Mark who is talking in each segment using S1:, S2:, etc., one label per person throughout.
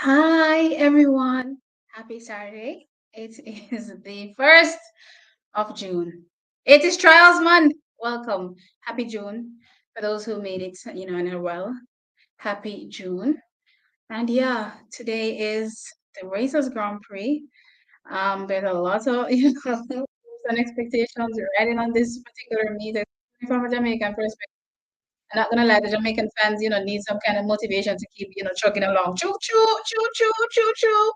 S1: Hi, everyone. Happy Saturday. It is the 1st of June. It is Trials Month. Welcome. Happy June. For those who made it, in a while. Happy June. And yeah, today is the Racers Grand Prix. There's a lot of, hopes and expectations riding on this particular meet. From a Jamaican perspective. I'm not gonna lie, the Jamaican fans, need some kind of motivation to keep, chugging along. Choo choo, choo choo, choo choo.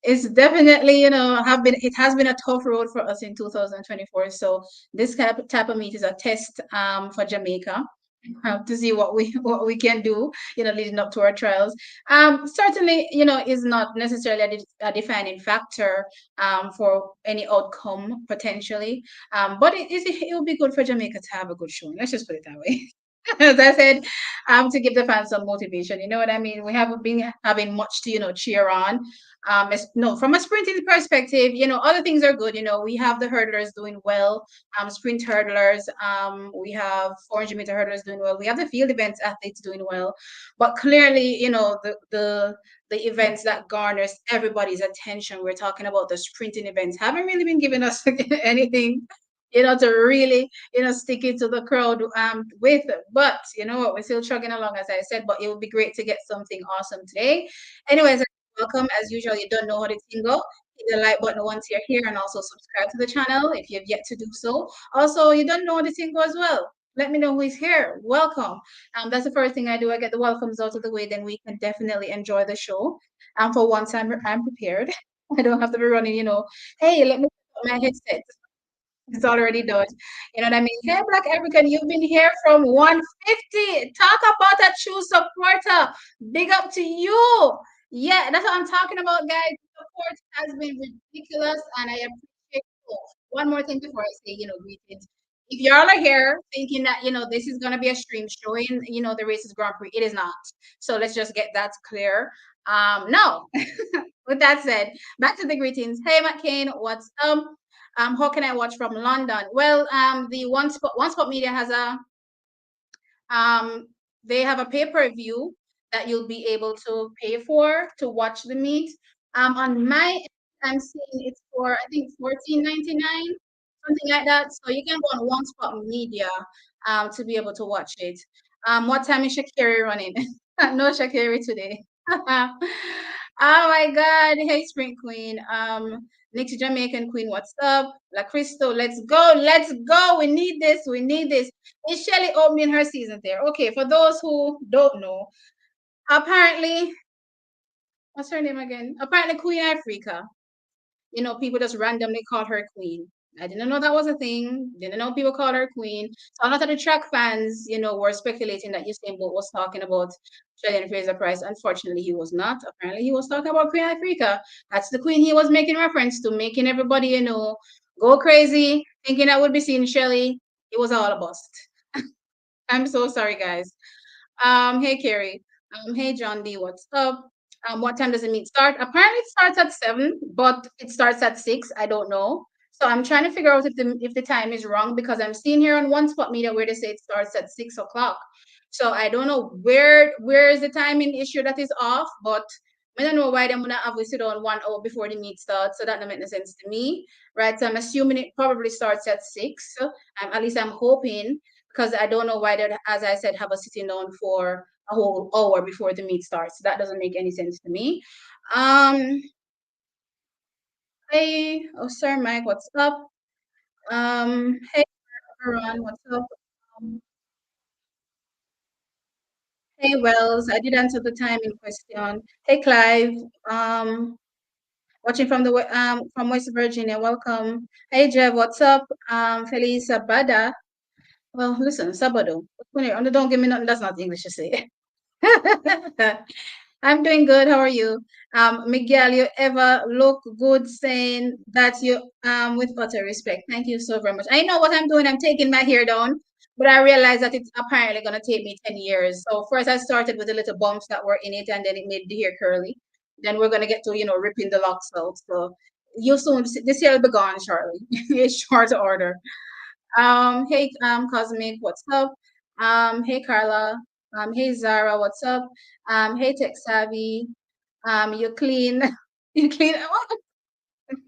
S1: It's definitely, it has been a tough road for us in 2024. So this type of meet is a test for Jamaica to see what we can do, leading up to our trials. Certainly, is not necessarily a defining factor for any outcome potentially. But it will be good for Jamaica to have a good showing. Let's just put it that way. As I said, to give the fans some motivation. You know what I mean? We haven't been having much to, cheer on. No, from a sprinting perspective, other things are good. We have the hurdlers doing well, sprint hurdlers. We have 400-meter hurdlers doing well. We have the field events athletes doing well. But clearly, the events that garners everybody's attention. We're talking about the sprinting events haven't really been giving us anything, to really, stick it to the crowd with. But you know what, we're still chugging along, as I said, but it would be great to get something awesome today. Anyways, welcome. As usual, you don't know how to tingle. Hit the like button once you're here and also subscribe to the channel if you've yet to do so. Also, you don't know how to tingle as well. Let me know who is here. Welcome. That's the first thing I do. I get the welcomes out of the way, then we can definitely enjoy the show. For once, I'm prepared. I don't have to be running, hey, let me put my headset. It's already done. You know what I mean? Hey, Black African, you've been here from 150. Talk about a true supporter. Big up to you. Yeah, that's what I'm talking about, guys. Support has been ridiculous, and I appreciate it. One more thing before I say, greetings. If y'all are here thinking that, this is going to be a stream showing, the Races Grand Prix, it is not. So let's just get that clear. No. With that said, back to the greetings. Hey, McCain, what's up? How can I watch from London? Well, the One Spot Media has um, they have a pay-per-view that you'll be able to pay for to watch the meet. On my end, I'm seeing it's for I think 14.99, something like that. So you can go on One Spot Media to be able to watch it. What time is Shakiri running? No Shakiri today. Oh my God! Hey, Spring Queen. Next Jamaican Queen, what's up? La Cristo, let's go, let's go. We need this, we need this. Is Shelly opening her season there? Okay, for those who don't know, apparently, what's her name again? Apparently, Queen Africa. People just randomly call her Queen. I didn't know that was a thing. Didn't know people call her Queen. So a lot of the track fans, were speculating that Usain Bolt was talking about Shelly Fraser Price. Unfortunately, he was not. Apparently, he was talking about Queen Africa. That's the Queen he was making reference to, making everybody, go crazy, thinking I would be seeing Shelly. It was all a bust. I'm so sorry, guys. Hey Carrie. Hey John D, what's up? What time does the meet start? Apparently it starts at 7, but it starts at 6. I don't know. So I'm trying to figure out if the time is wrong because I'm seeing here on One Spot Media where they say it starts at 6 o'clock. So I don't know where is the timing issue that is off, but I don't know why they're gonna have we sit on 1 hour before the meet starts. So that doesn't make no sense to me. Right. So I'm assuming it probably starts at 6. At least I'm hoping because I don't know why they, as I said, have a sitting down for a whole hour before the meet starts. That doesn't make any sense to me. Um, hey, oh, Sir Mike, what's up? Hey, everyone, what's up? Um, hey, Wells, I did answer the time in question. Hey, Clive, watching from West Virginia, welcome. Hey, Jeff, what's up? Feliz Sabada. Well, listen, Sabado. Don't give me nothing that's not English to say. I'm doing good. How are you? Miguel, you ever look good saying that you with utter respect. Thank you so very much. I know what I'm doing. I'm taking my hair down, but I realize that it's apparently gonna take me 10 years. So first I started with the little bumps that were in it and then it made the hair curly. Then we're gonna get to, ripping the locks out. So you soon this year will be gone shortly. It's short order. Hey, Cosmic, what's up? Hey, Carla. Hey, Zara, what's up? Hey, Tech Savvy. You clean, you clean. Oh, thank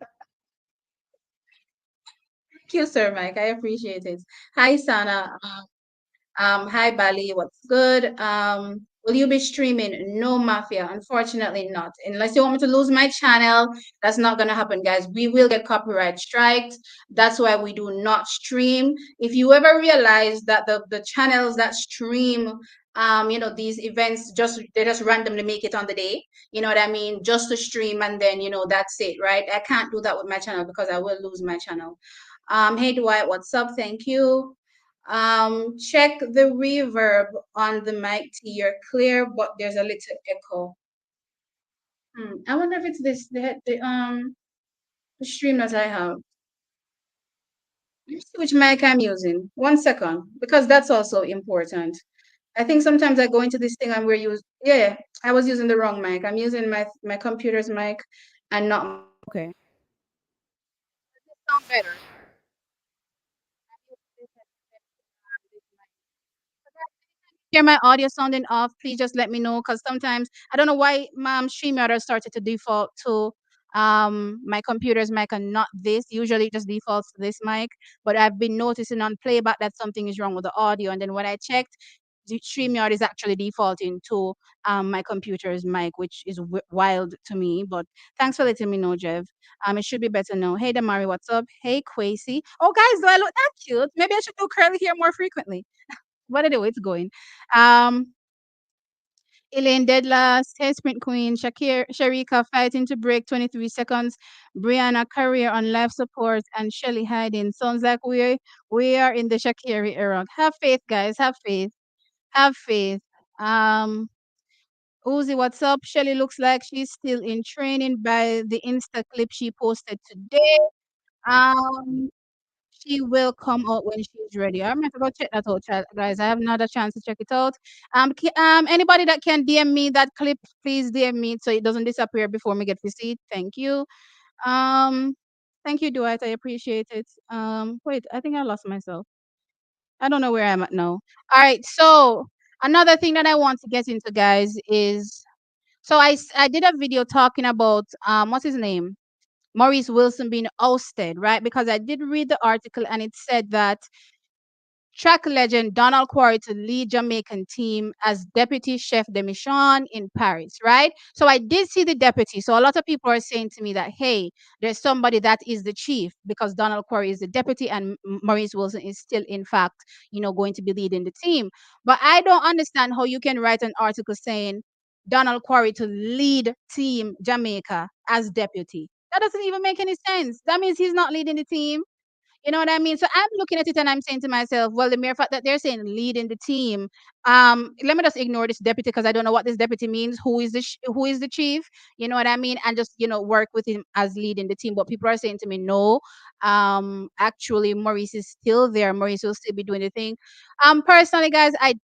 S1: you, Sir Mike. I appreciate it. Hi, Sana. Hi Bali, what's good? Will you be streaming? No, Mafia, unfortunately not. Unless you want me to lose my channel, that's not gonna happen, guys. We will get copyright striked. That's why we do not stream. If you ever realize that the channels that stream these events they just randomly make it on the day, you know what I mean? Just to stream and then that's it, right? I can't do that with my channel because I will lose my channel. Hey Dwight, what's up? Thank you. Check the reverb on the mic to you're clear, but there's a little echo. I wonder if it's this the stream that I have. Let me see which mic I'm using. 1 second, because that's also important. I think sometimes I go into this thing and we're using yeah, I was using the wrong mic. I'm using my computer's mic and not
S2: Okay.
S1: sound better. Hear my audio sounding off, please just let me know because sometimes I don't know why StreamYard has started to default to my computer's mic and not this. Usually it just defaults to this mic, but I've been noticing on playback that something is wrong with the audio. And then when I checked, the StreamYard is actually defaulting to my computer's mic, which is wild to me. But thanks for letting me know, Jeff. It should be better now. Hey, Damari, what's up? Hey, Quasi. Oh, guys, do I look that cute? Maybe I should do curly hair more frequently. But anyway, it's going. Um, Elaine dead last, Hey Sprint Queen, Sharika fighting to break 23 seconds, Brianna career on life support, and Shelly hiding. Sounds like we are in the Shakiri era. Have faith, guys. Have faith. Have faith. Um, Uzi, what's up? Shelly looks like she's still in training by the Insta clip she posted today. Um, she will come out when she's ready. I'm gonna have to go check that out, guys. I have not had a chance to check it out. Anybody that can DM me that clip, please DM me so it doesn't disappear before me get to see it. Thank you. Um, thank you, Dwight. I appreciate it. Wait, I think I lost myself. I don't know where I'm at now. All right, so another thing that I want to get into, guys, is so I did a video talking about what's his name, Maurice Wilson being ousted, right? Because I did read the article and it said that track legend Donald Quarry to lead Jamaican team as deputy chef de mission in Paris, right? So I did see the deputy. So a lot of people are saying to me that, hey, there's somebody that is the chief because Donald Quarry is the deputy and Maurice Wilson is still, in fact, going to be leading the team. But I don't understand how you can write an article saying Donald Quarry to lead team Jamaica as deputy. That doesn't even make any sense. That means he's not leading the team. You know what I mean? So I'm looking at it and I'm saying to myself, well, the mere fact that they're saying leading the team, let me just ignore this deputy because I don't know what this deputy means. Who is the chief? You know what I mean? And just work with him as leading the team. But people are saying to me, no, actually Maurice is still there. Maurice will still be doing the thing. Personally, guys, I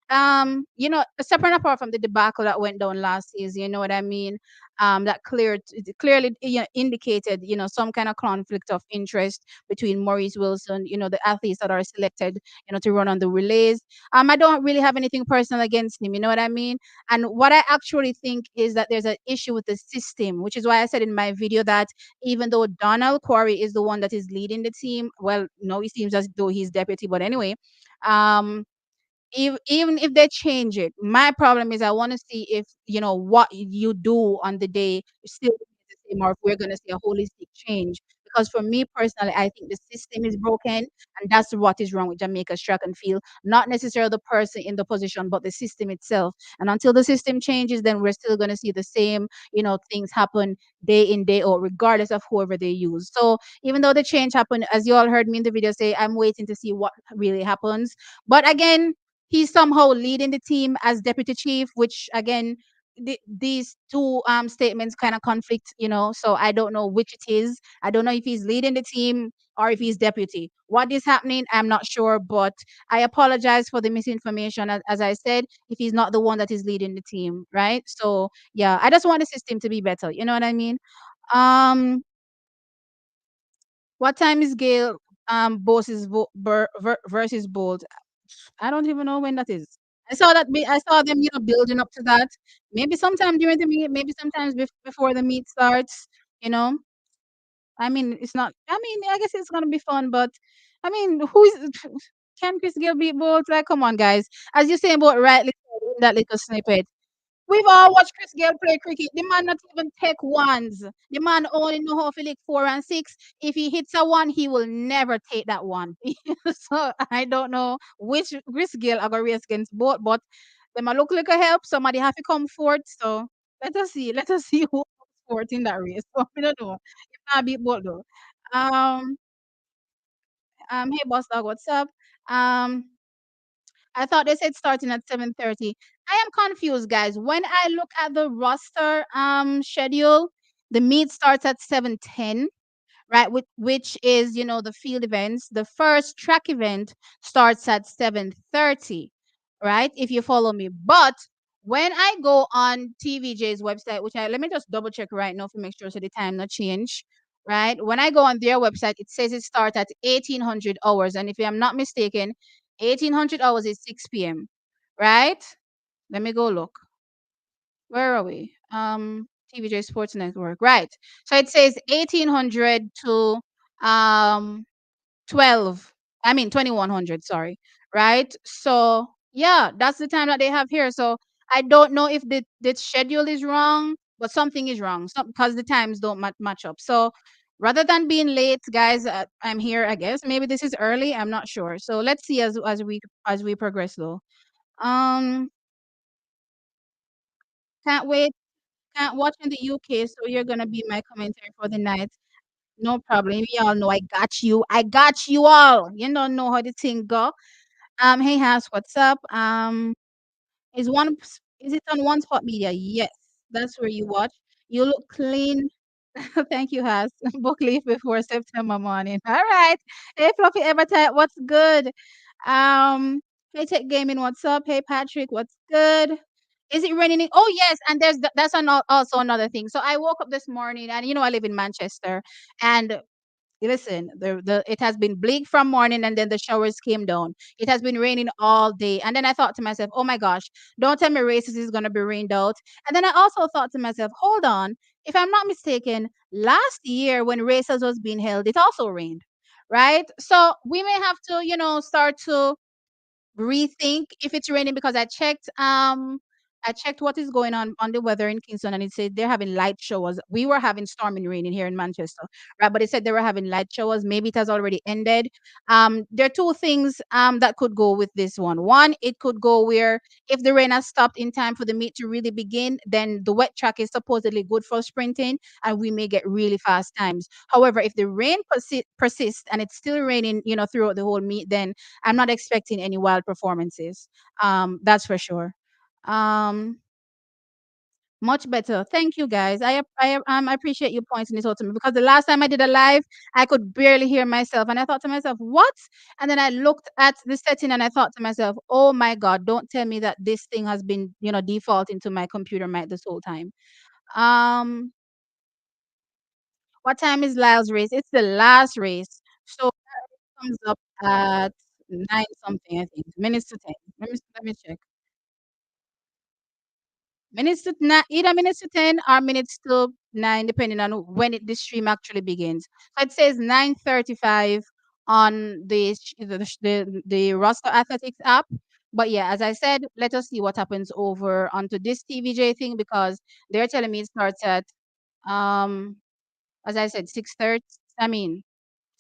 S1: separate apart from the debacle that went down last season, you know what I mean? That clearly indicated some kind of conflict of interest between Maurice Wilson, the athletes that are selected, to run on the relays. I don't really have anything personal against him, you know what I mean? And what I actually think is that there's an issue with the system, which is why I said in my video that even though Donald Quarry is the one that is leading the team, well, no, it seems as though he's deputy, but anyway, um, even if they change it, my problem is I want to see if what you do on the day is still the same, or if we're going to see a holistic change. Because for me personally, I think the system is broken, and that's what is wrong with Jamaica's track and field. Not necessarily the person in the position, but the system itself. And until the system changes, then we're still going to see the same, things happen day in day out, regardless of whoever they use. So even though the change happened, as you all heard me in the video say, I'm waiting to see what really happens. But again, he's somehow leading the team as deputy chief, which again, these two statements kind of conflict, so I don't know which it is. I don't know if he's leading the team or if he's deputy. What is happening, I'm not sure, but I apologize for the misinformation. As I said, if he's not the one that is leading the team, right? So yeah, I just want the system to be better, you know what I mean? um what time is Gail versus Bolt? I don't even know when that is.
S2: I saw them, building up to that. Maybe sometime during the meet, maybe sometimes before the meet starts, you know. I mean, it's not. I mean, I guess it's gonna be fun, but I mean, who is can Chris Gill beat Bolt? Like, come on, guys. As you say about rightly said in that little snippet, we've all watched Chris Gayle play cricket. The man not even take ones. The man only know how to lick 4 and 6. If he hits a one, he will never take that one. So I don't know which Chris Gayle are gonna race against both, but them a look like a help. Somebody have to come forth. So let us see. Let us see who comes forth in that race. So we don't know. If not beat both though. Um hey boss dog, what's up? Um I thought they said starting at 7:30. I am confused, guys. When I look at the roster schedule, the meet starts at 7:10, right? Which is, the field events. The first track event starts at 7:30, right? If you follow me. But when I go on TVJ's website, which let me just double check right now to make sure so the time not change. Right. When I go on their website, it says it starts at 1800 hours. And if I'm not mistaken, 1800 hours is 6 p.m. Right? Let me go look. Where are we? TVJ Sports Network. Right. So it says 1800 to 12. I mean 2100, sorry. Right? So, yeah, that's the time that they have here. So, I don't know if the schedule is wrong, but something is wrong. Because the times don't match up. So, rather than being late, guys, I'm here, I guess. Maybe this is early, I'm not sure. So, let's see as we progress though. Um can't wait. Can't watch in the UK, so you're gonna be my commentary for the night. No problem. Y'all know I got you. I got you all. You don't know how the thing go. Hey Has, what's up? Is it on One Spot Media? Yes, that's where you watch. You look clean. Thank you, Has. Book leave before September morning. All right. Hey Fluffy Evertime, what's good? Um, hey Tech Gaming, what's up? Hey Patrick, what's good? Is it raining? Oh yes, and that's also another thing. So I woke up this morning, and I live in Manchester, and listen, the it has been bleak from morning, and then the showers came down. It has been raining all day, and then I thought to myself, oh my gosh, don't tell me races is gonna be rained out. And then I also thought to myself, hold on, if I'm not mistaken, last year when races was being held, it also rained, right? So we may have to, start to rethink if it's raining, because I checked what is going on the weather in Kingston, and it said they're having light showers. We were having storm and rain in here in Manchester, right? But it said they were having light showers. Maybe it has already ended. There are two things that could go with this one. One, it could go where if the rain has stopped in time for the meet to really begin, then the wet track is supposedly good for sprinting, and we may get really fast times. However, if the rain persists and it's still raining, throughout the whole meet, then I'm not expecting any wild performances. That's for sure. Um, Much better. Thank you, guys. I appreciate you pointing this out to me, because the last time I did a live, I could barely hear myself, and I thought to myself, "What?" And then I looked at the setting, and I thought to myself, "Oh my God! Don't tell me that this thing has been, defaulting to my computer mic this whole time." Um, what time is Lyle's race? It's the last race, so it comes up at 9 something, I think, minutes to 10. Let me check. Minutes to either minutes to 10 or minutes to 9, depending on when the stream actually begins. So it says 9:35 on the roster athletics app. But yeah, as I said, let us see what happens over onto this TVJ thing, because they're telling me it starts at um as I said, 6:30. I mean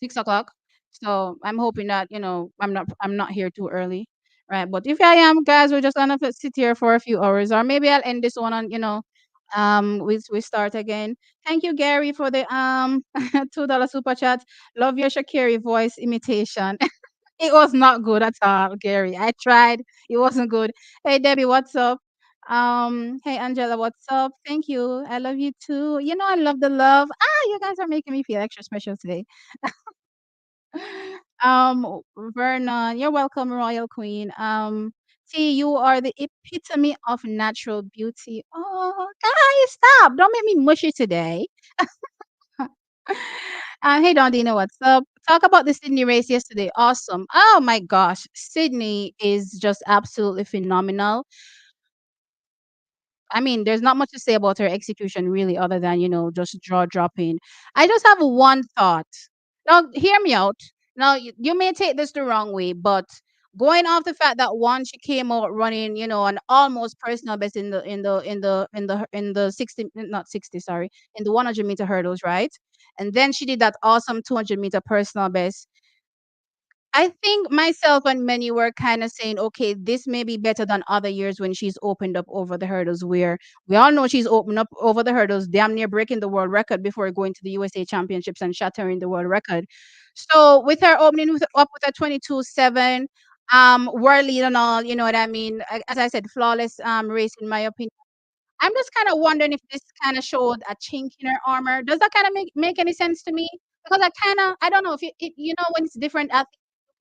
S2: 6 o'clock. So I'm hoping that, I'm not here too early. Right. But if I am, guys, we're just gonna sit here for a few hours, or maybe I'll end this one on, we start again. Thank you, Gary, for the $2 super chat. Love your Shakiri voice imitation. It was not good at all, Gary. I tried. It wasn't good. Hey Debbie, what's up? Hey Angela, what's up? Thank you. I love you too. I love the love. You guys are making me feel extra special today. Vernon, you're welcome, Royal Queen. T, you are the epitome of natural beauty. Oh, guys, stop. Don't make me mushy today. Hey, Dondina, what's up? talk about the Sydney race yesterday. Awesome. Oh my gosh. Sydney is just absolutely phenomenal. I mean, there's not much to say about her execution really, other than, just jaw dropping. I just have one thought. Now, hear me out. Now, you may take this the wrong way, but going off the fact that one, she came out running, an almost personal best in the 60, not 60, sorry, in the 100-meter hurdles, right? And then she did that awesome 200-meter personal best. I think myself and many were kind of saying, okay, this may be better than other years when she's opened up over the hurdles, where we all know she's opened up over the hurdles, damn near breaking the world record before going to the USA Championships and shattering the world record. So with her opening up with a 22.7, world lead and all, you know what I mean? As I said, flawless race in my opinion. I'm just kind of wondering if this kind of showed a chink in her armor. Does that kind of make any sense to me? Because I don't know if when it's different athletes,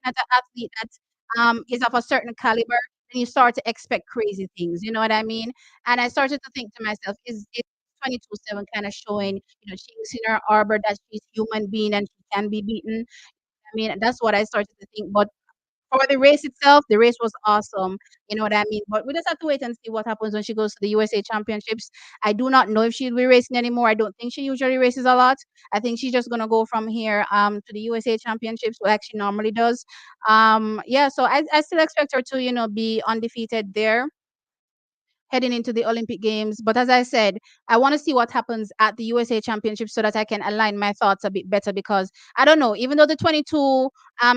S2: at an athlete that is of a certain caliber, and you start to expect crazy things. You know what I mean? And I started to think to myself, is 22.7 kind of showing, chinks in her armor that she's human being and she can be beaten? I mean, that's what I started to think. But for the race itself, the race was awesome. You know what I mean? But we just have to wait and see what happens when she goes to the USA Championships. I do not know if she'll be racing anymore. I don't think she usually races a lot. I think she's just gonna go from here to the USA Championships, like she normally does. Yeah, so I still expect her to, be undefeated there heading into the Olympic Games. But as I said, I want to see what happens at the USA Championship so that I can align my thoughts a bit better, because I don't know, even though the 22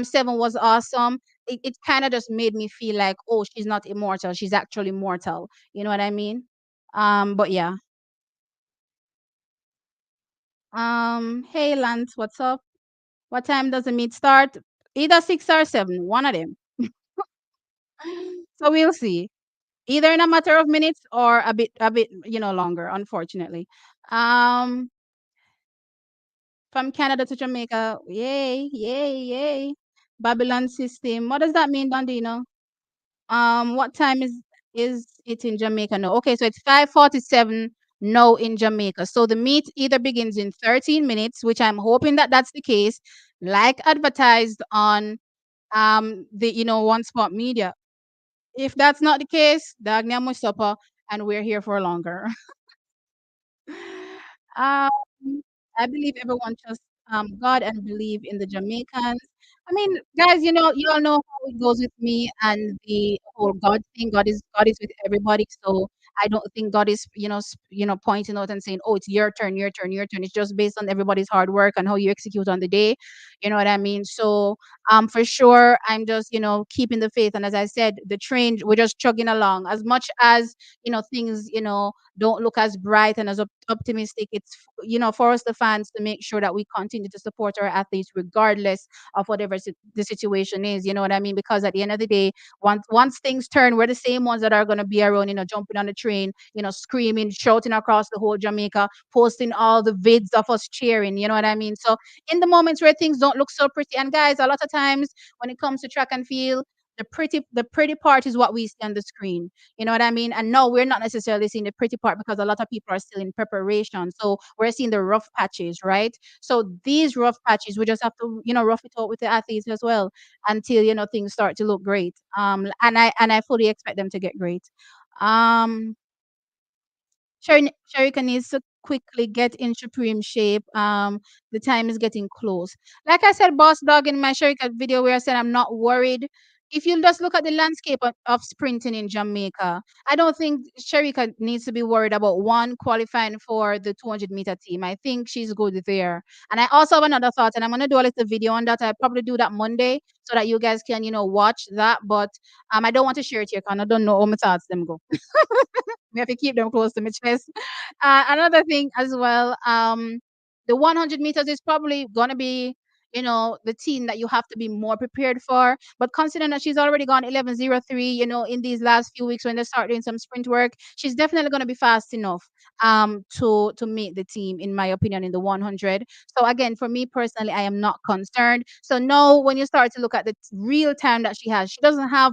S2: 7 was awesome, it kind of just made me feel like, oh, she's not immortal. She's actually mortal. You know what I mean? But yeah. Hey Lance, what's up? What time does the meet start? Either 6 or 7, one of them. So we'll see. Either in a matter of minutes or a bit, longer, unfortunately. Um, from Canada to Jamaica, yay, yay, yay. Babylon system. What does that mean, Dondino? What time is it in Jamaica now? Okay, so it's 5:47 now in Jamaica. So the meet either begins in 13 minutes, which I'm hoping that that's the case, like advertised on the One Spot Media. If that's not the case, Dagna Supper, and we're here for longer. Um, I believe everyone trusts God and believe in the Jamaicans. I mean, guys, you all know how it goes with me and the whole God thing. God is with everybody, so I don't think God is pointing out and saying, "Oh, it's your turn, your turn, your turn." It's just based on everybody's hard work and how you execute on the day. You know what I mean? So, for sure, I'm just keeping the faith. And as I said, the train, we're just chugging along. As much as things don't look as bright and as optimistic, it's for us the fans to make sure that we continue to support our athletes regardless of whatever the situation is. You know what I mean? Because at the end of the day, once things turn, we're the same ones that are going to be around, jumping on the train, screaming, shouting across the whole Jamaica, posting all the vids of us cheering. You know what I mean? So in the moments where things don't look so pretty, and guys, a lot of times when it comes to track and field, the pretty part is what we see on the screen. You know what I mean? And no, we're not necessarily seeing the pretty part, because a lot of people are still in preparation. So we're seeing the rough patches, right? So these rough patches, we just have to, rough it out with the athletes as well until, things start to look great. And I fully expect them to get great. Um, Sharika needs to quickly get in supreme shape. The time is getting close. Like I said, boss dog, in my Sharika video where I said I'm not worried. If you just look at the landscape of sprinting in Jamaica, I don't think Sharika needs to be worried about one qualifying for the 200-meter team. I think she's good there. And I also have another thought, and I'm gonna do a little video on that. I'll probably do that Monday so that you guys can, watch that. But I don't want to share it here because I don't know how my thoughts them go. We have to keep them close to my chest. Another thing as well, the 100 meters is probably gonna be, the team that you have to be more prepared for. But considering that she's already gone 11:03, in these last few weeks when they start doing some sprint work, she's definitely gonna be fast enough to meet the team, in my opinion, in the 100. So again, for me personally, I am not concerned. So no, when you start to look at the real time that she doesn't have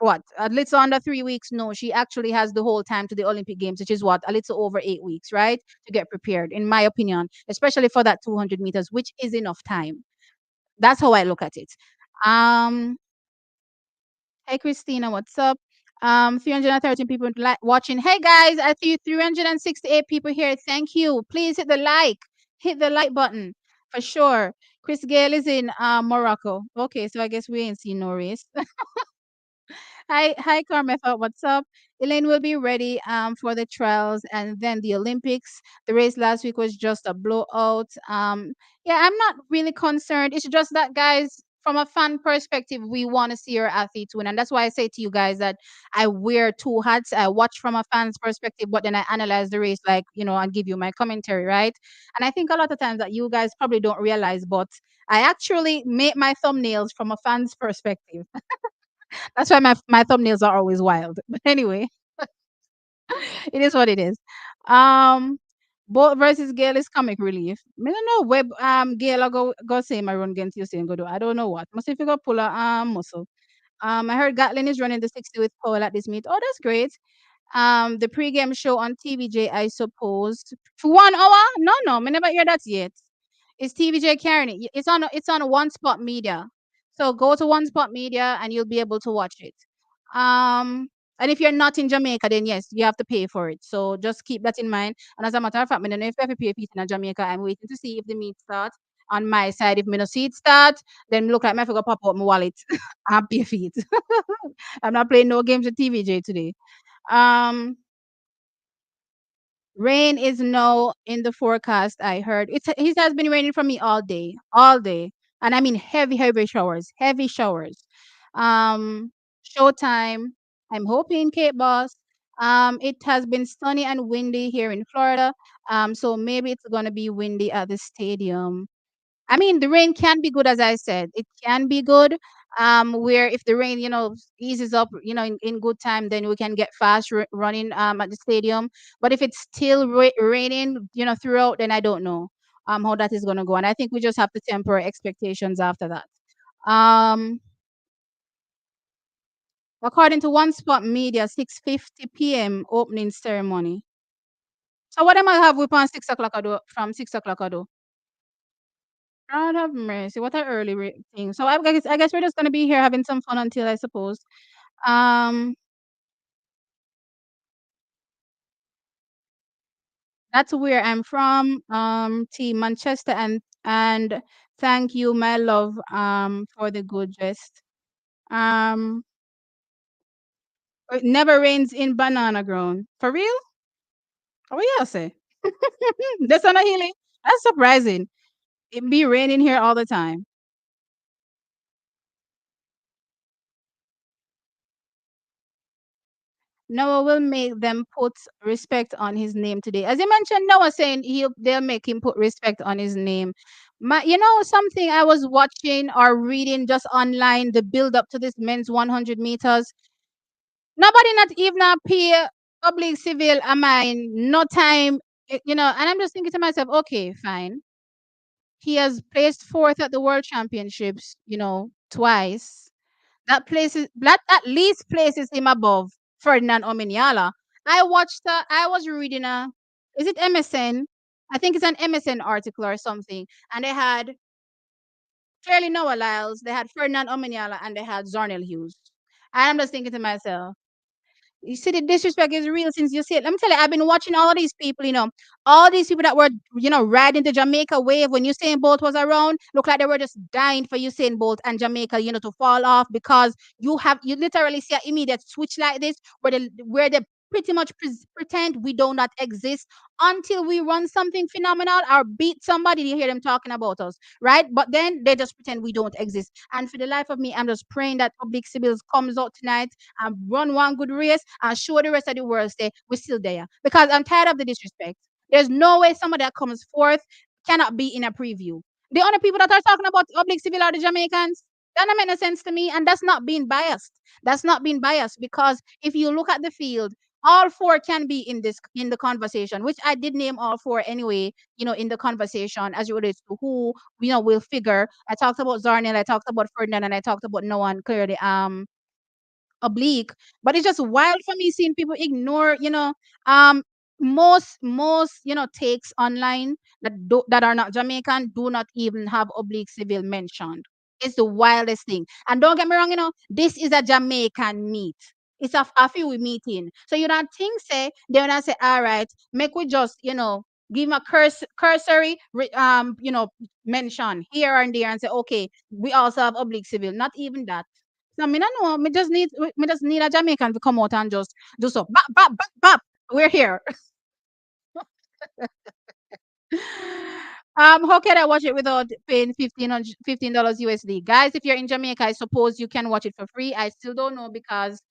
S2: what, a little under 3 weeks. No, she actually has the whole time to the Olympic Games, which is what, a little over 8 weeks, right, to get prepared, in my opinion, especially for that 200 meters, which is enough time. That's how I look at it. Um, Hey Christina, what's up? 313 people watching. Hey guys, I see 368 people here. Thank you. Please hit the like. Hit the like button for sure. Chris Gale is in Morocco. Okay, so I guess we ain't seen no race. Hi, Carmetha. What's up? Elaine will be ready for the trials and then the Olympics. The race last week was just a blowout. Yeah, I'm not really concerned. It's just that, guys, from a fan perspective, we want to see our athletes win, and that's why I say to you guys that I wear two hats. I watch from a fan's perspective, but then I analyze the race, like and give you my commentary, right? And I think a lot of times that you guys probably don't realize, but I actually make my thumbnails from a fan's perspective. That's why my thumbnails are always wild. But anyway, it is what it is. Um, Bolt versus Gale is comic relief. I don't know. Web Gale I go say my run against you saying go do. I don't know what. Must if you go pull a muscle. I heard Gatlin is running the 60 with Powell at this meet. Oh, that's great. The pregame show on TVJ, I suppose. For 1 hour? No, no, I never hear that yet. It's TVJ carrying it. It's on One Spot Media. So go to One Spot Media and you'll be able to watch it. Um, and if you're not in Jamaica, then yes, you have to pay for it. So just keep that in mind. And as a matter of fact, I don't know if you have to pay for it in Jamaica. I'm waiting to see if the meet starts. On my side, if me no see it start, then look like me have to go pop up my wallet and pay for it. I'm not playing no games with TVJ today. Um, Rain is no in the forecast. I heard it has been raining for me all day, and I mean heavy, heavy showers, heavy showers. Um, Showtime. I'm hoping Kate Boss. It has been sunny and windy here in Florida. So maybe it's gonna be windy at the stadium. I mean, the rain can be good, as I said. It can be good. Where if the rain, eases up, in good time, then we can get fast running at the stadium. But if it's still raining, throughout, then I don't know how that is gonna go. And I think we just have to temper expectations after that. Um, According to One Spot Media, 6:50 p.m. opening ceremony. So what am I have we on 6 o'clock? I do from 6 o'clock. I do. God have mercy. What an early thing. So I guess we're just gonna be here having some fun until I suppose. Um, that's where I'm from. Team Manchester and thank you, my love, for the good gist. Um, it never rains in banana ground. For real? Oh yeah, say. That's on a hilly. That's surprising. It be raining here all the time. Noah will make them put respect on his name today. As you mentioned, Noah saying they'll make him put respect on his name. Something I was watching or reading just online, the build up to this men's 100 meters. Nobody not even pay public civil a mind, no time, and I'm just thinking to myself, okay, fine. He has placed fourth at the world championships, twice. That at least places him above Ferdinand Ominiala. I was reading is it MSN? I think it's an MSN article or something. And they had clearly Noah Lyles, they had Ferdinand Ominiala, and they had Zarnel Hughes. And I'm just thinking to myself, you see, the disrespect is real since you see it. Let me tell you, I've been watching all of these people, all these people that were, riding the Jamaica wave when Usain Bolt was around, look like they were just dying for Usain Bolt and Jamaica, to fall off because you literally see an immediate switch like this where they pretty much pretend we do not exist until we run something phenomenal or beat somebody. You hear them talking about us, right? But then they just pretend we don't exist. And for the life of me, I'm just praying that Public Civils comes out tonight and run one good race and show the rest of the world say we're still there. Because I'm tired of the disrespect. There's no way somebody that comes forth cannot be in a preview. The only people that are talking about public civil are the Jamaicans. That don't make no sense to me, and that's not being biased. That's not being biased because if you look at the field, all four can be in the conversation, which I did name all four anyway. In the conversation as it relates to who will figure. I talked about Zarnel, I talked about Ferdinand, and I talked about no one clearly. Oblique, but it's just wild for me seeing people ignore, um most takes online that are not Jamaican do not even have oblique civil mentioned. It's the wildest thing. And don't get me wrong, this is a Jamaican meet. It's a few we meeting. So you don't think say they wanna say, all right, make we just, give him a cursory mention here and there and say, okay, we also have oblique civil. Not even that. So me not know, me just need a Jamaican to come out and just do so. Bap, bap, bap, bap. We're here. How can I watch it without paying $15 USD? Guys, if you're in Jamaica, I suppose you can watch it for free. I still don't know because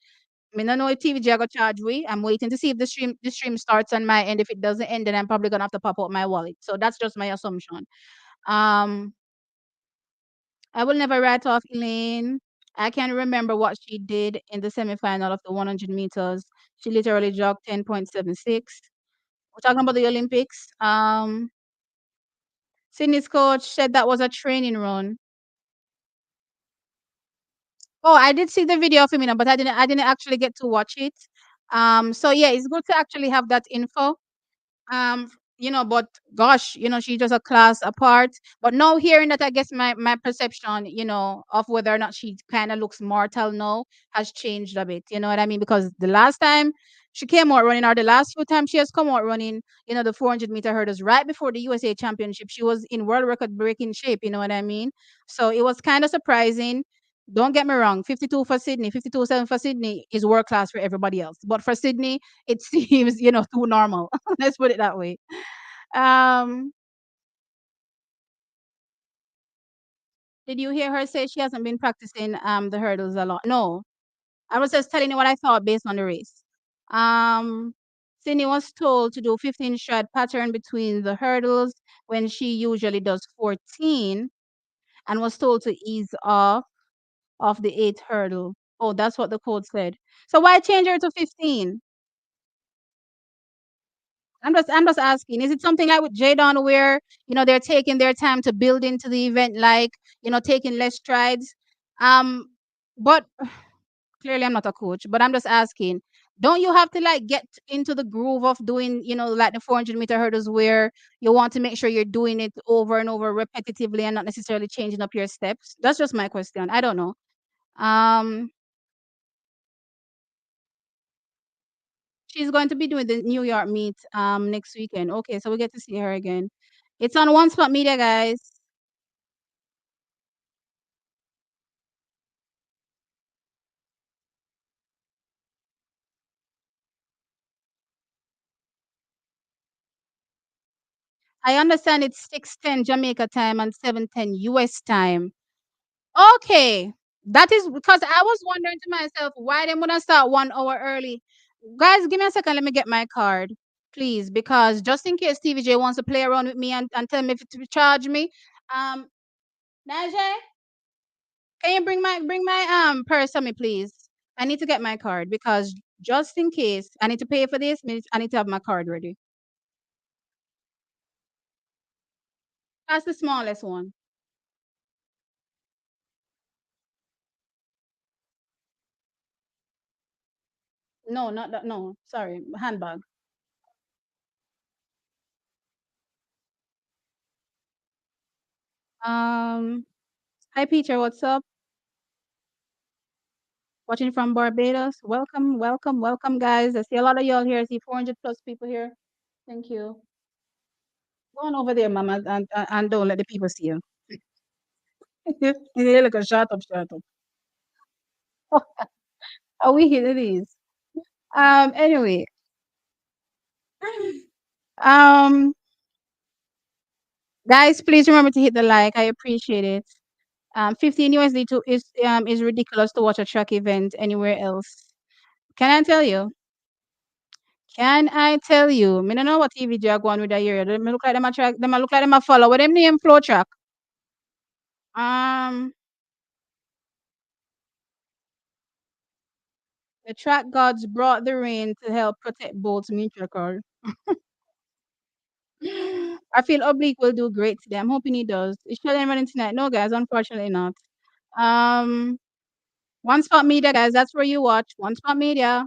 S2: I don't know if TVG got charge we. I'm waiting to see if the stream starts on my end. If it doesn't end, then I'm probably gonna have to pop out my wallet. So that's just my assumption. Um, I will never write off Elaine. I can remember what she did in the semifinal of the 100 meters. She literally jogged 10.76. We're talking about the Olympics. Sydney's coach said that was a training run. Oh, I did see the video of him, but I didn't actually get to watch it. So yeah, it's good to actually have that info. But gosh, she's just a class apart. But now hearing that, I guess my perception, of whether or not she kind of looks mortal now has changed a bit. You know what I mean? Because the last time she came out running, or the last few times she has come out running, the 400-meter hurdles right before the USA Championship, she was in world record breaking shape. You know what I mean? So it was kind of surprising. Don't get me wrong, 52 for Sydney, 52.7 for Sydney is world class for everybody else. But for Sydney, it seems, too normal. Let's put it that way. Um, did you hear her say she hasn't been practicing the hurdles a lot? No, I was just telling you what I thought based on the race. Um, Sydney was told to do 15 stride pattern between the hurdles when she usually does 14, and was told to ease off of the eighth hurdle. Oh, that's what the code said. So why change her to 15? I'm just asking. Is it something like with Jadon where they're taking their time to build into the event, like taking less strides? Um, but clearly I'm not a coach, but I'm just asking. Don't you have to like get into the groove of doing like the 400-meter hurdles where you want to make sure you're doing it over and over repetitively and not necessarily changing up your steps? That's just my question. I don't know. Um, she's going to be doing the New York meet next weekend. Okay, so we get to see her again. It's on One Spot Media, guys. I understand it's 6:10 Jamaica time and 7:10 US time. Okay. That is because I was wondering to myself why they wouldn't start 1 hour early. Guys, give me a second. Let me get my card, please, because just in case TVJ wants to play around with me and tell me to charge me. Um, Najee, can you bring my purse to me, please? I need to get my card because just in case I need to pay for this, I need to have my card ready. That's the smallest one. No, not that. No, sorry, handbag. Um, Hi Peter, what's up? Watching from Barbados. Welcome, welcome, welcome, guys. I see a lot of y'all here. I see 400 plus people here. Thank you. Go on over there, Mama, and don't let the people see you. You look a shut up, shut up. Are we here? It is. Anyway, um, guys, please remember to hit the like. I appreciate it. 15 USD to is ridiculous to watch a track event anywhere else. Can I tell you? Can I tell you? Me no know what TV they are going with that area. Them look like them a track. Them a look like them a follow. What them name flow track? Um, the track gods brought the rain to help protect boats. Mutual call. I feel Oblique will do great today. I'm hoping he does. Is Sheldon running tonight? No, guys. Unfortunately, not. Um, One Spot Media, guys. That's where you watch. One Spot Media.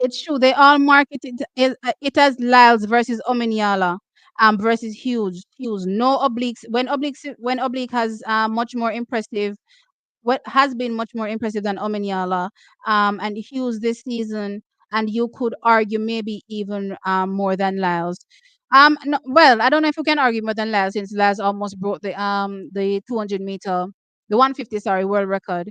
S2: It's true. They all market it as Lyles versus Ominiala. versus Hughes. No obliques. When oblique has much more impressive, what has been much more impressive than Omeniala and Hughes this season, and you could argue maybe even more than Lyles. No, well, I don't know if you can argue more than Lyles, since Lyles almost broke the 200-meter, the 150, sorry, world record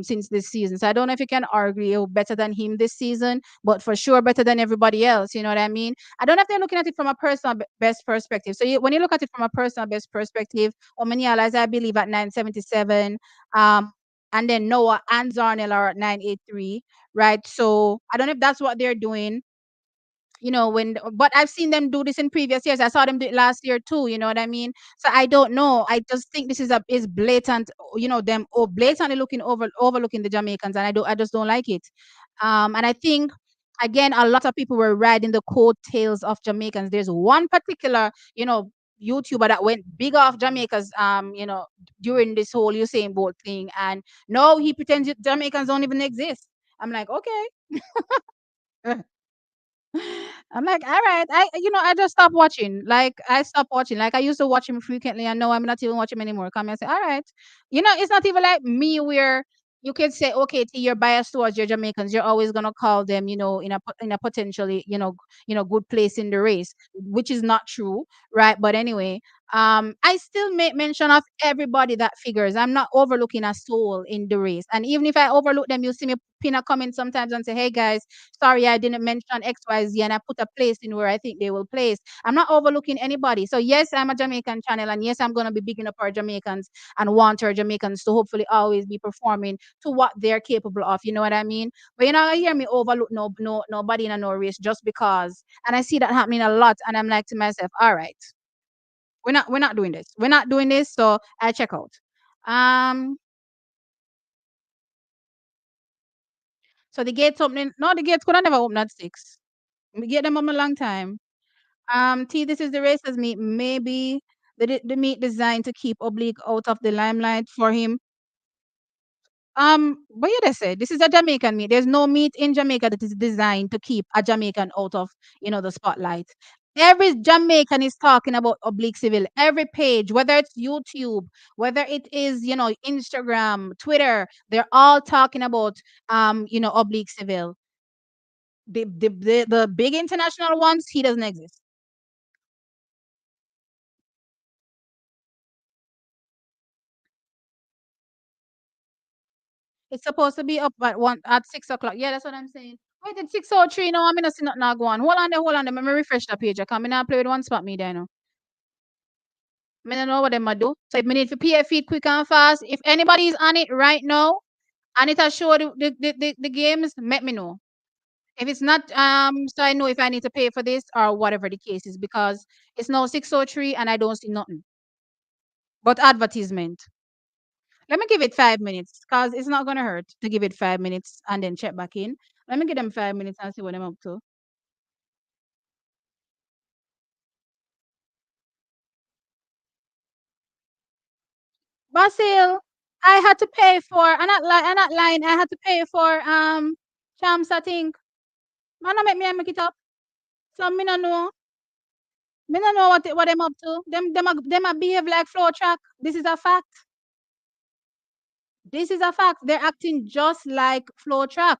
S2: since this season. So I don't know if you can argue better than him this season, but for sure better than everybody else. You know what I mean? I don't know if they're looking at it from a personal best perspective. So when you look at it from a personal best perspective, Omeniala is, I believe, at 977. Um, and then Noah and Zarnell are at 983, right? So I don't know if that's what they're doing, but I've seen them do this in previous years. I saw them do it last year too, you know what I mean? So I don't know. I just think this is blatant, them blatantly overlooking the Jamaicans, and I just don't like it. And I think again a lot of people were riding the coattails of Jamaicans. There's one particular, YouTuber that went big off Jamaica's during this whole Usain Bolt thing, and no, he pretends Jamaicans don't even exist. I'm like, okay. I'm like, all right. I just stopped watching. Like, I stopped watching. Like, I used to watch him frequently, and now I'm not even watching him anymore. Come and say, all right. It's not even like me where you can say, okay, T, you're biased towards your Jamaicans. You're always gonna call them, in a potentially, good place in the race, which is not true, right? But anyway, I still make mention of everybody that figures. I'm not overlooking a soul in the race, and even if I overlook them, you see me pin a comment sometimes and say, hey guys, sorry, I didn't mention XYZ, and I put a place in where I think they will place. I'm not overlooking anybody. So yes, I'm a Jamaican channel, and yes, I'm gonna be bigging up our Jamaicans and want our Jamaicans to hopefully always be performing to what they're capable of. You know what I mean? But you're not gonna hear me overlook nobody in a no race just because. And I see that happening a lot, and I'm like to myself, all right, we're not doing this. We're not doing this. So I check out. Um, so the gates opening. No, the gates could have never opened at 6. We get them up a long time. T, this is the racers meet. Maybe the meet designed to keep Oblique out of the limelight for him. What you they say? This is a Jamaican meet. There's no meet in Jamaica that is designed to keep a Jamaican out of, the spotlight. Every Jamaican is talking about Oblique Civil. Every page, whether it's YouTube, whether it is, Instagram, Twitter, they're all talking about Oblique Civil. The big international ones, he doesn't exist. It's supposed to be up at 6 o'clock. Yeah, that's what I'm saying. Wait, it's 6:03 now. I'm not see nothing now go on. Hold on there. Let me refresh the page. I come in and play with one spot me there now. I don't know what them a do. So if me need to pay a feed quick and fast, if anybody is on it right now and it has show the games, let me know. If it's not, so I know if I need to pay for this or whatever the case is, because it's now 6:03 and I don't see nothing but advertisement. Let me give it 5 minutes, because it's not gonna hurt to give it 5 minutes and then check back in. Let me give them 5 minutes and see what I'm up to. Basil, I had to pay for. I'm not lying. I had to pay for champs. I think. Man, I make it up. So me no know. Me no know what them up to. Them a behave like flow track. This is a fact. This is a fact. They're acting just like flow track.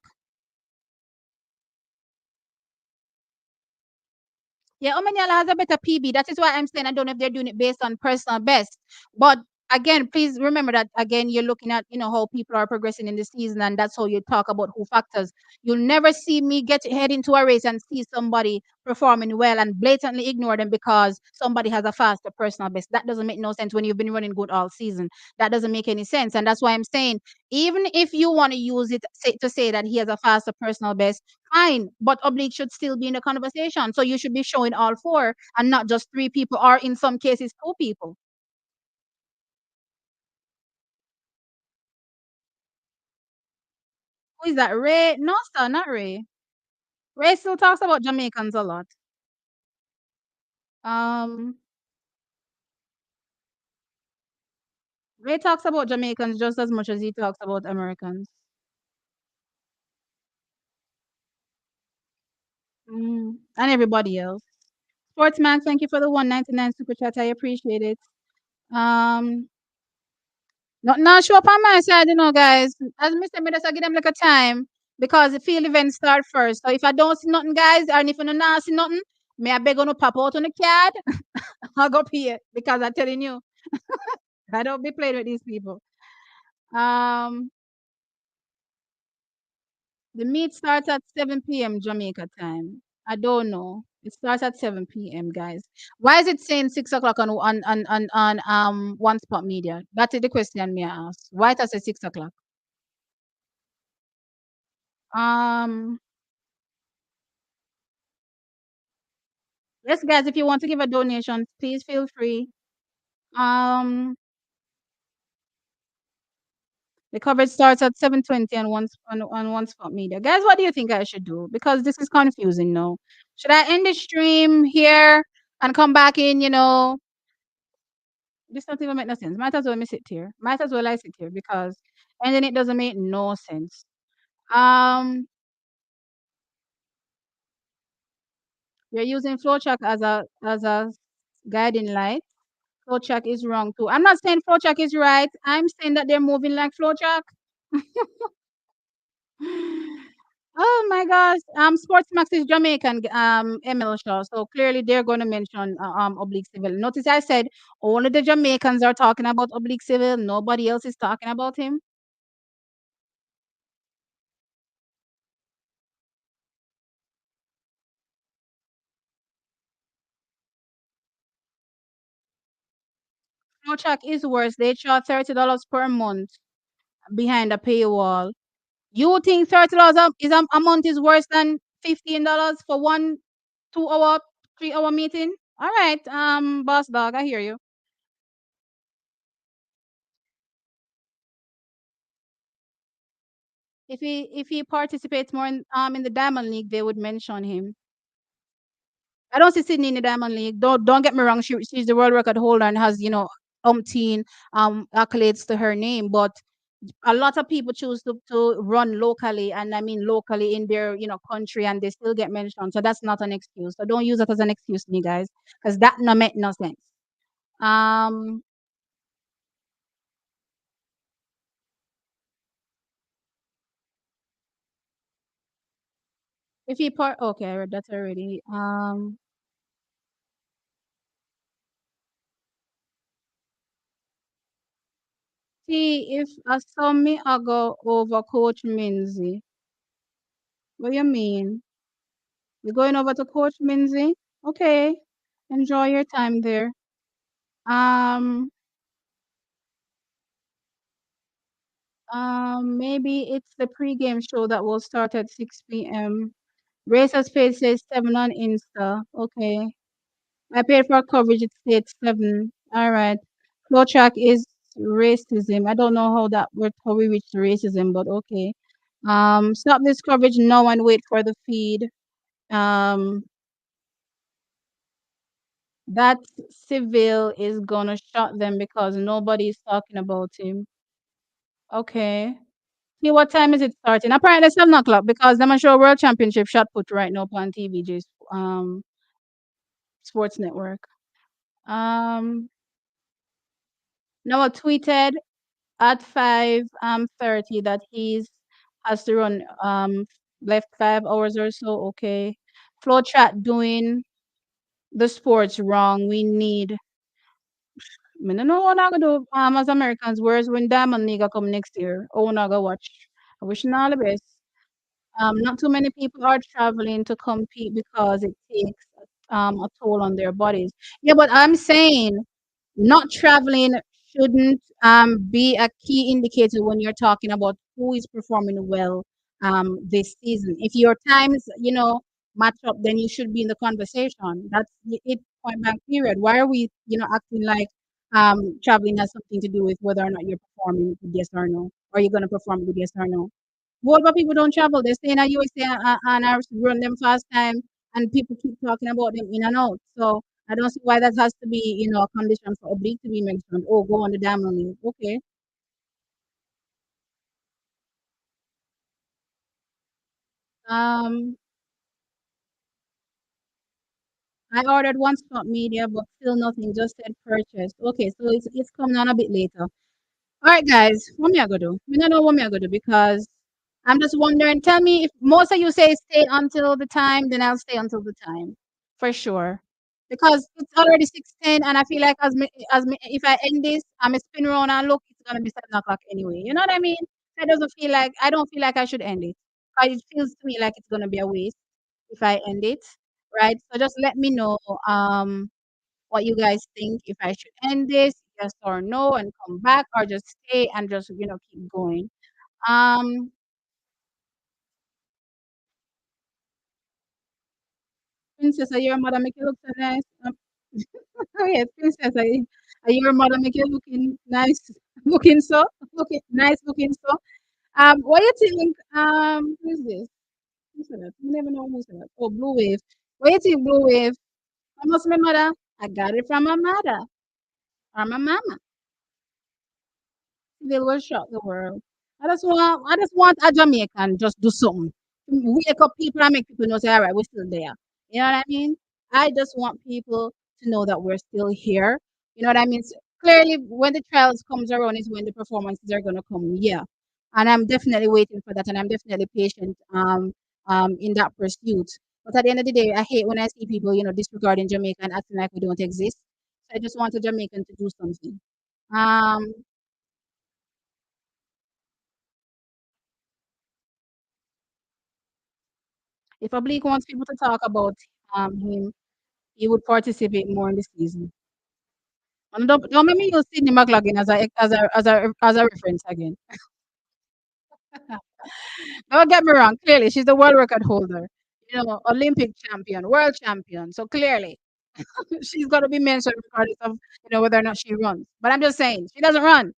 S2: Yeah, Omanyala has a better PB. That is why I'm saying I don't know if they're doing it based on personal best. But again, please remember that again, you're looking at how people are progressing in the season, and that's how you talk about who factors. You'll never see me head into a race and see somebody performing well and blatantly ignore them because somebody has a faster personal best. That doesn't make no sense when you've been running good all season. That doesn't make any sense. And that's why I'm saying, even if you want to use it to say that he has a faster personal best, fine, but Oblique should still be in the conversation. So you should be showing all four and not just three people, or in some cases, two people. Who is that? Ray? No, sir, not Ray. Ray still talks about Jamaicans a lot. Um, Ray talks about Jamaicans just as much as he talks about Americans. And everybody else. Sportsman, thank you for the 199 super chat. I appreciate it. Um, not show up on my side, guys. As Mr. Midas, I give them like a time because the field events start first. So if I don't see nothing, guys, and if I don't see nothing, may I beg on to pop out on the card. I'll go pay it because I'm telling you, I don't be playing with these people. Um, the meet starts at 7 p.m. Jamaica time. I don't know. It starts at 7 p.m. guys. Why is it saying 6 o'clock on One Spot Media? That is the question me ask. Why does it say 6 o'clock? Um, yes, guys, if you want to give a donation, please feel free. Um, the coverage starts at 7:20 on One Spot Media. Guys, what do you think I should do? Because this is confusing now. Should I end the stream here and come back in, This don't even make no sense. Might as well me sit here. Might as well I sit here because and then it doesn't make no sense. Um, you're using flowchart as a guiding light. Flowchart is wrong too. I'm not saying flowchart is right. I'm saying that they're moving like flowchart. Oh my gosh. Sportsmax is Jamaican ML show. So clearly they're gonna mention Oblique Civil. Notice I said only the Jamaicans are talking about Oblique Civil. Nobody else is talking about him. Flowchart is worse. They charge $30 per month behind a paywall. You think $30 a month is worse than $15 for one 2 hour, 3 hour meeting? All right, boss dog, I hear you. If he participates more in the Diamond League, they would mention him. I don't see Sydney in the Diamond League. Don't get me wrong. She's the world record holder and has umpteen accolades to her name. But a lot of people choose to run locally, and I mean locally in their country, and they still get mentioned. So that's not an excuse. So don't use it as an excuse, me guys, because that no make no sense. Um, if he part, okay, I read that already. See if I saw me, I go over Coach Minzy. What you mean? You're going over to Coach Minzy? Okay. Enjoy your time there. Um, maybe it's the pregame show that will start at 6 p.m. Racer's page says 7 on Insta. Okay. I paid for coverage, it states 7. All right. Flow track is racism. I don't know how we reach racism, but okay. Stop this coverage now and wait for the feed. Um, that civil is gonna shut them because nobody's talking about him. Okay. See what time is it starting? Apparently 7 o'clock because them a show World Championship shot put right now on TVG Sports Network. Um, Noah tweeted at 5:30 that he's has to run left 5 hours or so. Okay. Flow chat doing the sports wrong. We need I don't know what I gonna do as Americans, whereas when Diamond League come next year, oh I go watch. I wish you all the best. Not too many people are traveling to compete because it takes a toll on their bodies. Yeah, but I'm saying not traveling shouldn't be a key indicator when you're talking about who is performing well this season. If your times, match up, then you should be in the conversation. That's it, point blank period. Why are we, acting like traveling has something to do with whether or not you're performing with yes or no? Are you gonna perform with yes or no? What about people don't travel? They stay in a USA and I run them fast time and people keep talking about them in and out. So I don't see why that has to be, a condition for oblique to be mentioned. Oh, go on the diamond league. Okay. Um, I ordered one stop media, but still nothing. Just said purchased. Okay, so it's coming on a bit later. All right, guys, what me I gonna do? We don't know what me I gonna do because I'm just wondering. Tell me if most of you say stay until the time, then I'll stay until the time for sure. Because it's already 6:10, and I feel like if I end this, I'm a spin around and look, it's gonna be 7 o'clock anyway. You know what I mean? I don't feel like I should end it. 'Cause it feels to me like it's gonna be a waste if I end it, right? So just let me know what you guys think if I should end this, yes or no, and come back, or just stay and just keep going. Um, Princess, are your mother make you look so nice? Oh yes, Princess, are your mother make you looking nice, looking so, looking nice, looking so. What do you think? Who's this? Who's that? You never know who's that. Oh, Blue Wave. What do you think, Blue Wave? Almost my mother. I got it from my mother or my mama. They will shock the world. I just want a Jamaican just do something. Wake up people and make people know say, all right, we're still there. You know what I mean? I just want people to know that we're still here. You know what I mean? So clearly when the trials comes around is when the performances are gonna come. Yeah. And I'm definitely waiting for that and I'm definitely patient in that pursuit. But at the end of the day, I hate when I see people, disregarding Jamaica and acting like we don't exist. So I just want a Jamaican to do something. Um, If Oblique wants people to talk about him, he would participate more in the season. And don't make me use Sidney McLaughlin as a reference again. Don't get me wrong. Clearly, she's the world record holder. Olympic champion, world champion. So clearly, she's got to be mentioned regardless of whether or not she runs. But I'm just saying, she doesn't run.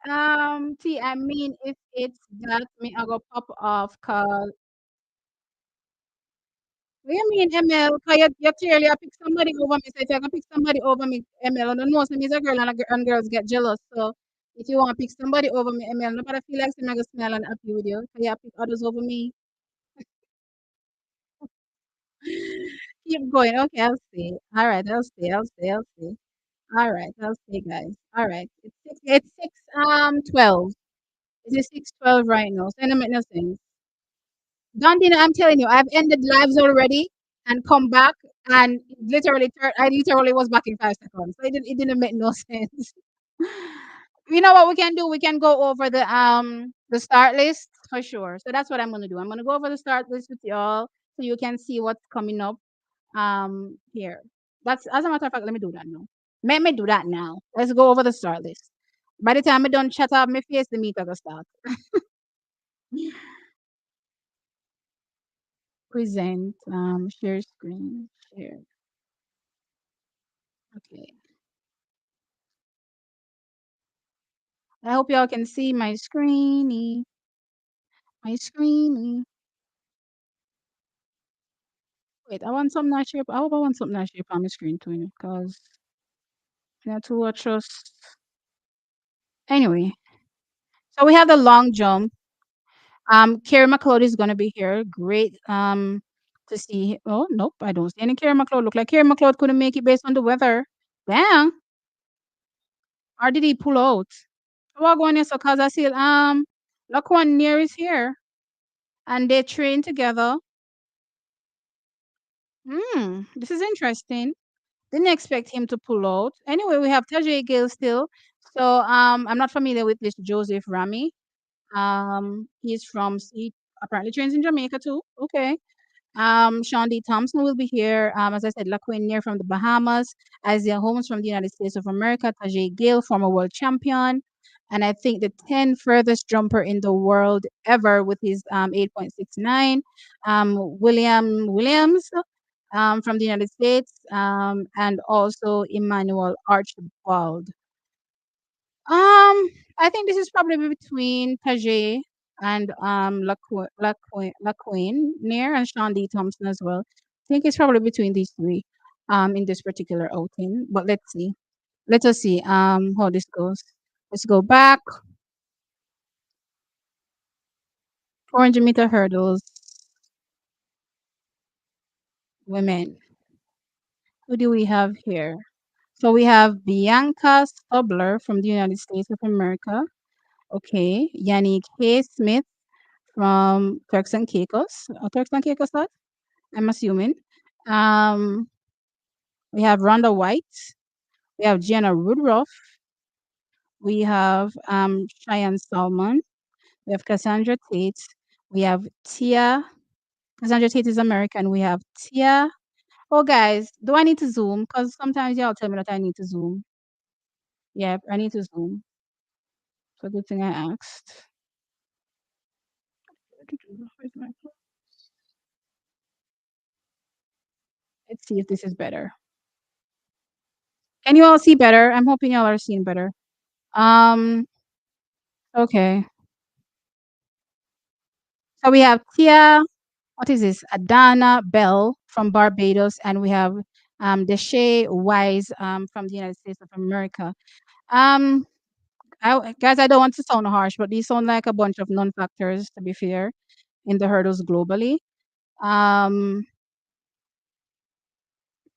S2: I mean, if it's that, me, I go pop off. Cause what you mean, ML? Cause you clearly I pick somebody over me. So if you can pick somebody over me, ML, and know me is a girl and girls get jealous. So if you want to pick somebody over me, ML, nobody feel like I'm gonna smile and happy with you. Can you pick others over me? Keep going. Okay, I'll stay. All right, I'll stay. I'll stay. I'll stay. All right, I'll stay, guys. All right. It's 6 12. It is 6:12 right now. So it don't make no sense. Dundee, I'm telling you, I've ended lives already and come back and I literally was back in 5 seconds. So it didn't make no sense. You know what we can do? We can go over the start list for sure. So that's what I'm gonna do. I'm gonna go over the start list with y'all so you can see what's coming up here. That's as a matter of fact, let me do that now. Let me do that now. Let's go over the start list. By the time I done shut up my face, the meet gonna start. Present, share screen, share. Okay. I hope y'all can see my screeny. My screeny. Wait, I want something that shape. I hope I want something that shape on my screen too, because not to watch us. Anyway, so we have the long jump. Kerry McLeod is gonna be here. Great. To see. Oh nope, I don't see any Kerry McLeod. Look like Kerry McLeod couldn't make it based on the weather. Damn. Or did he pull out? What going on? So cause I see Laquan near is here, and they train together. This is interesting. Didn't expect him to pull out. Anyway, we have Tajay Gill still. So I'm not familiar with this Joseph Rami. He's from he apparently trains in Jamaica too. Okay. Sean D. Thompson will be here. As I said, LaQuinn Near from the Bahamas, Isaiah Holmes from the United States of America, Tajay Gill, former world champion, and I think the 10 furthest jumper in the world ever with his 8.69. William Williams from the United States, and also Emmanuel Archibald. Um, I think this is probably between Tajay and LaQueen Near and Sean D. Thompson as well. I think it's probably between these three in this particular outing. But let's see. Let us see how this goes. Let's go back. 400-meter hurdles. women. Who do we have here? So we have Bianca Stubler from the United States of America. Okay. Yannick K. Smith from Turks and Caicos. Turks and Caicos, what? I'm assuming. Um, we have Rhonda White. We have Jenna Woodruff. We have Cheyenne Salmon. We have Cassandra Tate. We have Tia. Cassandra Tate is American. We have Tia. Oh, guys, do I need to zoom? Because sometimes y'all tell me that I need to zoom. Yep, I need to zoom. So good thing I asked. Where's my phone? Let's see if this is better. Can you all see better? I'm hoping y'all are seeing better. Um, okay. So we have Tia, what is this? Adana Bell from Barbados, and we have Deshay Wise from the United States of America. Um, guys, I don't want to sound harsh, but these sound like a bunch of non-factors, to be fair, in the hurdles globally. Um,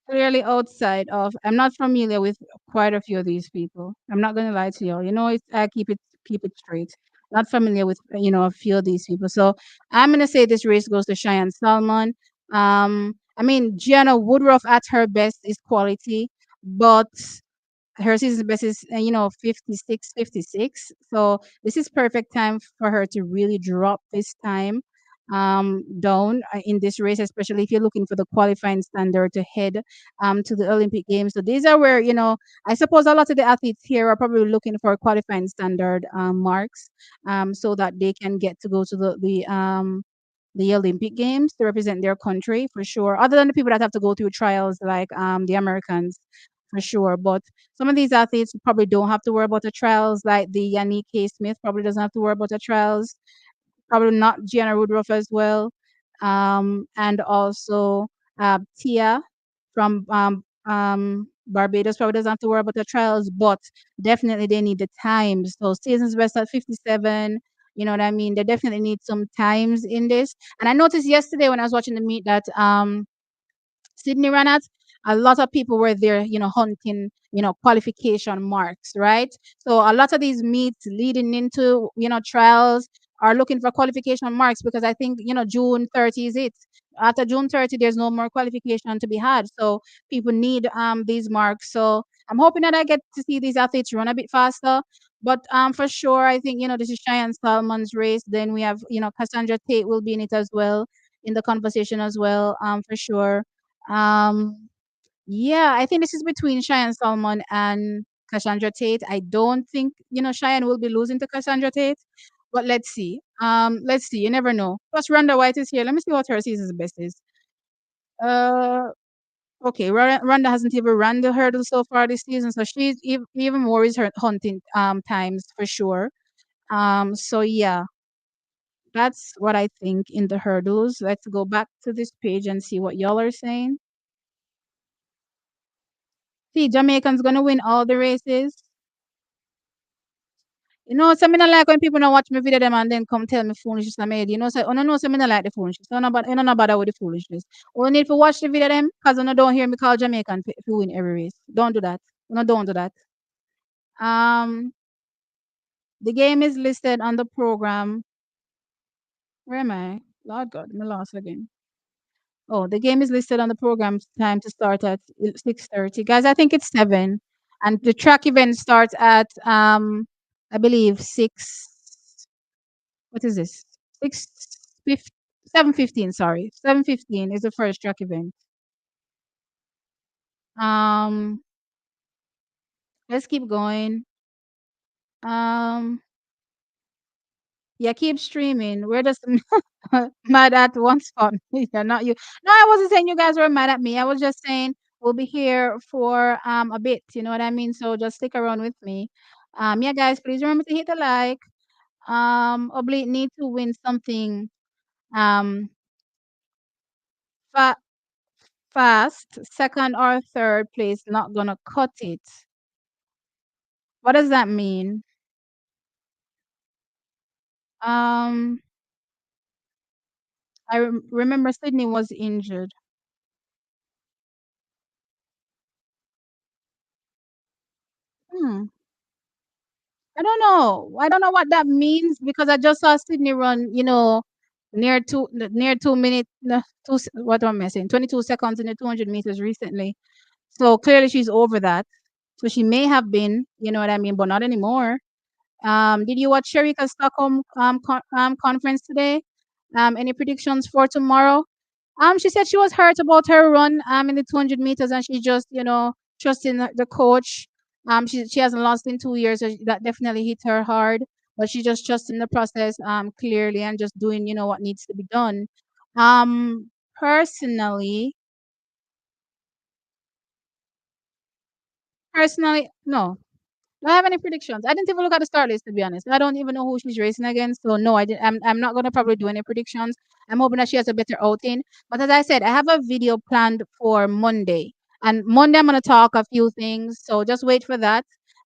S2: Clearly outside of, I'm not familiar with quite a few of these people. I'm not gonna lie to you. You know, it's I keep it straight. Not familiar with a few of these people. So I'm gonna say this race goes to Cheyenne Salmon. I mean Gianna Woodruff at her best is quality, but her season best is 56, 56. So this is perfect time for her to really drop this time down in this race, especially if you're looking for the qualifying standard to head to the Olympic Games. So these are where I suppose a lot of the athletes here are probably looking for qualifying standard marks so that they can get to go to the Olympic Games to represent their country for sure. Other than the people that have to go through trials like the Americans for sure. But some of these athletes probably don't have to worry about the trials, like the Yannick K. Smith probably doesn't have to worry about the trials. Probably not Gianna Woodruff as well. And also Tia from Barbados probably doesn't have to worry about the trials, but definitely they need the times. So seasons best at 57. You know what I mean? They definitely need some times in this. And I noticed yesterday when I was watching the meet that Sydney ran at, a lot of people were there, hunting, qualification marks, right? So a lot of these meets leading into, trials are looking for qualification marks because I think, June 30 is it. After June 30, there's no more qualification to be had. So people need these marks. So I'm hoping that I get to see these athletes run a bit faster. But for sure, I think, this is Cheyenne Salmon's race. Then we have, Cassandra Tate will be in it as well, in the conversation as well, for sure. Um, yeah, I think this is between Cheyenne Salmon and Cassandra Tate. I don't think, Cheyenne will be losing to Cassandra Tate, but let's see. Let's see. You never know. Plus, Rhonda White is here. Let me see what her season's best is. Uh, okay. Rhonda hasn't even run the hurdle so far this season, so she's even more is her hunting times for sure. So yeah, that's what I think in the hurdles. Let's go back to this page and see what y'all are saying. See, Jamaican's gonna win all the races. So me not like when people not watch me video them and then come tell me foolishness I made. So I know so me not like the foolishness. So no bother with the foolishness. Only need to watch the video them because I don't hear me call Jamaican if you win every race. Don't do that. No, don't do that. Um, the game is listed on the program. Where am I? Lord God, I'm lost again. Oh, the game is listed on the program's time to start at 6:30. Guys, I think it's 7. And the track event starts at I believe 6, what is this? 6 7:15, sorry. 7:15 is the first track event. Um let's keep going. Um yeah, keep streaming. We're just mad at one spot. Yeah, not you. No, I wasn't saying you guys were mad at me. I was just saying we'll be here for a bit. You know what I mean? So just stick around with me. Yeah, guys, please remember to hit the like. Oblique need to win something um fa- fast. Second or third place not gonna cut it. What does that mean? Um, I remember Sydney was injured. Hmm. I don't know. I don't know what that means because I just saw Sydney run, near 2 minutes, no, what am I saying? 22 seconds in the 200 meters recently. So clearly she's over that. So she may have been, you know what I mean, but not anymore. Did you watch Sherika's Stockholm conference today? Any predictions for tomorrow? She said she was hurt about her run in the 200 meters, and she just trusting the coach. She hasn't lost in 2 years, so that definitely hit her hard. But she just trusting the process clearly and just doing what needs to be done. Personally, no. Do I have any predictions? I didn't even look at the start list, to be honest. I don't even know who she's racing against. So no, I didn't. I'm not gonna probably do any predictions. I'm hoping that she has a better outing. But as I said, I have a video planned for Monday, and Monday I'm gonna talk a few things. So just wait for that.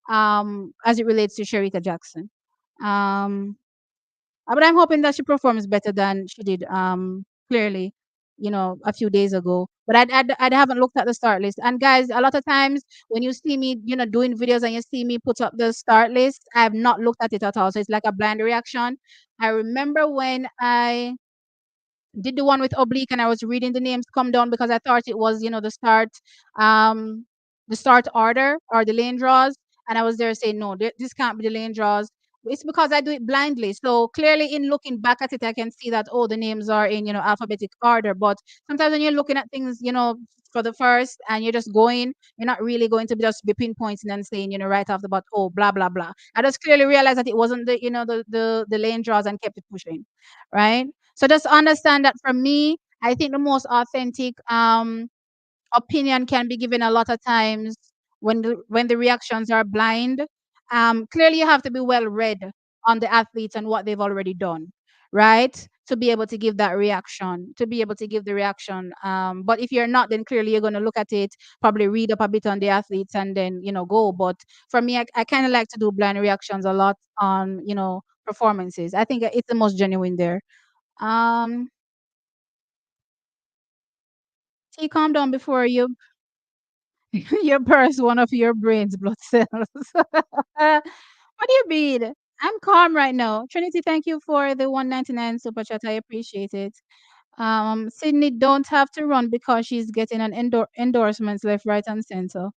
S2: As it relates to Sherita Jackson. Um, but I'm hoping that she performs better than she did clearly, a few days ago. But I haven't looked at the start list. And guys, a lot of times when you see me, doing videos and you see me put up the start list, I have not looked at it at all. So it's like a blind reaction. I remember when I did the one with oblique and I was reading the names come down because I thought it was, um, the start order or the lane draws. And I was there saying, no, this can't be the lane draws. It's because I do it blindly. So clearly in looking back at it, I can see that, oh, the names are in, alphabetic order. But sometimes when you're looking at things, for the first and you're just going, you're not really going to just be pinpointing and saying, right off the bat, oh, blah, blah, blah. I just clearly realized that it wasn't the lane draws and kept it pushing. Right. So just understand that for me, I think the most authentic opinion can be given a lot of times when the reactions are blind. Clearly, you have to be well read on the athletes and what they've already done, right? To be able to give that reaction, to be able to give the reaction. But if you're not, then clearly you're going to look at it, probably read up a bit on the athletes, and then go. But for me, I kind of like to do blind reactions a lot on performances. I think it's the most genuine there. Um, See, calm down before you you burst one of your brain's blood cells. What do you mean? I'm calm right now. Trinity, thank you for the 199 super chat. I appreciate it. Sydney don't have to run because she's getting an endorsements left, right, and center.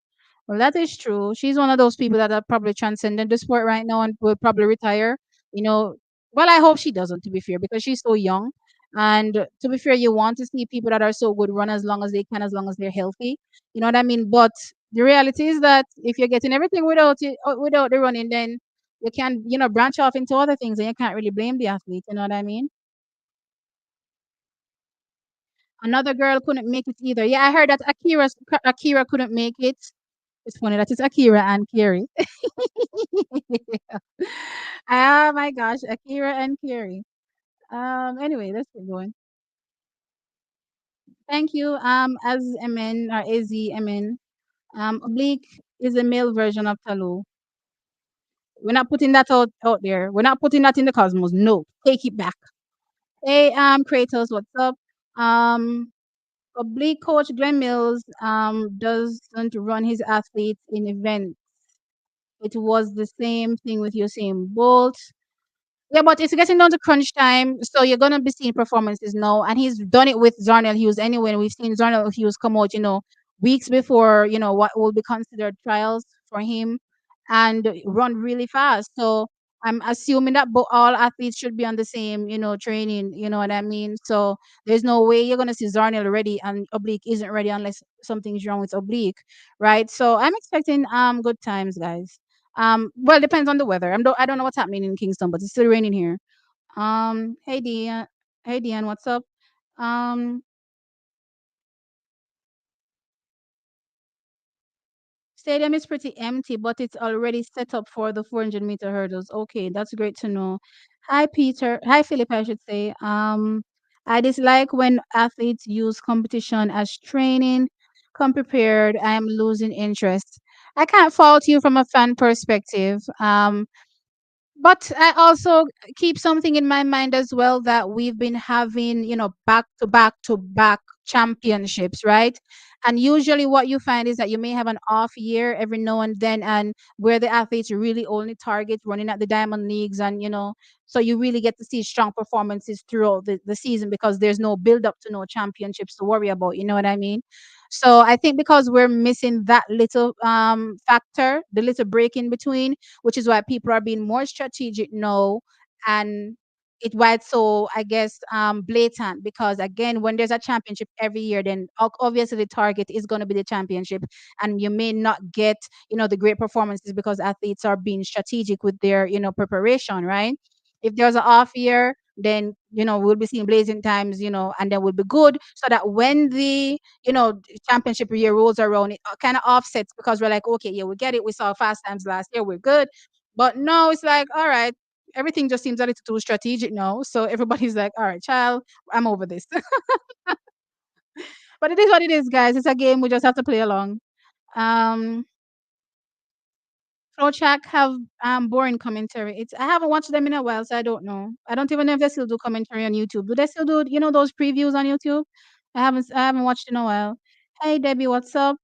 S2: Well, that is true. She's one of those people that are probably transcended the sport right now and will probably retire. You know, well, I hope she doesn't, to be fair, because she's so young. And to be fair, you want to see people that are so good run as long as they can, as long as they're healthy. You know what I mean? But the reality is that if you're getting everything without it, without the running, then you can, branch off into other things, and you can't really blame the athlete. You know what I mean? Another girl couldn't make it either. Yeah, I heard that Akira couldn't make it. It's funny that it's Akira and Kiri. Oh my gosh, Akira and Kiri. Anyway, let's keep going. Thank you. As Emin or Az Emin. Oblique is a male version of Talu. We're not putting that out there. We're not putting that in the cosmos. No, take it back. Hey, Kratos, what's up? Um, Oblique coach Glenn Mills doesn't run his athletes in events. It was the same thing with Usain Bolt. Yeah, but it's getting down to crunch time, so you're gonna be seeing performances now. And he's done it with Zarnell Hughes anyway. And we've seen Zarnell Hughes come out, weeks before what will be considered trials for him, and run really fast. So I'm assuming that all athletes should be on the same, training. You know what I mean? So there's no way you're gonna see Zarnell ready and Oblique isn't ready unless something's wrong with Oblique, right? So I'm expecting good times, guys. Well, it depends on the weather. I don't know what's happening in Kingston, but it's still raining here. Hey Dean, hey Dean, what's up? Um, Stadium is pretty empty, but it's already set up for the 400-meter hurdles. Okay, that's great to know. Hi Peter, hi Philip, I should say. I dislike when athletes use competition as training. Come prepared. I am losing interest. I can't fault you from a fan perspective. But I also keep something in my mind as well that we've been having, back to back to back championships, right? And usually what you find is that you may have an off year every now and then, and where the athletes really only target running at the diamond leagues, and so you really get to see strong performances throughout the season because there's no build up to no championships to worry about, you know what I mean? So I think because we're missing that little factor, the little break in between, which is why people are being more strategic now, and why it's so, I guess, blatant, because again, when there's a championship every year, then obviously the target is going to be the championship, and you may not get the great performances because athletes are being strategic with their preparation, right? If there's an off year, then we'll be seeing blazing times, and then we'll be good, so that when the championship year rolls around, it kind of offsets, because we're like, okay, yeah, we get it, we saw fast times last year, we're good. But no, it's like, all right, everything just seems a little too strategic now. So everybody's like, all right, child, I'm over this. But it is what it is, guys. It's a game. We just have to play along. Um, Flowtrack have boring commentary. I haven't watched them in a while, so I don't know. I don't even know if they still do commentary on YouTube. Do they still do those previews on YouTube? I haven't watched in a while. Hey Debbie, what's up?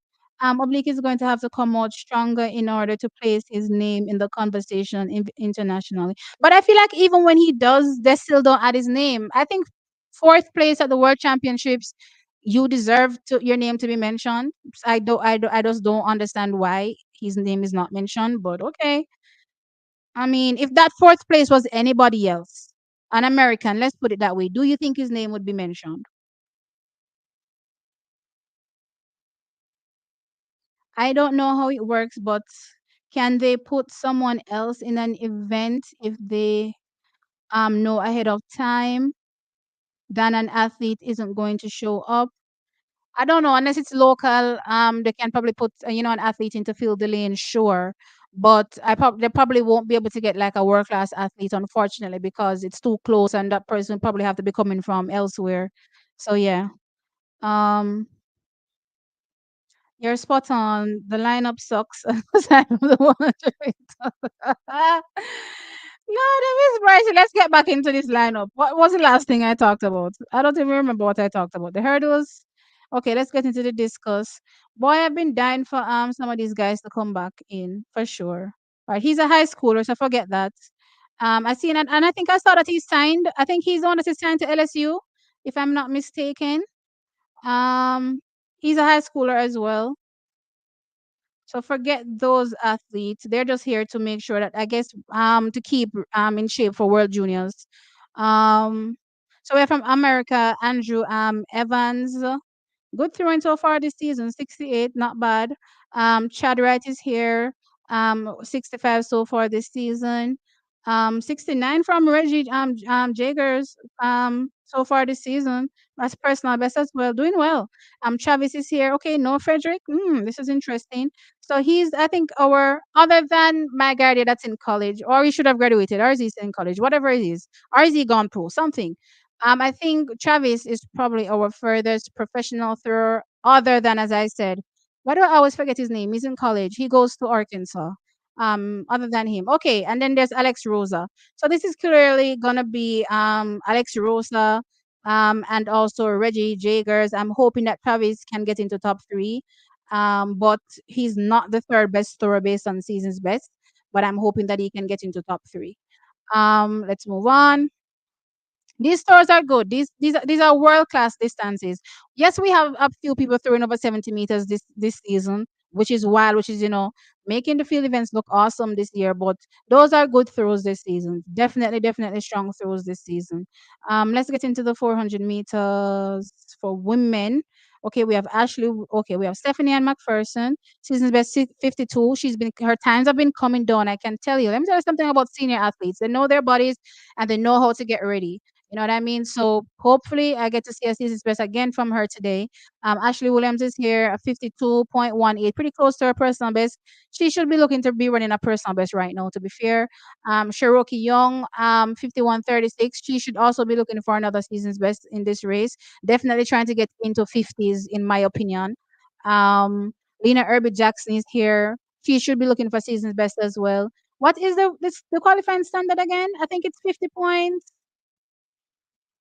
S2: Oblique is going to have to come out stronger in order to place his name in the conversation internationally. But I feel like even when he does, they still don't add his name. I think fourth place at the World Championships, you deserve your name to be mentioned. I just don't understand why his name is not mentioned, but okay. I mean, if that fourth place was anybody else, an American, let's put it that way, do you think his name would be mentioned? I don't know how it works, but can they put someone else in an event if they know ahead of time that an athlete isn't going to show up? I don't know, unless it's local, they can probably put, an athlete into field the lane, sure. But they probably won't be able to get like a world class athlete, unfortunately, because it's too close, and that person probably have to be coming from elsewhere. So yeah. Um, you're spot on. The lineup sucks. I'm the one doing it. No, Miss Bryce, let's get back into this lineup. What was the last thing I talked about? I don't even remember what I talked about. The hurdles. Okay, let's get into the discuss. Boy, I've been dying for some of these guys to come back in for sure. Right, he's a high schooler, so forget that. I seen it, and I think I saw that he's signed. I think he's the one that is signed to LSU, if I'm not mistaken. Um, he's a high schooler as well. So forget those athletes. They're just here to make sure that, I guess, to keep in shape for World Juniors. Um so we're from America, Andrew Evans. Good throwing so far this season, 68, not bad. Chad Wright is here, 65 so far this season. 69 from Reggie Jagers, so far this season. That's personal best as well, doing well. Travis is here. Okay, no Frederick. This is interesting. So he's, I think, our, other than my guy there that's in college, or he should have graduated, or is he still in college, whatever it is, or is he gone pro, something. I think Travis is probably our furthest professional thrower, other than, as I said, why do I always forget his name? He's in college. He goes to Arkansas. Other than him. Okay, and then there's Alex Rosa. So this is clearly gonna be Alex Rosa, and also Reggie Jagers. I'm hoping that Travis can get into top three. But he's not the third best thrower based on season's best. But I'm hoping that he can get into top three. Let's move on. These stores are good. These are world class distances. Yes, we have a few people throwing over 70 meters this season, which is wild, which is making the field events look awesome this year. But those are good throws this season. Definitely, definitely strong throws this season. Let's get into the 400 meters for women. Okay, we have Ashley. Okay, we have Stephanie Ann McPherson. Season's best 52. Her times have been coming down. I can tell you. Let me tell you something about senior athletes. They know their bodies and they know how to get ready. You know what I mean? So hopefully I get to see a season's best again from her today. Ashley Williams is here, a 52.18, pretty close to her personal best. She should be looking to be running a personal best right now, to be fair. Cherokee Young, 51.36. She should also be looking for another season's best in this race. Definitely trying to get into 50s, in my opinion. Um, Lena Irby Jackson is here. She should be looking for season's best as well. What is the qualifying standard again? I think it's 50 points.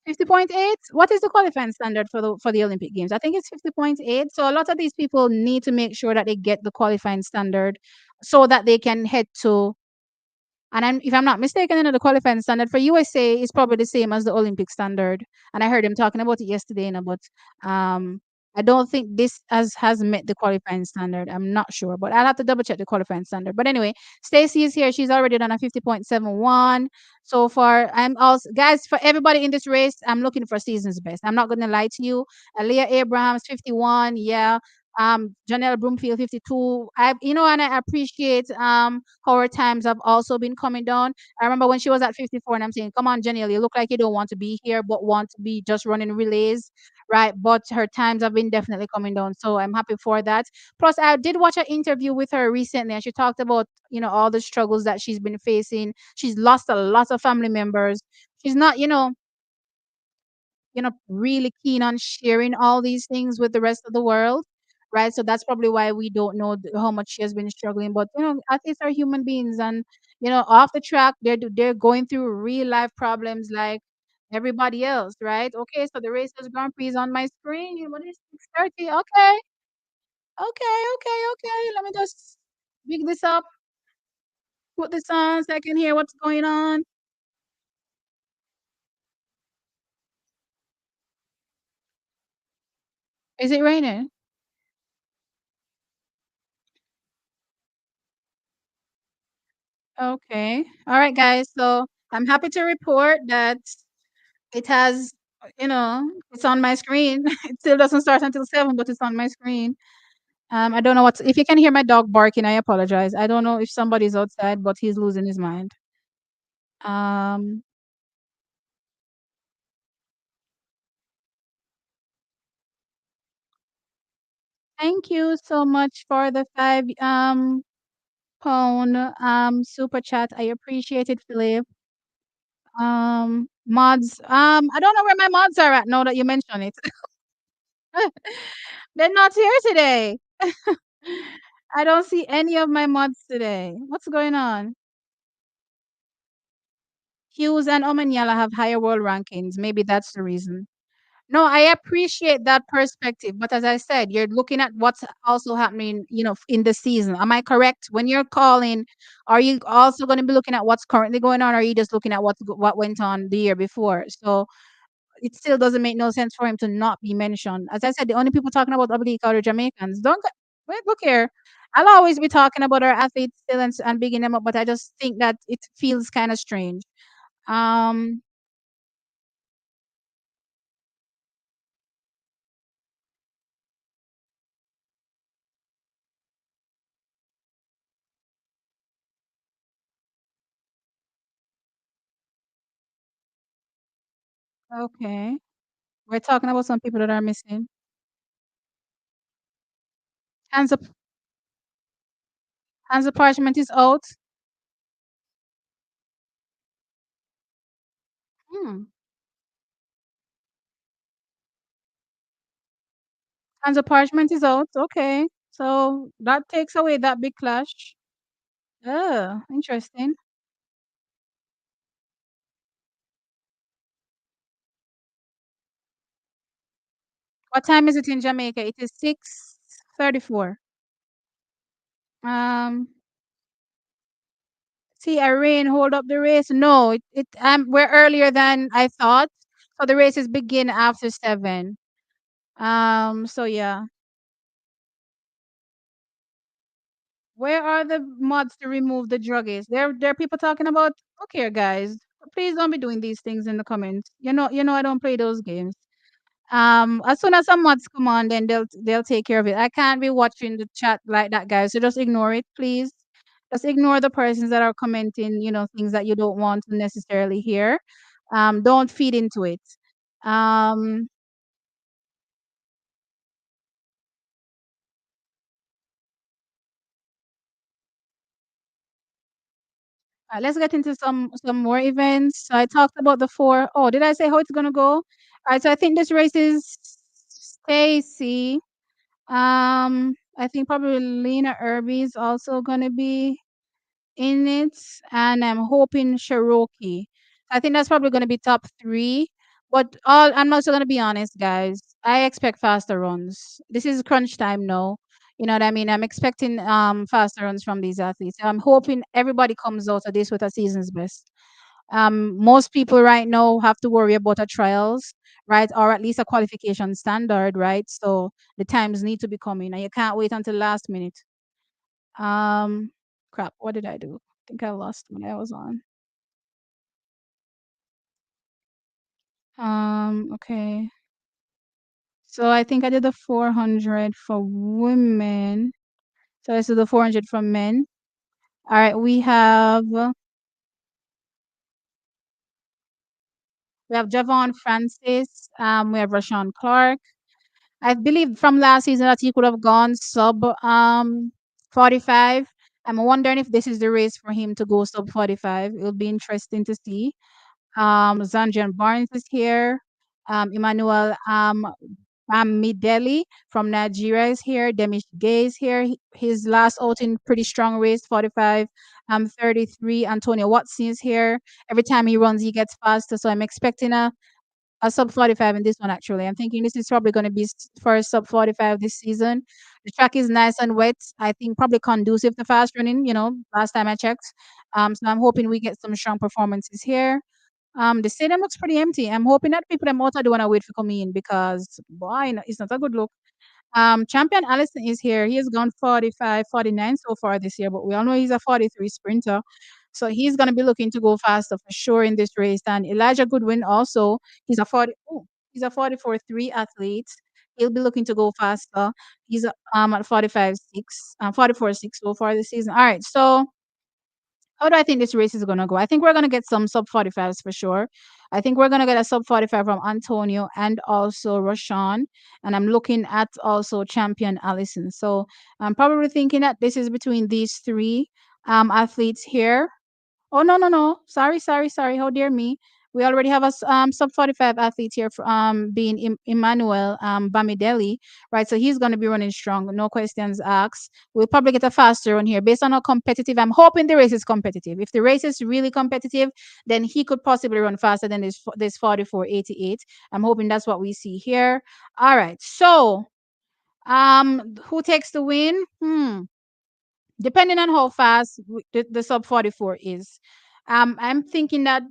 S2: 50.8? What is the qualifying standard for the Olympic Games? I think it's 50.8. So a lot of these people need to make sure that they get the qualifying standard so that they can head to, and if I'm not mistaken, the qualifying standard for USA is probably the same as the Olympic standard. And I heard him talking about it yesterday, but um, I don't think this has met the qualifying standard. I'm not sure, but I'll have to double check the qualifying standard. But anyway, Stacy is here. She's already done a 50.71 so far. I'm also, guys, for everybody in this race, I'm looking for season's best. I'm not going to lie to you. Aaliyah Abrams 51, yeah. Janelle Broomfield 52. And I appreciate how her times have also been coming down. I remember when she was at 54, and I'm saying, "Come on, Janelle, you look like you don't want to be here, but want to be just running relays, right?" But her times have been definitely coming down, so I'm happy for that. Plus, I did watch an interview with her recently, and she talked about all the struggles that she's been facing. She's lost a lot of family members. She's not, really keen on sharing all these things with the rest of the world, right? So that's probably why we don't know how much she has been struggling. But athletes are human beings, and off the track, they're going through real life problems like everybody else, right? Okay, so the races Grand Prix is on my screen. What is 6:30? Okay, okay. Let me just big this up, put this on so I can hear what's going on. Is it raining? Okay. All right, guys. So I'm happy to report that it has, it's on my screen. It still doesn't start until 7, but it's on my screen. I don't know if you can hear my dog barking, I apologize. I don't know if somebody's outside, but he's losing his mind. Um, Thank you so much for the 5 pound super chat. I appreciate it, Philip. Mods. I don't know where my mods are at now that you mention it. They're not here today. I don't see any of my mods today. What's going on? Hughes and Omanyala have higher world rankings. Maybe that's the reason. No, I appreciate that perspective, but as I said, you're looking at what's also happening, in the season. Am I correct? When you're calling, are you also going to be looking at what's currently going on, or are you just looking at what went on the year before? So it still doesn't make no sense for him to not be mentioned. As I said, the only people talking about Oblique are the Jamaicans. Don't get, wait, look here. I'll always be talking about our athletes still and bigging them up, but I just think that it feels kind of strange. Um, okay. We're talking about some people that are missing. Hands up, hands up parchment is out. Hmm. Hands up parchment is out. Okay. So that takes away that big clash. Oh, interesting. What time is it in Jamaica? It is 6:34. Um, See, Irene, hold up the race. No, we're earlier than I thought. So the races begin after 7. So yeah. Where are the mods to remove the druggies? There are people talking about, look here, guys. Please don't be doing these things in the comments. I don't play those games. As soon as some mods come on, then they'll take care of it. I can't be watching the chat like that, guys. So just ignore it, please. Just ignore the persons that are commenting, things that you don't want to necessarily hear. Don't feed into it. Um, let's get into some more events. So I talked about the 4. Oh, did I say how it's gonna go? All right, so I think this race is Stacy. I think probably Lena Irby is also gonna be in it, and I'm hoping Cherokee. I think that's probably gonna be top 3. But all I'm also gonna be honest, guys. I expect faster runs. This is crunch time now. You know what I mean? I'm expecting faster runs from these athletes. I'm hoping everybody comes out of this with a season's best. Most people right now have to worry about a trials, right, or at least a qualification standard, right? So the times need to be coming, and you can't wait until last minute. Um, crap. What did I do? I think I lost what I was on. Okay. So I think I did the 400 for women. So let's do the 400 for men. All right, we have Javon Francis. We have Rashawn Clark. I believe from last season that he could have gone sub 45. I'm wondering if this is the race for him to go sub 45. It'll be interesting to see. Zandrian Barnes is here. Emmanuel Mideli from Nigeria is here. Demish Gay is here. His last outing, pretty strong race, 45. 33. Antonio Watson is here. Every time he runs, he gets faster. So I'm expecting a sub 45 in this one, actually. I'm thinking this is probably going to be first sub 45 this season. The track is nice and wet. I think probably conducive to fast running, last time I checked. So I'm hoping we get some strong performances here. The stadium looks pretty empty. I'm hoping that people at Mota don't want to wait for coming in because, boy, it's not a good look. Champion Allison is here. He has gone 45, 49 so far this year, but we all know he's a 43 sprinter. So he's going to be looking to go faster for sure in this race. And Elijah Goodwin also, he's a 40, oh, he's a 44-3 athlete. He'll be looking to go faster. He's at 45-6, 44-6 so far this season. All right. So how do I think this race is gonna go? I think we're gonna get some sub 45s for sure. I think we're gonna get a sub 45 from Antonio and also Roshan. And I'm looking at also champion Allison. So I'm probably thinking that this is between these three athletes here. Oh, no, no, no. Sorry, sorry, sorry. Oh, dear me. We already have a sub 45 athlete here for, being Emmanuel Bamideli, right? So he's going to be running strong, no questions asked. We'll probably get a faster one here based on how competitive. I'm hoping the race is competitive. If the race is really competitive, then he could possibly run faster than this 44.88. I'm hoping that's what we see here. All right. So, who takes the win? Depending on how fast the sub 44 is. I'm thinking that,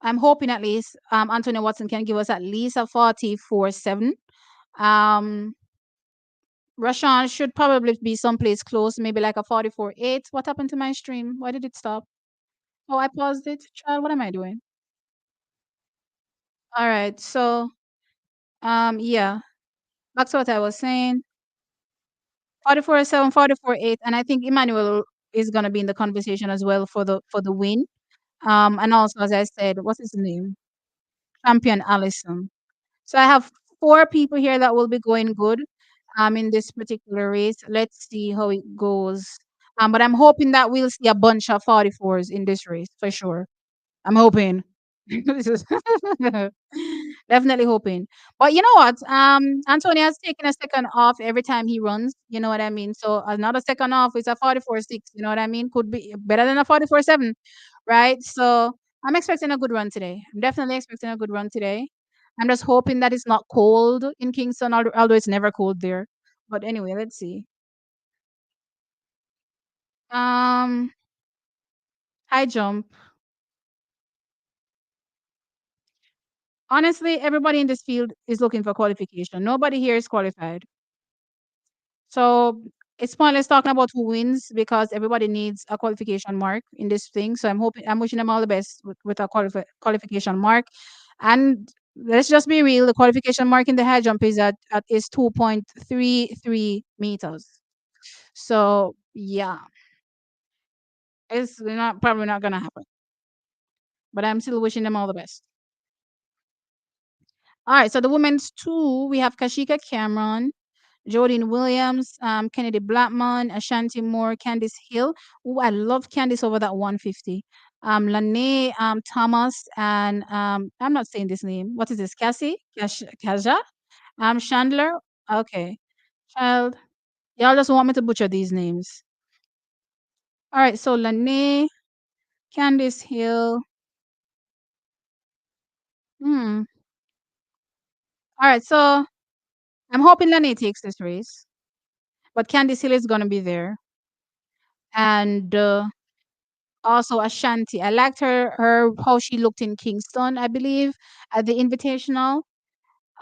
S2: I'm hoping at least Anthony Watson can give us at least a 44.7. Um, Rashawn should probably be someplace close, maybe like a 44.8. What happened to my stream? Why did it stop? Oh, I paused it. Child, what am I doing? All right. So, yeah, back to what I was saying. 44.7, 44.8, and I think Emmanuel is gonna be in the conversation as well for the win. And also, as I said, what's his name? Champion Allison. So I have four people here that will be going good in this particular race. Let's see how it goes. But I'm hoping that we'll see a bunch of 44s in this race for sure. I'm hoping. This is definitely hoping. But you know what? Antonio has taken a second off every time he runs. You know what I mean? So another second off is a 44.6. You know what I mean? Could be better than a 44.7, right? So I'm expecting a good run today. I'm definitely expecting a good run today. I'm just hoping that it's not cold in Kingston, although it's never cold there. But anyway, let's see. Um, high jump. Honestly, everybody in this field is looking for qualification. Nobody here is qualified. So it's pointless talking about who wins because everybody needs a qualification mark in this thing. So I'm wishing them all the best with a qualification mark. And let's just be real, the qualification mark in the high jump is 2.33 meters. So yeah, it's not probably not gonna happen. But I'm still wishing them all the best. All right, so the women's two, we have Kashika Cameron, Jordan Williams, Kennedy Blackman, Ashanti Moore, Candice Hill. Oh, I love Candice over that 150. Lene Thomas, and I'm not saying this name. What is this? Kaja? Chandler? Okay. Child. Y'all just want me to butcher these names. All right, so Lene, Candice Hill, Hmm. All right. So I'm hoping Lene takes this race, but Candice Hill is gonna be there, and also Ashanti. I liked her how she looked in Kingston, I believe, at the Invitational.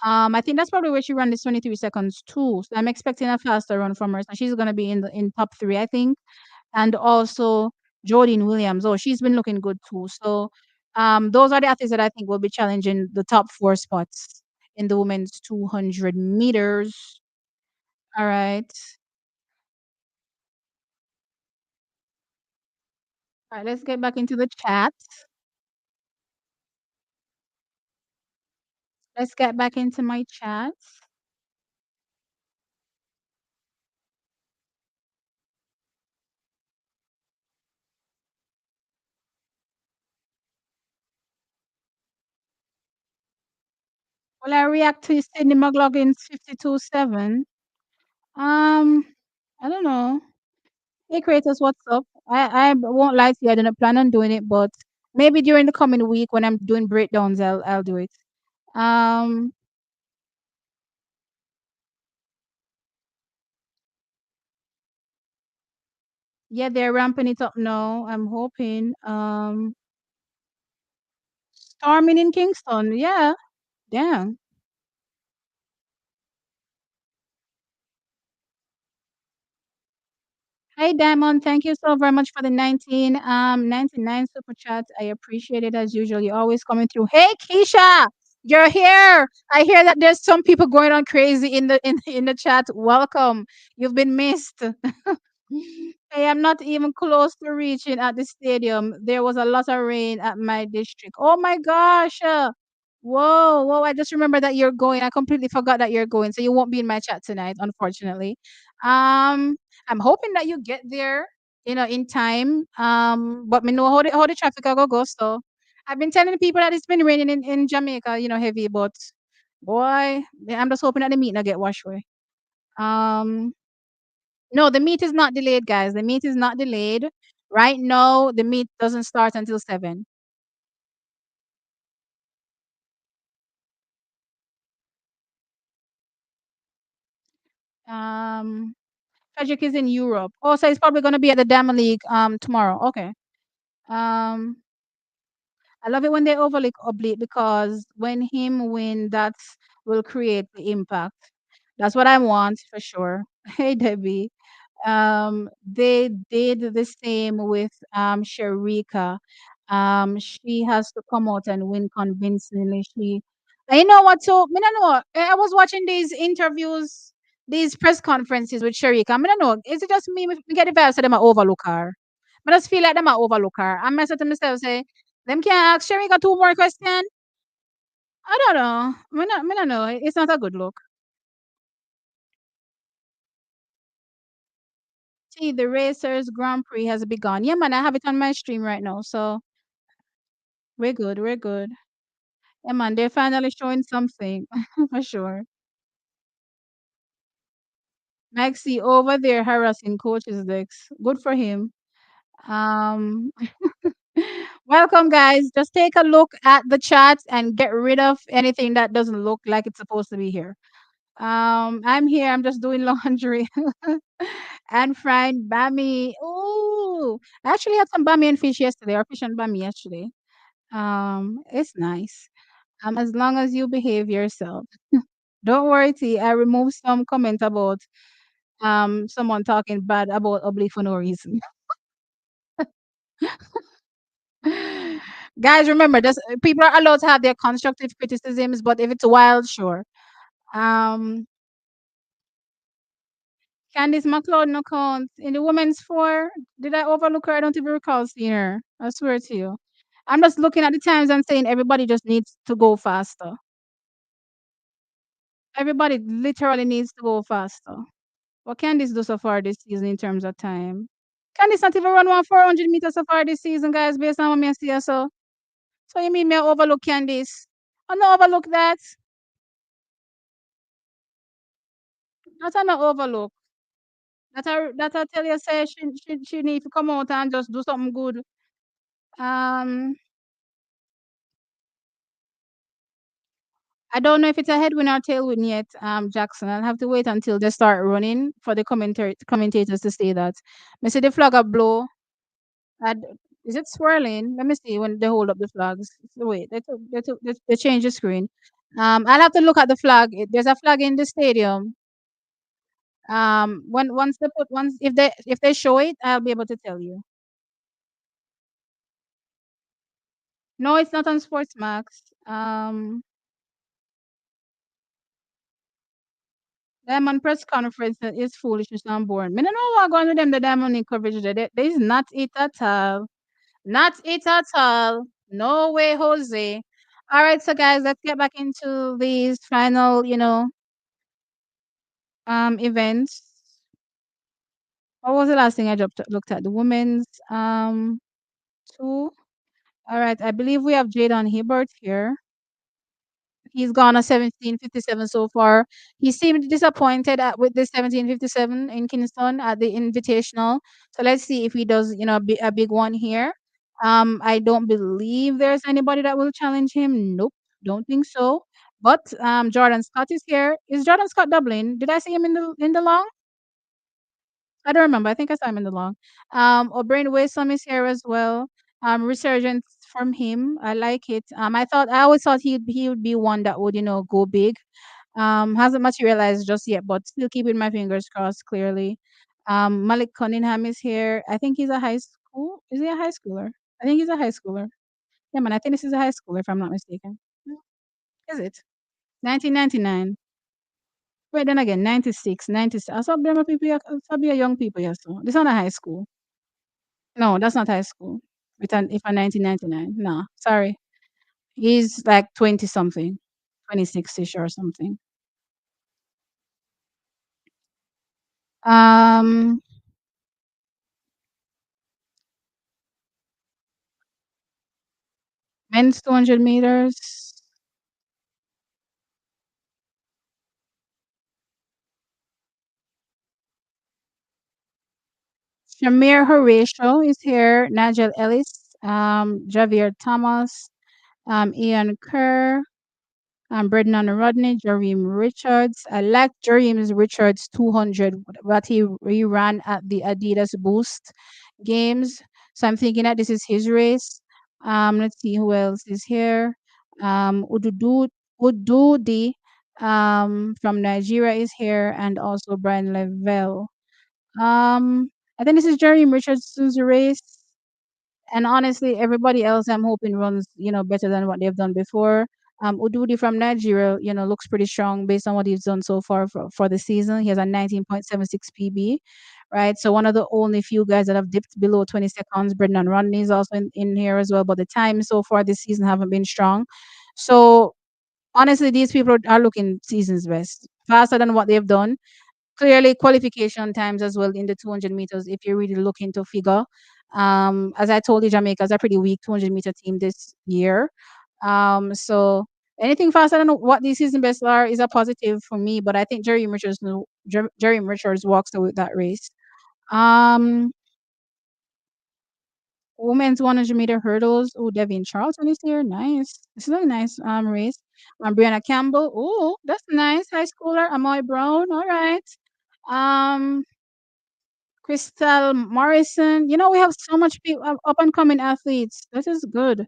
S2: I think that's probably where she ran this 23 seconds too. So I'm expecting a faster run from her. So she's gonna be in top three, I think. And also Jordan Williams. Oh, she's been looking good too. So those are the athletes that I think will be challenging the top four spots in the women's 200 meters. All right. All right, let's get back into the chat. Let's get back into my chat. Will I react to Sydney McLaughlin's 52.7? Um, I don't know. Hey creators, what's up? I won't lie to you, I didn't plan on doing it, but maybe during the coming week when I'm doing breakdowns, I'll do it. Um, yeah, they're ramping it up now. I'm hoping. Storming in Kingston, yeah, damn. Hey Diamond, thank you so very much for the 99 super chat. I appreciate it as usual. You're always coming through. Hey Keisha, you're here. I hear that there's some people going on crazy in the chat. Welcome. You've been missed. I am not even close to reaching at the stadium. There was a lot of rain at my district. Oh my gosh. Whoa, whoa. I just remember that you're going. I completely forgot that you're going. So you won't be in my chat tonight, unfortunately. Um, I'm hoping that you get there, in time. But me know how the traffic will go. So I've been telling people that it's been raining in Jamaica, heavy, but boy, I'm just hoping that the meat not get washed away. Um, no, the meet is not delayed, guys. The meet is not delayed. Right now, the meet doesn't start until 7. Um, Frederick is in Europe. Oh, so he's probably gonna be at the Dama League tomorrow. Okay. Um, I love it when they overlook oblique because when him win, that's will create the impact. That's what I want for sure. Hey Debbie. They did the same with Sharika. She has to come out and win convincingly. And you know what? So I don't know. I was watching these interviews, these press conferences with Sharika. I don't know. Is it just me get the vibes that them a overlook her? I just feel like them a overlook her. I mess to myself say, them can ask Sharika two more questions. I don't know. I don't know. It's not a good look. See, the Racers Grand Prix has begun. Yeah, man, I have it on my stream right now. So we're good. We're good. Yeah, man, they're finally showing something for sure. Maxi over there harassing coaches Dex. Good for him. Um, welcome, guys. Just take a look at the chat and get rid of anything that doesn't look like it's supposed to be here. I'm here. I'm just doing laundry and frying bami. Ooh, I actually had some bami and fish yesterday, or fish and bami yesterday. It's nice. As long as you behave yourself. Don't worry, T. I removed some comment about someone talking bad about Obli for no reason. Guys, remember, people are allowed to have their constructive criticisms, but if it's wild, sure. Um, Candice McLeod no count in the women's four. Did I overlook her? I don't even recall seeing her. I swear to you. I'm just looking at the times and saying everybody just needs to go faster. Everybody literally needs to go faster. What Candice do so far this season in terms of time? Candice not even run one 400 meters so far this season, guys, based on what I see her. So you mean me overlook Candice? I no overlook that. That I not overlook. That I tell you say she need to come out and just do something good. Um I don't know if it's a headwind or tailwind yet, Jackson. I'll have to wait until they start running for the commentators to say that. I see the flag up blow. I d Is it swirling? Let me see when they hold up the flags. Wait, they changed the screen. I'll have to look at the flag. There's a flag in the stadium. When once they put once if they show it, I'll be able to tell you. No, it's not on Sportsmax. Diamond press conference is foolishness on board. Me no know what going with them the diamond in coverage there. That is not it at all. Not it at all. No way, Jose. All right, so guys, let's get back into these final, events. What was the last thing I looked at? The women's two. All right, I believe we have Jadon Hibbert here. He's gone a 17:57 so far. He seemed disappointed with the 17:57 in Kingston at the Invitational. So let's see if he does, a big one here. I don't believe there's anybody that will challenge him. Nope, don't think so. But Jordan Scott is here. Is Jordan Scott Dublin? Did I see him in the long? I don't remember. I think I saw him in the long. O'Brien Wasom is here as well. Resurgence from him. I like it. I always thought he would be one that would, go big. Hasn't materialized just yet, but still keeping my fingers crossed clearly. Malik Cunningham is here. I think he's a high school. Is he a high schooler? I think he's a high schooler. Yeah, man, I think this is a high schooler if I'm not mistaken. Hmm, is it? 1999. Wait, then again, 96, 96. I saw them people, I saw be a young people, yes. So. This not a high school. No, that's not high school. If a 1999. No, sorry. He's like 20 something, 26ish or something. Um, Men's 200 meters. Shamir Horatio is here. Nigel Ellis, Javier Thomas, Ian Kerr, Brendan Rodney, Jareem Richards. I like Jareem Richards 200, what he ran at the Adidas Boost games. So I'm thinking that this is his race. Let's see who else is here. Ududi from Nigeria is here, and also Brian Lavelle. I think this is Jareem Richardson's race. And honestly, everybody else I'm hoping runs, better than what they've done before. Ududi from Nigeria, looks pretty strong based on what he's done so far for the season. He has a 19.76 PB, right? So one of the only few guys that have dipped below 20 seconds. Brendan Rodney is also in here as well, but the times so far this season haven't been strong. So honestly, these people are looking season's best, faster than what they've done. Clearly, qualification times as well in the 200 meters, if you're really looking to figure. As I told you, Jamaica's a pretty weak 200-meter team this year. So anything faster than what these season best are is a positive for me, but I think Jerry Richards walks away with that race. Um, Women's 100-meter hurdles. Oh, Devin Charlton is here. Nice. This is a nice race. Brianna Campbell. Oh, that's nice. High schooler. Amoy Brown. All right. Um, Crystal Morrison. We have so much people, up and coming athletes. This is good.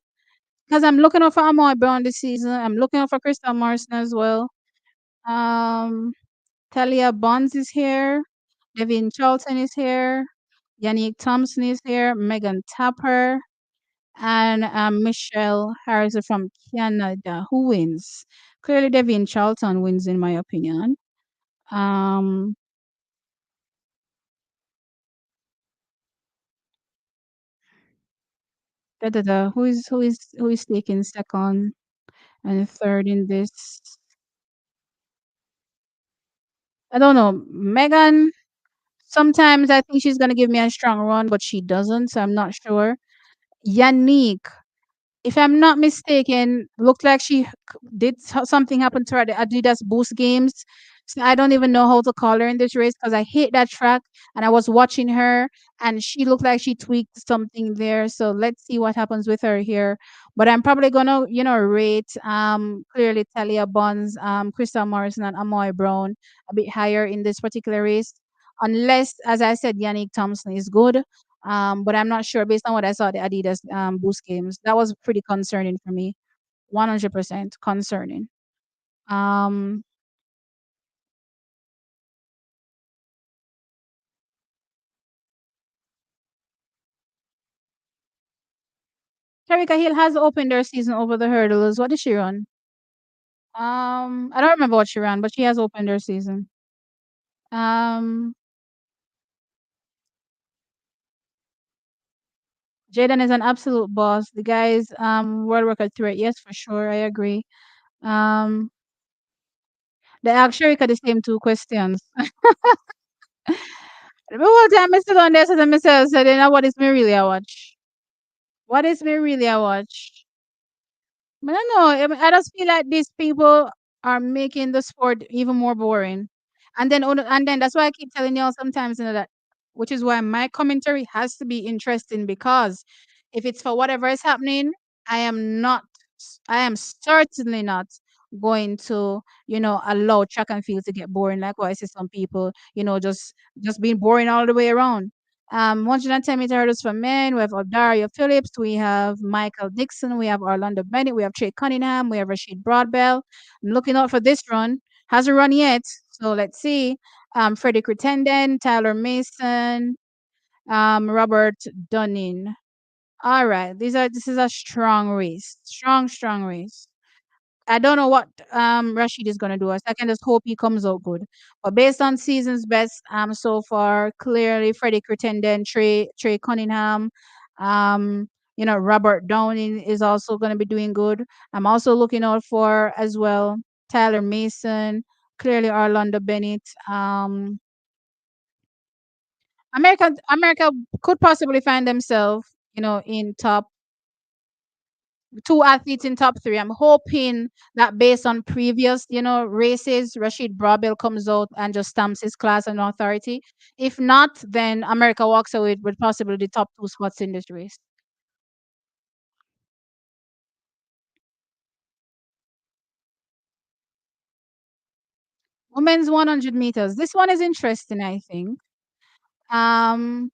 S2: Because I'm looking out for Amoy Brown this season. I'm looking out for Crystal Morrison as well. Um, Talia Bonds is here. Devin Charlton is here. Yannick Thompson is here. Megan Tapper. And Michelle Harris from Canada. Who wins? Clearly, Devin Charlton wins, in my opinion. Um, Who is taking second and third in this? I don't know. Megan. Sometimes I think she's gonna give me a strong run, but she doesn't, so I'm not sure. Yannick, if I'm not mistaken, looked like she did something happen to her at the Adidas Boost games. So I don't even know how to call her in this race because I hate that track. And I was watching her, and she looked like she tweaked something there. So let's see what happens with her here. But I'm probably gonna, rate clearly Talia Bonds, Crystal Morrison, and Amoy Brown a bit higher in this particular race. Unless, as I said, Yannick Thompson is good. But I'm not sure based on what I saw the Adidas boost games. That was pretty concerning for me. 100% concerning. Um, Sharika Hill has opened their season over the hurdles. What did she run? I don't remember what she ran, but she has opened her season. Um, Jaden is an absolute boss. The guy is world record threat. Yes, for sure. I agree. Um, they asked Sharika the same two questions. The whole time I still on there, so then myself said, "Now what is me really I watch? What is me really I watch?" But I don't know. I just feel like these people are making the sport even more boring. And then that's why I keep telling y'all sometimes, that which is why my commentary has to be interesting because if it's for whatever is happening, I am not I am certainly not going to, allow track and field to get boring like what I see some people, just being boring all the way around. 110-meter hurdles for men. We have Dario Phillips. We have Michael Dixon. We have Orlando Bennett. We have Trey Cunningham. We have Rashid Broadbell. I'm looking out for this run. Hasn't run yet. So let's see. Freddie Crittenden, Tyler Mason, Robert Dunning. All right. This is a strong race. Strong race. I don't know what Rashid is gonna do. I can just hope he comes out good. But based on season's best so far, clearly Freddie Crittenden, Trey Cunningham, Robert Downing is also gonna be doing good. I'm also looking out for as well Tyler Mason, clearly Orlando Bennett. America could possibly find themselves, in top two athletes in top three. I'm hoping that based on previous, races, Rashid Brabel comes out and just stamps his class and authority. If not, then America walks away with possibly the top two spots in this race. Women's 100 meters. This one is interesting, I think. Um,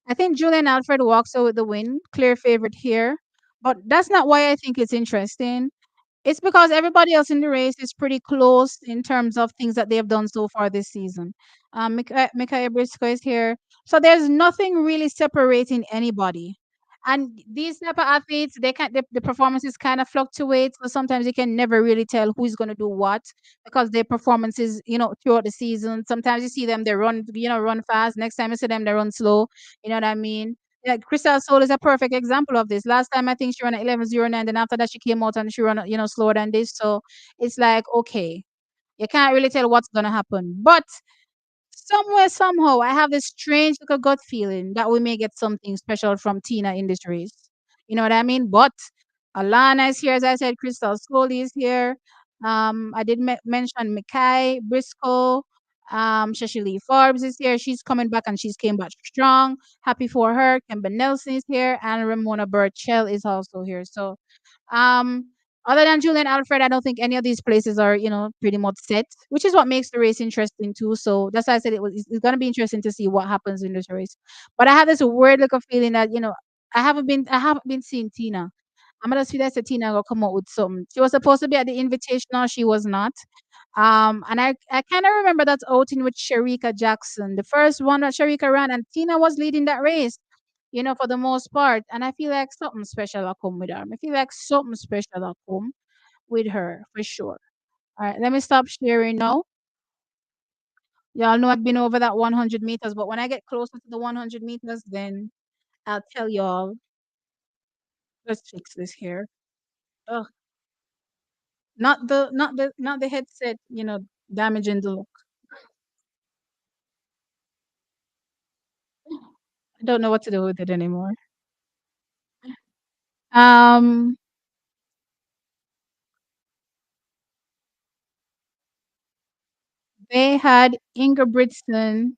S2: I think Julian Alfred walks out with the win, clear favorite here. But that's not why I think it's interesting. It's because everybody else in the race is pretty close in terms of things that they have done so far this season. Mikhail Briscoe is here. So there's nothing really separating anybody. And these type of athletes, the performances kind of fluctuate. So sometimes you can never really tell who's going to do what because their performances, throughout the season. Sometimes you see them, they run fast. Next time you see them, they run slow. You know what I mean? Yeah, Crystal Soul is a perfect example of this. Last time I think she ran at 11:09. Then after that she came out and she ran, slower than this. So it's like, okay, you can't really tell what's gonna happen. But somewhere, somehow, I have this strange little gut feeling that we may get something special from Tina in this race. You know what I mean? But Alana is here, as I said. Crystal Scully is here. I did mention Mikai Briscoe. Shashili Forbes is here. She's coming back and she's came back strong. Happy for her. Kemba Nelson is here, and Ramona Burchell is also here. So um, other than Julian Alfred, I don't think any of these places are, pretty much set, which is what makes the race interesting too. So that's why I said it's going to be interesting to see what happens in this race. But I have this weird little feeling that, I haven't been seeing Tina. I'm gonna see that Tina will come out with something. She was supposed to be at the Invitational, she was not. And I kind of remember that outing with Sharika Jackson, the first one that Sharika ran, and Tina was leading that race, for the most part. And I feel like something special will come with her. I feel like something special will come with her for sure. All right, let me stop sharing now. Y'all know I've been over that 100 meters, but when I get closer to the 100 meters, then I'll tell y'all. Let's fix this here. Ugh, not the headset, damaging the look. I don't know what to do with it anymore. Um, They had Ingebrigtsen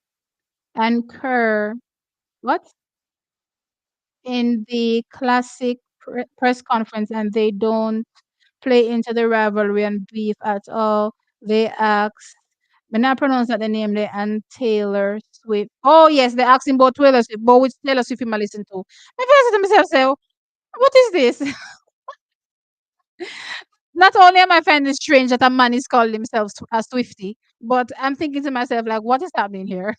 S2: and Kerr. What? In the classic press conference, and they don't play into the rivalry and beef at all. They asked, when I pronounce that the name there, and Taylor Swift. Oh yes, they asked him about Taylor Swift, but which Taylor Swift him I listen to. I first to myself, say, what is this? Not only am I finding it strange that a man is calling himself a Swifty, but I'm thinking to myself, like, what is happening here?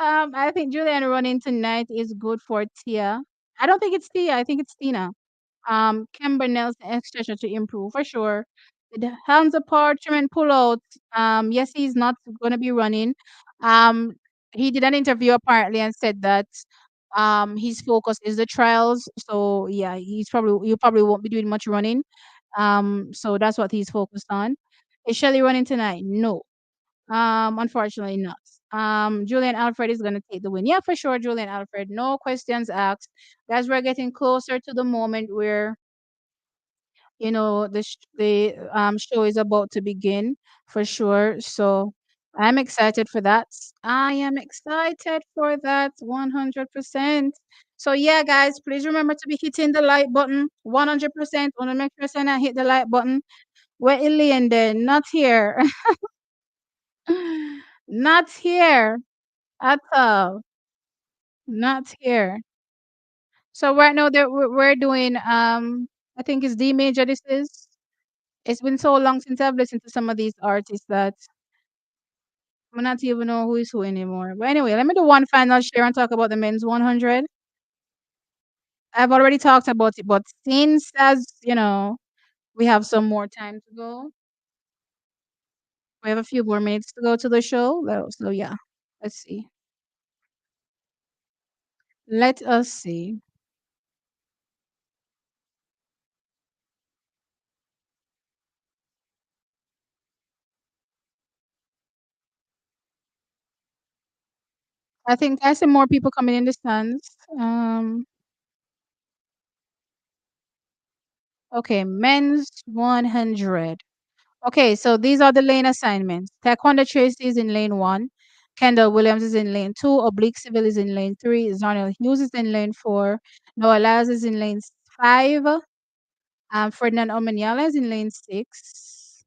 S2: I think Julian running tonight is good for Tia. I don't think it's Tia. I think it's Tina. Kemba Nelson extension to improve for sure. The hands apart, and pull out. Yes, he's not going to be running. Um, he did an interview apparently and said that his focus is the trials. So yeah, you probably won't be doing much running. So that's what he's focused on. Is Shelly running tonight? No. Unfortunately not. Julian Alfred is gonna take the win. Yeah, for sure, Julian Alfred. No questions asked. Guys, we're getting closer to the moment where the show is about to begin for sure. So I'm excited for that. I am excited for that 100%. So yeah, guys, please remember to be hitting the like button 100%. Want to make sure I hit the like button. Where Ilian then? Not here. Not here at all. Not here. So right now we're doing I think it's D major this is. It's been so long since I've listened to some of these artists that I not even know who is who anymore. But anyway, let me do one final share and talk about the men's 100. I've already talked about it, but since as we have some more time to go, we have a few more minutes to go to the show. So yeah, let's see. Let us see. I think I see more people coming in the stands. Okay, men's 100. Okay, so these are the lane assignments. Taekwondo Tracy is in lane 1. Kendall Williams is in lane 2. Oblique Civil is in lane 3. Zarnell Hughes is in lane 4. Noah Laz is in lane 5. Ferdinand Omanyala is in lane 6.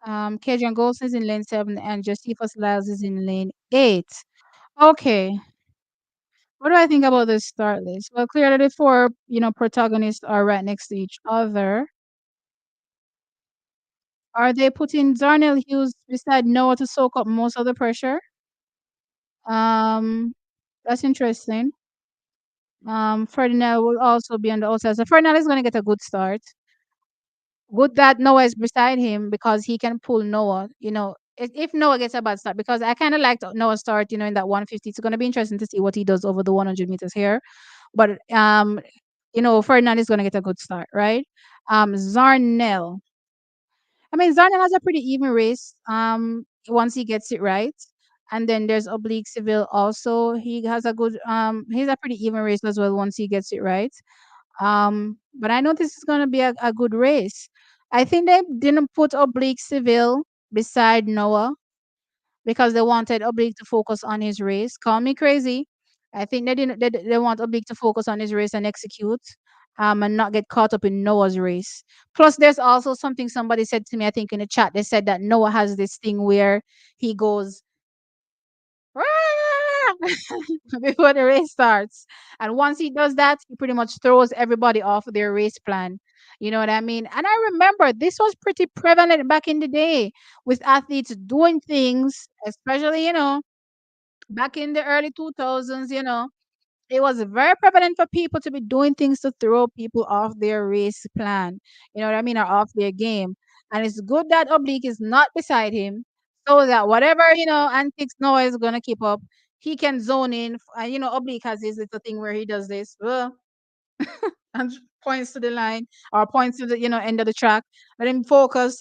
S2: Kedrian Golson is in lane 7. And Josephus Laz is in lane 8. Okay. What do I think about this start list? Well, clearly the four, protagonists are right next to each other. Are they putting Darnell Hughes beside Noah to soak up most of the pressure? Um, that's interesting. Ferdinand will also be on the outside. So Ferdinand is going to get a good start. Good that Noah is beside him because he can pull Noah. If Noah gets a bad start, because I kind of liked Noah's start. In that 150, it's going to be interesting to see what he does over the 100 meters here. But Ferdinand is going to get a good start, right? Zarnell. I mean, Zarnell has a pretty even race. Once he gets it right, and then there's Oblique Seville also. He has a good he's a pretty even race as well once he gets it right. But I know this is gonna be a good race. I think they didn't put Oblique Seville beside Noah because they wanted Oblique to focus on his race. Call me crazy. I think they didn't. They want Oblique to focus on his race and execute, and not get caught up in Noah's race. Plus, there's also something somebody said to me. I think in the chat they said that Noah has this thing where he goes before the race starts, and once he does that, he pretty much throws everybody off their race plan. You know what I mean? And I remember this was pretty prevalent back in the day with athletes doing things, especially back in the early 2000s, it was very prevalent for people to be doing things to throw people off their race plan, you know what I mean, or off their game. And it's good that Oblique is not beside him so that whatever, antics Noah is going to keep up, he can zone in. And, Oblique has this little thing where he does this and points to the line or points to the, end of the track. Let him focus,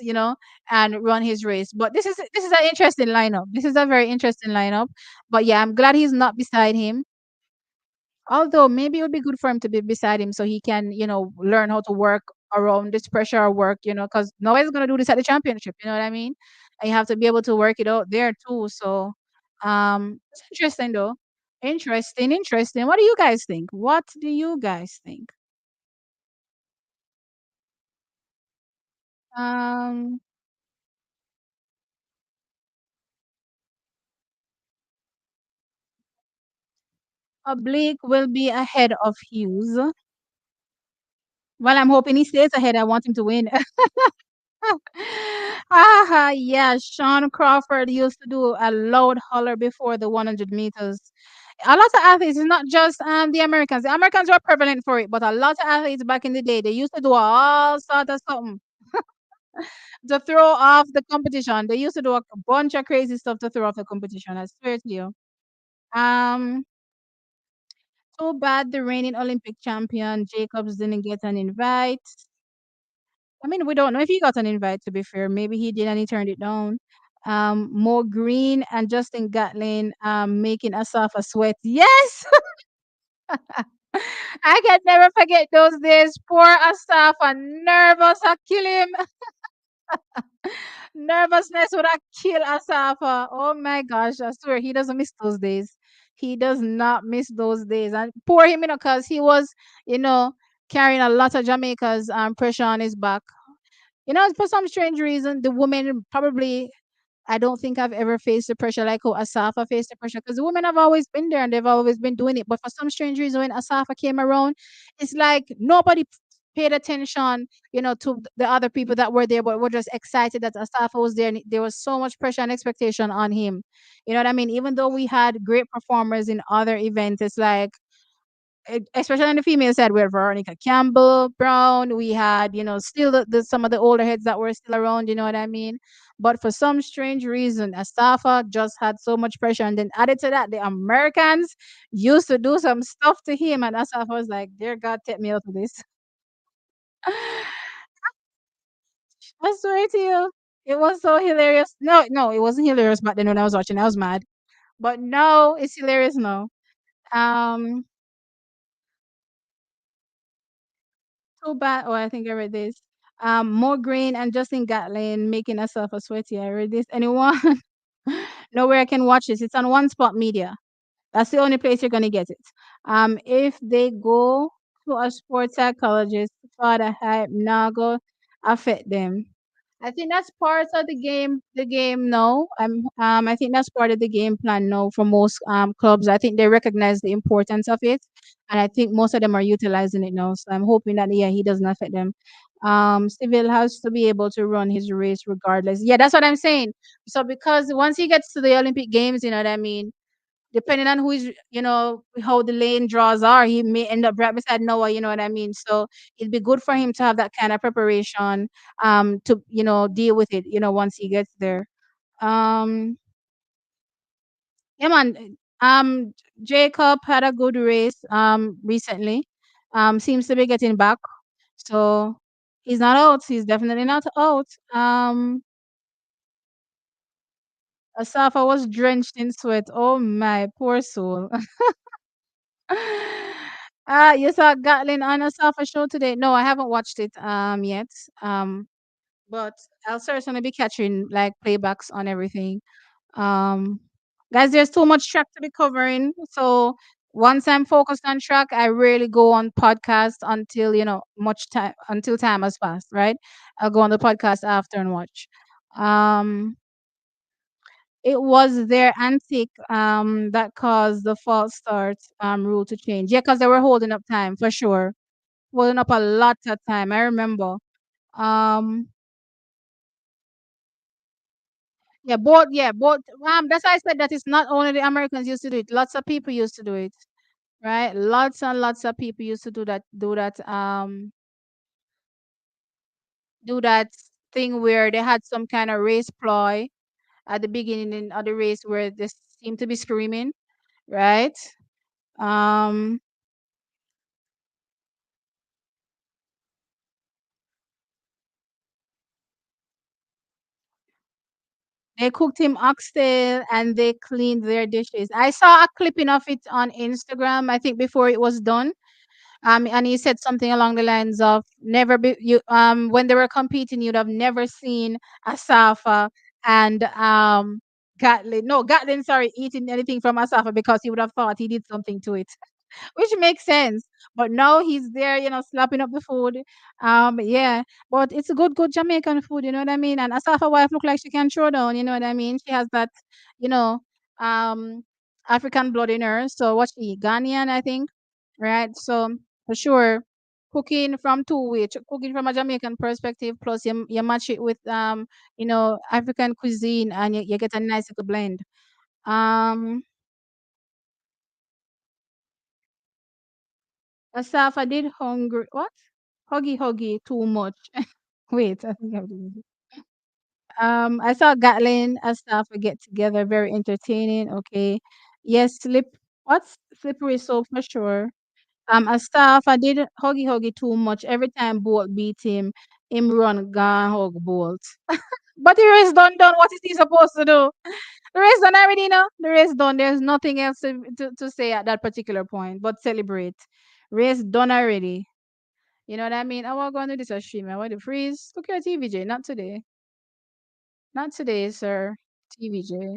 S2: and run his race. But this is an interesting lineup. This is a very interesting lineup. But yeah, I'm glad he's not beside him. Although maybe it would be good for him to be beside him so he can, learn how to work around this pressure or work, because nobody's gonna do this at the championship. You know what I mean? And you have to be able to work it out there too. So, it's interesting though. Interesting, interesting. What do you guys think? What do you guys think? Um, Oblique will be ahead of Hughes. Well, I'm hoping he stays ahead. I want him to win. Yeah. Sean Crawford used to do a loud holler before the 100 meters. A lot of athletes, it's not just the Americans. The Americans were prevalent for it, but a lot of athletes back in the day, they used to do all sort of something to throw off the competition. They used to do a bunch of crazy stuff to throw off the competition. I swear to you. Um, Too bad the reigning Olympic champion Jacobs didn't get an invite. I mean, we don't know if he got an invite, to be fair. Maybe he did and he turned it down. Mo Green and Justin Gatlin making Asafa sweat. Yes! I can never forget those days. Poor Asafa, nervous, I kill him. Nervousness would have kill Asafa. Oh my gosh, I swear he doesn't miss those days. He does not miss those days. And poor him, because he was, you know, carrying a lot of Jamaica's pressure on his back. For some strange reason, the women probably, I don't think I've ever faced the pressure like how Asafa faced the pressure, because the women have always been there and they've always been doing it. But for some strange reason, when Asafa came around, it's like nobody paid attention, to the other people that were there, but were just excited that Asafa was there. And there was so much pressure and expectation on him. You know what I mean? Even though we had great performers in other events, it's like, especially on the female side, we had Veronica Campbell Brown. We had, still some of the older heads that were still around. You know what I mean? But for some strange reason, Asafa just had so much pressure, and then added to that, the Americans used to do some stuff to him, and Asafa was like, "Dear God, take me out of this." I swear to you, it was so hilarious. No, no, it wasn't hilarious back then when I was watching. I was mad, but no, it's hilarious now. Um, Too bad. Oh, I think I read this. More Green and Justin Gatlin making herself a sweaty. I read this. Anyone? Nowhere I can watch this. It's on One Spot Media. That's the only place you're gonna get it. If they go to a sports psychologist for the hype, now go affect them. I think that's part of the game. The game now. I think that's part of the game plan now for most clubs. I think they recognize the importance of it, and I think most of them are utilizing it now. So I'm hoping that he doesn't affect them. Civil has to be able to run his race regardless. Yeah, that's what I'm saying. So because once he gets to the Olympic Games, you know what I mean, depending on who is, how the lane draws are, he may end up right beside Noah, you know what I mean? So it'd be good for him to have that kind of preparation, to, deal with it, once he gets there. Um, yeah, man. Jacob had a good race, recently. Seems to be getting back. So he's not out. He's definitely not out. Asafa was drenched in sweat. Oh my poor soul. You saw Gatlin on a Safa show today? No, I haven't watched it yet. But I'll certainly be catching like playbacks on everything. Um, Guys, there's too much track to be covering. So once I'm focused on track, I rarely go on podcast until much time until time has passed. Right? I'll go on the podcast after and watch. Um, it was their antic that caused the false start rule to change. Yeah, because they were holding up time for sure. Holding up a lot of time. I remember. Um both that's why I said that it's not only the Americans used to do it. Lots of people used to do it. Right? Lots and lots of people used to do that thing where they had some kind of race ploy at the beginning of the race where they seem to be screaming, right? Um They cooked him oxtail and they cleaned their dishes. I saw a clipping of it on Instagram, I think before it was done. And he said something along the lines of never be you when they were competing, you'd have never seen Asafa and Gatlin. No, Gatlin, sorry, eating anything from Asafa because he would have thought he did something to it. Which makes sense. But now he's there, slapping up the food. Yeah. But it's a good Jamaican food, you know what I mean? And Asafa wife look like she can throw down, you know what I mean? She has that, you know, um African blood in her. So what's she? Ghanaian, I think. Right? So for sure. Cooking from two ways, cooking from a Jamaican perspective, plus you match it with African cuisine and you get a nice little blend. Um Asaf, I did hungry. What? Huggy too much. Wait, I think I did. I saw Gatlin Asaf get together. Very entertaining. Okay. Yes, what's slippery soap for sure. Asaf, I did huggy too much. Every time Bolt beat him run gone hug Bolt. But the race done. What is he supposed to do? The race done already, no? The race done. There's nothing else to say at that particular point but celebrate. Race done already. You know what I mean? I want to go and do this a stream. I want to freeze. Look at TVJ. Not today. Not today, sir. TVJ.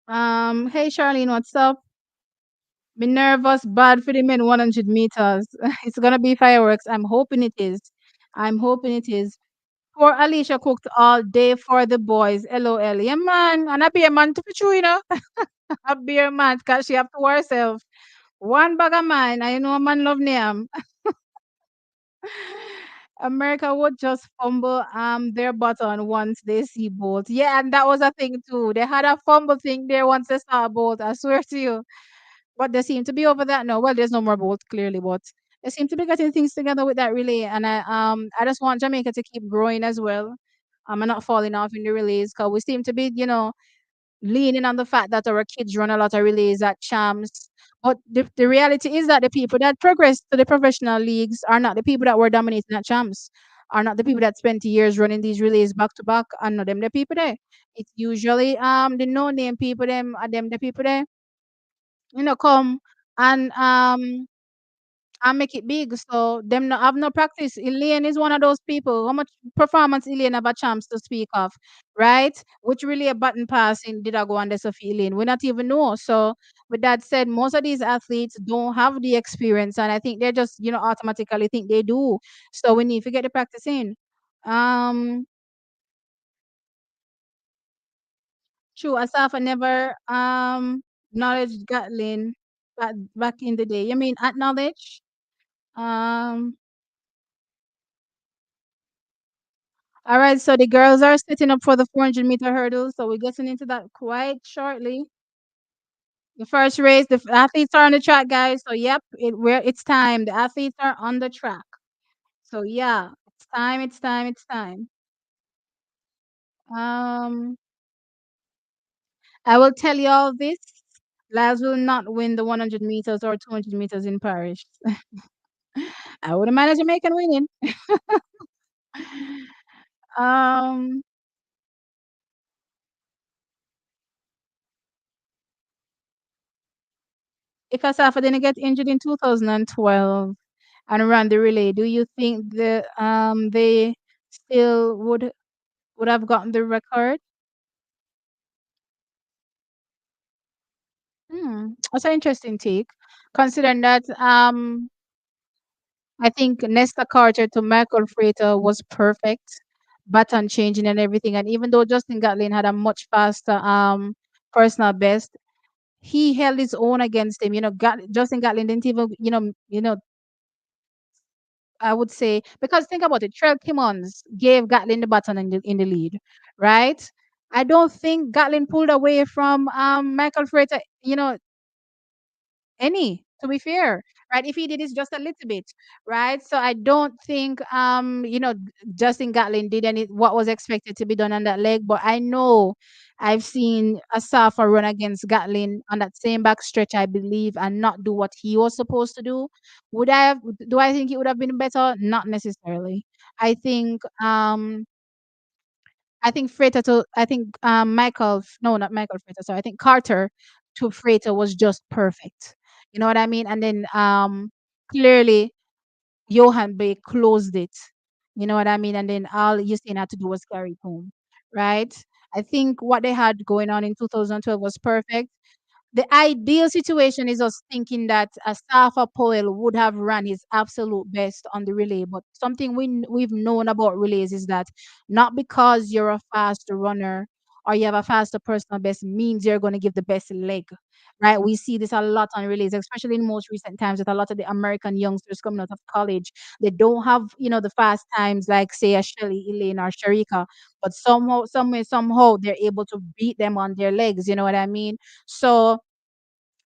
S2: Um, hey Charlene, what's up? Me nervous, bad for the men 100 meters. It's gonna be fireworks. I'm hoping it is. I'm hoping it is. Poor Alicia cooked all day for the boys. LOL. Yeah, man. And I be a man to be true, I be a man because she have to herself. One bag of man. I know a man love name. America would just fumble their button once they see Bolt. Yeah, and that was a thing too. They had a fumble thing there once they saw Bolt. I swear to you. But they seem to be over that now. Well, there's no more Bolt clearly, but they seem to be getting things together with that relay. And I just want Jamaica to keep growing as well. And not falling off in the relays because we seem to be, leaning on the fact that our kids run a lot of relays at champs. But the reality is that the people that progress to the professional leagues are not the people that were dominating at champs, are not the people that spent years running these relays back to back, and not them the people there. It's usually the no name people them are them the people there, come and and make it big. So them no have no practice. Elaine is one of those people. How much performance Elaine have a chance to speak of, right? Which really a button passing did I go on this of Elaine? We not even know. So with that said, most of these athletes don't have the experience, and I think they just automatically think they do. So we need to get the practice in. Um, True. Asafa never knowledge Gatlin back in the day. You mean acknowledge? Um. All right, so the girls are setting up for the 400-meter hurdle, so we're getting into that quite shortly. The first race, the athletes are on the track, guys. So yep, it's time. The athletes are on the track. So yeah, it's time. It's time. It's time. Um, I will tell you all this. Laz will not win the 100 meters or 200 meters in Paris. I would imagine Jamaican winning. Um, if Asafa didn't get injured in 2012 and ran the relay, do you think they still would have gotten the record? That's an interesting take. Considering that I think Nesta Carter to Michael Frater was perfect, baton changing and everything. And even though Justin Gatlin had a much faster personal best, he held his own against him. Justin Gatlin didn't even, I would say, because think about it, Trell Kimmons gave Gatlin the baton in the lead, right? I don't think Gatlin pulled away from Michael Frater, any. to be fair, right? If he did it just a little bit, right? So I don't think Justin Gatlin did any what was expected to be done on that leg, but I know I've seen Asafa run against Gatlin on that same back stretch, I believe, and not do what he was supposed to do. Would I have do I think it would have been better? Not necessarily. I think um I think no, not Michael Frater, sorry. I think Carter to Frater was just perfect. You know what I mean? And then clearly Johan Bay closed it. You know what I mean? And then all Houston had to do was carry it home. Right? I think what they had going on in 2012 was perfect. The ideal situation is us thinking that Asafa Powell would have run his absolute best on the relay. But something we've known about relays is that not because you're a fast runner or you have a faster personal best means you're going to give the best leg, right? We see this a lot on relays, especially in most recent times with a lot of the American youngsters coming out of college. They don't have, the fast times like, say, a Shelly, Elaine, or Sharika, but somehow, somehow they're able to beat them on their legs. You know what I mean? So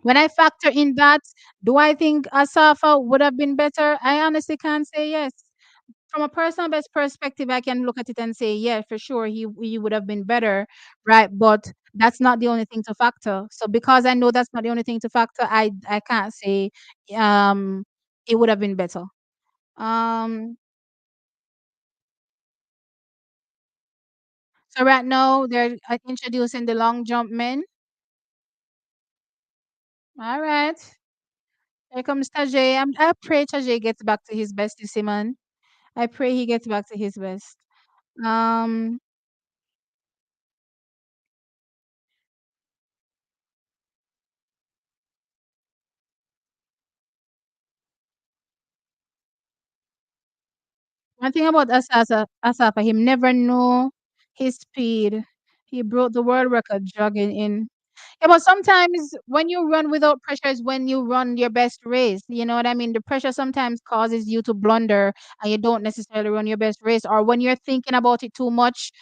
S2: when I factor in that, do I think Asafa would have been better? I honestly can't say yes. From a personal best perspective, I can look at it and say, yeah, for sure, he would have been better, right? But that's not the only thing to factor. So because I know that's not the only thing to factor, I can't say um it would have been better. Um, so right now they're introducing the long jump men. All right, here comes Tajay. I pray Tajay gets back to his best, you see, man. I pray he gets back to his best. Um, One thing about Asafa, he never know his speed. He broke the world record jogging in. Yeah, but sometimes when you run without pressure is when you run your best race. You know what I mean? The pressure sometimes causes you to blunder and you don't necessarily run your best race. Or when you're thinking about it too much,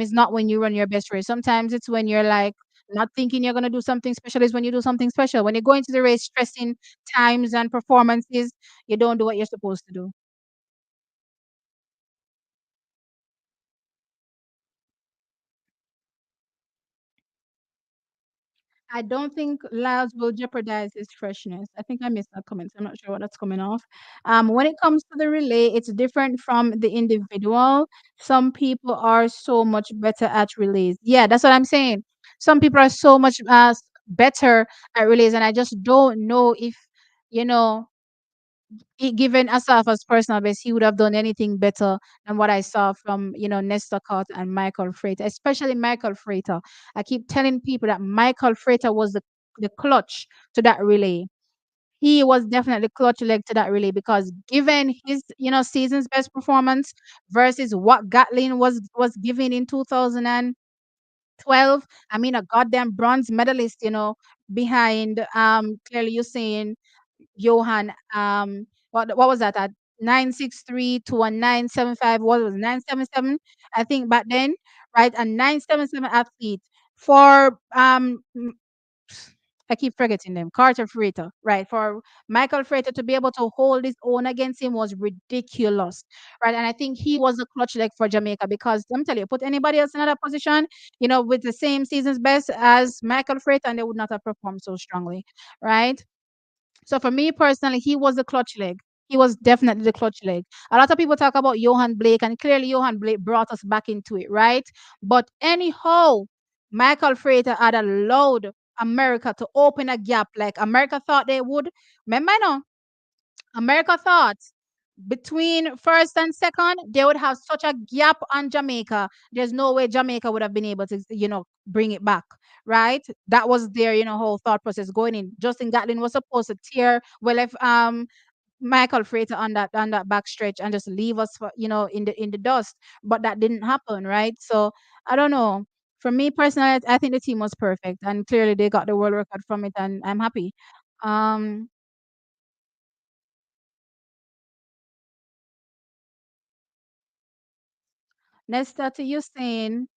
S2: is not when you run your best race. Sometimes it's when you're like not thinking you're gonna do something special is when you do something special. When you go into the race stressing times and performances, you don't do what you're supposed to do. I don't think Lyles will jeopardize his freshness. I think I missed that comment. I'm not sure what that's coming off. When it comes to the relay, it's different from the individual. Some people are so much better at relays. Yeah, that's what I'm saying. Some people are so much better at relays, and I just don't know if you know given Asafa's personal best, he would have done anything better than what I saw from, Nesta Cott and Michael Freighter, especially Michael Freighter. I keep telling people that Michael Freighter was the clutch to that relay. He was definitely clutch leg to that relay because given his, season's best performance versus what Gatlin was giving in 2012, I mean a goddamn bronze medalist, behind clearly you're saying Johan, what was that at 963 to a 975? What was 977? I think back then, right? A 977 athlete for I keep forgetting them. Carter Freighter, right? For Michael Freighter to be able to hold his own against him was ridiculous, right? And I think he was a clutch leg for Jamaica because I'm telling you, put anybody else in that position, with the same season's best as Michael Freighter, and they would not have performed so strongly, right? So for me personally, he was the clutch leg. He was definitely the clutch leg. A lot of people talk about Johan Blake, and clearly Johan Blake brought us back into it, right? But anyhow, Michael Frater had allowed America to open a gap like America thought they would. Remember now, America thought between first and second, they would have such a gap on Jamaica. There's no way Jamaica would have been able to, bring it back, right? That was their, whole thought process going in. Justin Gatlin was supposed to tear, well, if Michael Frater on that back stretch and just leave us for, in the dust, but that didn't happen, right? So I don't know. For me personally, I think the team was perfect, and clearly they got the world record from it, and I'm happy. Um, Nesta, to you saying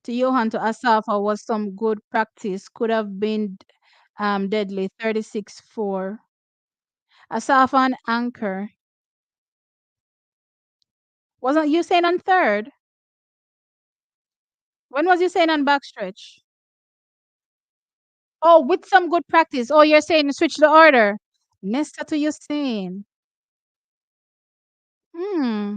S2: to Johan to Asafa was some good practice. Could have been Deadly 36-4. Asaf on anchor. Wasn't you saying on third? When was you saying on backstretch? Oh, with some good practice. Oh, you're saying switch the order. Nesta to you saying. Hmm.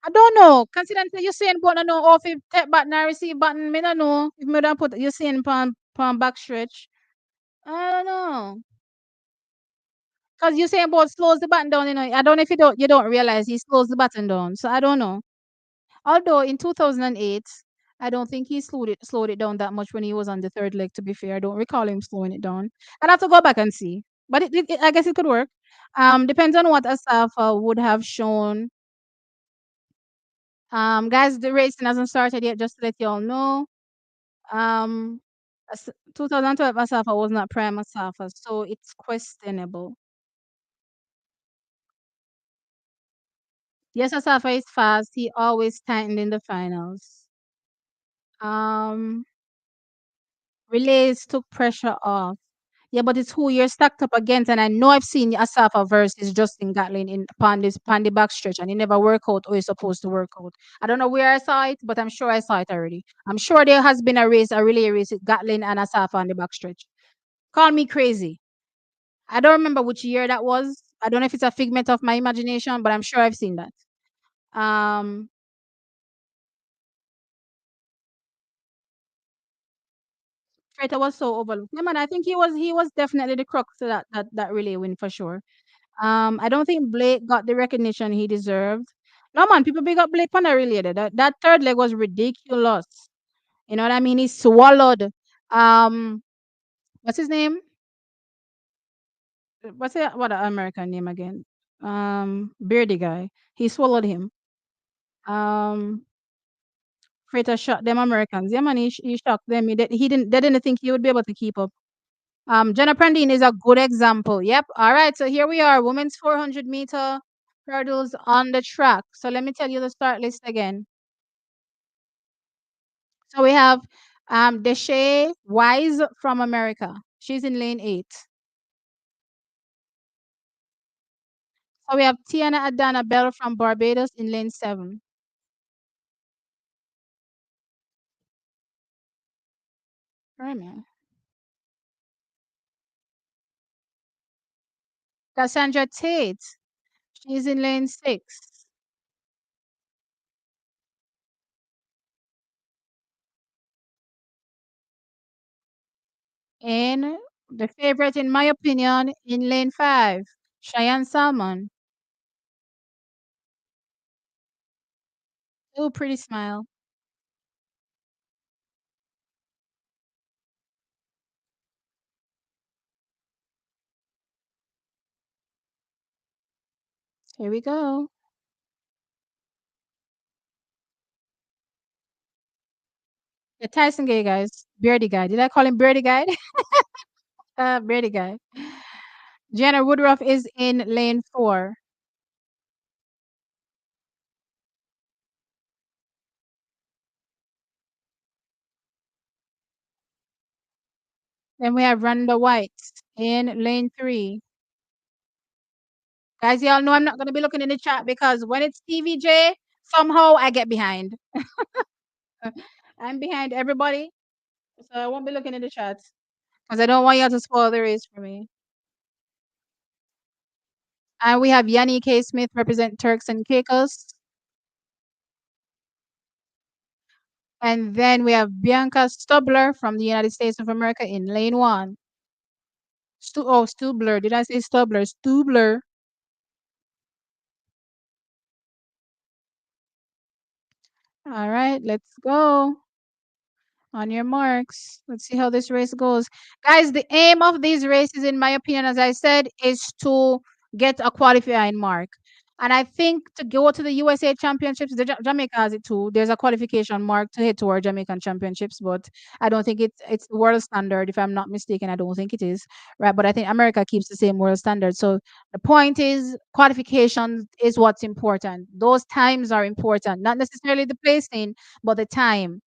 S2: I don't know. Considering you saying but I know off if take button and receive button, me don't know. If me don't put you saying pan backstretch. I don't know. Because you saying about slows the button down, I don't know if you don't realize he slows the button down. So I don't know. Although in 2008, I don't think he slowed it down that much when he was on the third leg. To be fair, I don't recall him slowing it down. I'd have to go back and see, but I guess it could work. Depends on what Asafa would have shown. Guys, the racing hasn't started yet. Just to let you all know, 2012 Asafa was not prime Asafa, so it's questionable. Yes, Asafa is fast. He always tightened in the finals. Um, Relays took pressure off. Yeah, but it's who you're stacked up against. And I know I've seen Asafa versus Justin Gatlin in upon the backstretch, and he never work out or he's supposed to work out. I don't know where I saw it, but I'm sure I saw it already. I'm sure there has been a relay race with Gatlin and Asafa on the backstretch. Call me crazy. I don't remember which year that was. I don't know if it's a figment of my imagination, but I'm sure I've seen that. Um, Traitor was so overlooked. Yeah, man, I think he was definitely the crux to that relay win for sure. I don't think Blake got the recognition he deserved. No man, people big up Blake Panda really. That third leg was ridiculous. You know what I mean? He swallowed. Um, what's his name? What the American name again? Beardy guy. He swallowed him. Um, Freighter shot them Americans. Yeah man, he shocked them. They didn't think he would be able to keep up. Jenna Prandine is a good example. Yep. All right. So here we are, women's 400-meter hurdles on the track. So let me tell you the start list again. So we have Deshae Wise from America. She's in lane 8. So we have Tiana Adana Bell from Barbados in lane 7. Right, man. Cassandra Tate. She's in lane 6. And the favorite, in my opinion, in lane 5, Cheyenne Salmon. Oh, pretty smile. Here we go. The Tyson Gay guys. Beardy guy. Did I call him Beardy guy? Beardy guy. Jenna Woodruff is in lane 4. Then we have Rhonda White in lane 3. Guys, y'all know I'm not going to be looking in the chat because when it's TVJ, somehow I get behind. I'm behind everybody, so I won't be looking in the chat because I don't want y'all to spoil the race for me. And we have Yanni K. Smith represent Turks and Caicos. And then we have Bianca Stubler from the United States of America in lane 1. Stubler. Did I say Stubler? Stubler. All right, let's go. On your marks. Let's see how this race goes. Guys, the aim of these races, in my opinion, as I said, is to get a qualifying mark. And I think to go to the USA Championships, Jamaica has it too. There's a qualification mark to head toward Jamaican Championships, but I don't think it's world standard. If I'm not mistaken, I don't think it is. Right. But I think America keeps the same world standard. So the point is qualification is what's important. Those times are important, not necessarily the placing, but the time.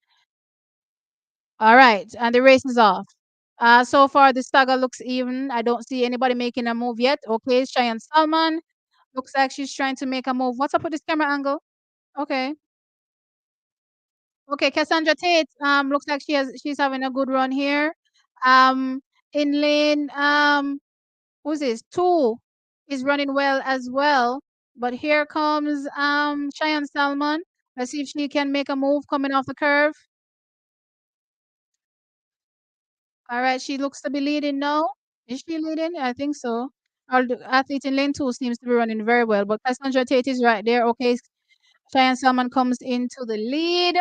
S2: All right, and the race is off. So far, the stagger looks even. I don't see anybody making a move yet. Okay, Cheyenne Salman looks like she's trying to make a move. What's up with this camera angle? Okay. Okay, Cassandra Tate looks like she's having a good run here. Um in lane who's this? Two is running well as well. But here comes Cheyenne Salmon. Let's see if she can make a move coming off the curve. All right, she looks to be leading now. Is she leading? I think so. Our athlete in lane two seems to be running very well, but Cassandra Tate is right there. Okay, Cheyenne Salmon comes into the lead.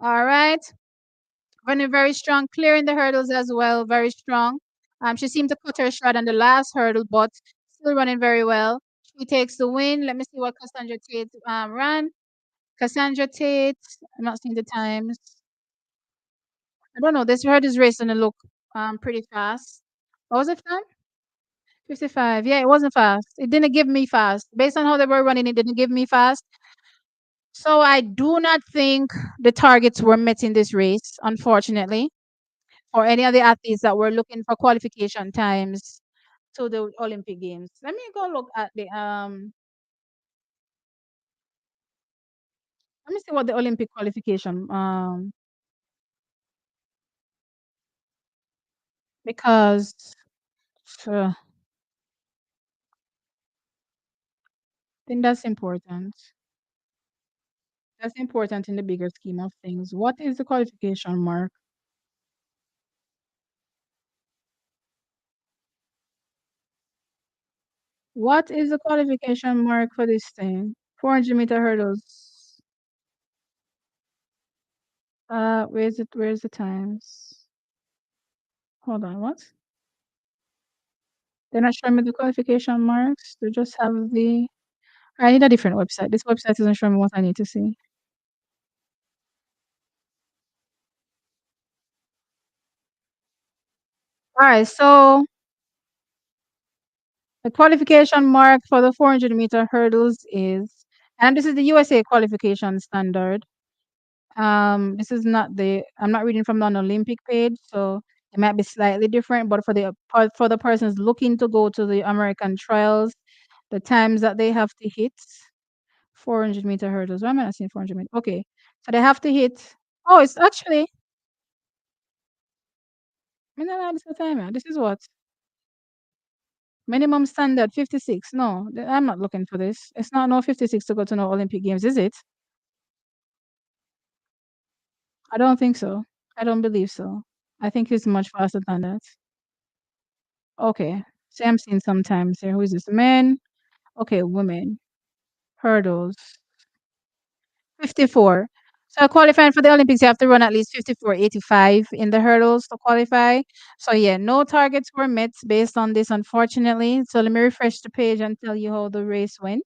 S2: All right. Running very strong, clearing the hurdles as well, very strong. She seemed to cut her shot on the last hurdle, but still running very well. She takes the win. Let me see what Cassandra Tate ran. Cassandra Tate, I'm not seeing the times. I don't know. This hurdles race gonna look pretty fast. What was it from? 55. Yeah, it wasn't fast. It didn't give me fast. Based on how they were running, it didn't give me fast. So I do not think the targets were met in this race, unfortunately, or any of the athletes that were looking for qualification times to the Olympic Games. Let me go look at the let me see what the Olympic qualification because I think that's important. That's important in the bigger scheme of things. What is the qualification mark? What is the qualification mark for this thing? 400-meter hurdles. Where's it? Where's the times? Hold on, what? They're not showing me the qualification marks. They just have the. I need a different website. This website isn't showing me what I need to see. All right, so the qualification mark for the 400-meter hurdles is, and this is the USA qualification standard. This is not the. I'm not reading from the Olympic page, so it might be slightly different. But for the persons looking to go to the American trials, the times that they have to hit 400-meter hurdles. Why am I not seeing 400 meters? Okay, so they have to hit. Oh, it's actually. No, no, this is the timer. This is what minimum standard 56. No, I'm not looking for this. It's not no 56 to go to no Olympic Games, is it? I don't think so. I don't believe so. I think it's much faster than that. Okay. See, I'm seeing sometimes here. Who is this? Men. Okay, women. Hurdles. 54. So qualifying for the Olympics, you have to run at least 54.85 in the hurdles to qualify. So yeah, no targets were met based on this, unfortunately. So let me refresh the page and tell you how the race went.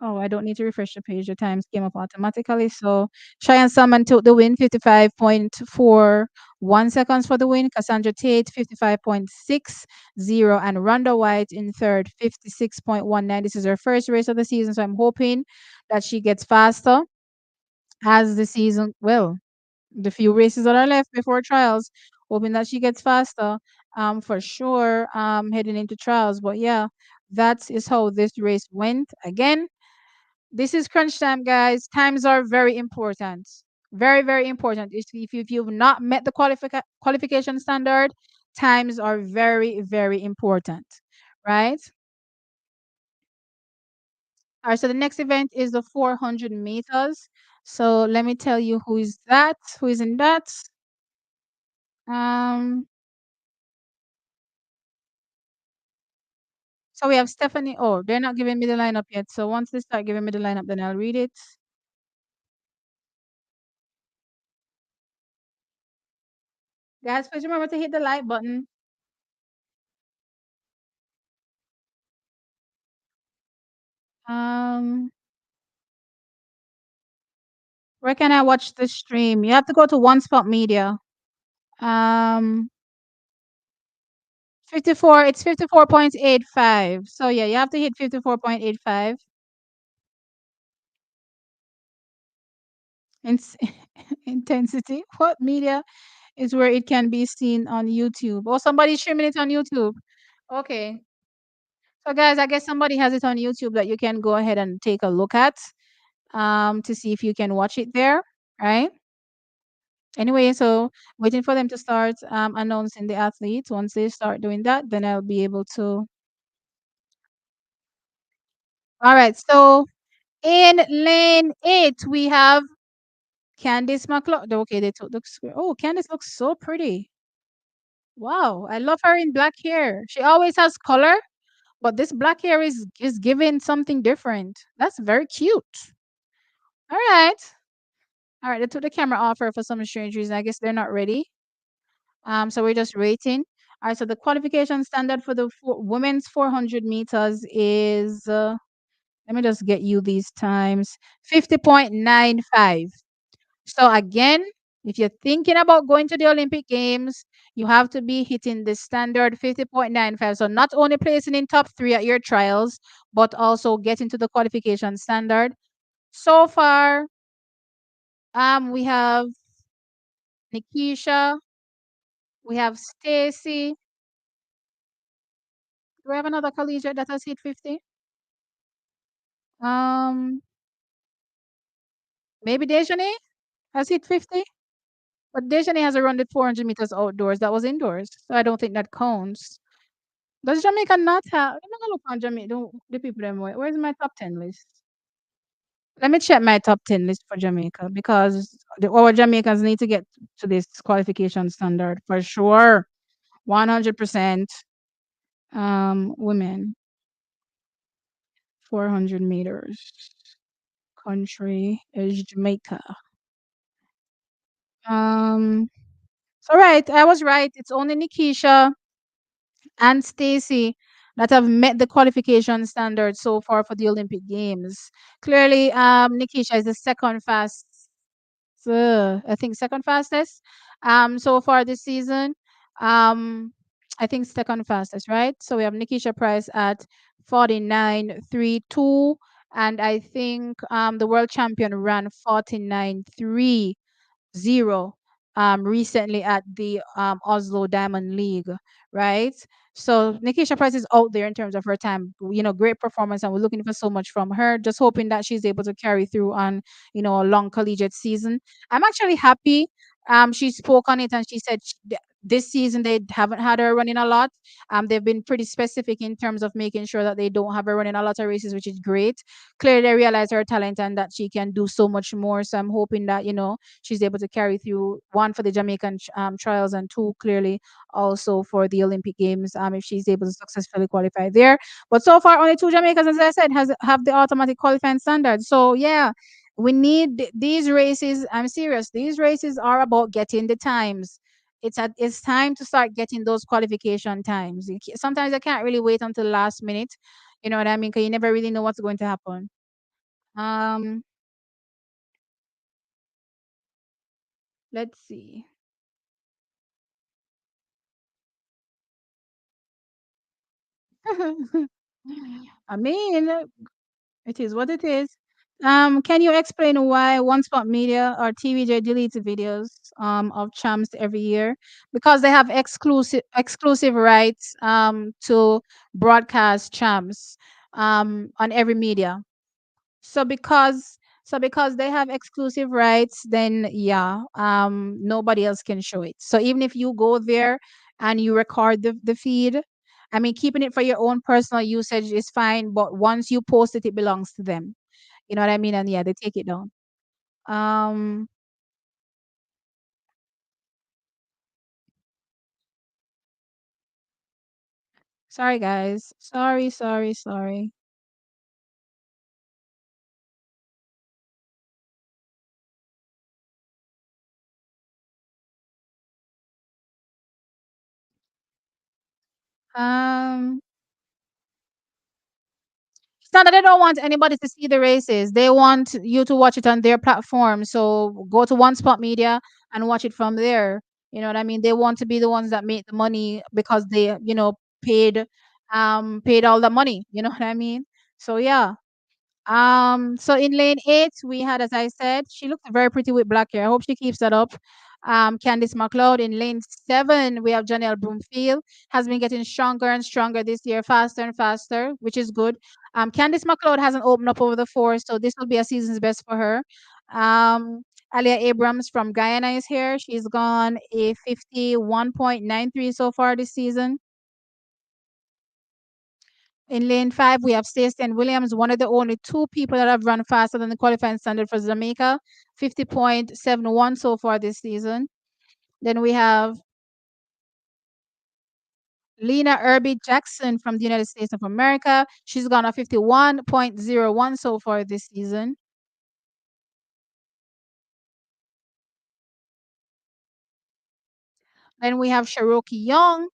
S2: Oh, I don't need to refresh the page. The times came up automatically. So Cheyenne Salmon took the win, 55.41 seconds for the win. Cassandra Tate, 55.60. And Rhonda White in third, 56.19. This is her first race of the season. So I'm hoping that she gets faster as the season, well, the few races that are left before trials, hoping that she gets faster for sure heading into trials. But yeah, that is how this race went. Again, this is crunch time, guys. Times are very important. Very, very important. If you've not met the qualification standard, times are very, very important. Right? All right. So the next event is the 400 meters. So let me tell you who is that, who is in that. Um, so we have Stephanie. Oh, they're not giving me the lineup yet. So once they start giving me the lineup, then I'll read it. Guys, please remember to hit the like button. Um, where can I watch the stream? You have to go to One Spot Media. 54, it's 54.85. So yeah, you have to hit 54.85. Ins intensity. What media? is where it can be seen on YouTube. Oh, somebody's streaming it on YouTube. Okay. So guys, I guess somebody has it on YouTube that you can go ahead and take a look at to see if you can watch it there, right? Anyway, so waiting for them to start announcing the athletes. Once they start doing that, then I'll be able to. All right. So in lane 8, we have Candice McLaughlin. Okay, they took the square. Oh, Candice looks so pretty. Wow, I love her in black hair. She always has color, but this black hair is giving something different. That's very cute. All right. All right, they took the camera off her for some strange reason. I guess they're not ready. So we're just rating. All right, so the qualification standard for the women's 400 meters is, let me just get you these times, 50.95. So again, if you're thinking about going to the Olympic Games, you have to be hitting the standard 50.95. So not only placing in top three at your trials, but also getting to the qualification standard. So far, we have Nikisha, we have Stacy. Do we have another collegiate that has hit 50? Um, maybe Dejane has hit 50, but Dejane has a run at 400 meters outdoors. That was indoors, so I don't think that counts. Does Jamaica not have? Let me go look on Jamaica. The people them. Where's my top 10 list? Let me check my top 10 list for Jamaica because our Jamaicans need to get to this qualification standard for sure. 100% women, 400 meters. Country is Jamaica. Um, so right, I was right. It's only Nikisha and Stacy that have met the qualification standard so far for the Olympic Games. Clearly, Nikisha is the second fast, I think second fastest so far this season. Um, I think second fastest, right? So we have Nikisha Price at 49.32, and I think the world champion ran 49.3 zero recently at the Oslo Diamond League, right? So Nikisha Price is out there in terms of her time. Great performance, and we're looking for so much from her. Just hoping that she's able to carry through on a long collegiate season. I'm actually happy. She spoke on it and she said this season they haven't had her running a lot. They've been pretty specific in terms of making sure that they don't have her running a lot of races, which is great. Clearly, they realize her talent and that she can do so much more. So I'm hoping that she's able to carry through one for the Jamaican trials and two clearly also for the Olympic Games if she's able to successfully qualify there. But so far, only two Jamaicans, as I said, has have the automatic qualifying standard. So yeah, we need these races. I'm serious. These races are about getting the times. It's time to start getting those qualification times. Sometimes I can't really wait until last minute. You know what I mean? Because you never really know what's going to happen. Um, let's see. I mean, it is what it is. Can you explain why One Spot Media or TVJ deletes videos of champs every year? Because they have exclusive rights to broadcast champs on every media. So because they have exclusive rights, then yeah, nobody else can show it. So even if you go there and you record the feed, I mean, keeping it for your own personal usage is fine, but once you post it, it belongs to them. You know what I mean? And yeah, they take it down. Um, sorry guys. Sorry, sorry, sorry. Um, It's not that they don't want anybody to see the races. They want you to watch it on their platform. So go to One Spot Media and watch it from there. You know what I mean? They want to be the ones that make the money because they, paid all the money. You know what I mean? So yeah. So in lane 8, we had, as I said, she looked very pretty with black hair. I hope she keeps that up. Candice McLeod in lane 7. We have Janelle Broomfield, has been getting stronger and stronger this year, faster and faster, which is good. Candice McLeod hasn't opened up over the 4, so this will be a season's best for her. Um, Alia Abrams from Guyana is here. She's gone a 51.93 so far this season. In lane 5, we have Stacey and Williams, one of the only two people that have run faster than the qualifying standard for Jamaica, 50.71 so far this season. Then we have Lena Irby Jackson from the United States of America. She's gone a 51.01 so far this season. Then we have Cherokee Young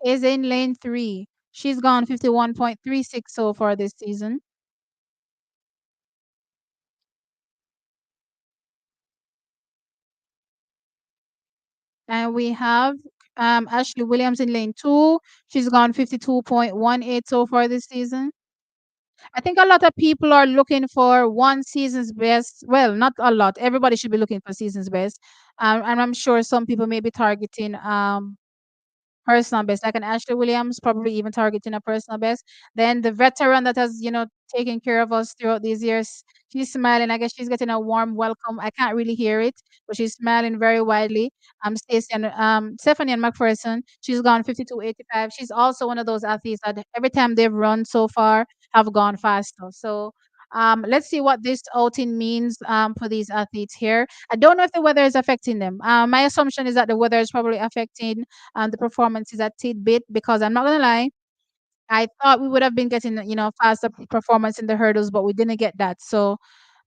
S2: is in lane 3. She's gone 51.36 so far this season. And we have Ashley Williams in lane 2. She's gone 52.18 so far this season. I think a lot of people are looking for one season's best. Well, not a lot. Everybody should be looking for season's best. And I'm sure some people may be targeting personal best, like an Ashley Williams, probably even targeting a personal best. Then the veteran that has, taken care of us throughout these years, she's smiling. I guess she's getting a warm welcome. I can't really hear it, but she's smiling very widely. Stacey and Stephanie and McPherson, she's gone 52.85. She's also one of those athletes that every time they've run so far have gone faster. So let's see what this outing means for these athletes here. I don't know if the weather is affecting them. My assumption is that the weather is probably affecting the performances at Tidbit, because I'm not gonna lie, I thought we would have been getting faster performance in the hurdles, but we didn't get that. So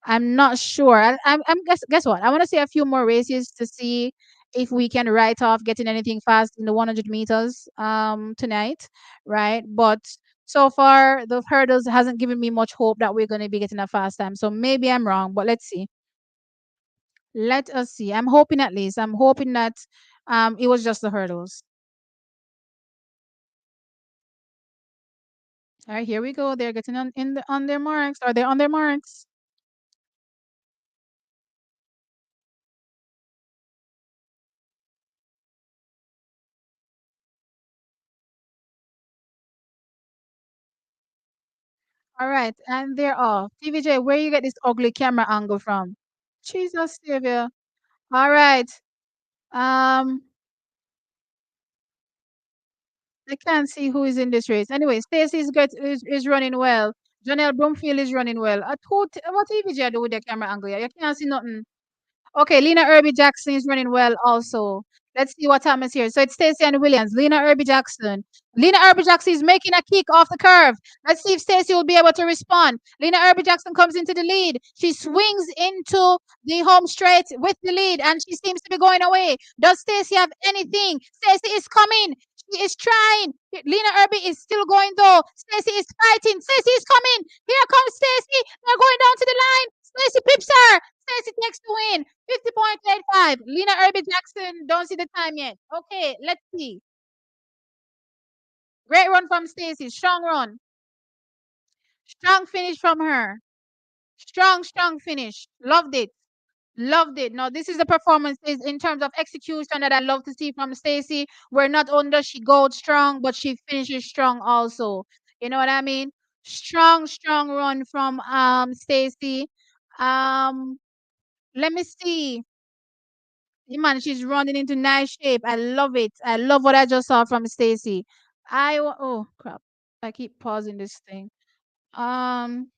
S2: I'm not sure. I'm guess what? I want to see a few more races to see if we can write off getting anything fast in the 100 meters tonight, right? But so far the hurdles hasn't given me much hope that we're going to be getting a fast time. So maybe I'm wrong, but let's see. Let us see. I'm hoping, at least. I'm hoping that it was just the hurdles. All right, here we go. They're getting on their marks. Are they on their marks? All right, and they're off. TVJ, where you get this ugly camera angle from? Jesus Savior. All right. Um, I can't see who is in this race. Anyway, Stacey is running well. Janelle Broomfield is running well. What TVJ do with the camera angle? You can't see nothing. Okay, Lena Irby Jackson is running well also. Let's see what happens here. So it's Stacey and Williams. Lena Irby Jackson. Lena Irby Jackson is making a kick off the curve. Let's see if Stacey will be able to respond. Lena Irby Jackson comes into the lead. She swings into the home straight with the lead, and she seems to be going away. Does Stacey have anything? Stacey is coming. She is trying. Lena Irby is still going though. Stacey is fighting. Stacey is coming. Here comes Stacey. They're going down to the line. Stacey pips her. Stacey takes the win. 50.85. Lena Irby Jackson, don't see the time yet. Okay, let's see. Great run from Stacey. Strong run. Strong finish from her. Strong finish. Loved it. Loved it. Now, this is the performances in terms of execution that I love to see from Stacey, where not only does she go strong, but she finishes strong also. You know what I mean? Strong run from Stacey. Um, let me see. Man, she's running into nice shape. I love it. I love what I just saw from Stacey. Oh crap. I keep pausing this thing. Um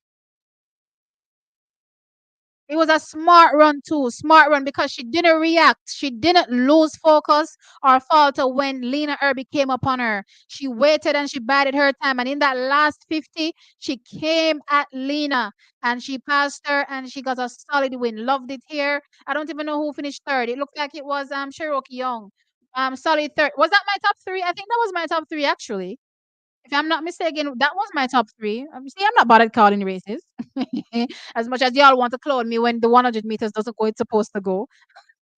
S2: it was a smart run too. Smart run because she didn't react. She didn't lose focus or falter when Lena Irby came upon her. She waited and she bided her time. And in that last 50, she came at Lena and she passed her and she got a solid win. Loved it here. I don't even know who finished third. It looked like it was Cherokee Young. Solid third. Was that my top three? I think that was my top three actually. If I'm not mistaken, that was my top three. See, I'm not bothered calling races. As much as y'all want to clone me when the 100 meters doesn't go, it's supposed to go.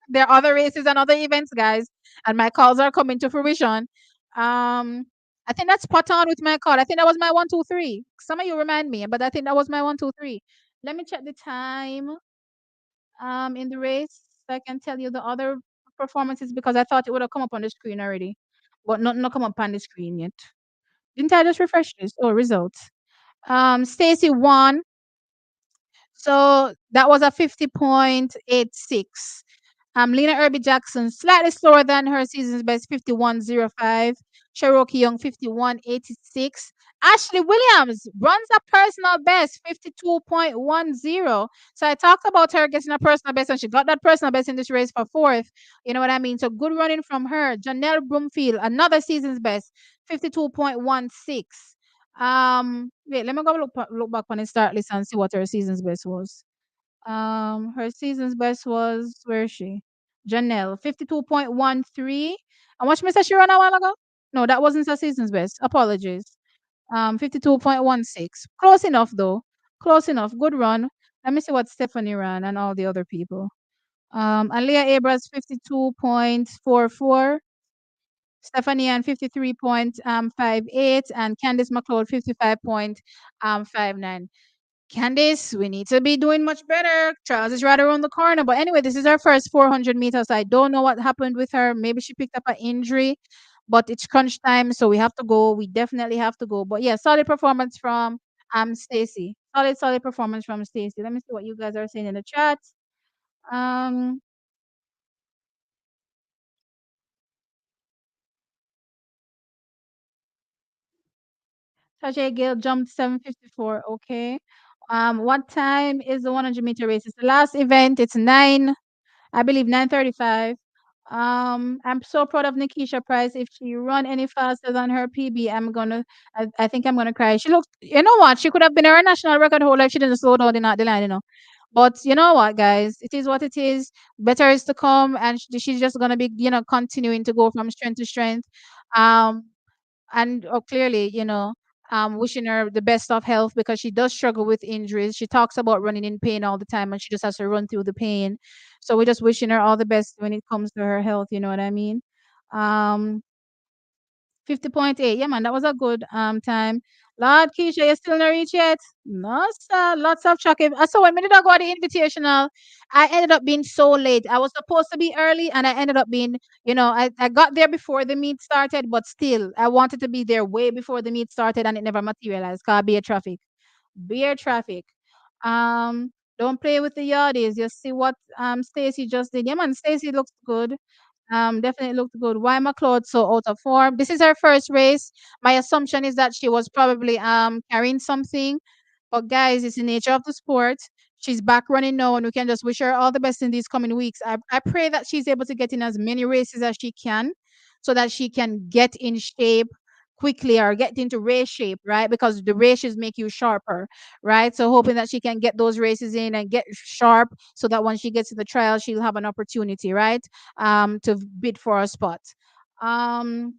S2: There are other races and other events, guys, and my calls are coming to fruition. I think that's spot on with my call. I think that was my 1, 2, 3. Some of you remind me, but I think that was my 1, 2, 3. Let me check the time. In the race. so I can tell you the other performances because I thought it would have come up on the screen already, but not come up on the screen yet. Didn't I just refresh this? Oh, results. Stacy won, so that was a 50.86. Lena Irby Jackson, slightly slower than her season's best, 51.05. Cherokee Young, 51.86. Ashley Williams runs a personal best, 52.10. So I talked about her getting a personal best, and she got that personal best in this race for fourth. You know what I mean? So good running from her. Janelle Broomfield, another season's best, 52.16. Wait, let me go look back on the start list and see what her season's best was. Her season's best was where is she? Janelle, 52.13. And what she said she ran a while ago? No, that wasn't her season's best. Apologies. 52.16. Close enough though. Close enough. Good run. Let me see what Stephanie ran and all the other people. And Leah Abrams 52.44. Stephanie Ann 53.58 and Candice McLeod 55.59. Candice, we need to be doing much better. Charles is right around the corner. But anyway, this is her first 400 meters. I don't know what happened with her. Maybe she picked up an injury, but it's crunch time, so we have to go. We definitely have to go. But yeah, solid performance from Stacy. Solid performance from Stacy. Let me see what you guys are saying in the chat. Um, Tajay Gill jumped 7:54. Okay. What time is the 100-meter race? It's the last event. It's 9. I believe 9:35. I'm so proud of Nikisha Price. If she run any faster than her PB, I think I'm gonna cry. She looks, you know what? She could have been her national record holder if she didn't slow down in the line, you know. But you know what, guys? It is what it is. Better is to come, and she's just gonna be, continuing to go from strength to strength. Um, and clearly, wishing her the best of health because she does struggle with injuries. She talks about running in pain all the time and she just has to run through the pain. So we're just wishing her all the best when it comes to her health, you know what I mean? Um 50.8. Yeah, man, that was a good time. Lord Keisha, you still not reach yet? No, sir. Lots of chocolate. So when did I go to the invitational, I ended up being so late. I was supposed to be early and I ended up being, I got there before the meet started, but still I wanted to be there way before the meet started and it never materialized. Cause beer traffic. Beer traffic. Don't play with the yardies. You see what Stacy just did. Yeah, man, Stacy looks good. Definitely looked good. Why McLeod so out of form? This is her first race. My assumption is that she was probably carrying something. But guys, it's the nature of the sport. She's back running now, and we can just wish her all the best in these coming weeks. I pray that she's able to get in as many races as she can, so that she can get in shape quickly or get into race shape, right? Because the races make you sharper, right? So hoping that she can get those races in and get sharp, so that when she gets to the trial, she'll have an opportunity, right? To bid for a spot. Um,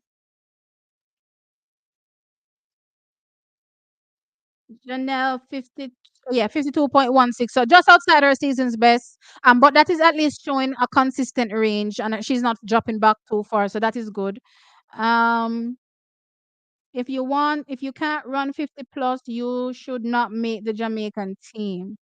S2: Janelle 52.16. So just outside her season's best. But that is at least showing a consistent range and she's not dropping back too far. So that is good. Um, if you can't run 50 plus, you should not make the Jamaican team.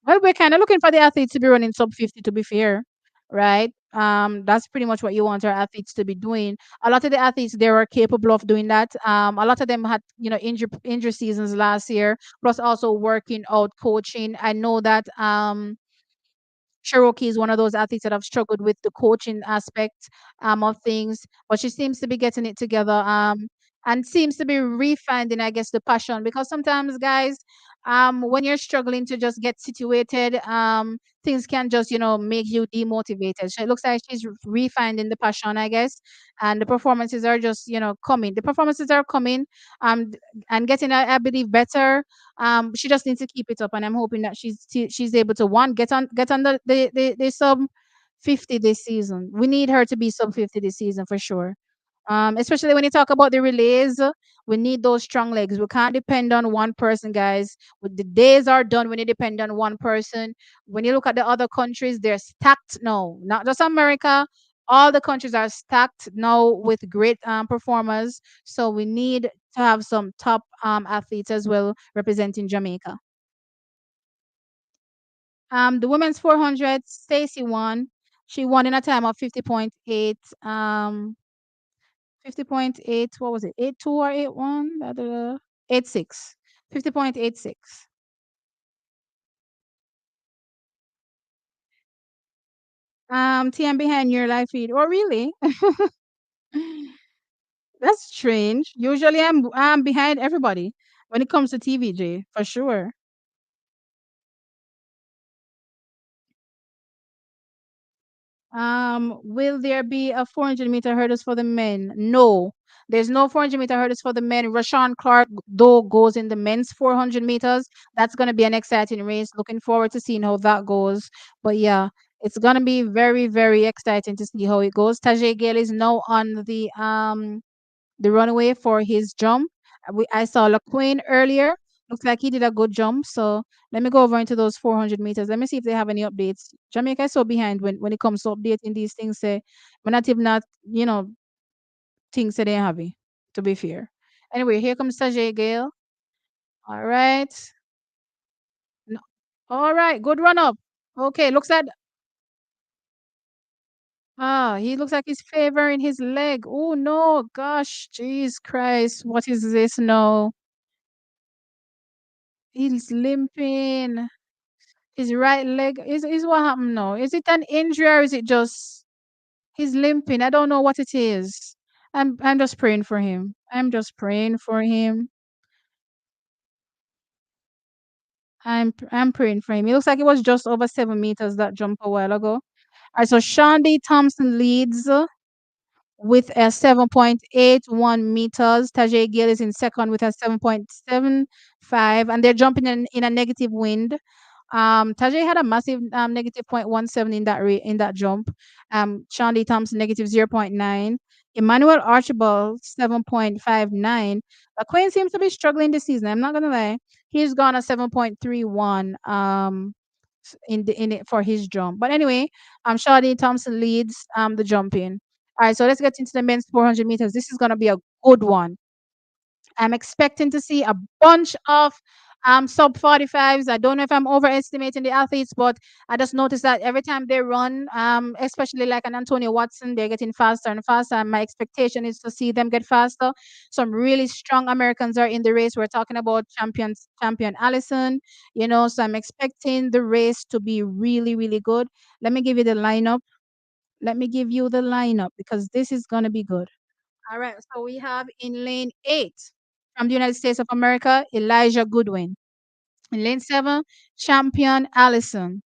S2: Well, we're kind of looking for the athletes to be running sub 50 to be fair, right? That's pretty much what you want our athletes to be doing. A lot of the athletes they were capable of doing that. A lot of them had, injury seasons last year, plus also working out, coaching. I know that Cherokee is one of those athletes that have struggled with the coaching aspect of things, but she seems to be getting it together and seems to be refinding, I guess, the passion. Because sometimes, guys, when you're struggling to just get situated, things can just, make you demotivated. So it looks like she's refinding the passion, I guess, and the performances are just, coming. The performances are coming um, and getting, I believe, better. She just needs to keep it up, and I'm hoping that she's able to one get on the sub 50 this season. We need her to be sub 50 this season for sure. Especially when you talk about the relays, we need those strong legs. We can't depend on one person, guys. The days are done when you depend on one person. When you look at the other countries, they're stacked now. Not just America. All the countries are stacked now with great performers. So we need to have some top athletes as well representing Jamaica. The women's 400, Stacy won. She won in a time of 50.8. 50.8. What was it? 82 or 81? 86. 50.86. TM behind your live feed. Oh, really? That's strange. Usually I'm behind everybody when it comes to TVJ, for sure. Will there be a 400-meter hurdles for the men? No, there's no 400-meter hurdles for the men. Rashawn Clark, though, goes in the men's 400 meters. That's going to be an exciting race. Looking forward to seeing how that goes. But yeah, it's going to be very, very exciting to see how it goes. Tajay Gale is now on the runaway for his jump. I saw LaQuinn earlier. Looks like he did a good jump. So let me go over into those 400 meters. Let me see if they have any updates. Jamaica is so behind when it comes to updating these things. Say, we're not even not, things that they have, to be fair. Anyway, here comes Tajay Gale. All right. No. All right. Good run up. Okay. He looks like he's favoring his leg. Oh, no. Gosh. Jeez Christ. What is this? No. He's limping. His right leg is what happened now? Is it an injury or is it just he's limping? I don't know what it is. I'm just praying for him. I'm just praying for him. I'm praying for him. It looks like it was just over 7 meters that jump a while ago. All right, so Shandy Thompson leads with a 7.81 meters. Tajay Gill is in second with a 7.75, and they're jumping in a negative wind. Tajay had a massive negative 0.17 in in that jump. Shandy Thompson negative 0.9. Emmanuel Archibald 7.59. Quinn seems to be struggling this season. I'm not gonna lie. He's gone a 7.31 in it for his jump. But anyway, Shandy Thompson leads the jumping. All right, so let's get into the men's 400 meters. This is gonna be a good one. I'm expecting to see a bunch of sub 45s. I don't know if I'm overestimating the athletes, but I just noticed that every time they run, especially like an Antonio Watson, they're getting faster and faster. And my expectation is to see them get faster. Some really strong Americans are in the race. We're talking about champion Allison, so I'm expecting the race to be really, really good. Let me give you the lineup. Let me give you the lineup because this is gonna be good. All right, so we have in lane 8 from the United States of America, Elijah Goodwin. In lane 7, Champion Allison.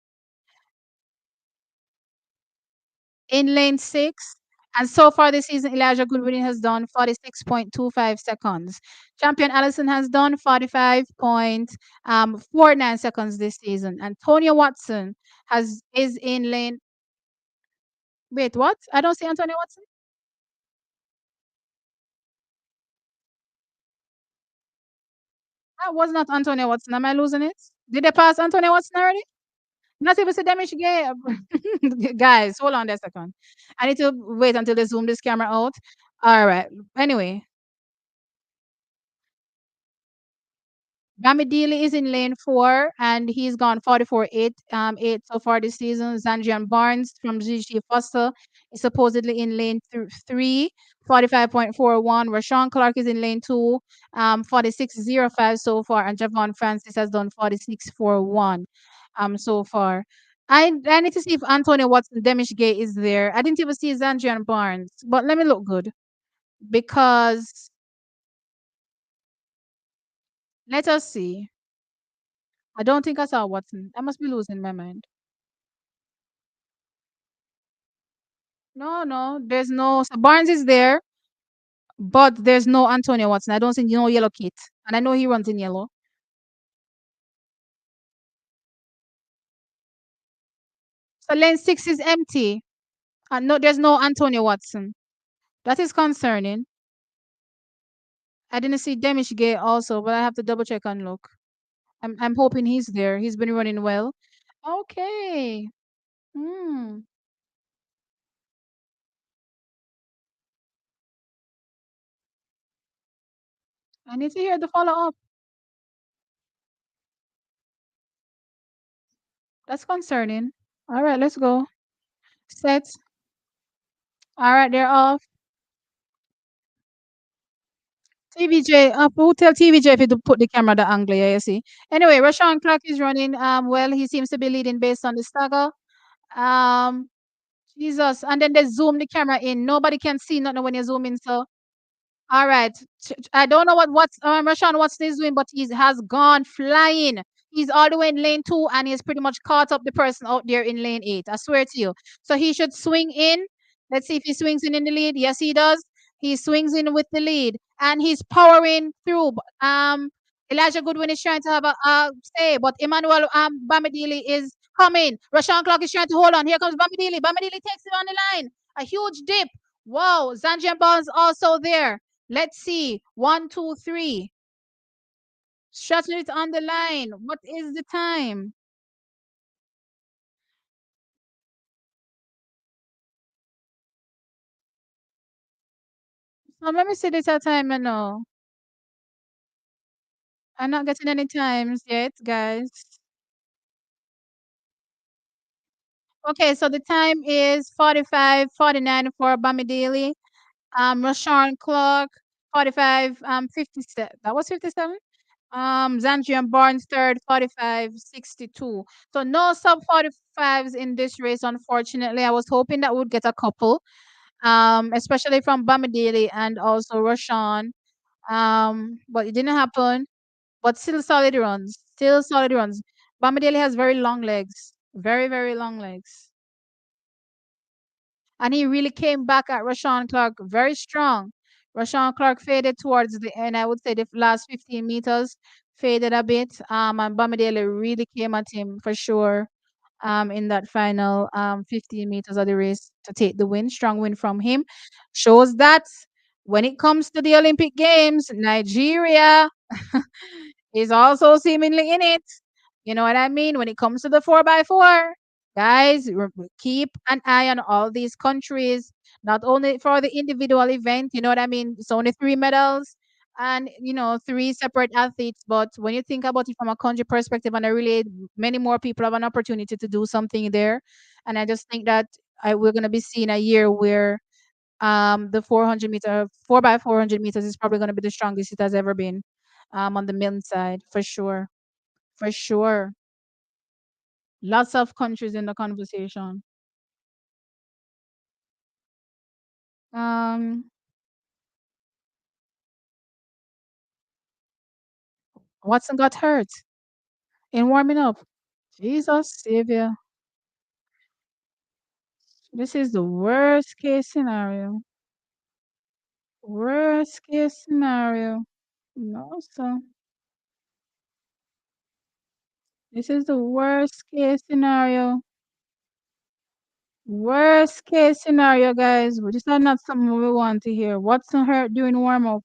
S2: In lane 6, and so far this season, Elijah Goodwin has done 46.25 seconds. Champion Allison has done 45.49 seconds this season. Antonio Watson is in lane. Wait, what? I don't see Antonio Watson. That was not Antonio Watson. Am I losing it? Did they pass Antonio Watson already? Not even say damage game. Guys, hold on there a second. I need to wait until they zoom this camera out. All right. Anyway, Bamidili is in lane 4 and he's gone 44.8 so far this season. Zandrian Barnes from GG Foster is supposedly in lane 3, 45.41. Rashawn Clark is in lane 2, 46.05 so far. And Javon Francis has done 46.41 so far. I need to see if Antonio Watson Demish Gay is there. I didn't even see Zandrian Barnes, but let me look good because let us see. I don't think I saw Watson. I must be losing my mind. No, no, there's no. So Barnes is there, but there's no Antonio Watson. I don't see no yellow kit, and I know he runs in yellow. So lane 6 is empty. And no, there's no Antonio Watson. That is concerning. I didn't see Demish Gay also, but I have to double check and look. I'm hoping he's there. He's been running well. Okay. Hmm. I need to hear the follow up. That's concerning. All right, let's go. Set. All right, they're off. TVJ, who tell TVJ if you to put the camera the angle, yeah, you see. Anyway, Rashawn Clark is running. Well, he seems to be leading based on the stagger. Um, Jesus, and then they zoom the camera in. Nobody can see nothing when you zoom in. So all right. I don't know what's Rashawn what's this doing, but he has gone flying. He's all the way in lane 2 and he's pretty much caught up the person out there in lane 8. I swear to you. So he should swing in. Let's see if he swings in the lead. Yes, he does. He swings in with the lead and he's powering through. Elijah Goodwin is trying to have a say, but Emmanuel Bamidili is coming. Rashawn Clark is trying to hold on. Here comes Bamidili. Bamidili takes him on the line. A huge dip. Wow, Zanjian Ball's also there. Let's see. One, two, three. Stretching it on the line. What is the time? So let me see the time now. I'm not getting any times yet, guys. Okay, so the time is 45:49 for Bamidele. Rashawn Clark, 45, 57. That was 57? Zandrian Barnes third, 45:62. So no sub 45s in this race, unfortunately. I was hoping that we'd get a couple. Especially from Bamidele and also Roshan. But it didn't happen. But still solid runs. Still solid runs. Bamidele has very long legs. Very, very long legs. And he really came back at Rashawn Clark very strong. Rashawn Clark faded towards the end. I would say the last 15 meters faded a bit. And Bamidele really came at him for sure. In that final 15 meters of the race to take the win. Strong win from him. Shows that when it comes to the Olympic Games, Nigeria is also seemingly in it. You know what I mean? When it comes to the 4x4, guys, keep an eye on all these countries, not only for the individual event, you know what I mean? It's only 3 medals and, three separate athletes. But when you think about it from a country perspective and a relay, many more people have an opportunity to do something there. And I just think that we're going to be seeing a year where the 4 by 400 meters is probably going to be the strongest it has ever been on the men's side, for sure. For sure. Lots of countries in the conversation. Um, Watson got hurt in warming up. Jesus Savior. This is the worst case scenario. Worst case scenario. No, so this is the worst case scenario. Worst case scenario, guys. But this is not something we want to hear. Watson hurt during warm up.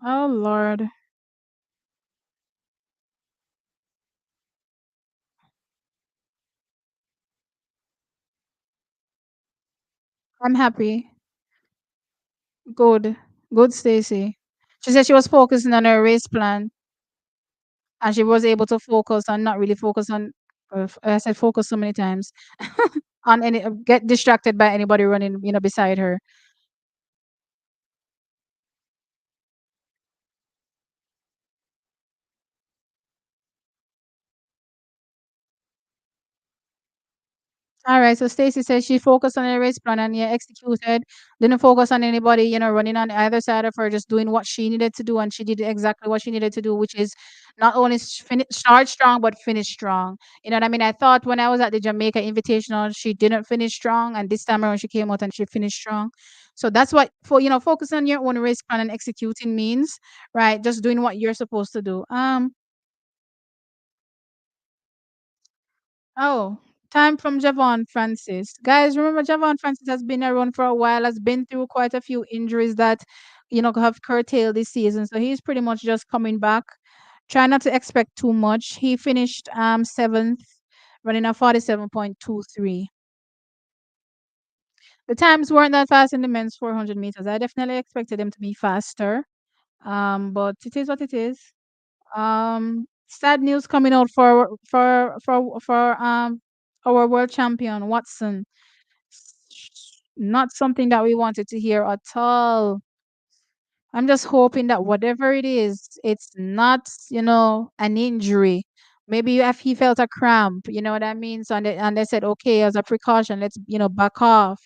S2: Oh Lord. I'm happy. Good. Good, Stacy. She said she was focusing on her race plan and she was able to focus and not really focus on I said focus so many times on any get distracted by anybody running, beside her. All right. So Stacy says she focused on her race plan and yeah, executed. Didn't focus on anybody, running on either side of her, just doing what she needed to do, and she did exactly what she needed to do, which is not only start strong but finish strong. You know what I mean? I thought when I was at the Jamaica Invitational, she didn't finish strong, and this time around she came out and she finished strong. So that's what focus on your own race plan and executing means, right? Just doing what you're supposed to do. Oh, time from Javon Francis. Guys, remember Javon Francis has been around for a while, has been through quite a few injuries that, have curtailed this season. So he's pretty much just coming back. Try not to expect too much. He finished seventh, running a 47.23. The times weren't that fast in the men's 400 meters. I definitely expected them to be faster. But it is what it is. Sad news coming out for our world champion Watson. Not something that we wanted to hear at all. I'm just hoping that whatever it is, it's not, an injury. Maybe if he felt a cramp, you know what I mean? So and they said, okay, as a precaution, let's, back off.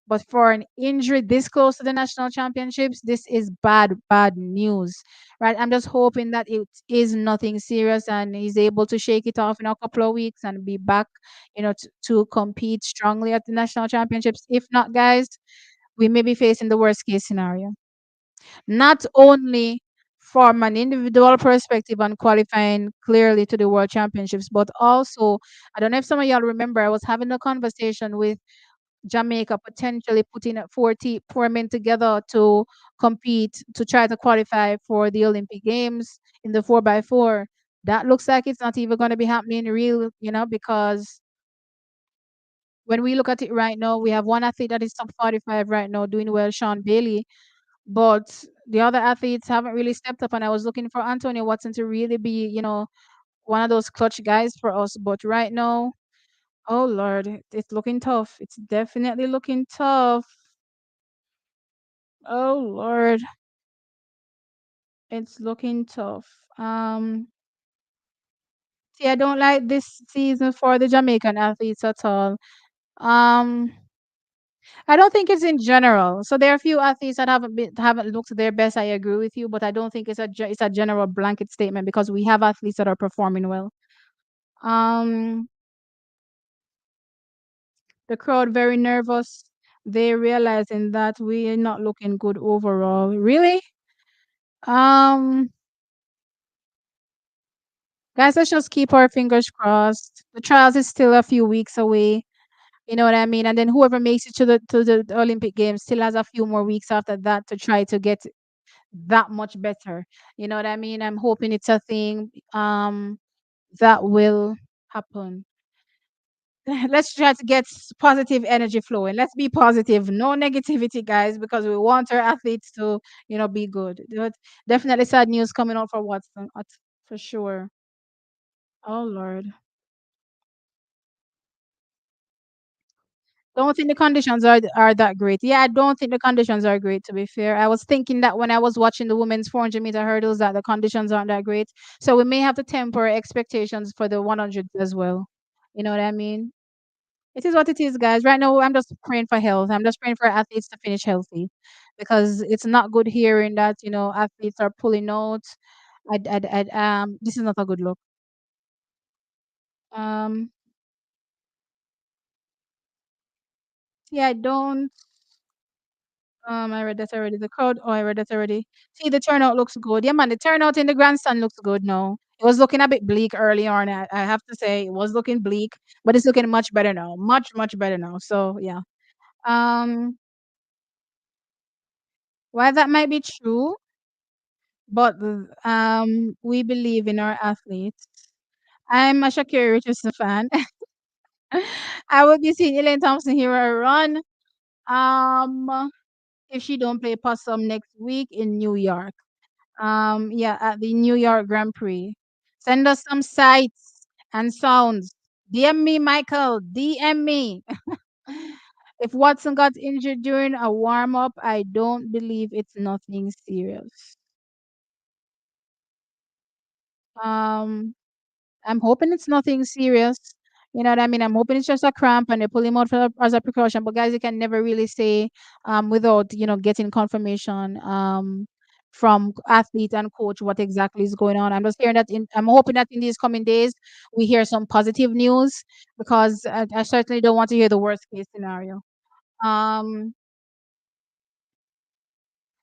S2: But for an injury this close to the national championships, this is bad, bad news, right? I'm just hoping that it is nothing serious and he's able to shake it off in a couple of weeks and be back, to compete strongly at the national championships. If not, guys, we may be facing the worst case scenario, not only from an individual perspective and qualifying clearly to the world championships, but also, I don't know if some of y'all remember, I was having a conversation with Jamaica potentially putting 4 men together to compete to try to qualify for the Olympic Games in the 4x4. That looks like it's not even going to be happening real, because when we look at it right now, we have one athlete that is top 45 right now doing well, Sean Bailey, but the other athletes haven't really stepped up. And I was looking for Antonio Watson to really be, one of those clutch guys for us. But right now, oh Lord, it's looking tough. It's definitely looking tough. Oh Lord, it's looking tough. See, I don't like this season for the Jamaican athletes at all. Um, I don't think it's in general. So there are a few athletes that haven't looked their best. I agree with you, but I don't think it's a general blanket statement because we have athletes that are performing well. Um, the crowd very nervous. They realizing that we are not looking good overall. Really? Um, guys, let's just keep our fingers crossed. The trials is still a few weeks away. You know what I mean? And then whoever makes it to the Olympic Games still has a few more weeks after that to try to get that much better. You know what I mean? I'm hoping it's a thing that will happen. Let's try to get positive energy flowing. Let's be positive, no negativity, guys, because we want our athletes to, be good. But definitely sad news coming out for Watson, for sure. Oh Lord. Don't think the conditions are that great. Yeah, I don't think the conditions are great, to be fair. I was thinking that when I was watching the women's 400-meter hurdles that the conditions aren't that great. So we may have to temper expectations for the 100 as well. You know what I mean? It is what it is, guys. Right now, I'm just praying for health. I'm just praying for athletes to finish healthy because it's not good hearing that, athletes are pulling out. This is not a good look. Um, yeah, I don't. I read that already. The crowd. Oh, I read that already. See, the turnout looks good. Yeah, man, the turnout in the grandstand looks good now. It was looking a bit bleak early on. I have to say, it was looking bleak, but it's looking much better now. Much, much better now. So yeah. Um, while that might be true, but we believe in our athletes. I'm a Shakira Richardson fan. I would be seeing Elaine Thompson here a run. If she don't play possum next week in New York. Yeah, at the New York Grand Prix. Send us some sights and sounds. DM me, Michael. DM me. If Watson got injured during a warm up, I don't believe it's nothing serious. Um, I'm hoping it's nothing serious. You know what I mean? I'm hoping it's just a cramp and they pull him out as a precaution. But guys, you can never really say without getting confirmation from athlete and coach what exactly is going on. I'm just hearing that I'm hoping that in these coming days we hear some positive news because I certainly don't want to hear the worst case scenario. Um,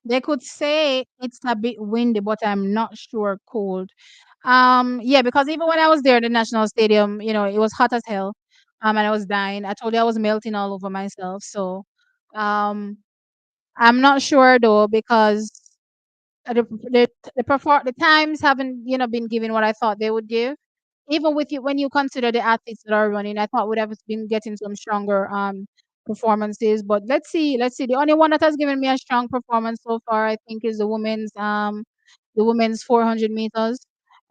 S2: they could say it's a bit windy, but I'm not sure cold. Yeah, because even when I was there at the National Stadium, it was hot as hell. And I was dying. I told you I was melting all over myself. So, um, I'm not sure though because the times haven't been given what I thought they would give. Even with you when you consider the athletes that are running, I thought would have been getting some stronger performances. But let's see. The only one that has given me a strong performance so far, I think, is the women's 400 meters.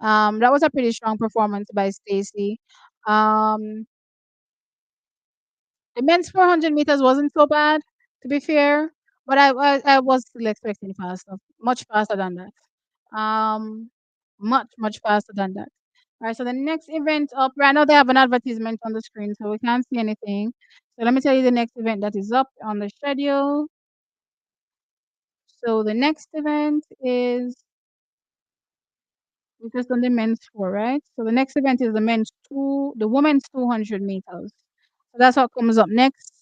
S2: That was a pretty strong performance by Stacy. Um, the men's 400 meters wasn't so bad, to be fair, but I was still expecting faster, much faster than that. Um, much faster than that. All right, so the next event up, right now they have an advertisement on the screen, so we can't see anything. So let me tell you the next event that is up on the schedule. So the next event is we just done the men's four, right? So the next event is the women's 200 meters. So that's what comes up next.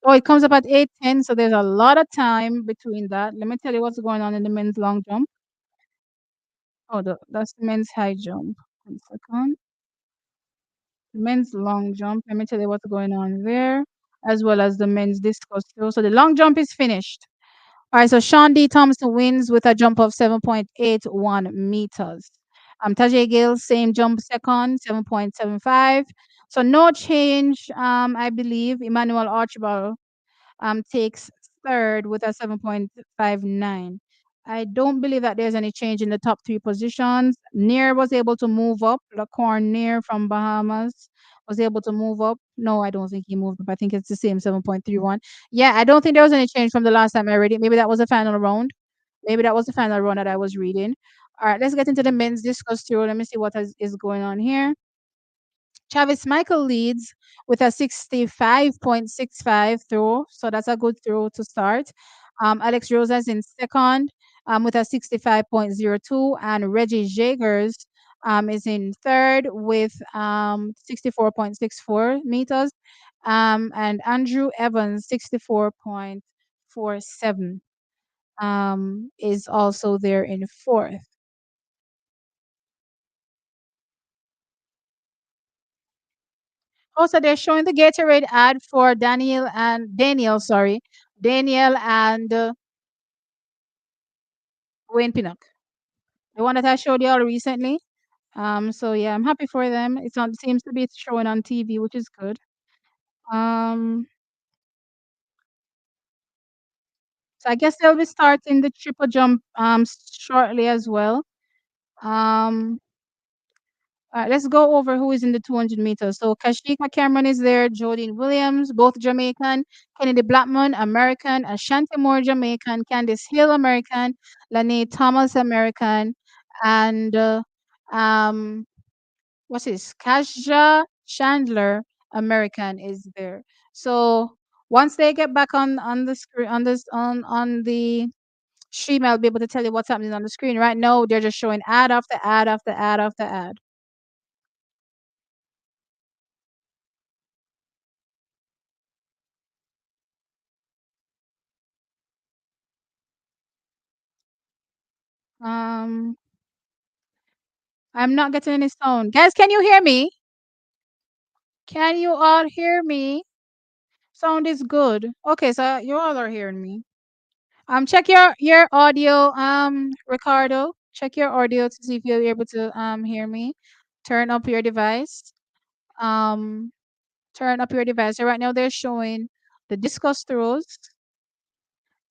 S2: Oh, it comes up at 8:10. So there's a lot of time between that. Let me tell you what's going on in the men's long jump. Oh, that's the men's high jump. 1 second. Men's long jump. Let me tell you what's going on there, as well as the men's discus throw. So the long jump is finished. All right, so Sean D. Thompson wins with a jump of 7.81 meters. Tajay Gill, same jump second, 7.75. So no change, I believe. Emmanuel Archibald takes third with a 7.59. I don't believe that there's any change in the top three positions. Near was able to move up. Lacorn Near from Bahamas was able to move up. No, I don't think he moved up. I think it's the same 7.31. Yeah, I don't think there was any change from the last time I read it. Maybe that was the final round. Maybe that was the final round that I was reading. All right, let's get into the men's discus throw. Let me see what is going on here. Travis Michael leads with a 65.65 throw. So that's a good throw to start. Alex Rosa is in second with a 65.02. And Reggie Jagers is in third with 64.64 meters. And Andrew Evans, 64.47, is also there in fourth. Also, they're showing the Gatorade ad for Daniel and Wayne Pinnock, the one that I showed you all recently. So yeah, I'm happy for them. It's on seems to be showing on TV, which is good. Um, so I guess they'll be starting the triple jump shortly as well. Um, all right, let's go over who is in the 200 meters. So Kashika Cameron is there, Jodine Williams, both Jamaican, Kennedy Blackman, American, Ashanti Moore, Jamaican, Candice Hill, American, Lene Thomas, American, and um, what's this? Kasia Chandler, American, is there. So once they get back on the screen on the stream, I'll be able to tell you what's happening on the screen. Right now, they're just showing ad after ad after ad after ad. Um, I'm not getting any sound. Guys, can you hear me? Can you all hear me? Sound is good. Okay, so you all are hearing me. Check your audio, Ricardo. Check your audio to see if you're able to hear me. Turn up your device. Um, turn up your device. So right now they're showing the discus throws.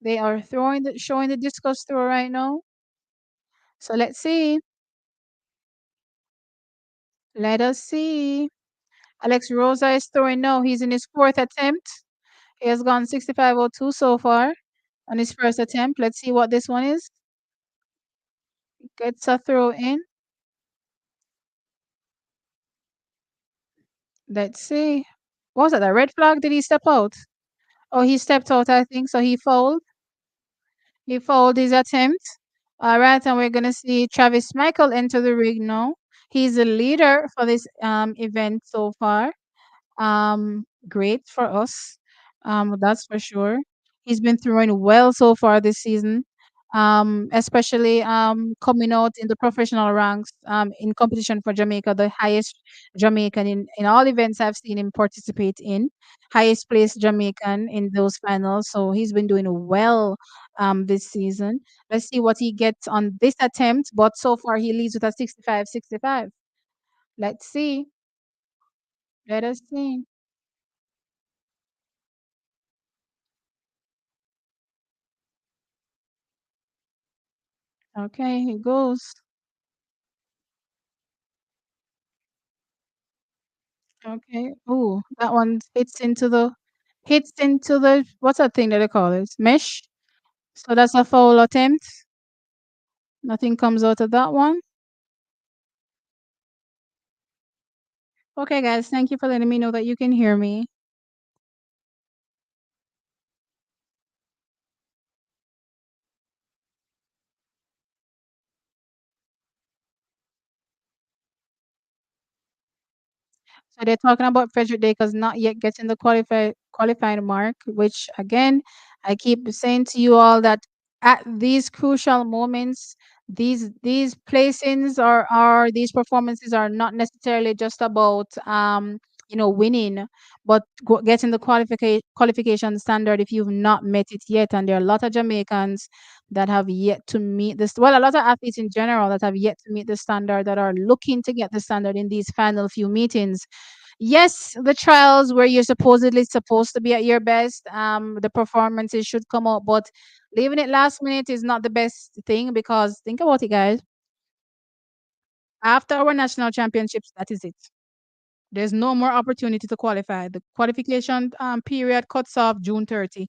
S2: They are showing the discus throw right now. So let's see. Let us see. Alex Rosa is throwing now. He's in his fourth attempt. He has gone 65.02 so far on his first attempt. Let's see what this one is. Gets a throw in. Let's see. What was that? A red flag? Did he step out? Oh, he stepped out, I think. So he fouled. He fouled his attempt. All right, and we're gonna see Travis Michael enter the ring now. He's the leader for this event so far. Great for us. That's for sure. He's been throwing well so far this season. Especially coming out in the professional ranks in competition for Jamaica, the highest Jamaican in all events I've seen him participate in, highest placed Jamaican in those finals. So he's been doing well this season. Let's see what he gets on this attempt, but so far he leads with a 65-65. Let's see. Let us see. Okay, he goes. Okay. Ooh, that one hits into the what's that thing that they call it? Mesh. So that's a foul attempt. Nothing comes out of that one. Okay, guys, thank you for letting me know that you can hear me. So they're talking about Frederick Dacres not yet getting the qualifying mark, which again, I keep saying to you all that at these crucial moments, these placings are these performances are not necessarily just about winning, but getting the qualification standard if you've not met it yet. And there are a lot of Jamaicans that have yet to meet this. Well, a lot of athletes in general that have yet to meet the standard that are looking to get the standard in these final few meetings. Yes, the trials where you're supposedly supposed to be at your best, the performances should come out, but leaving it last minute is not the best thing because think about it, guys. After our national championships, that is it. There's no more opportunity to qualify. The qualification period cuts off June 30.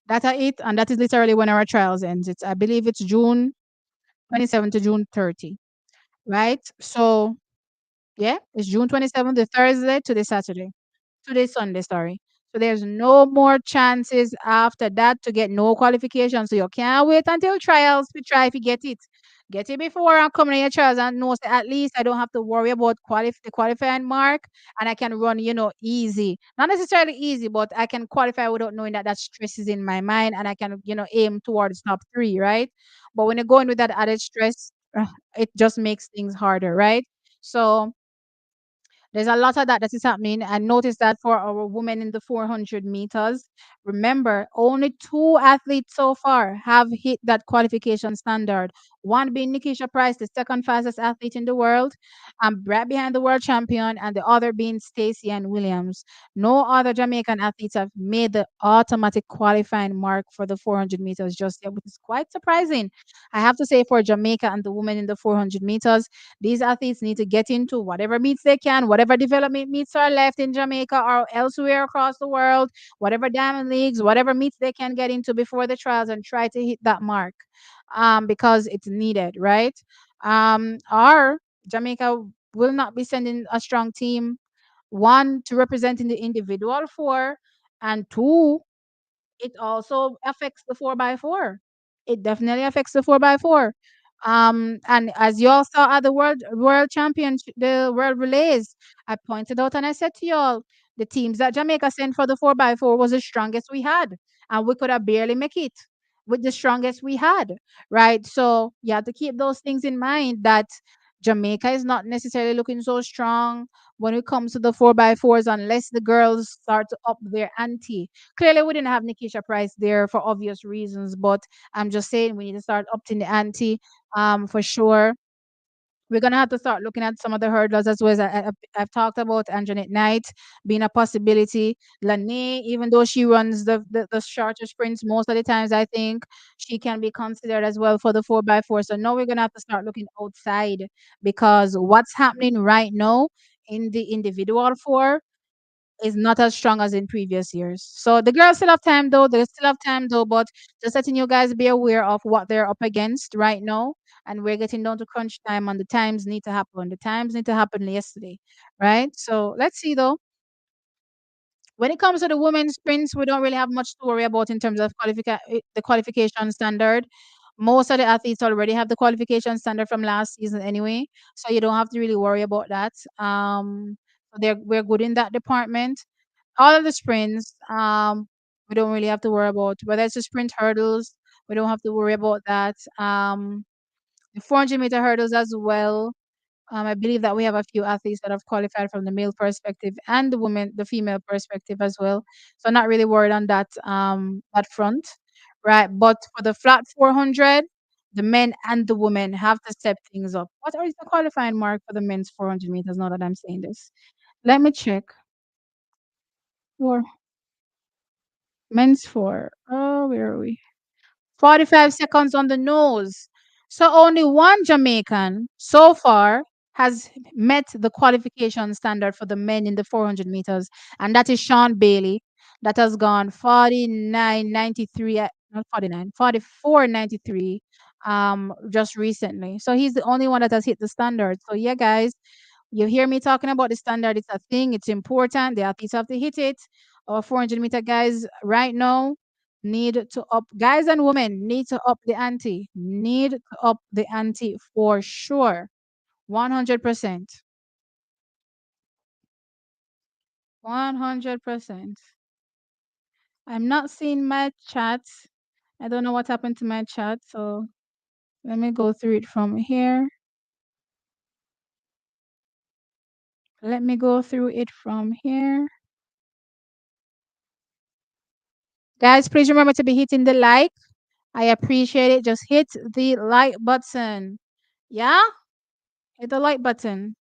S2: That's it, and that is literally when our trials ends. It's I believe it's June 27 to June 30, right? So yeah, it's June 27th, the Thursday to the Saturday. Today Sunday, sorry. So there's no more chances after that to get no qualification. So you can't wait until trials to try if you get it. Get it before I'm coming to your trials and know say, at least I don't have to worry about the qualifying mark and I can run, easy. Not necessarily easy, but I can qualify without knowing that that stress is in my mind and I can, aim towards top three, right? But when you're going with that added stress, it just makes things harder, right? So there's a lot of that is happening. And notice that for our women in the 400 meters, remember, only two athletes so far have hit that qualification standard. One being Nikisha Price, the second fastest athlete in the world, and right behind the world champion, and the other being Stacey Ann Williams. No other Jamaican athletes have made the automatic qualifying mark for the 400 meters just yet, which is quite surprising. I have to say for Jamaica and the women in the 400 meters, these athletes need to get into whatever meets they can, whatever development meets are left in Jamaica or elsewhere across the world, whatever diamond leagues, whatever meets they can get into before the trials and try to hit that mark because it's needed, right? Or Jamaica will not be sending a strong team, one, to represent in the individual four, and two, it also affects the 4x4. It definitely affects the 4x4. And as you all saw at the world championship, the world relays, I pointed out and I said to y'all, the teams that Jamaica sent for the 4x4 was the strongest we had, and we could have barely make it with the strongest we had, right? So you have to keep those things in mind that Jamaica is not necessarily looking so strong when it comes to the 4x4s unless the girls start to up their ante. Clearly, we didn't have Nikisha Price there for obvious reasons, but I'm just saying we need to start upping the ante for sure. We're gonna have to start looking at some of the hurdles as well as I've talked about Anjanette Knight being a possibility. Lene, even though she runs the shorter sprints most of the times, I think she can be considered as well for the 4x4. So now we're gonna have to start looking outside because what's happening right now in the individual four is not as strong as in previous years. So the girls still have time though. They still have time though, but just letting you guys be aware of what they're up against right now. And we're getting down to crunch time and the times need to happen. The times need to happen yesterday. Right? So let's see though. When it comes to the women's sprints, we don't really have much to worry about in terms of the qualification standard. Most of the athletes already have the qualification standard from last season anyway, so you don't have to really worry about that. We're good in that department. All of the sprints, we don't really have to worry about whether it's the sprint hurdles. We don't have to worry about that. The 400-meter hurdles as well. I believe that we have a few athletes that have qualified from the male perspective and the female perspective as well. So not really worried on that front, right? But for the flat 400, the men and the women have to step things up. What is the qualifying mark for the men's 400 meters? Now that I'm saying this, let me check. For men's four. Oh, where are we? 45 seconds on the nose. So only one Jamaican so far has met the qualification standard for the men in the 400 meters, and that is Sean Bailey, that has gone 49.93, not 49, 44.93 just recently. So he's the only one that has hit the standard. So yeah, guys, you hear me talking about the standard, it's a thing, it's important. The athletes have to hit it. Our 400-meter guys right now need to up, guys and women need to up the ante, need to up the ante for sure. 100%. 100%. I'm not seeing my chat. I don't know what happened to my chat. So let me go through it from here. Let me go through it from here. Guys, please remember to be hitting the like. I appreciate it. Just hit the like button. Yeah? Hit the like button.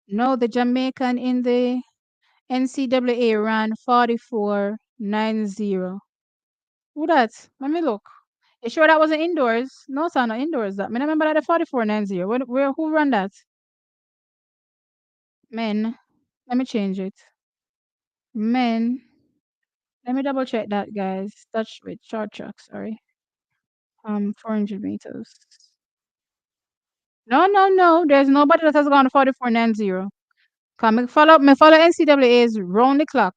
S2: No, the Jamaican in the NCAA ran 44.90. Who that? Let me look. You sure that wasn't indoors? No, sir, not indoors. That I remember that the 44.90. Where who run that? Men. Let me change it. Men. Let me double check that, guys. Touch with short track, sorry. 400 meters. No, no, no. There's nobody that has gone 44.90. Come me follow NCAA's round the clock.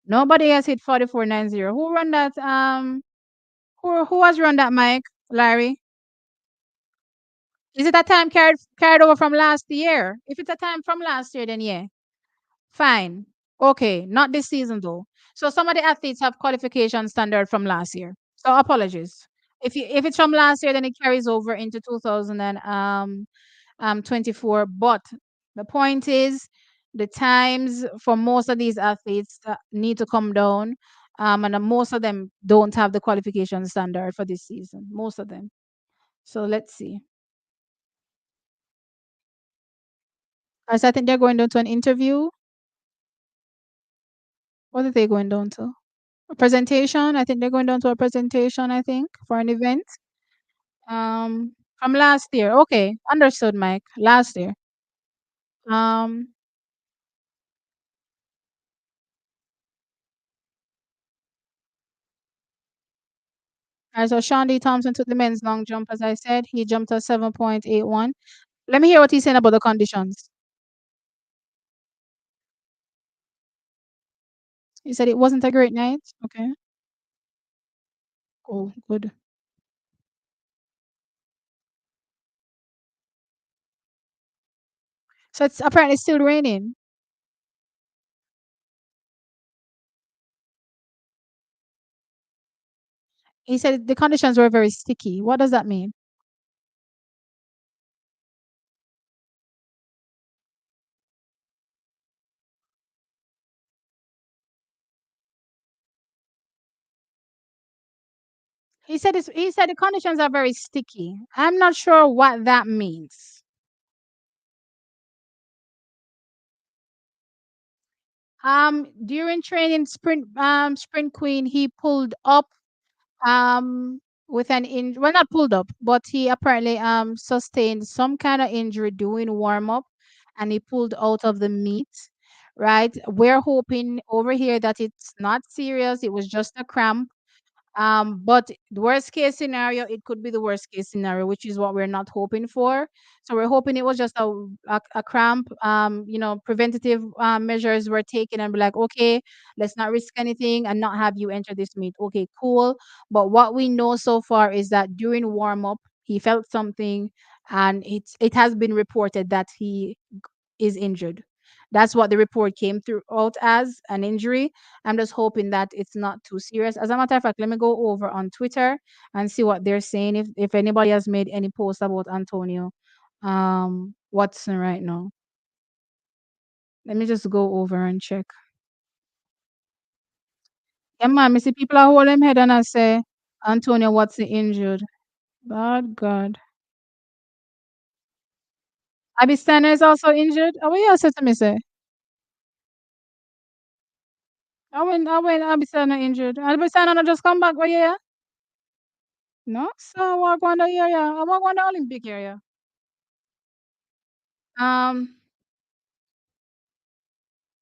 S2: Nobody has hit 44.90. Who run that? Who has run that, Mike? Larry? Is it a time carried over from last year? If it's a time from last year, then yeah. Fine. Okay, not this season though. So some of the athletes have qualification standard from last year. So apologies. If it's from last year, then it carries over into 2024. But the point is, the times for most of these athletes need to come down, and most of them don't have the qualification standard for this season. Most of them. So let's see. As I think they're going down to an interview. What are they going down to? A presentation. I think they're going down to a presentation, I think, for an event. From last year. Okay, understood, Mike. Last year. Um, so Sean D. Thompson took the men's long jump, as I said. He jumped a 7.81. Let me hear what he's saying about the conditions. He said it wasn't a great night. Okay. Oh, good. So it's apparently still raining. He said the conditions were very sticky. What does that mean? He said the conditions are very sticky. I'm not sure what that means. During training sprint queen, he pulled up with an in well, not pulled up, but he apparently sustained some kind of injury doing warm up, and he pulled out of the meet. Right, we're hoping over here that it's not serious. It was just a cramp. But the worst case scenario, it could be the worst case scenario, which is what we're not hoping for. So we're hoping it was just a cramp. Preventative measures were taken and be like, okay, let's not risk anything and not have you enter this meet. Okay, cool. But what we know so far is that during warm up, he felt something, and it has been reported that he is injured. That's what the report came through out as an injury. I'm just hoping that it's not too serious. As a matter of fact, let me go over on Twitter and see what they're saying. If anybody has made any posts about Antonio Watson right now. Let me just go over and check. Yeah, man, I see people are holding head and I say Antonio Watson injured. Bad God. Abby Steiner is also injured. Oh, what you said to me say? Abisana injured. Abisana not just come back, but yeah. No, so I walk on the area. I walk on the Olympic area. Um,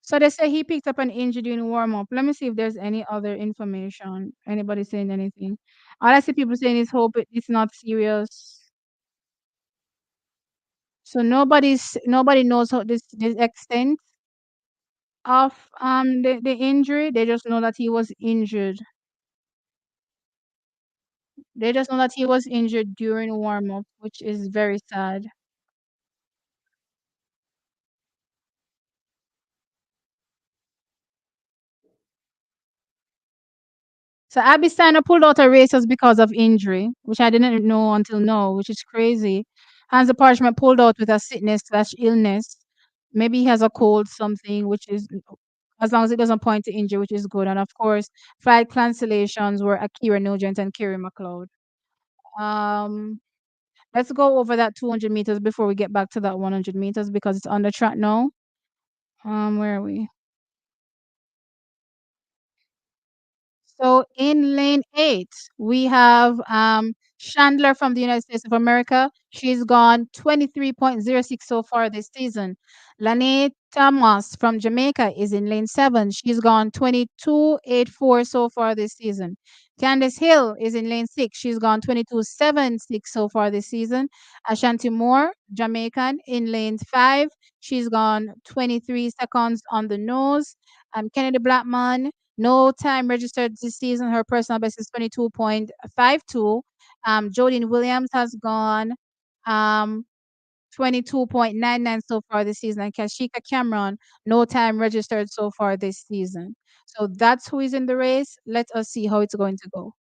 S2: so they say he picked up an injury during warm up. Let me see if there's any other information. Anybody saying anything? All I see people saying is hope it's not serious. So nobody knows how this extent of the injury. They just know that he was injured. They just know that he was injured during warm up, which is very sad. So Abby Steiner pulled out a race just because of injury, which I didn't know until now, which is crazy. Hansa Parchment pulled out with a sickness slash illness. Maybe he has a cold, something, which is as long as it doesn't point to injury, which is good. And of course, flight cancellations were Akira Nugent and Kerry McLeod. Um, let's go over that 200 meters before we get back to that 100 meters because it's on the track now. Where are we? So in lane 8, we have Chandler from the United States of America. She's gone 23.06 so far this season. Lane Thomas from Jamaica is in lane 7. She's gone 22.84 so far this season. Candice Hill is in lane 6. She's gone 22.76 so far this season. Ashanti Moore, Jamaican, in lane 5. She's gone 23 seconds on the nose. Kennedy Blackman, no time registered this season. Her personal best is 22.52. Jodine Williams has gone um, 22.99 so far this season. And Kashika Cameron, no time registered so far this season. So that's who is in the race. Let us see how it's going to go.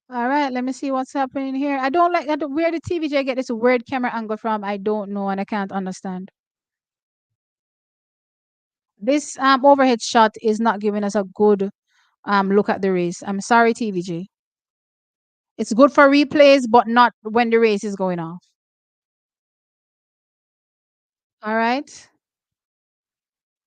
S2: All right, let me see what's happening here. I don't, where the TVJ get this weird camera angle from. I don't know and I can't understand. This overhead shot is not giving us a good look at the race. I'm sorry, TVG. It's good for replays, but not when the race is going off. All right.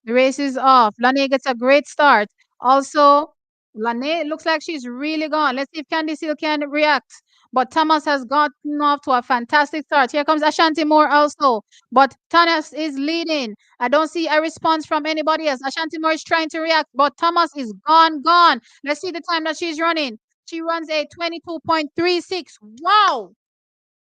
S2: The race is off. Lane gets a great start. Also, Lane looks like she's really gone. Let's see if Candy still can react. But Thomas has gotten off to a fantastic start. Here comes Ashanti Moore also. But Thomas is leading. I don't see a response from anybody else. Ashanti Moore is trying to react, but Thomas is gone. Let's see the time that she's running. She runs a 22.36. Wow.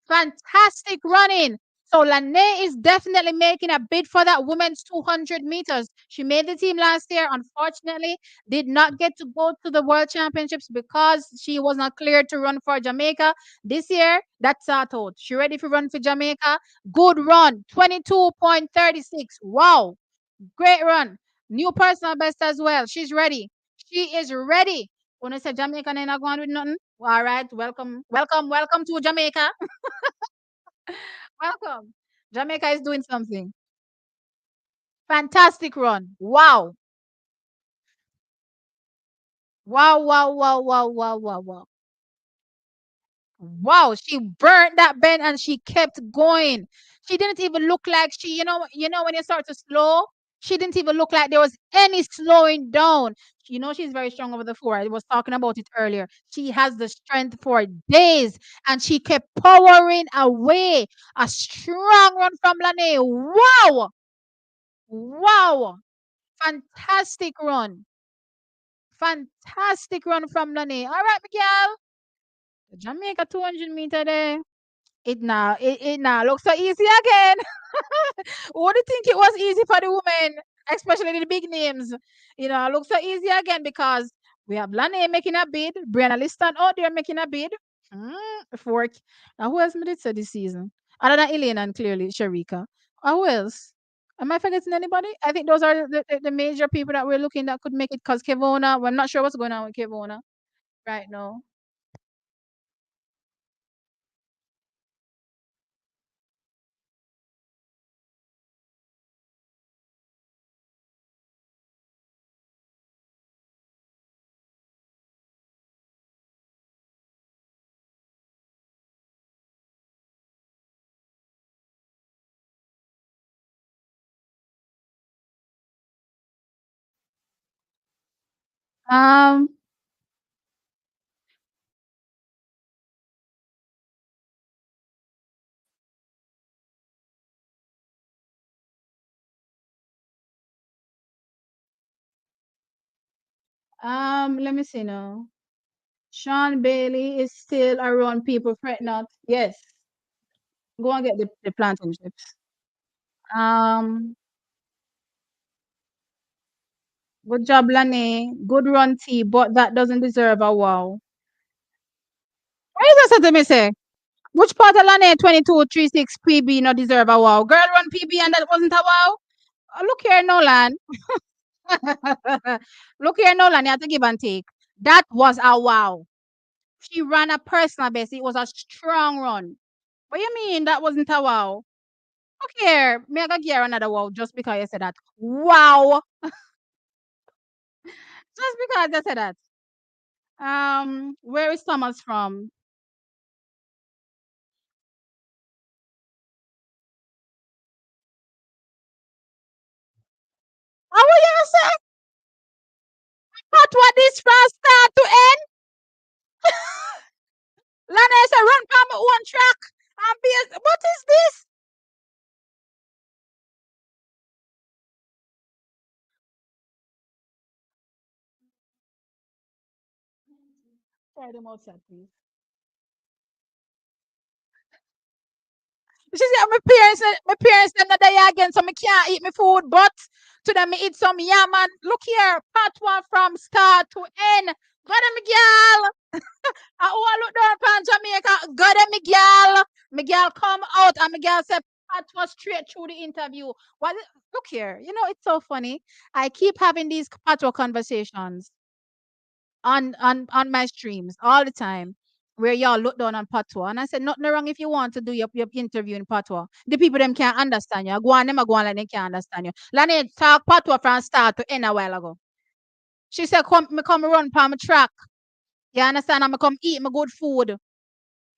S2: Fantastic running. So Lane is definitely making a bid for that women's 200 meters. She made the team last year. Unfortunately, did not get to go to the World Championships because she was not cleared to run for Jamaica. This year, that's out. She ready to run for Jamaica. Good run, 22.36. Wow, great run. New personal best as well. She's ready. She is ready. When I say Jamaica, and not going with nothing. All right, welcome to Jamaica. Welcome. Jamaica is doing something. Fantastic run. Wow. Wow, wow, wow, wow, wow, wow, wow. Wow, she burnt that bend and she kept going. She didn't even look like when you start to slow, she didn't even look like there was any slowing down. She's very strong over the floor. I was talking about it earlier. She has the strength for days and she kept powering away. A strong run from Lane. Wow. Wow. Fantastic run. Fantastic run from Lane. All right, Miguel. The Jamaica 200-meter there. It now looks so easy again. Who do you think it was easy for the women, especially the big names? Looks so easy again because we have Lane making a bid, Brianna Liston out there making a bid. Fork. Now who else did it say this season? Other than Elaine and clearly Sharika. Who else? Am I forgetting anybody? I think those are the major people that we're looking that could make it because Kevona, well, I'm not sure what's going on with Kevona right now. Um, let me see now. Sean Bailey is still around people fret not. Yes. Go and get the plantain chips. Um, good job, Lane. Good run, T, but that doesn't deserve a wow. What is that to me say? Which part of Lane 2236 PB not deserve a wow? Girl run PB and that wasn't a wow? Look here, Nolan. Look here, Nolan. You have to give and take. That was a wow. She ran a personal best. It was a strong run. What you mean that wasn't a wow? Look here. Me I gonna give her another wow just because you said that. Wow. Just because I said that. Where is Thomas from? How will you say? But what this from start to end? Lana is a run from one track. And be what is this? Try them outside, please. She said my parents them not there again, so me can't eat my food, but to them me eat some yam and look here, part one from start to end. Go them me girl. I want look down upon Jamaica. Go them me girl. Me girl come out and me girl said part was straight through the interview. Look here, it's so funny. I keep having these patro conversations on my streams all the time where y'all look down on patois. And I said, nothing wrong if you want to do your interview in patois. The people them can't understand you. Go on them a go on like they can't understand you. Lani talk patois from start to end a while ago. She said, come run palm track. You understand? I'm come eat my good food.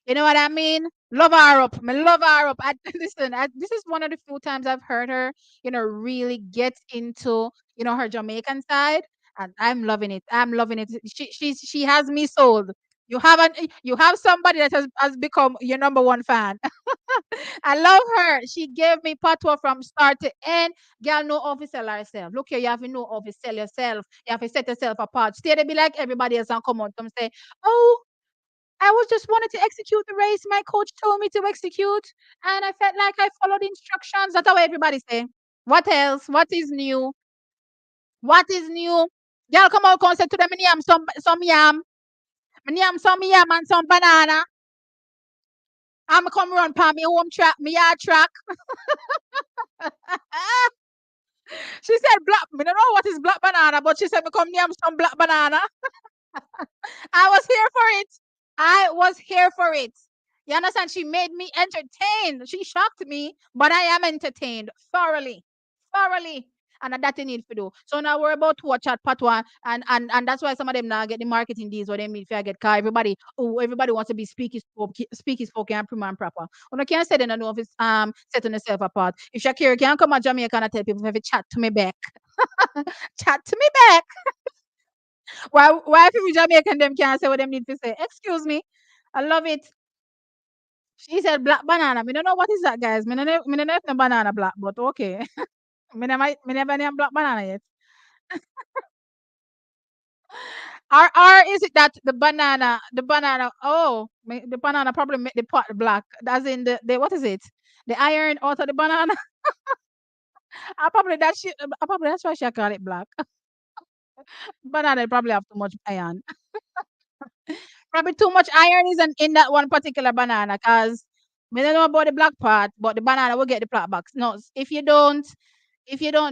S2: You know what I mean? Love her up. Me love her up. Listen, this is one of the few times I've heard her, really get into, her Jamaican side, and I'm loving it. I'm loving it. She has me sold. You have somebody that has become your number one fan. I love her. She gave me patois from start to end. Girl, know how to sell herself. Look here, you have to know how to sell yourself. You have to set yourself apart. Stay there, be like everybody else and come on and say, oh, I was just wanted to execute the race my coach told me to execute, and I felt like I followed instructions. That's how everybody say. What else? What is new? What is new? Y'all come out and say to them, me yam some yam. Me yam some yam and some banana. I'm come run pa me home track, me yard track. She said black. Me don't know what is black banana, but she said me come yam some black banana. I was here for it. I was here for it. You understand? She made me entertained. She shocked me, but I am entertained thoroughly. Thoroughly. And that you need to do. So now we're about to watch at Patwa, and that's why some of them now get the marketing deals where they mean if I get car. Everybody wants to be speaky spoken and prim and proper. When I can't say they don't know if it's setting yourself apart. If Shakira can't come to Jamaica and tell people if you chat to me back. Chat to me back. Why people Jamaican them can't say what them need to say? Excuse me. I love it. She said black banana. Me don't know what is that, guys. Me don't know if the banana black, but okay. Me never name black banana yet. Or is it that the banana, the banana probably make the pot black. As in the what is it? The iron out of the banana. Probably that's why she call it black. Banana probably have too much iron. Probably too much iron is in that one particular banana, cause we don't know about the black part, but the banana will get the black box. No, if you don't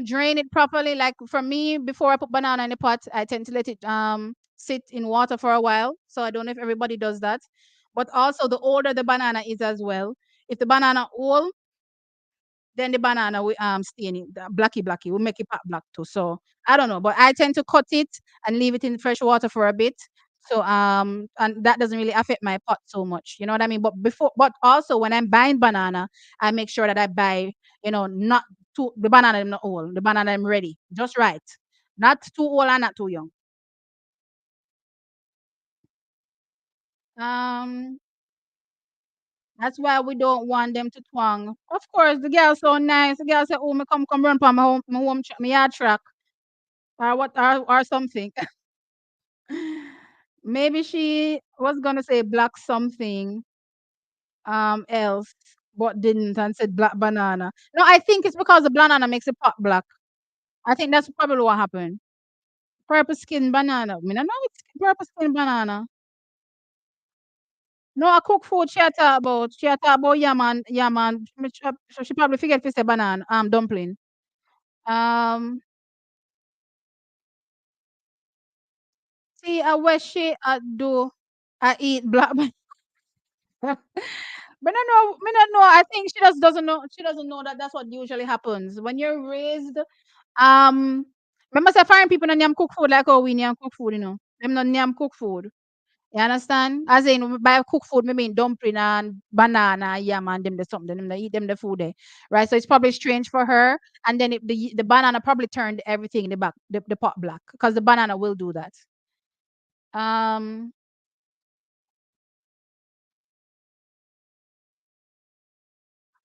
S2: drain it properly, like for me, before I put banana in the pot, I tend to let it sit in water for a while. So I don't know if everybody does that. But also the older the banana is as well. If the banana old, then the banana will stain it, the blacky will make it pop black too. So I don't know, but I tend to cut it and leave it in fresh water for a bit. So and that doesn't really affect my pot so much. You know what I mean? But also when I'm buying banana, I make sure that I buy, not too the banana them not old, the banana I'm ready, just right. Not too old and not too young. Um, that's why we don't want them to twang. Of course, the girl so nice. The girl say, "Oh, me come run for my home, my yard track, or what, or something." Maybe she was gonna say black something else, but didn't and said black banana. No, I think it's because the banana makes it pot black. I think that's probably what happened. Purple skin banana. I mean, I know it's purple skin banana. No, I cook food she a talk about. She a talk about yam and so she probably forget to say banana, dumpling. Um, see, I wish she do I eat black but I know, me not know. I think she just doesn't know. She doesn't know that that's what usually happens when you're raised. Remember, say foreign people don't cook food like how we name cook food. You know, them not name cook food. You understand? As in, by cook food, me mean dumpling and banana, yam, and them the something. Them they eat them the food there, right? So it's probably strange for her. And then the banana probably turned everything in the back, the pot black, because the banana will do that. Um,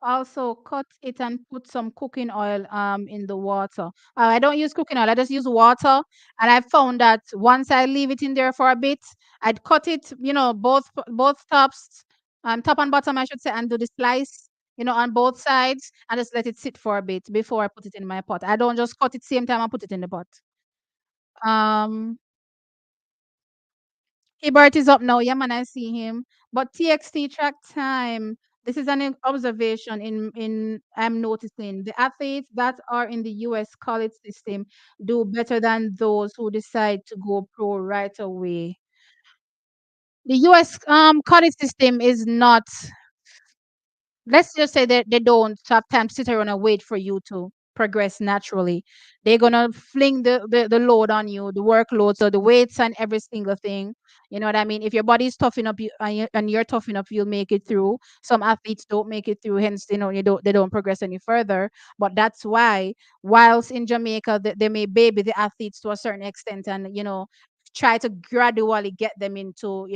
S2: Also cut it and put some cooking oil in the water. I don't use cooking oil, I just use water. And I found that once I leave it in there for a bit, I'd cut it, both tops, top and bottom I should say, and do the slice, on both sides, and just let it sit for a bit before I put it in my pot. I don't just cut it same time I put it in the pot. Um Hibbert is up now. Yeah, man, I see him. But TXT track time. This is an observation in I'm noticing the athletes that are in the US college system do better than those who decide to go pro right away. The US college system is not, let's just say that they don't have time to sit around and wait for you to progress naturally. They're gonna fling the load on you, the workload, so the weights and every single thing. You know what I mean? If your body's tough enough, and you're tough enough, you'll make it through. Some athletes don't make it through, hence they don't progress any further. But that's why, whilst in Jamaica, they may baby the athletes to a certain extent, and try to gradually get them into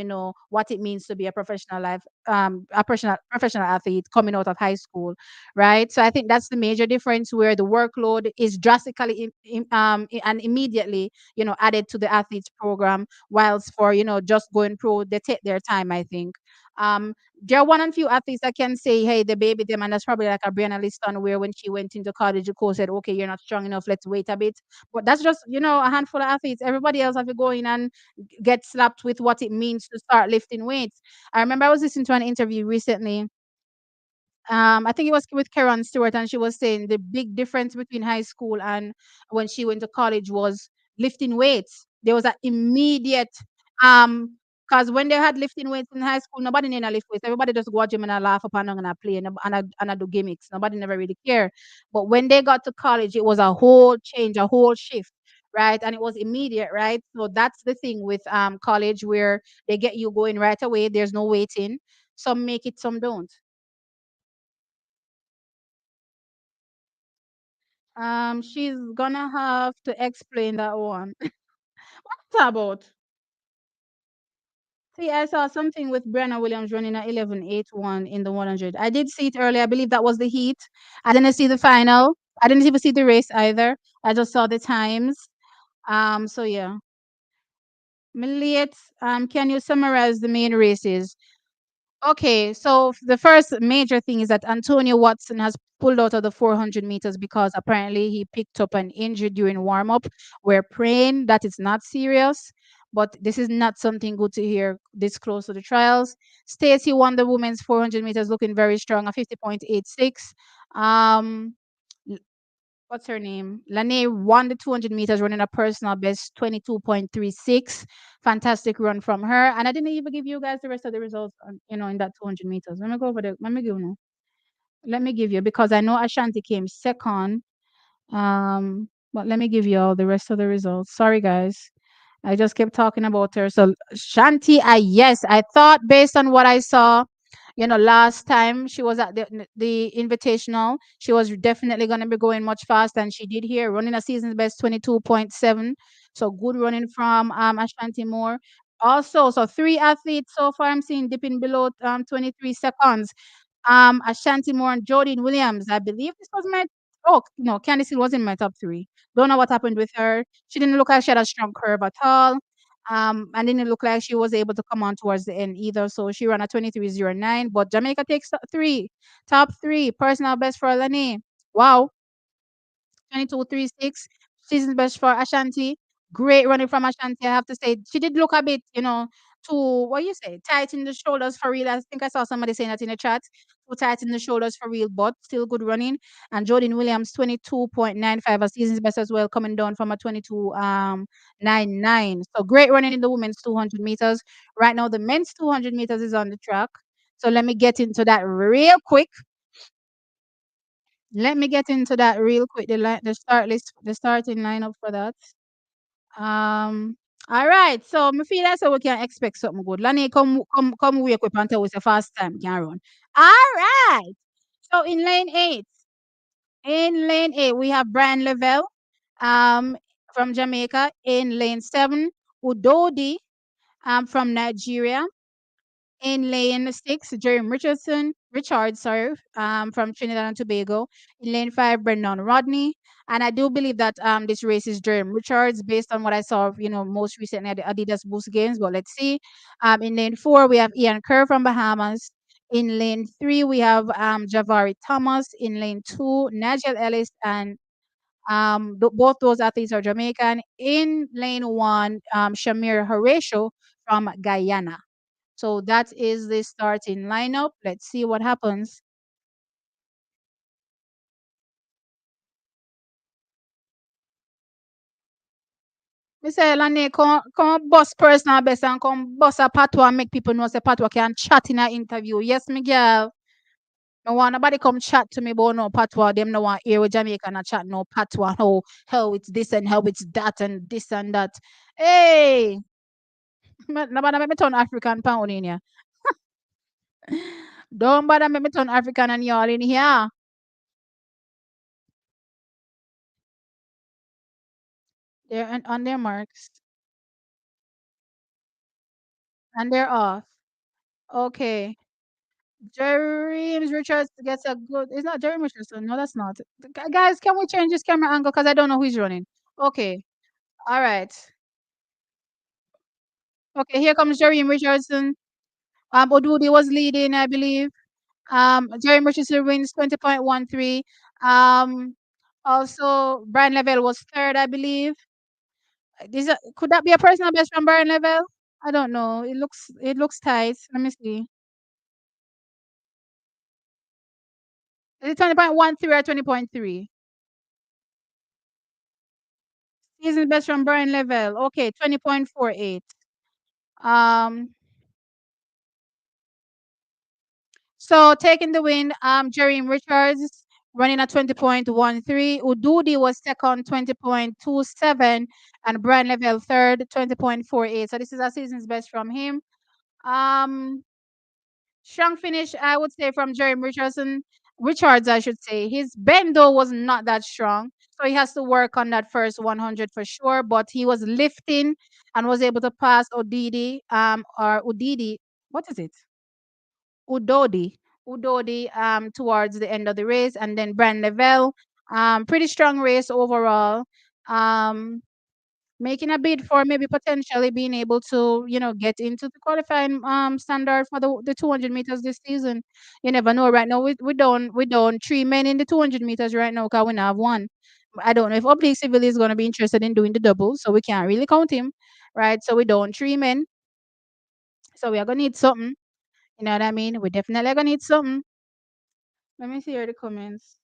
S2: what it means to be a professional life, a professional athlete coming out of high school, right? So I think that's the major difference, where the workload is drastically and immediately added to the athletes program, whilst for just going pro, they take their time, I think. um there are one and few athletes that can say, hey, they baby them, and that's probably like a Brianna Liston, where when she went into college, the coach said, okay, you're not strong enough, let's wait a bit. But that's just a handful of athletes. Everybody else have to go in and get slapped with what it means to start lifting weights. I remember I was listening to an interview recently. I think it was with Karen Stewart, and she was saying the big difference between high school and when she went to college was lifting weights. There was an immediate, um, because when they had lifting weights in high school, nobody need to lift weights. Everybody just go to gym and I laugh upon and I play and I do gimmicks. Nobody never really care. But when they got to college, it was a whole change, a whole shift, right? And it was immediate, right? So that's the thing with college, where they get you going right away. There's no waiting. Some make it, some don't. She's gonna have to explain that one. What's about? See, I saw something with Brenna Williams running at 11:81 in the 100. I did see it earlier. I believe that was the heat. I didn't see the final. I didn't even see the race either. I just saw the times. So yeah. Miliet, can you summarize the main races? Okay, so the first major thing is that Antonio Watson has pulled out of the 400 meters because apparently he picked up an injury during warm up. We're praying that it's not serious, but this is not something good to hear this close to the trials. Stacey won the women's 400 meters looking very strong at 50.86. Um, what's her name? Lene won the 200 meters running a personal best 22.36. Fantastic run from her. And I didn't even give you guys the rest of the results, in that 200 meters. Let me go over there. Let me give you. Let me give you, because I know Ashanti came second. But let me give you all the rest of the results. Sorry, guys. I just kept talking about her. So Shanti, yes, I thought based on what I saw, last time she was at the invitational, she was definitely going to be going much faster, and she did here, running a season's best 22.7. So good running from Ashanti Moore. Also, so three athletes so far I'm seeing dipping below 23 seconds. Ashanti Moore and Jodine Williams. I believe this was my no, Candice Hill was in my top three. Don't know what happened with her. She didn't look like she had a strong curve at all. And didn't look like she was able to come on towards the end either. So she ran a 23:09. But Jamaica takes top three, personal best for Lene. Wow, 22:36. Season's best for Ashanti. Great running from Ashanti. I have to say, she did look a bit, too, what you say, tight in the shoulders for real. I think I saw somebody saying that in the chat. Too tight in the shoulders for real, but still good running. And Jordan Williams, 22.95, a season's best as well, coming down from a 22.99. So great running in the women's 200 meters. Right now, the men's 200 meters is on the track. So let me get into that real quick. Let me get into that real quick. The start list, the starting lineup for that. Um. All right. So me feel like so we can expect something good. Lani, come wake up and tell us the first time you can run. All right. So in lane 8, we have Brian Lavelle, um, from Jamaica. In lane 7, Udodi, from Nigeria. In lane 6, Jeremy Richard, sorry, from Trinidad and Tobago. In lane 5, Brendan Rodney. And I do believe that this race is Jeremy Richards based on what I saw, most recently at the Adidas Boost Games. But let's see. In lane 4, we have Ian Kerr from Bahamas. In lane 3, we have Javari Thomas. In lane 2, Nigel Ellis, and both those athletes are Jamaican. In lane 1, Shamir Horatio from Guyana. So that is the starting lineup. Let's see what happens. Me say, Lani, come bust personal best and come bust a patwa and make people know say patwa can chat in an interview. Yes, me girl. No want nobody come chat to me about no patwa. Them no want hear with Jamaican and chat no patwa. How it's this and how it's that and this and that. Hey, nobody make me turn African pound in here. Don't bother make me turn African and y'all in here. They're on their marks and they're off. Okay. James Richards gets a good. It's not Jeremy Richardson. No, that's not. Guys, can we change this camera angle? Because I don't know who he's running. Okay. All right. Okay. Here comes Jeremy Richardson. Odudi was leading, I believe. Jeremy Richardson wins 20.13. Um, Also, Brian Level was third, I believe. Could that be a personal best from Brian Level? I don't know. It looks tight. Let me see. Is it 20.13 or 20.3? Season best from Brian Level. Okay, 20.48. Um, so taking the win, Jerry Richards running at 20.13. Ududi was second, 20.27, and Brian Level third, 20.48. So this is a season's best from him. Um, Strong finish, I would say, from Jerry Richards, I should say. His bend though was not that strong. So he has to work on that first 100 for sure. But he was lifting and was able to pass Odidi, or Udidi. What is it? Udodi. Udodi, towards the end of the race. And then Brand Level. Pretty strong race overall. Um, Making a bid for maybe potentially being able to, get into the qualifying standard for the 200 meters this season. You never know. Right now, we don't 3 men in the 200 meters right now because we not have one. I don't know if Oblique Civil is going to be interested in doing the double, so we can't really count him, right? So we don't 3 men. So we are gonna need something. You know what I mean? We definitely gonna need something. Let me see here the comments.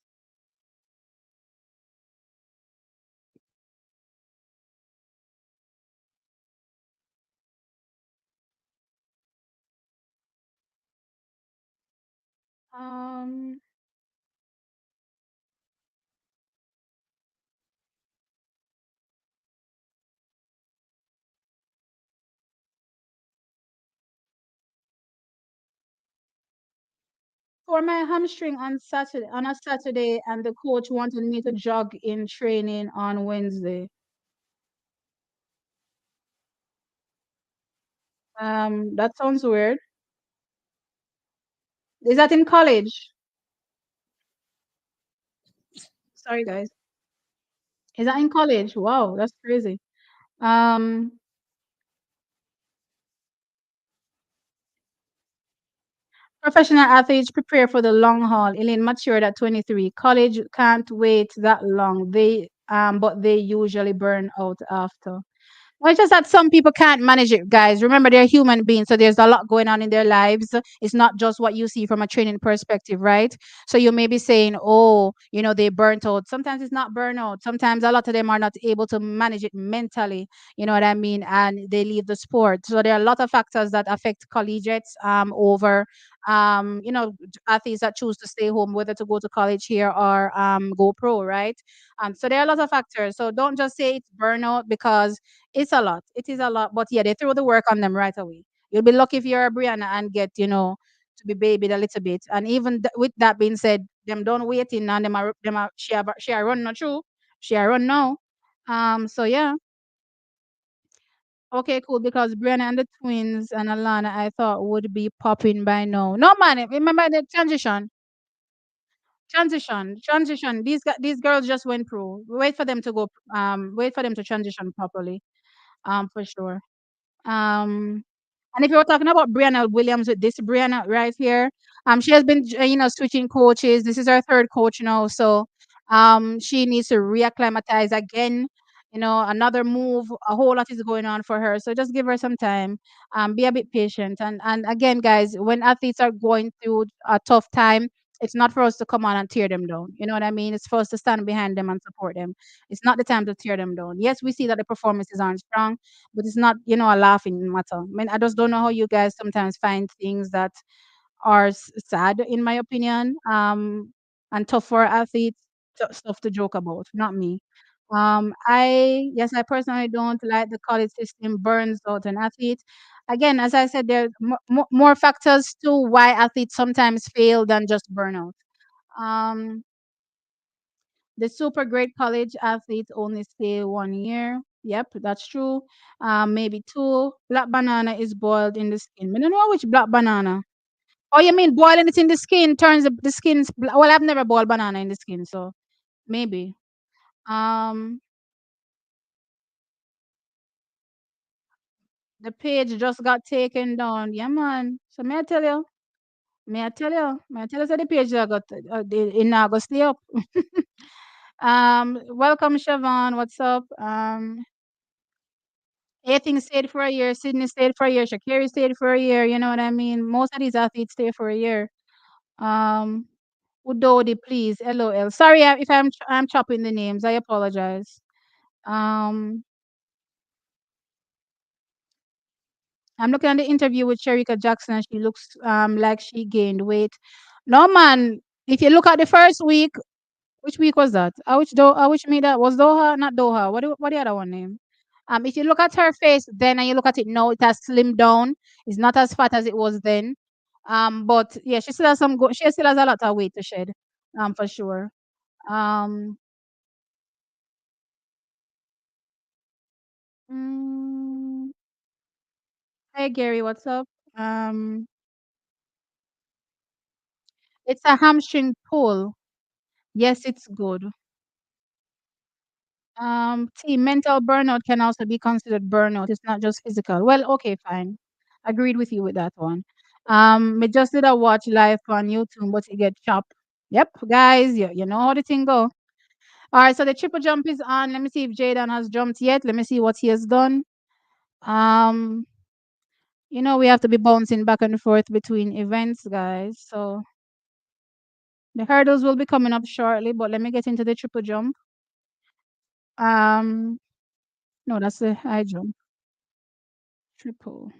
S2: Um, for my hamstring on a Saturday, and the coach wanted me to jog in training on Wednesday. That sounds weird. Is that in college? Sorry, guys. Is that in college? Wow, that's crazy. Um, Professional athletes prepare for the long haul. Elaine matured at 23. College can't wait that long. But they usually burn out after. Well, it's just that some people can't manage it, guys. Remember, they're human beings, so there's a lot going on in their lives. It's not just what you see from a training perspective, right? So you may be saying, oh, they burnt out. Sometimes it's not burnout. Sometimes a lot of them are not able to manage it mentally, you know what I mean? And they leave the sport. So there are a lot of factors that affect collegiates over athletes that choose to stay home, whether to go to college here or go pro, right? So there are a lot of factors. So don't just say it's burnout because it's a lot. It is a lot. But yeah, they throw the work on them right away. You'll be lucky if you're a Brianna and get, to be babied a little bit. And even with that being said, them don't wait in and them are she are run not true. She are run now. So yeah. Okay, cool. Because Brianna and the twins and Alana I thought would be popping by now. No man, remember the transition. Transition. These girls just went pro. Wait for them to go wait for them to transition properly. For sure. Um, and if you're talking about Brianna Williams with this Brianna right here, she has been, switching coaches. This is her third coach now, so she needs to reacclimatize again. Another move. A whole lot is going on for her, so just give her some time. Be a bit patient, and again, guys, when athletes are going through a tough time. It's not for us to come on and tear them down. You know what I mean? It's for us to stand behind them and support them. It's not the time to tear them down. Yes, we see that the performances aren't strong, but it's not, a laughing matter. I mean, I just don't know how you guys sometimes find things that are sad, in my opinion, and tough for athletes, stuff to joke about. Not me. I personally don't like the college system burns out an athlete. Again, as I said, there are more factors to why athletes sometimes fail than just burnout. Um, the super great college athletes only stay 1 year. Yep, that's true. Maybe two. Black banana is boiled in the skin. I don't know which black banana. Oh, you mean boiling it in the skin turns the skin's well, I've never boiled banana in the skin, so maybe. Um, the page just got taken down. Yeah, man. So may I tell you? May I tell you? So the page that got it now go stay up. Welcome, Siobhan. What's up? Anything stayed for a year. Sydney stayed for a year. Shakiri stayed for a year. You know what I mean? Most of these athletes stay for a year. Um, Udodi, please. LOL. Sorry if I'm chopping the names. I apologize. Um, I'm looking at the interview with Sherika Jackson, and she looks like she gained weight. No man, if you look at the first week, which week was that? Which meet that was Doha, not Doha. What the other one name? If you look at her face then and you look at it now, it has slimmed down. It's not as fat as it was then. But yeah, she still has she still has a lot of weight to shed. For sure. Um, mm, Hey Gary, what's up? Um, it's a hamstring pull. Yes, it's good. Mental burnout can also be considered burnout. It's not just physical. Well, okay, fine. Agreed with you with that one. Me just did a watch live on YouTube, but it get chopped. Yep, guys, you know how the thing go. All right, so the triple jump is on. Let me see if Jaden has jumped yet. Let me see what he has done. Um, we have to be bouncing back and forth between events, guys. So the hurdles will be coming up shortly, but let me get into the triple jump. Um, no, that's the high jump. Triple.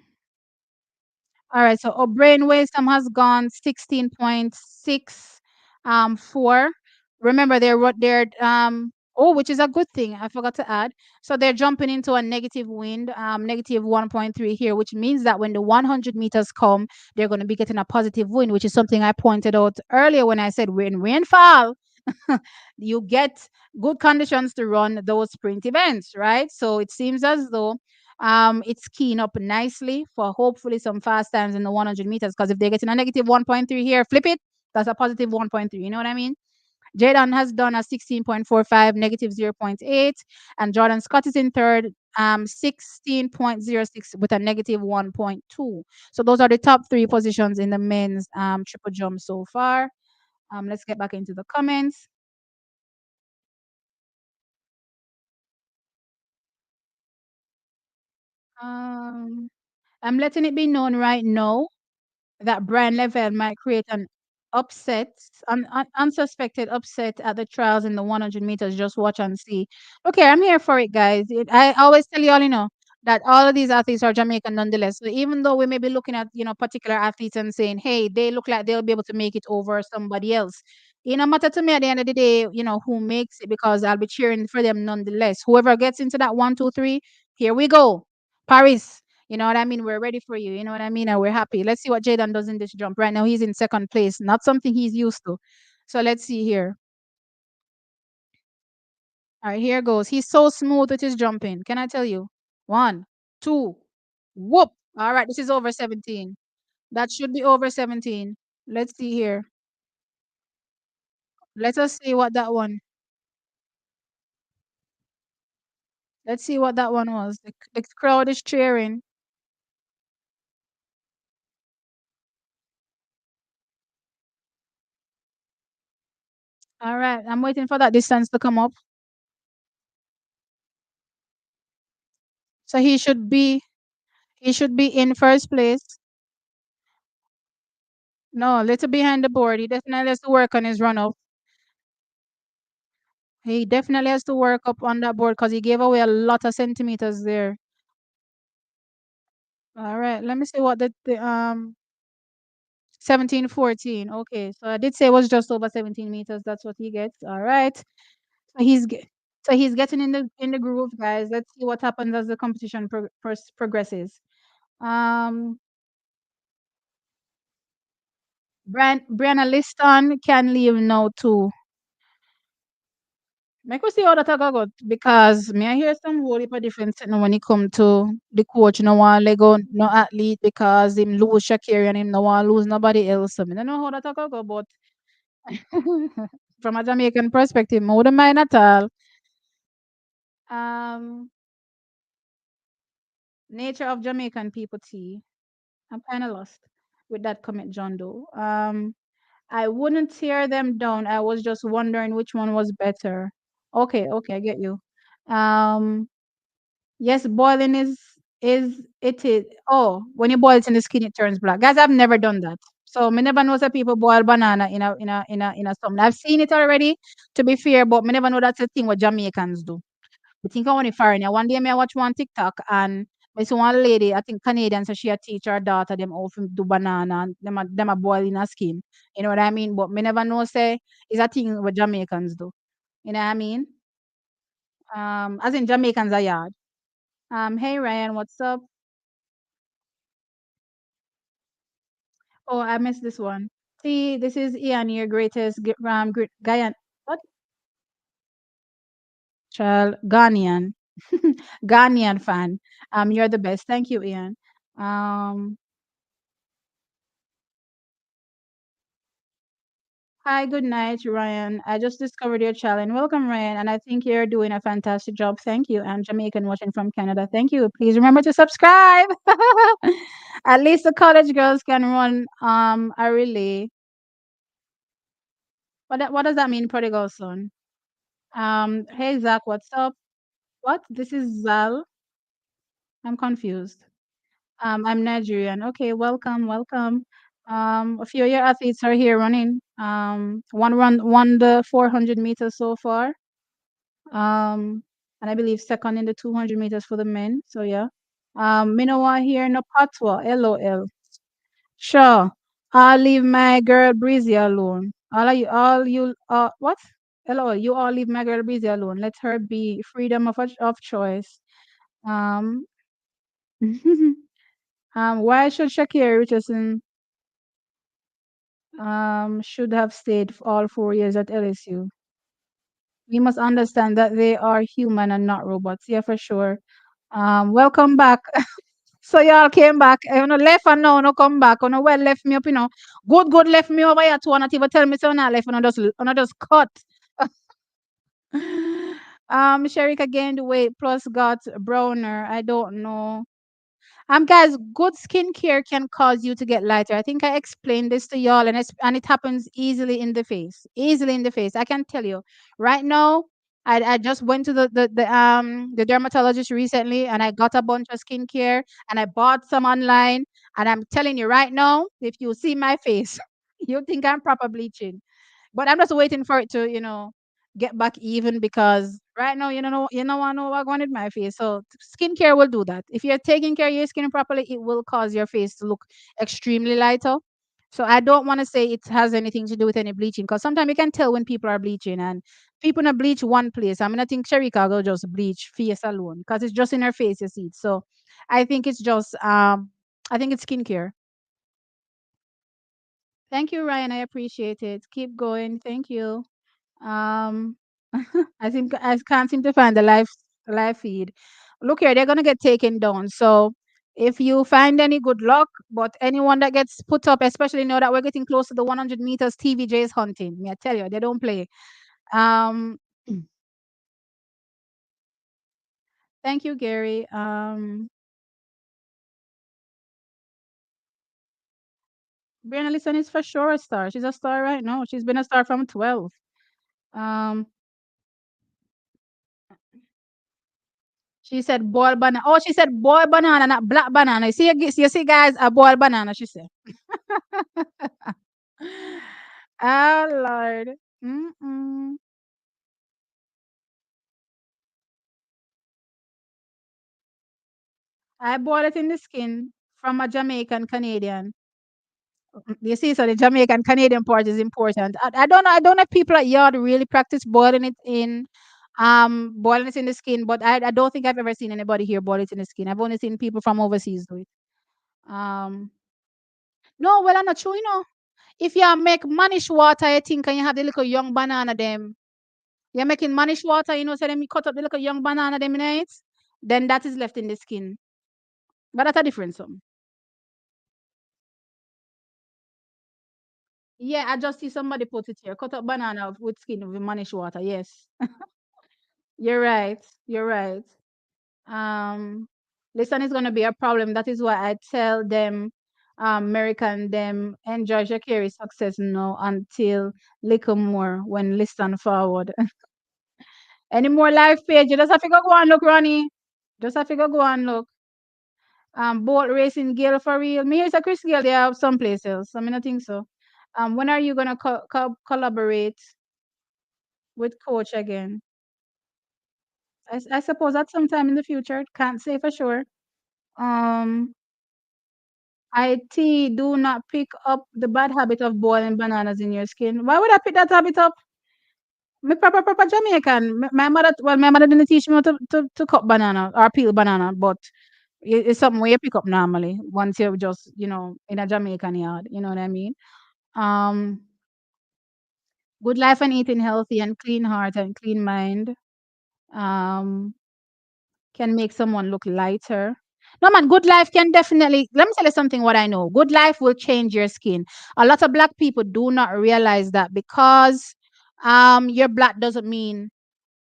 S2: All right, so our brain wisdom has gone 16.6 4. Remember which is a good thing. I forgot to add. So they're jumping into a negative wind, negative 1.3 here, which means that when the 100 meters come, they're going to be getting a positive wind, which is something I pointed out earlier when I said when rainfall, you get good conditions to run those sprint events, right? So it seems as though It's keying up nicely for hopefully some fast times in the 100 meters. Because if they're getting a negative 1.3 here, flip it. That's a positive 1.3. You know what I mean? Jaden has done a 16.45, negative zero point 0.8, and Jordan Scott is in third, 16.06 with a negative 1.2. So those are the top three positions in the men's triple jump so far. Let's get back into the comments. Um, I'm letting it be known right now that Brian Level might create an upset, an unsuspected upset at the trials in the 100 meters. Just watch and see. Okay, I'm here for it, guys. I always tell you all, that all of these athletes are Jamaican nonetheless. So even though we may be looking at, particular athletes and saying, hey, they look like they'll be able to make it over somebody else. It no matter to me at the end of the day, who makes it because I'll be cheering for them nonetheless. Whoever gets into that 1, 2, 3, here we go. Paris. You know what I mean? We're ready for you. You know what I mean? And we're happy. Let's see what Jaden does in this jump. Right now, he's in second place, not something he's used to. So let's see here. All right, here goes. He's so smooth with his jumping. Can I tell you? 1, 2, whoop. All right, this is over 17. That should be over 17. Let's see here. Let us see what that one. Let's see what that one was. The crowd is cheering. All right, I'm waiting for that distance to come up. So he should be in first place. No, little behind the board. He definitely has to work on his run up. He definitely has to work up on that board because he gave away a lot of centimeters there. All right, let me see what the 17-14. Okay, so I did say it was just over 17 meters. That's what he gets. All right. So he's getting in the groove, guys. Let's see what happens as the competition progresses. Um, Brianna Liston can leave now too. Make we see how that a go because me I hear some whole heap of different thing when it come to the coach no want Lego no athlete because him lose Shakiri and him no want lose nobody else. So me don't know how that a go but from a Jamaican perspective, me wouldn't mind at all. Um, nature of Jamaican people tea. I'm kind of lost with that comment, John Doe. I wouldn't tear them down. I was just wondering which one was better. Okay, okay, I get you. Um, Yes, boiling is it is. Oh, when you boil it in the skin, it turns black. Guys, I've never done that. So me never know that people boil banana in a something. I've seen it already, to be fair, but me never know that's a thing what Jamaicans do. I think I want to foreign. One day me I watch one TikTok and I see one lady, I think Canadian, so she a teach her daughter them how to do banana and them a boil in a skin. You know what I mean? But me never know say it's a thing what Jamaicans do. You know what I mean? As in Jamaicans are yard. Hey Ryan, what's up? Oh, I missed this one. See, this is Ian, your greatest Ghanaian, what? Child, Ghanaian, Ghanaian fan. You're the best. Thank you, Ian. Um, Hi, good night, Ryan. I just discovered your channel. Welcome, Ryan, and I think you're doing a fantastic job. Thank you. And Jamaican watching from Canada. Thank you. Please remember to subscribe. At least the college girls can run a relay. What does that mean, prodigal son? Hey Zach, what's up? What? This is Zal. I'm confused. I'm Nigerian. Okay, welcome, welcome. A few of your athletes are here running. One the 400 meters so far. And I believe second in the 200 meters for the men. So yeah. Minowa here no patwa. LOL. Sure. I'll leave my girl Breezy alone. What? LOL. You all leave my girl Breezy alone. Let her be freedom of choice. Um. Why should Shakira Richardson should have stayed all 4 years at LSU? We must understand that they are human and not robots. Yeah, for sure. Welcome back. So y'all came back. Left and now no come back. Well left me up. Good left me over here to not even tell me so not left. Just cut. Sherika gained weight plus got browner. I don't know. Guys, good skincare can cause you to get lighter. I think I explained this to y'all, and it happens easily in the face. Easily in the face. I can tell you right now. I just went to the dermatologist recently, and I got a bunch of skincare, and I bought some online. And I'm telling you right now, if you see my face, you think I'm proper bleaching. But I'm just waiting for it to, get back even because right now, I know what going in my face. So skincare will do that. If you're taking care of your skin properly, it will cause your face to look extremely lighter. So I don't want to say it has anything to do with any bleaching because sometimes you can tell when people are bleaching and people not bleach one place. I mean, I think Sharika will just bleach face alone because it's just in her face, you see it. So I think it's just I think it's skincare. Thank you, Ryan. I appreciate it. Keep going. Thank you. Um, I can't seem to find the live feed. Look here, they're gonna get taken down. So if you find any, good luck. But anyone that gets put up, especially now that we're getting close to the 100 meters, TVJ is hunting. Me, I tell you, they don't play. Um, thank you, Gary. Brianna Listen is for sure a star. She's a star right now. She's been a star from 12. Um, she said boiled banana. Oh, she said boiled banana, not black banana. You see, guys, a boiled banana. She said. Oh Lord. Mm-mm. I bought it in the skin from a Jamaican Canadian. You see, so the Jamaican Canadian part is important. I don't know. I don't know if people at yard really practice boiling it in the skin, but I don't think I've ever seen anybody here boil it in the skin. I've only seen people from overseas do it. Um no, well I'm not sure, If you make manish water, I think, and you have the little young banana them. You're making manish water, so then you cut up the little young banana them in it, then that is left in the skin. But that's a different something. Yeah, I just see somebody put it here. Cut up banana with skin with manish water. Yes. You're right. You're right. Um Listen is gonna be a problem. That is why I tell them American them enjoy Shakiri's success now until little more when listen forward. Any more live page, you just have to go and look, Ronnie. Just have to go and look. Boat racing Gale for real. Me here's a Chris Gale, they have someplace else. I mean I think so. When are you gonna collaborate with coach again? I suppose at some time in the future. Can't say for sure. Um, IT, do not pick up the bad habit of boiling bananas in your skin. Why would I pick that habit up? Me proper Jamaican. My mother didn't teach me how to cut banana or peel banana, but it's something where you pick up normally once you're just, in a Jamaican yard. You know what I mean? Um, good life and eating healthy and clean heart and clean mind. Um, can make someone look lighter. No man, good life can definitely, let me tell you something what I know. Good life will change your skin. A lot of black people do not realize that because you're black doesn't mean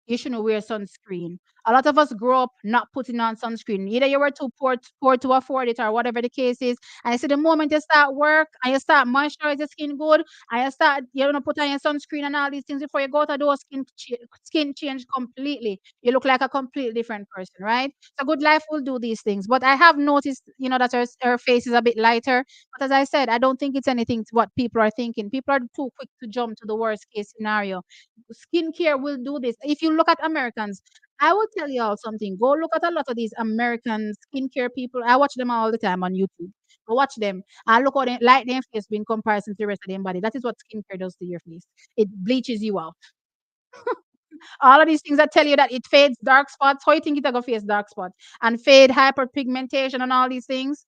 S2: you shouldn't wear sunscreen. A lot of us grow up not putting on sunscreen. Either you were too poor to afford it or whatever the case is. And you see the moment you start work and you start moisturize your skin good and you start, put on your sunscreen and all these things before you go to do skin change completely. You look like a completely different person, right? So good life will do these things. But I have noticed, that her face is a bit lighter. But as I said, I don't think it's anything to what people are thinking. People are too quick to jump to the worst case scenario. Skincare will do this. If you look at Americans, I will tell you all something. Go look at a lot of these American skincare people. I watch them all the time on YouTube. Go watch them. And look how they like their face in comparison to the rest of their body. That is what skincare does to your face. It bleaches you out. All of these things that tell you that it fades dark spots. How you think it gonna face dark spots and fade hyperpigmentation and all these things?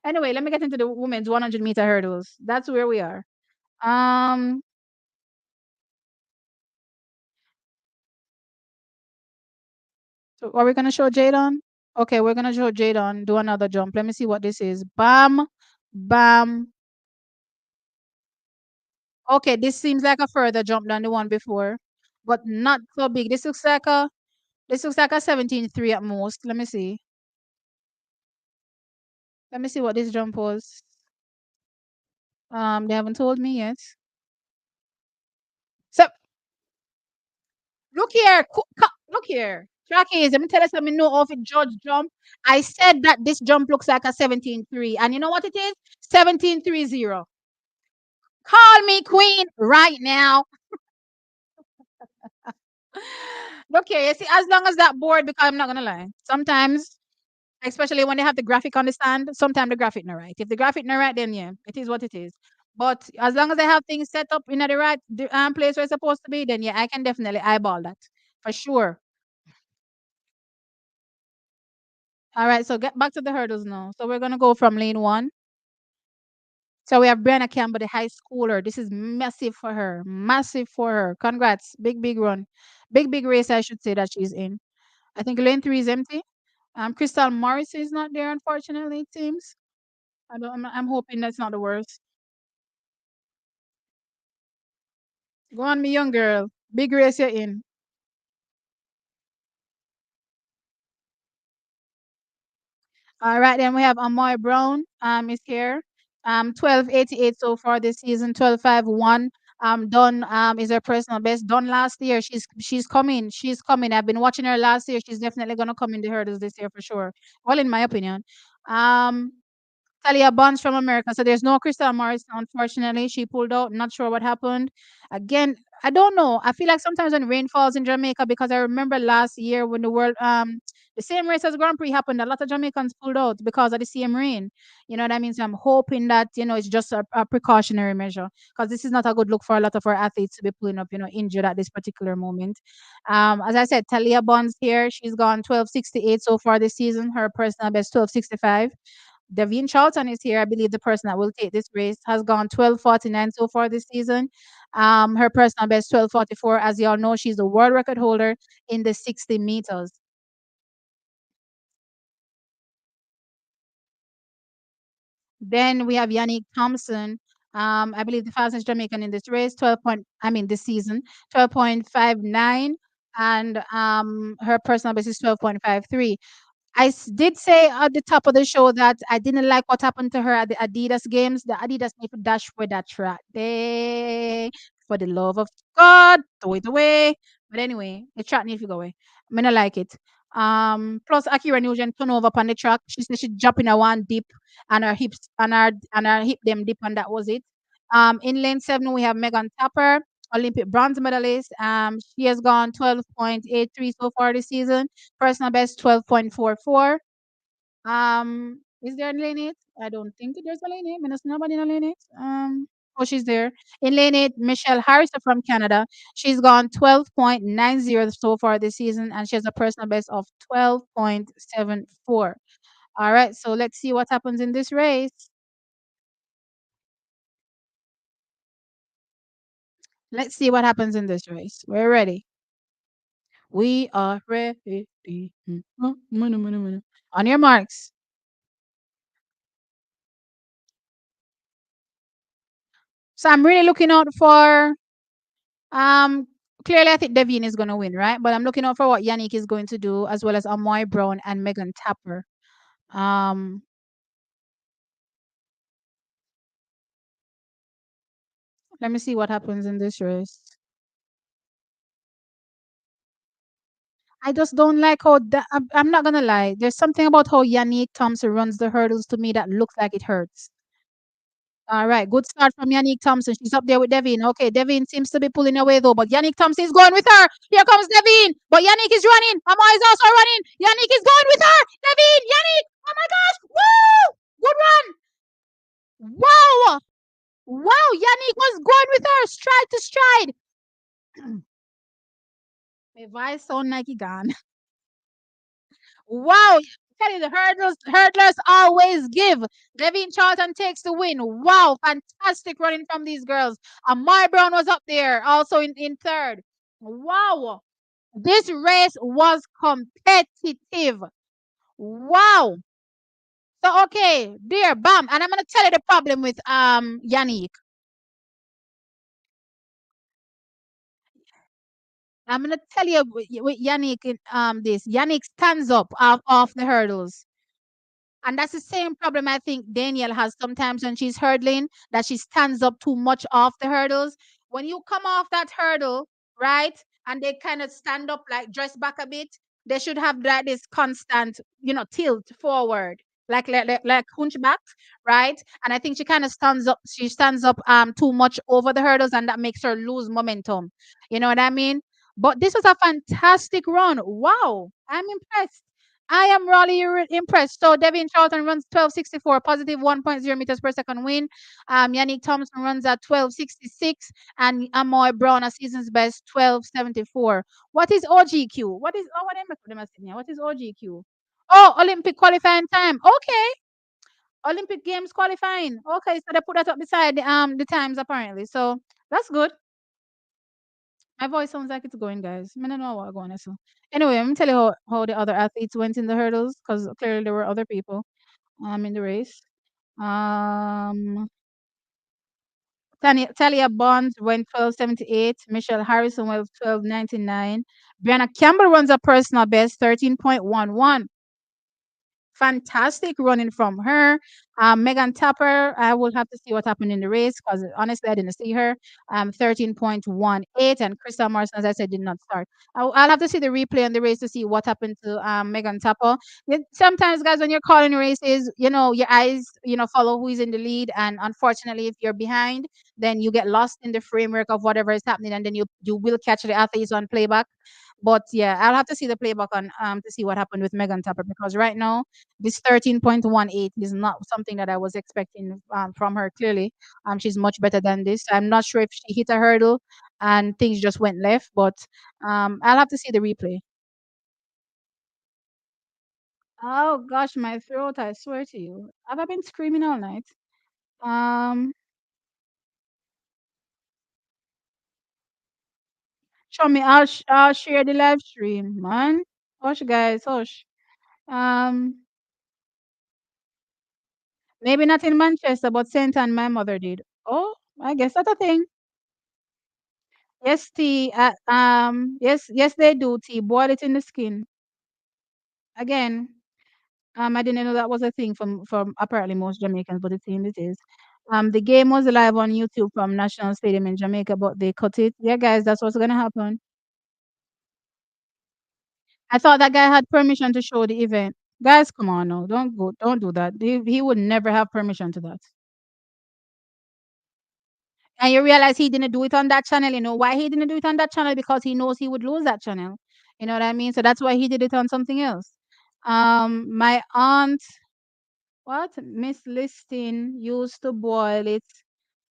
S2: Anyway, let me get into the women's 100-meter hurdles. That's where we are. Um, So are we gonna show Jadon? Okay, we're gonna show Jadon do another jump. Let me see what this is. Bam, bam. Okay, this seems like a further jump than the one before, but not so big. This looks like a 17.3 at most. Let me see. Let me see what this jump was. They haven't told me yet. So look here, look here. Trackies, let me tell you something. No, if it judge jump, I said that this jump looks like a 17.3, and you know what it is? 17.30. Call me queen right now. Look here, you see, as long as that board, because I'm not gonna lie, sometimes, especially when they have the graphic on the stand, sometimes the graphic not right. If the graphic not right, then yeah, it is what it is. But as long as I have things set up in the right place where it's supposed to be, then yeah, I can definitely eyeball that for sure. All right, so get back to the hurdles now. So we're gonna go from lane one. So we have Brianna Campbell, the high schooler. This is massive for her. Massive for her. Congrats. Big, big run. Big, big race, I should say, that she's in. I think lane three is empty. Crystal Morris is not there, unfortunately, it seems. I'm hoping that's not the worst. Go on, me young girl. Big race you're in. All right, then we have Amoy Brown is here. 12.88 so far this season, 12.51. Dawn is her personal best. Done last year. She's coming. She's coming. I've been watching her last year. She's definitely gonna come in the hurdles this year for sure. Well, in my opinion. Um Talia Bonds from America. So there's no Crystal Morris, unfortunately. She pulled out. Not sure what happened. Again, I don't know. I feel like sometimes when rain falls in Jamaica, because I remember last year when the same race as Grand Prix happened, a lot of Jamaicans pulled out because of the same rain. You know what I mean? So I'm hoping that, it's just a precautionary measure, because this is not a good look for a lot of our athletes to be pulling up, injured at this particular moment. As I said, Talia Bonds here, she's gone 12.68 so far this season. Her personal best 12.65. Devin Charlton is here. I believe the person that will take this race has gone 12.49 so far this season. Her personal best 12.44. As you all know, she's the world record holder in the 60 meters. Then we have Yannick Thompson. I believe the fastest Jamaican in this race, this season, 12.59. And her personal best is 12.53. Did say at the top of the show that I didn't like what happened to her at the Adidas games. The Adidas need to dash with that track. They, for the love of God, throw it away. But anyway, the track needs to go away. I mean, I like it. Plus Akira Nugent turn over on the track. She said she drop in a one dip, and her hips and her hip them dip, and that was it. In lane 7 we have Megan Tapper, Olympic bronze medalist. She has gone 12.83 so far this season. Personal best 12.44. Is there a lane 8? I don't think there's a lane 8. There's nobody in a lane 8. Oh, she's there. In lane 8, Michelle Harrison from Canada. She's gone 12.90 so far this season, and she has a personal best of 12.74. All right, so let's see what happens in this race. Let's see what happens in this race. We're ready. We are ready. On your marks. So I'm really looking out for um clearly I think Devine is gonna win, right? But I'm looking out for what Yannick is going to do, as well as Amoy Brown and Megan Tapper. Um Let me see what happens in this race. I just don't like how I'm not gonna lie. There's something about how Yannick Thompson runs the hurdles to me that looks like it hurts. All right, good start from Yannick Thompson. She's up there with Devin. Okay, Devin seems to be pulling away though, but Yannick Thompson is going with her. Here comes Devin, but Yannick is running. Mama is also running. Yannick is going with her. Devin, Yannick. Oh my gosh! Woo! Good run! Wow! Wow! Yannick was going with her, stride to stride. My voice sound like he gone. Wow! Tell you the hurdlers always give. Devin Charlton takes the win. Wow, fantastic running from these girls. Amar Brown was up there, also in third. Wow. This race was competitive. Wow. So okay, dear, bam, and I'm gonna tell you the problem with Yannick. I'm gonna tell you with Yannick this. Yannick stands up off the hurdles. And that's the same problem I think Danielle has sometimes when she's hurdling, that she stands up too much off the hurdles. When you come off that hurdle, right, and they kind of stand up like dress back a bit, they should have that this constant, tilt forward, like hunchback, right? And I think she kind of stands up too much over the hurdles, and that makes her lose momentum. You know what I mean? But this was a fantastic run. Wow, I'm impressed. I am really impressed. So Devin Charlton runs 1264, positive 1.0 meters per second win. Yannick Thompson runs at 1266, and Amoy Brown, a season's best, 1274. What is OGQ? What am I putting my here? What is OGQ? Oh, Olympic qualifying time. Okay. Olympic Games qualifying. Okay, so they put that up beside the times apparently. So that's good. My voice sounds like it's going, guys. I don't know what going on. So anyway, I'm gonna tell you how the other athletes went in the hurdles because clearly there were other people in the race. Um Talia Bonds went 1278. Michelle Harrison went 1299. Brianna Campbell runs a personal best 13.11. Fantastic running from her. Megan Tapper, I will have to see what happened in the race because honestly, I didn't see her. 13.18. And Krista Morrison, as I said, did not start. I'll have to see the replay on the race to see what happened to Megan Tapper. Sometimes, guys, when you're calling races, your eyes, follow who is in the lead. And unfortunately, if you're behind, then you get lost in the framework of whatever is happening. And then you will catch the athletes on playback. But yeah, I'll have to see the playback on to see what happened with Megan Tapper because right now this 13.18 is not something that I was expecting from her. Clearly, she's much better than this. I'm not sure if she hit a hurdle and things just went left, but I'll have to see the replay. Oh gosh, my throat! I swear to you, have I been screaming all night? Um, Show me. I'll share the live stream, man. Hush, guys, hush. Um, Maybe not in Manchester, but Saint Anne, my mother did. Oh, I guess that's a thing. Yes, tea. Yes, they do tea. Boil it in the skin. Again, I didn't know that was a thing from apparently most Jamaicans, but it seems it is. The game was live on YouTube from National Stadium in Jamaica, but they cut it. Yeah, guys, that's what's gonna happen. I thought that guy had permission to show the event. Guys, come on, no, don't do that. He would never have permission to that. And you realize he didn't do it on that channel. You know why he didn't do it on that channel? Because he knows he would lose that channel. You know what I mean? So that's why he did it on something else. My aunt, what Miss Liston used to boil it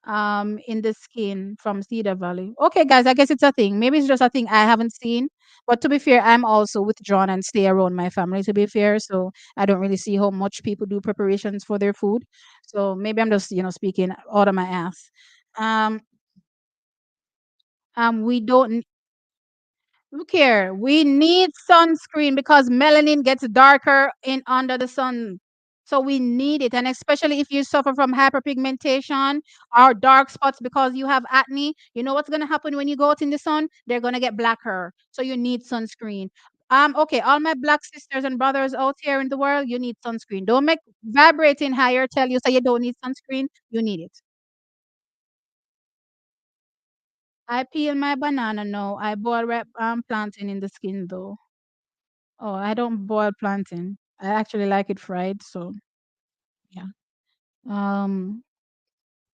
S2: in the skin from Cedar Valley. Okay, guys, I guess it's a thing. Maybe it's just a thing I haven't seen. But to be fair, I'm also withdrawn and stay around my family. To be fair, so I don't really see how much people do preparations for their food. So maybe I'm just speaking out of my ass. Um, we don't look here. We need sunscreen because melanin gets darker in under the sun. So we need it. And especially if you suffer from hyperpigmentation or dark spots because you have acne, you know what's gonna happen when you go out in the sun? They're gonna get blacker. So you need sunscreen. Okay, all my black sisters and brothers out here in the world, you need sunscreen. Don't make vibrating higher tell you so you don't need sunscreen. You need it. I peel my banana now. I boil plantain in the skin though. Oh, I don't boil plantain. I actually like it fried, so yeah. Um,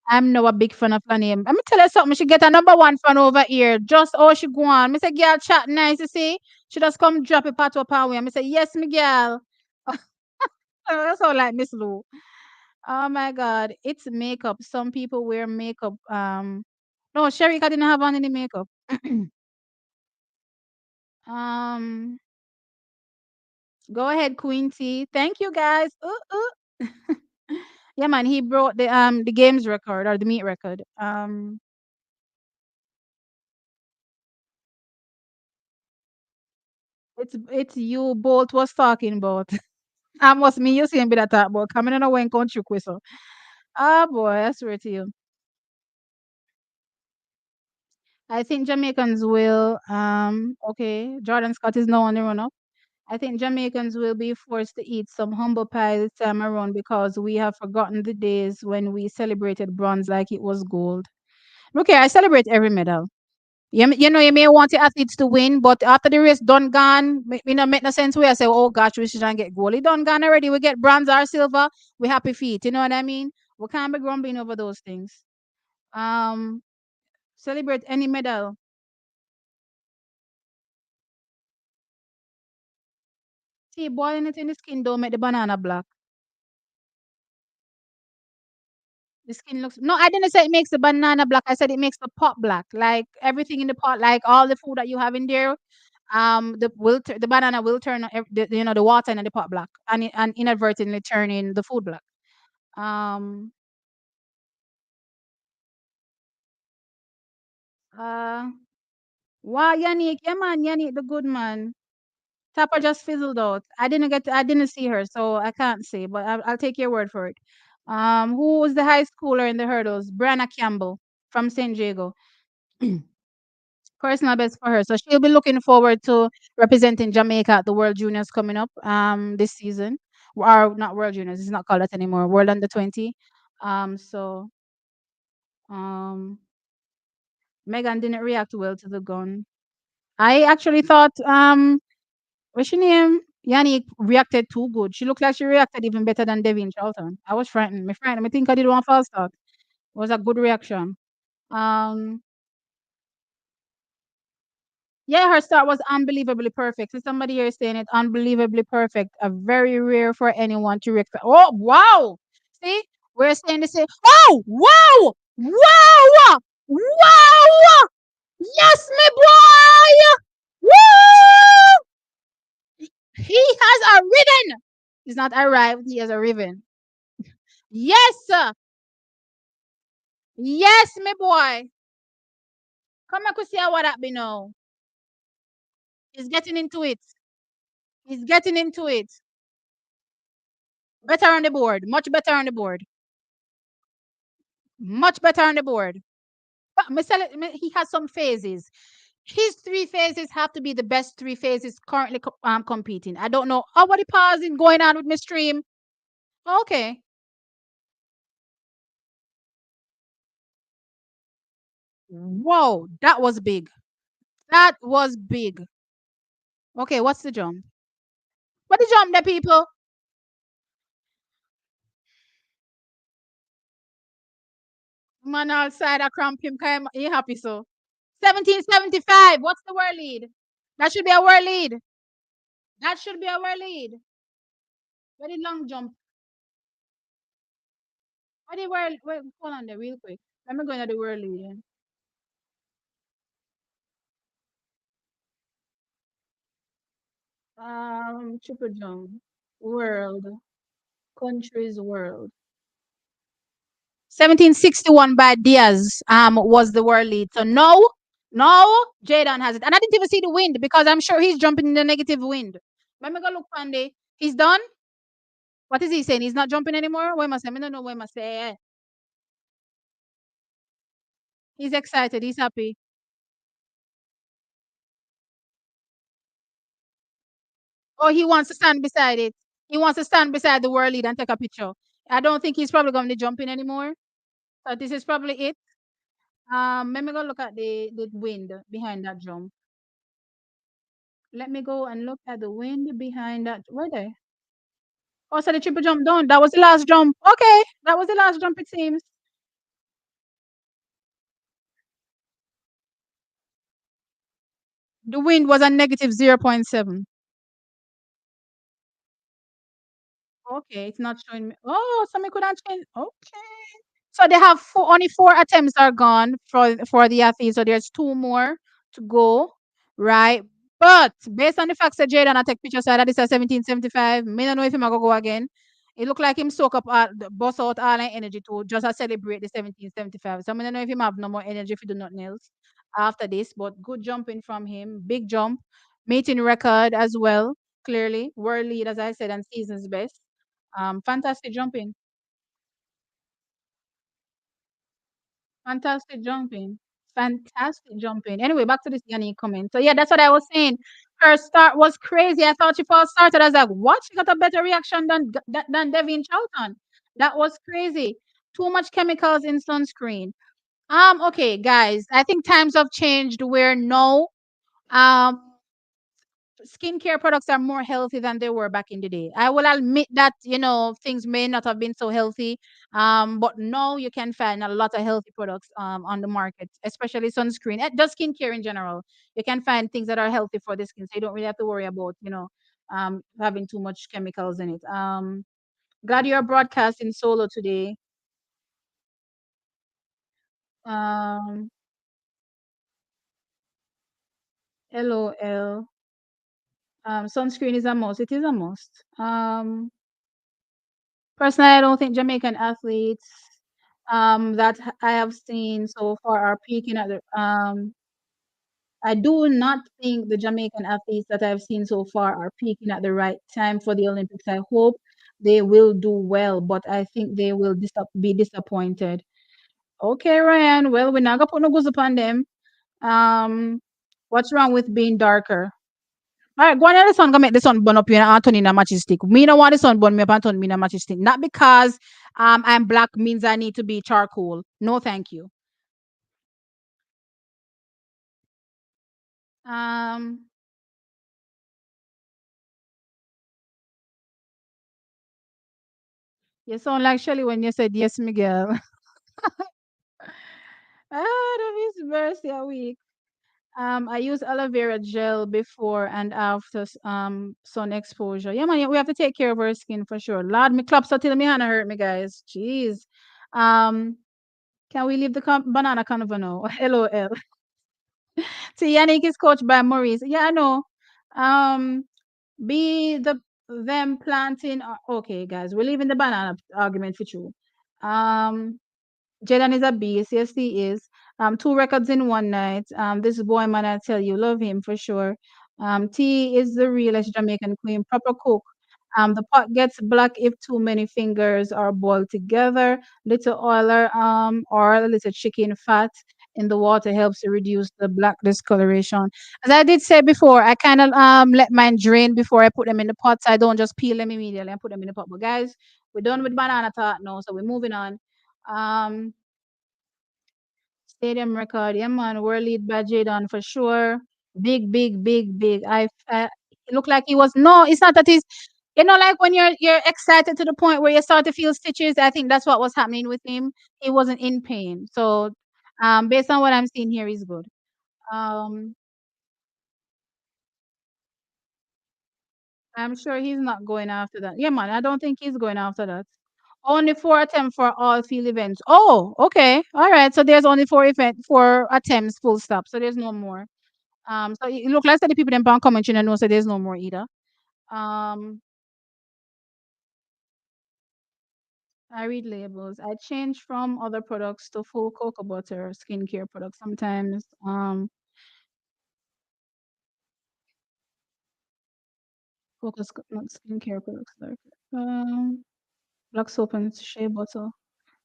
S2: I'm now a big fan of her name. Let me tell you something. She get a number one fan over here. Just how she go on. Me say, girl, chat nice. You see, she just come drop a part up her way. Me say, yes, me girl. That's all like Miss Lou. Oh my God, it's makeup. Some people wear makeup. No, Sherika didn't have on any makeup. um, Go ahead, Queen T. Thank you, guys. Yeah, man, he broke the games record or the meet record. It's you both was talking about. I must me you saying be that talk about coming in a when country quiz. Ah boy, I swear to you. I think Jamaicans will okay, Jordan Scott is now on the run up. I think Jamaicans will be forced to eat some humble pie this time around because we have forgotten the days when we celebrated bronze like it was gold. Okay, I celebrate every medal. You know, you may want the athletes to win, but after the race done gone, you know, make no sense where I say, oh gosh, we shouldn't get gold. It done gone already. We get bronze or silver, we happy feet. You know what I mean? We can't be grumbling over those things. Um, Celebrate any medal. See, boiling it in the skin don't make the banana black. The skin looks no, I didn't say it makes the banana black. I said it makes the pot black. Like everything in the pot, like all the food that you have in there, the banana will turn you know the water in the pot black and inadvertently turning the food black. Um, uh, wow, Yannick, yeah man, Yannick, the good man. Tapper just fizzled out. I didn't see her, so I can't say, but I'll take your word for it. Who was the high schooler in the hurdles? Brianna Campbell from San Diego. Personal best for her. So she'll be looking forward to representing Jamaica at the World Juniors coming up this season. Or not World Juniors, it's not called that anymore. World Under 20. So um Megan didn't react well to the gun. I actually thought what's her name? Yanni reacted too good. She looked like she reacted even better than Devin Charlton. I was frightened. Me frightened. I think I did one false start. It was a good reaction. Um Yeah, her start was unbelievably perfect. So somebody here is saying it unbelievably perfect. A very rare for anyone to react. Oh wow! See, we're saying the same. Oh wow! Wow! Wow! Yes, my boy! Woo! He has a ribbon. He's not arrived. He has a ribbon. Yes, sir. Yes, my boy. Come and see how what that be now. He's getting into it. He's getting into it. Better on the board. Much better on the board. Much better on the board. But he has some phases. His three phases have to be the best three phases currently competing. I don't know. Oh, what the pausing going on with my stream? Okay. Whoa, that was big. That was big. Okay, what's the jump? What the jump there, people? Man outside I cramp him. He happy so. 1775. What's the world lead? That should be a world lead. That should be a world lead. Very long jump. What the world? Wait, hold on there, real quick. Let me go into the world lead. Triple jump. World. Countries world. 1761 by Diaz was the world lead. So no, Jaden has it. And I didn't even see the wind because I'm sure he's jumping in the negative wind. Let me go look Pandy. He's done? What is he saying? He's not jumping anymore? Where must I? I don't know where must say. He's excited, he's happy. Or he wants to stand beside it. He wants to stand beside the world lead and take a picture. I don't think he's probably going to jump in anymore. So this is probably it. Let me go look at the wind behind that jump. Let me go and look at the wind behind that. Where they? Oh, so the triple jump done. That was the last jump. Okay, that was the last jump. It seems the wind was a negative 0.7. Okay, it's not showing me. Oh, so me could not change. Okay. So they have only four attempts are gone for the athletes. So there's two more to go, right? But based on the fact that Jaden I take pictures so that is a 1775, me don't know if him gonna go again. It look like him soak up bust out all the energy to just celebrate the 1775. So I don't know if him have no more energy if he do nothing else after this. But good jumping from him, big jump. Meeting record as well, clearly. World lead, as I said, and season's best. Fantastic jumping. Fantastic jumping. Fantastic jumping. Anyway, back to this Yanni comment. So yeah, that's what I was saying. Her start was crazy. I thought she first started. I was like, what? She got a better reaction than Devin Charlton. That was crazy. Too much chemicals in sunscreen. Okay, guys. I think times have changed where no um skincare products are more healthy than they were back in the day. I will admit that, things may not have been so healthy. But now you can find a lot of healthy products on the market, especially sunscreen, just skincare in general. You can find things that are healthy for the skin, so you don't really have to worry about, having too much chemicals in it. Glad you're broadcasting solo today. Um, LOL. Sunscreen is a must. It is a must. Personally, I don't think Jamaican athletes that I have seen so far are peaking at the. I do not think the Jamaican athletes that I've seen so far are peaking at the right time for the Olympics. I hope they will do well, but I think they will be disappointed. Okay, Ryan. Well, we're not gonna put no goose upon them. Um, what's wrong with being darker? All right, go on the sun, go make the sun burn up you and Anthony in a matching stick. Me no want the sun burn me up and turn me in a matching stick. Not because I'm black means I need to be charcoal. No, thank you. Um, you sound like Shelly when you said yes, Miguel. That is mercy a week. I use aloe vera gel before and after sun exposure. Yeah, man, yeah, we have to take care of our skin for sure. Lord, me claps till me hand hurt me, guys. Jeez. Um, can we leave the banana carnival now? LOL. See, Yannick is coached by Maurice. Yeah, I know. Um, be them planting. Okay, guys, we're leaving the banana argument for you. Um, Jaden is a beast. Yes, he is. Two records in one night. This boy, man, I tell you, love him for sure. T is the realest Jamaican queen, proper cook. The pot gets black if too many fingers are boiled together. Little oil or a little chicken fat in the water helps to reduce the black discoloration. As I did say before, I kind of let mine drain before I put them in the pot, so I don't just peel them immediately and put them in the pot. But guys, we're done with banana tart now, so we're moving on. Um, Stadium record, yeah, man. World lead by Jadon for sure. Big, big, big, big. It looked like he was. No, it's not that he's. Like when you're excited to the point where you start to feel stitches. I think that's what was happening with him. He wasn't in pain. So, based on what I'm seeing here, he's good. Um, I'm sure he's not going after that. Yeah, man. I don't think he's going after that. Only four attempts for all field events. Oh, okay. All right. So there's only four attempts, full stop. So there's no more. So it look like say the people them ban comment and know so there's no more either. Um, I read labels. I change from other products to full cocoa butter skincare products sometimes. Not skincare products like black soap and shea butter.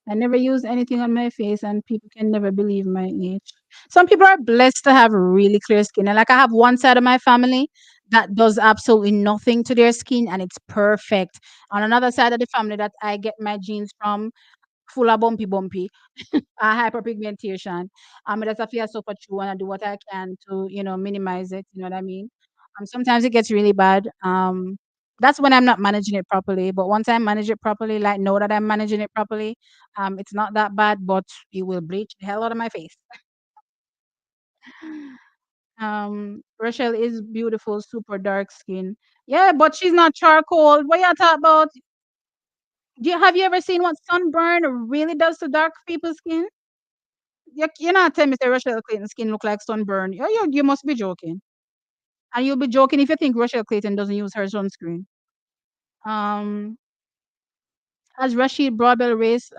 S2: I never use anything on my face, and people can never believe my age. Some people are blessed to have really clear skin. And like I have one side of my family that does absolutely nothing to their skin, and it's perfect. On another side of the family that I get my genes from, full of bumpy, bumpy, hyperpigmentation. I just have to suffer through and I do what I can to, minimize it. You know what I mean? Sometimes it gets really bad. That's when I'm not managing it properly. But once I manage it properly, like know that I'm managing it properly, it's not that bad, but it will bleach the hell out of my face. Rochelle is beautiful, super dark skin. Yeah, but she's not charcoal. What you talk about? Have you ever seen what sunburn really does to dark people's skin? You're not telling me that Rochelle Clayton's skin look like sunburn. You must be joking. And you'll be joking if you think Rochelle Clayton doesn't use her sunscreen. Um, has Rashid Broadbell raced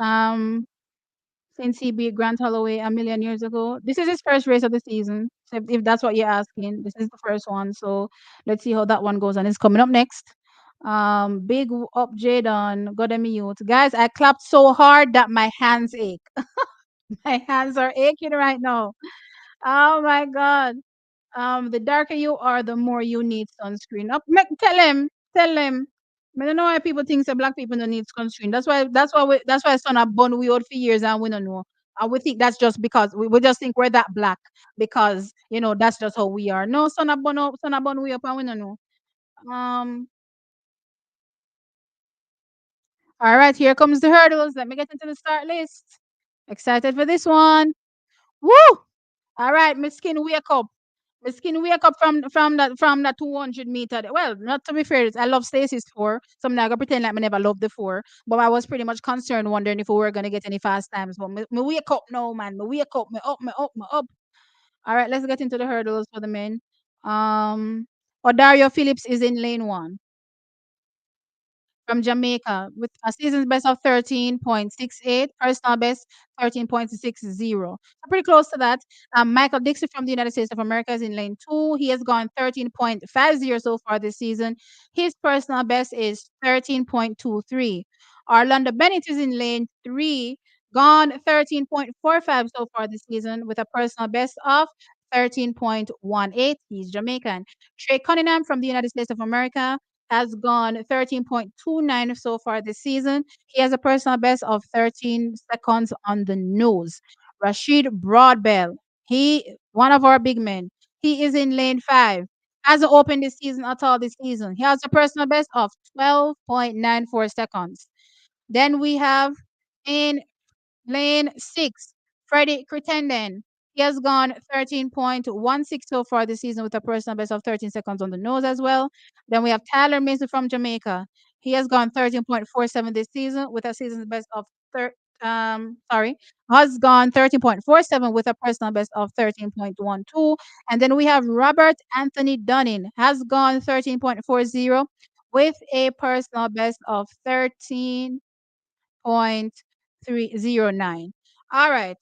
S2: since he beat Grant Holloway a million years ago? This is his first race of the season. So if that's what you're asking, this is the first one. So let's see how that one goes. And it's coming up next. Big up Jadon, got a mute. Guys, I clapped so hard that my hands ache. My hands are aching right now. Oh my god. The darker you are, the more you need sunscreen. Up, tell him. I don't know why people think that black people don't need sunscreen. That's why son have bun we out for years and we don't know. And we think that's just because we just think we're that black because that's just how we are. No, son have bun we up and we don't know. Um, all right, here comes the hurdles. Let me get into the start list. Excited for this one. Woo! All right, my skin wake up. My skin wake up from that 200 meter. Well, not to be fair, I love Stacy's four. So I'm not gonna pretend like I never loved the four. But I was pretty much concerned, wondering if we were gonna get any fast times. But me wake up now, man. Me wake up, me up. All right, let's get into the hurdles for the men. Odario Phillips is in lane one from Jamaica with a season's best of 13.68, personal best 13.60. So pretty close to that. Michael Dixon from the United States of America is in lane two. He has gone 13.50 so far this season. His personal best is 13.23. Orlando Bennett is in lane three, gone 13.45 so far this season with a personal best of 13.18. He's Jamaican. Trey Cunningham from the United States of America has gone 13.29 so far this season. He has a personal best of 13 seconds on the nose. Rashid Broadbell, one of our big men, he is in lane five. Hasn't opened this season at all this season. He has a personal best of 12.94 seconds. Then we have in lane six, Freddie Crittenden. He has gone 13.16 so far this season with a personal best of 13 seconds on the nose as well. Then we have Tyler Mason from Jamaica. He has gone 13.47 this season with a season's best of sorry, has gone 13.47 with a personal best of 13.12. And then we have Robert Anthony Dunning has gone 13.40 with a personal best of 13.309. All right.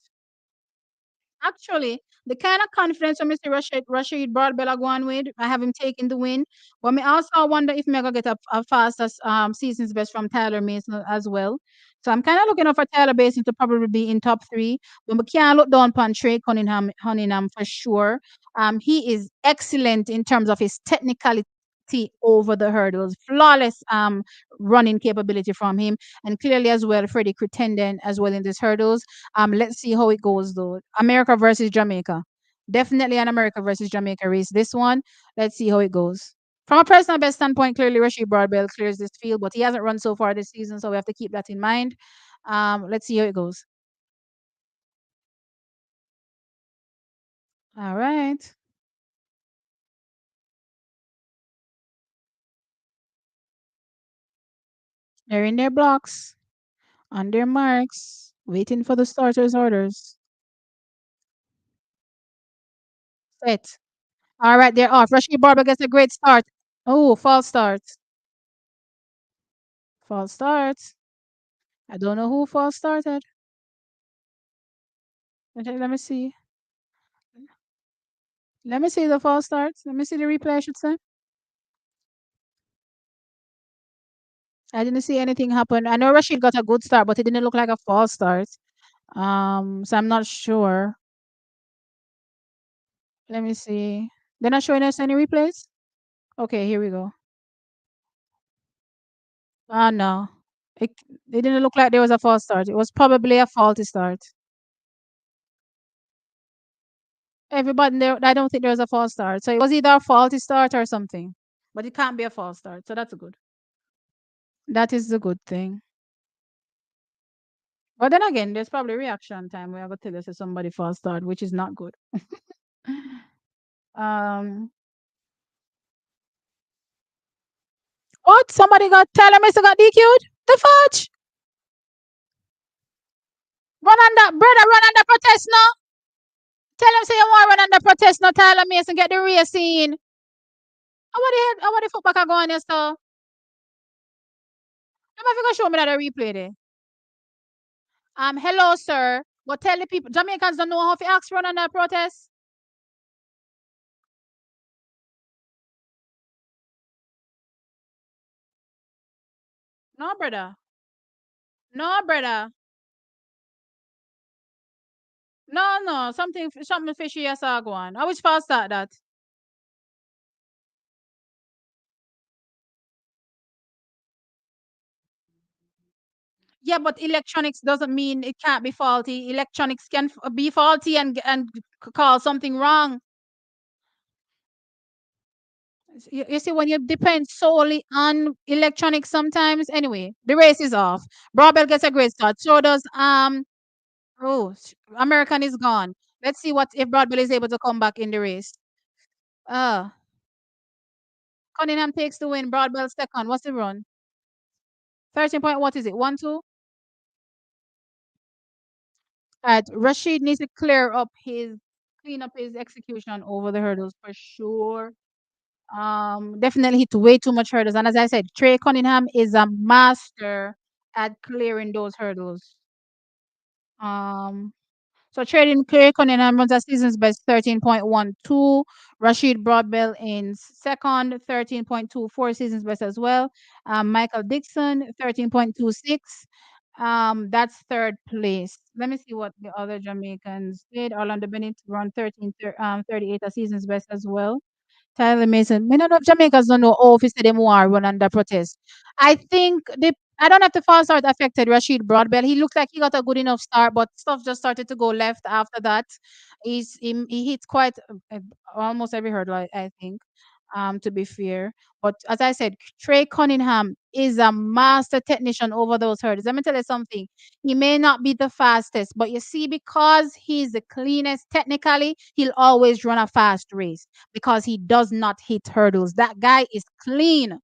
S2: Actually, the kind of confidence from Mr. Rashid Broadbell going with, I have him taking the win. But me also wonder if me gonna get a fastest season's best from Tyler Mason as well. So I'm kind of looking out for Tyler Mason to probably be in top three. But we can't look down upon Trey Cunningham for sure. He is excellent in terms of his technicality over the hurdles, flawless running capability from him, and clearly as well Freddie Crittenden as well in these hurdles. Let's see how it goes though. America versus Jamaica. Definitely an America versus Jamaica race. This one, let's see how it goes. From a personal best standpoint, clearly Rashid Broadbell clears this field, but he hasn't run so far this season, so we have to keep that in mind. Let's see how it goes. All right. They're in their blocks, on their marks, waiting for the starters' orders. Set. All right, they're off. Rashid Barber gets a great start. Oh, false start. False start. I don't know who false started. Okay, let me see. Let me see the false start. Let me see the replay, I should say. I didn't see anything happen. I know Rashid got a good start, but it didn't look like a false start. So I'm not sure. Let me see. They're not showing us any replays? Okay, here we go. Ah, no. It, it didn't look like there was a false start. It was probably a faulty start. Everybody there, I don't think there was a false start. So it was either a faulty start or something. But it can't be a false start. So that's good. That is the good thing. But then again, there's probably reaction time where I would tell us if somebody false start, which is not good. um, what? Somebody got Tyler Mason got DQ'd? The fudge! Run under, brother, run under protest now. Tell him say you want to run under protest now, Tyler Mason, get the race in. How about the football go on here, so? I'm going to show me that replay there. Hello, sir. But tell the people, Jamaicans don't know how to ask run under protest. No, brother. No, brother. No, no. Something fishy I saw go on. I which fast start that? Yeah, but electronics doesn't mean it can't be faulty. Electronics can be faulty and cause something wrong. You see, when you depend solely on electronics, sometimes anyway, the race is off. Broadbell gets a great start. So does American is gone. Let's see what if Broadbell is able to come back in the race. Uh Cunningham takes the win. Broadbell second. What's the run? 13 point. What is it? 1-2. Rashid needs to clean up his execution over the hurdles for sure. Definitely hit way too much hurdles. And as I said, Trey Cunningham is a master at clearing those hurdles. Um, so trading Clay Cunningham runs a season's best 13.12. Rashid Broadbell in second, 13.24 season's best as well. Michael Dixon, 13.26. That's third place. Let me see what the other Jamaicans did. Orlando Bennett run 38 a season's best as well. Tyler Mason. Me none of Jamaicans don't know if he said them war run under protest. I think I don't know if the false start affected Rashid Broadbell. He looked like he got a good enough start, but stuff just started to go left after that. He hit quite almost every hurdle, I think. To be fair, but as I said, Trey Cunningham is a master technician over those hurdles. Let me tell you something. He may not be the fastest, but you see, because he's the cleanest technically, he'll always run a fast race because he does not hit hurdles. That guy is clean.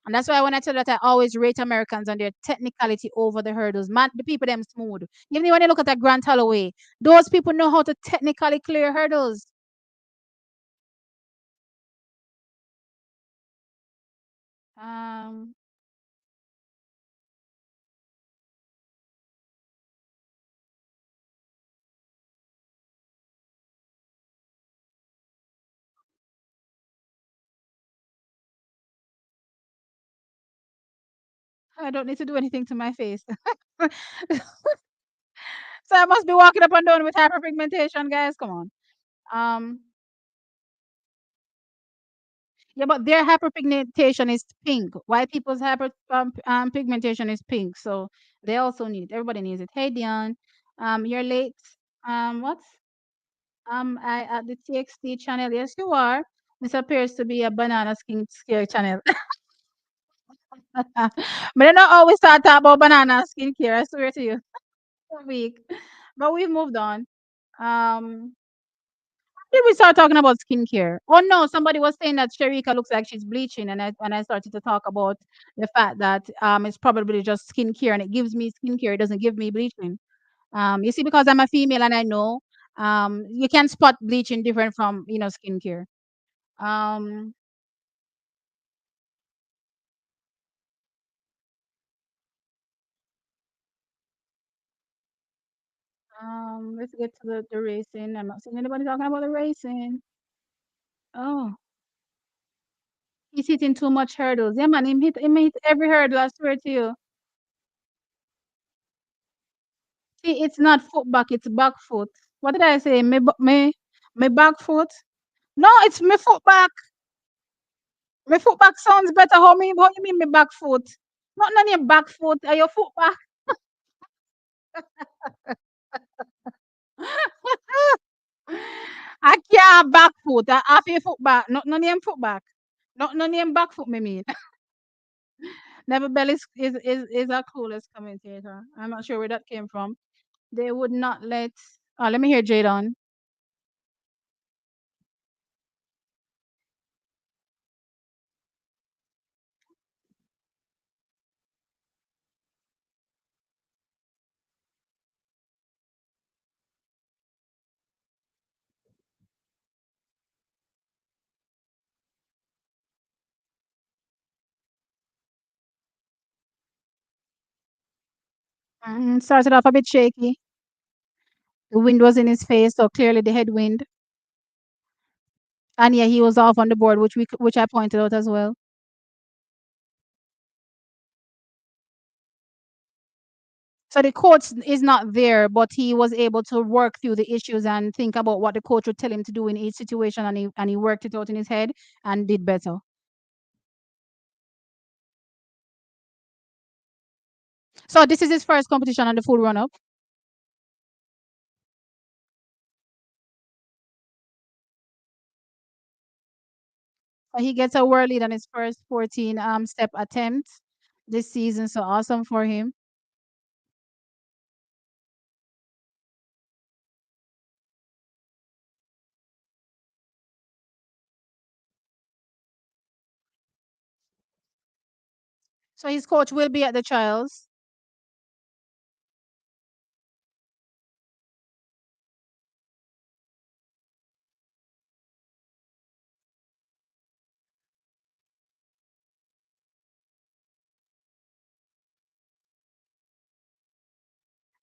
S2: And that's why when I tell you that I always rate Americans on their technicality over the hurdles. Man, the people them smooth. Even when you look at that Grant Holloway, those people know how to technically clear hurdles. Um, I don't need to do anything to my face. So I must be walking up and down with hyperpigmentation, guys. Come on. Um, yeah, but their hyperpigmentation is pink. White people's pigmentation is pink, so they also need it. Everybody needs it. Hey, Dion, you're late. What? I at the TXT channel. Yes, you are. This appears to be a banana skin care channel. But I don't always start talk about banana skincare. I swear to you, a week. But we've moved on. Um, did we start talking about skincare? Oh no, somebody was saying that Sharika looks like she's bleaching, and I started to talk about the fact that it's probably just skincare, and it gives me skincare. It doesn't give me bleaching. You see, because I'm a female and I know you can spot bleaching different from skincare. Um, let's get to the racing. I'm not seeing anybody talking about the racing. Oh, he's hitting too much hurdles. Yeah, man, him hit every hurdle. I swear to you. See, it's not foot back, it's back foot. What did I say? Me back foot? No, it's me foot back. Me foot back sounds better. How you mean me back foot? Not none of your back foot. Are your foot back? I can't back foot. I have your foot back. Not none of your foot back. Not none of your back foot. Me mean. Never Bell is our coolest commentator. I'm not sure where that came from. They would not let. Oh, let me hear Jadon. Started off a bit shaky. The wind was in his face, so clearly the headwind. And yeah, he was off on the board, which I pointed out as well. So the coach is not there, but he was able to work through the issues and think about what the coach would tell him to do in each situation, and he worked it out in his head and did better. So this is his first competition on the full run up. So he gets a world lead on his first 14 step attempt this season. So awesome for him. So his coach will be at the trials.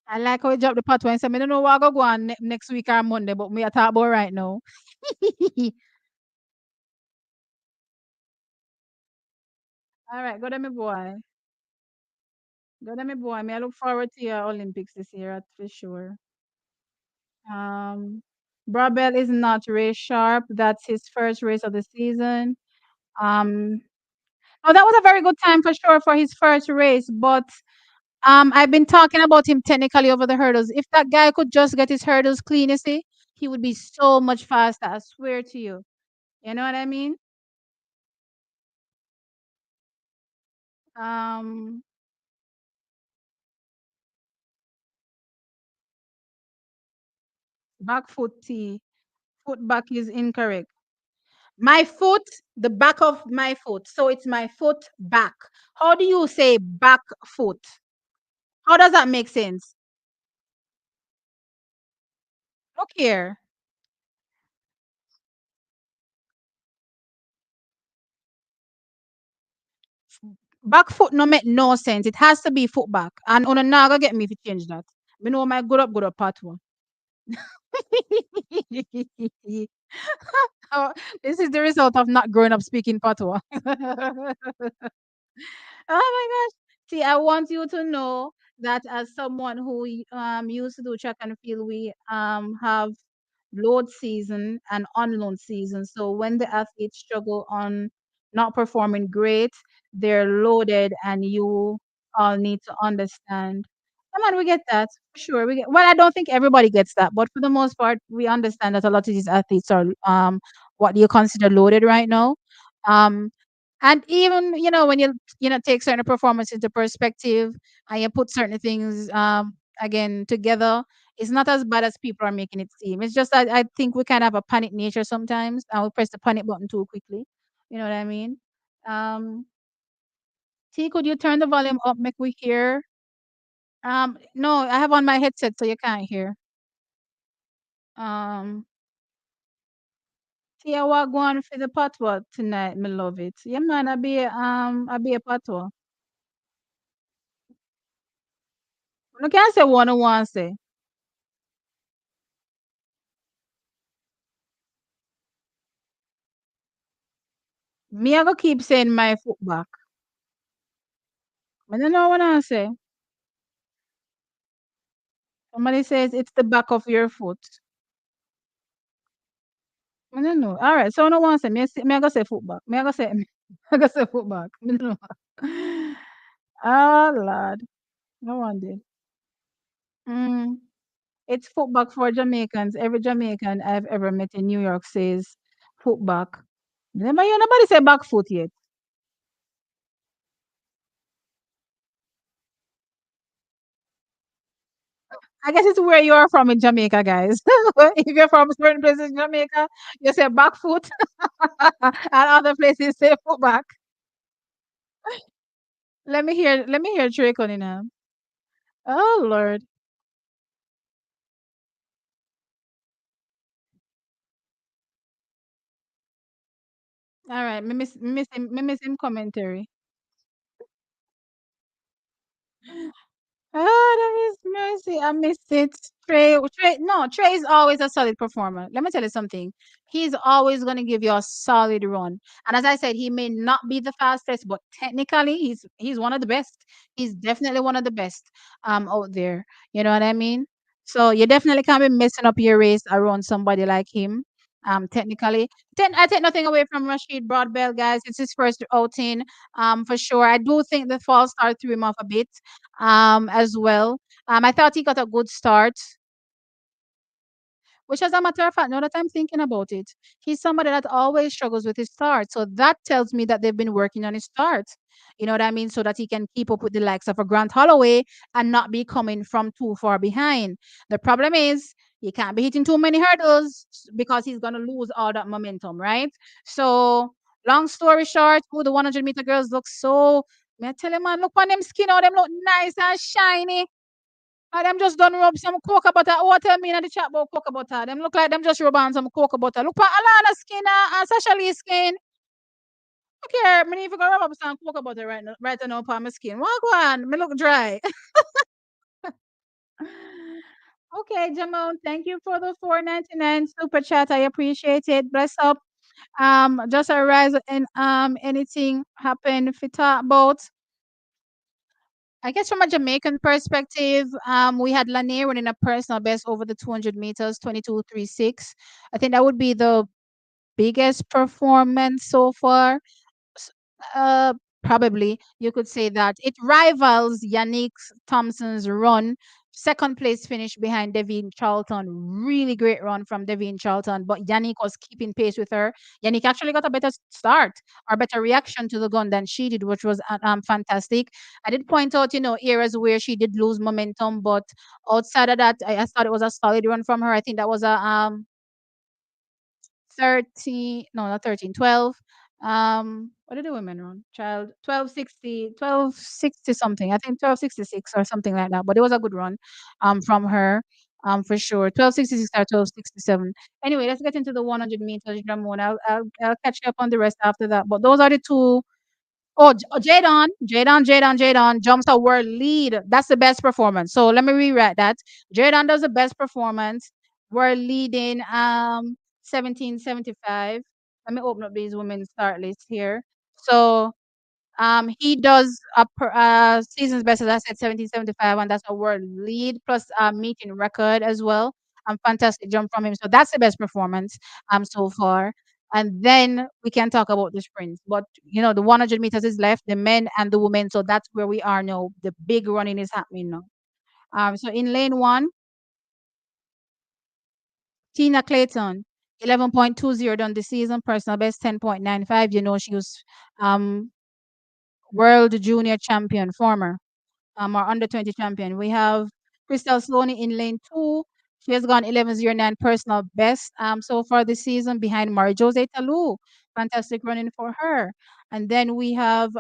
S2: I like how he dropped the part one. So I don't know what I go on next week or Monday, but me I talk about right now. All right, go to me boy. Go to me boy. Me I look forward to your Olympics this year for sure. Um, Brabell is not race sharp. That's his first race of the season. Um, oh, that was a very good time for sure for his first race. But I've been talking about him technically over the hurdles. If that guy could just get his hurdles clean, you see, he would be so much faster. I swear to you. You know what I mean? Um, Back foot T. Foot back is incorrect. My foot, the back of my foot. So it's my foot back. How do you say back foot? How does that make sense? Look here. Back foot no make no sense. It has to be foot back. And on a naga get me if you change that. Me know my good up pathway. Oh, this is the result of not growing up speaking patois. Oh my gosh. See, I want you to know that as someone who used to do track and field, we have load season and unload season. So when the athletes struggle on not performing great, they're loaded, and you all need to understand. Come on, we get that for sure. We get, well, I don't think everybody gets that, but for the most part, we understand that a lot of these athletes are what you consider loaded right now. Um, and even when you take certain performances into perspective, and you put certain things again together, it's not as bad as people are making it seem. It's just that I think we kind of have a panic nature sometimes, and we press the panic button too quickly. You know what I mean? um T, could you turn the volume up, make we hear? No, I have on my headset, so you can't hear. um T, I walk on for the patois tonight, me love it. Yeah man, I be a patois. You can't say one on one say. Me, I go keep saying my foot back. I don't know what I say. Somebody says it's the back of your foot. I don't know. All right, so no one say me I go say foot back. Me I go say I go say foot back. Me no know. Oh Lord, no one did. Mm, it's foot back for Jamaicans. Every Jamaican I've ever met in New York says foot back. Never hear nobody say back foot yet. I guess it's where you are from in Jamaica, guys. If you're from certain places in Jamaica, you say back foot, and other places say foot back. Let me hear Drake on it now. Oh Lord. All right, me miss him commentary. Oh, that is mercy. I missed it. Trey is always a solid performer. Let me tell you something. He's always going to give you a solid run. And as I said, he may not be the fastest, but technically, he's one of the best. He's definitely one of the best out there. You know what I mean? So you definitely can't be messing up your race around somebody like him. Technically, then I take nothing away from Rashid Broadbell, guys. It's his first outing, for sure. I do think the false start threw him off a bit as well. I thought he got a good start, which, as a matter of fact, now that I'm thinking about it, he's somebody that always struggles with his start. So that tells me that they've been working on his start. You know what I mean? So that he can keep up with the likes of a Grant Holloway and not be coming from too far behind. The problem is he can't be hitting too many hurdles because he's going to lose all that momentum, right? So, long story short, who the 100-meter girls look so. May I tell you, man, look on them skin, how them look nice and shiny. And them just done rub some cocoa butter. Oh, tell me in the chat about cocoa butter. Them look like them just rub on some cocoa butter. Look at Alana skin and Sasha Lee skin. Okay, me need to go rub up some cocoa butter right now upon my skin. Walk on, me look dry. Okay, Jamal, thank you for the 4.99 super chat. I appreciate it. Bless up. Just arise and anything happen if we talk about. I guess from a Jamaican perspective, we had Lanier running a personal best over the 200 meters, 22.36. I think that would be the biggest performance so far. S- Probably you could say that it rivals Yannick Thompson's run. Second place finish behind Devin Charlton. Really great run from Devin Charlton, but Yannick was keeping pace with her. Yannick actually got a better start or better reaction to the gun than she did, which was fantastic. I did point out, areas where she did lose momentum, but outside of that, I thought it was a solid run from her. I think that was a 13, no, not 13, 12. What did the women run? Child 1260 something. I think 1266 or something like that. But it was a good run from her for sure. 1266 or 1267. Anyway, let's get into the 100 meters, Ramon. I'll catch you up on the rest after that. But those are the two. Oh, Jadon jumps a world lead. That's the best performance. So let me rewrite that. Jadon does the best performance. World leading 1775. Let me open up these women's start list here. So he does a season's best, as I said, 1775, and that's a world lead plus meeting record as well. Fantastic jump from him. So that's the best performance so far. And then we can talk about the sprints. But the 100 meters is left, the men and the women. So that's where we are now. The big running is happening now. So in lane one, Tina Clayton, 11.20 done the season, personal best 10.95. She was um world junior champion, former our under 20 champion. We have Crystal Sloaney in lane two. She has gone 11.09 personal best so far this season behind Mari Jose Talu. Fantastic running for her. And then we have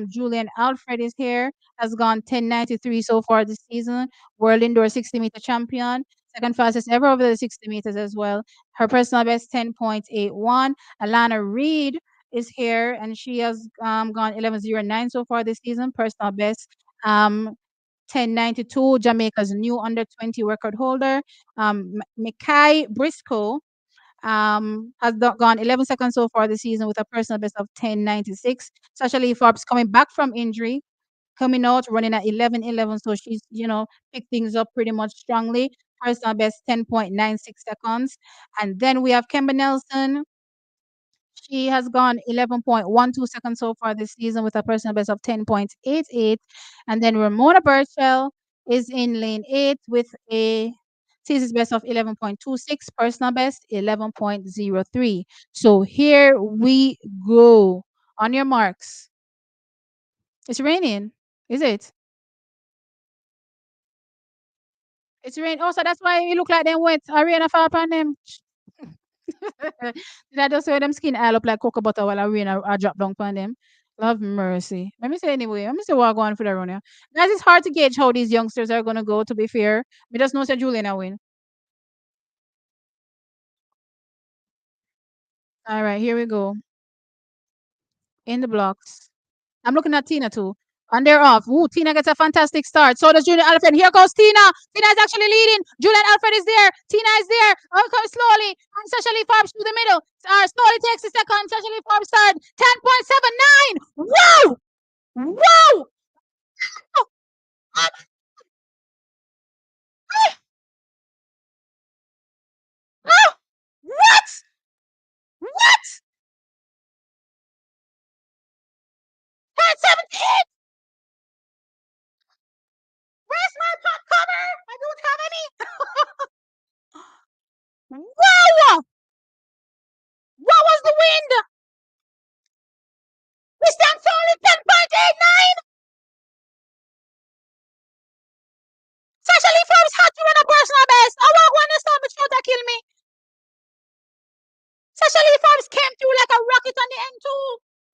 S2: Julian Alfred is here, has gone 10.93 so far this season. World indoor 60-meter champion. Second fastest ever over the 60 meters as well. Her personal best 10.81. Alana Reed is here and she has gone 11.09 so far this season. Personal best um, 10.92, Jamaica's new under 20 record holder. Mikai Briscoe has gone 11 seconds so far this season with a personal best of 10.96. Sasha Lee Forbes coming back from injury, coming out running at 11.11. So she's, picked things up pretty much strongly. Personal best 10.96 seconds. And then we have Kemba Nelson. She has gone 11.12 seconds so far this season with a personal best of 10.88. And then Ramona Birchell is in lane 8 with a season's best of 11.26, personal best 11.03. So here we go. On your marks. It's raining. Is it? It's raining. Oh, so that's why you look like them wet. I rain a fall upon them. Did I just wear them skin all up like cocoa butter while I rain I drop down on them? Love mercy. Let me say anyway. Let me see what I go on for the run here. Guys, it's hard to gauge how these youngsters are gonna go, to be fair. We just know Sir Julian will win. All right, here we go. In the blocks. I'm looking at Tina too. And they're off. Ooh, Tina gets a fantastic start. So does Julian Alfred. Here goes Tina. Tina is actually leading. Julian Alfred is there. Tina is there. Oh, comes slowly. And Sasha Lee Forbes through the middle. Slowly takes a second. Sasha Lee Forbes start. 10.79. Wow! Wow! Oh, oh, oh. What? What? 10.78. Where's my pot cover? I don't have any. Wow! What was the wind? We stand solid 10.89. Sasha Lee Forbes had to run a personal best. I want one to stop but try to kill me. Sasha Lee Forbes came through like a rocket on the N2.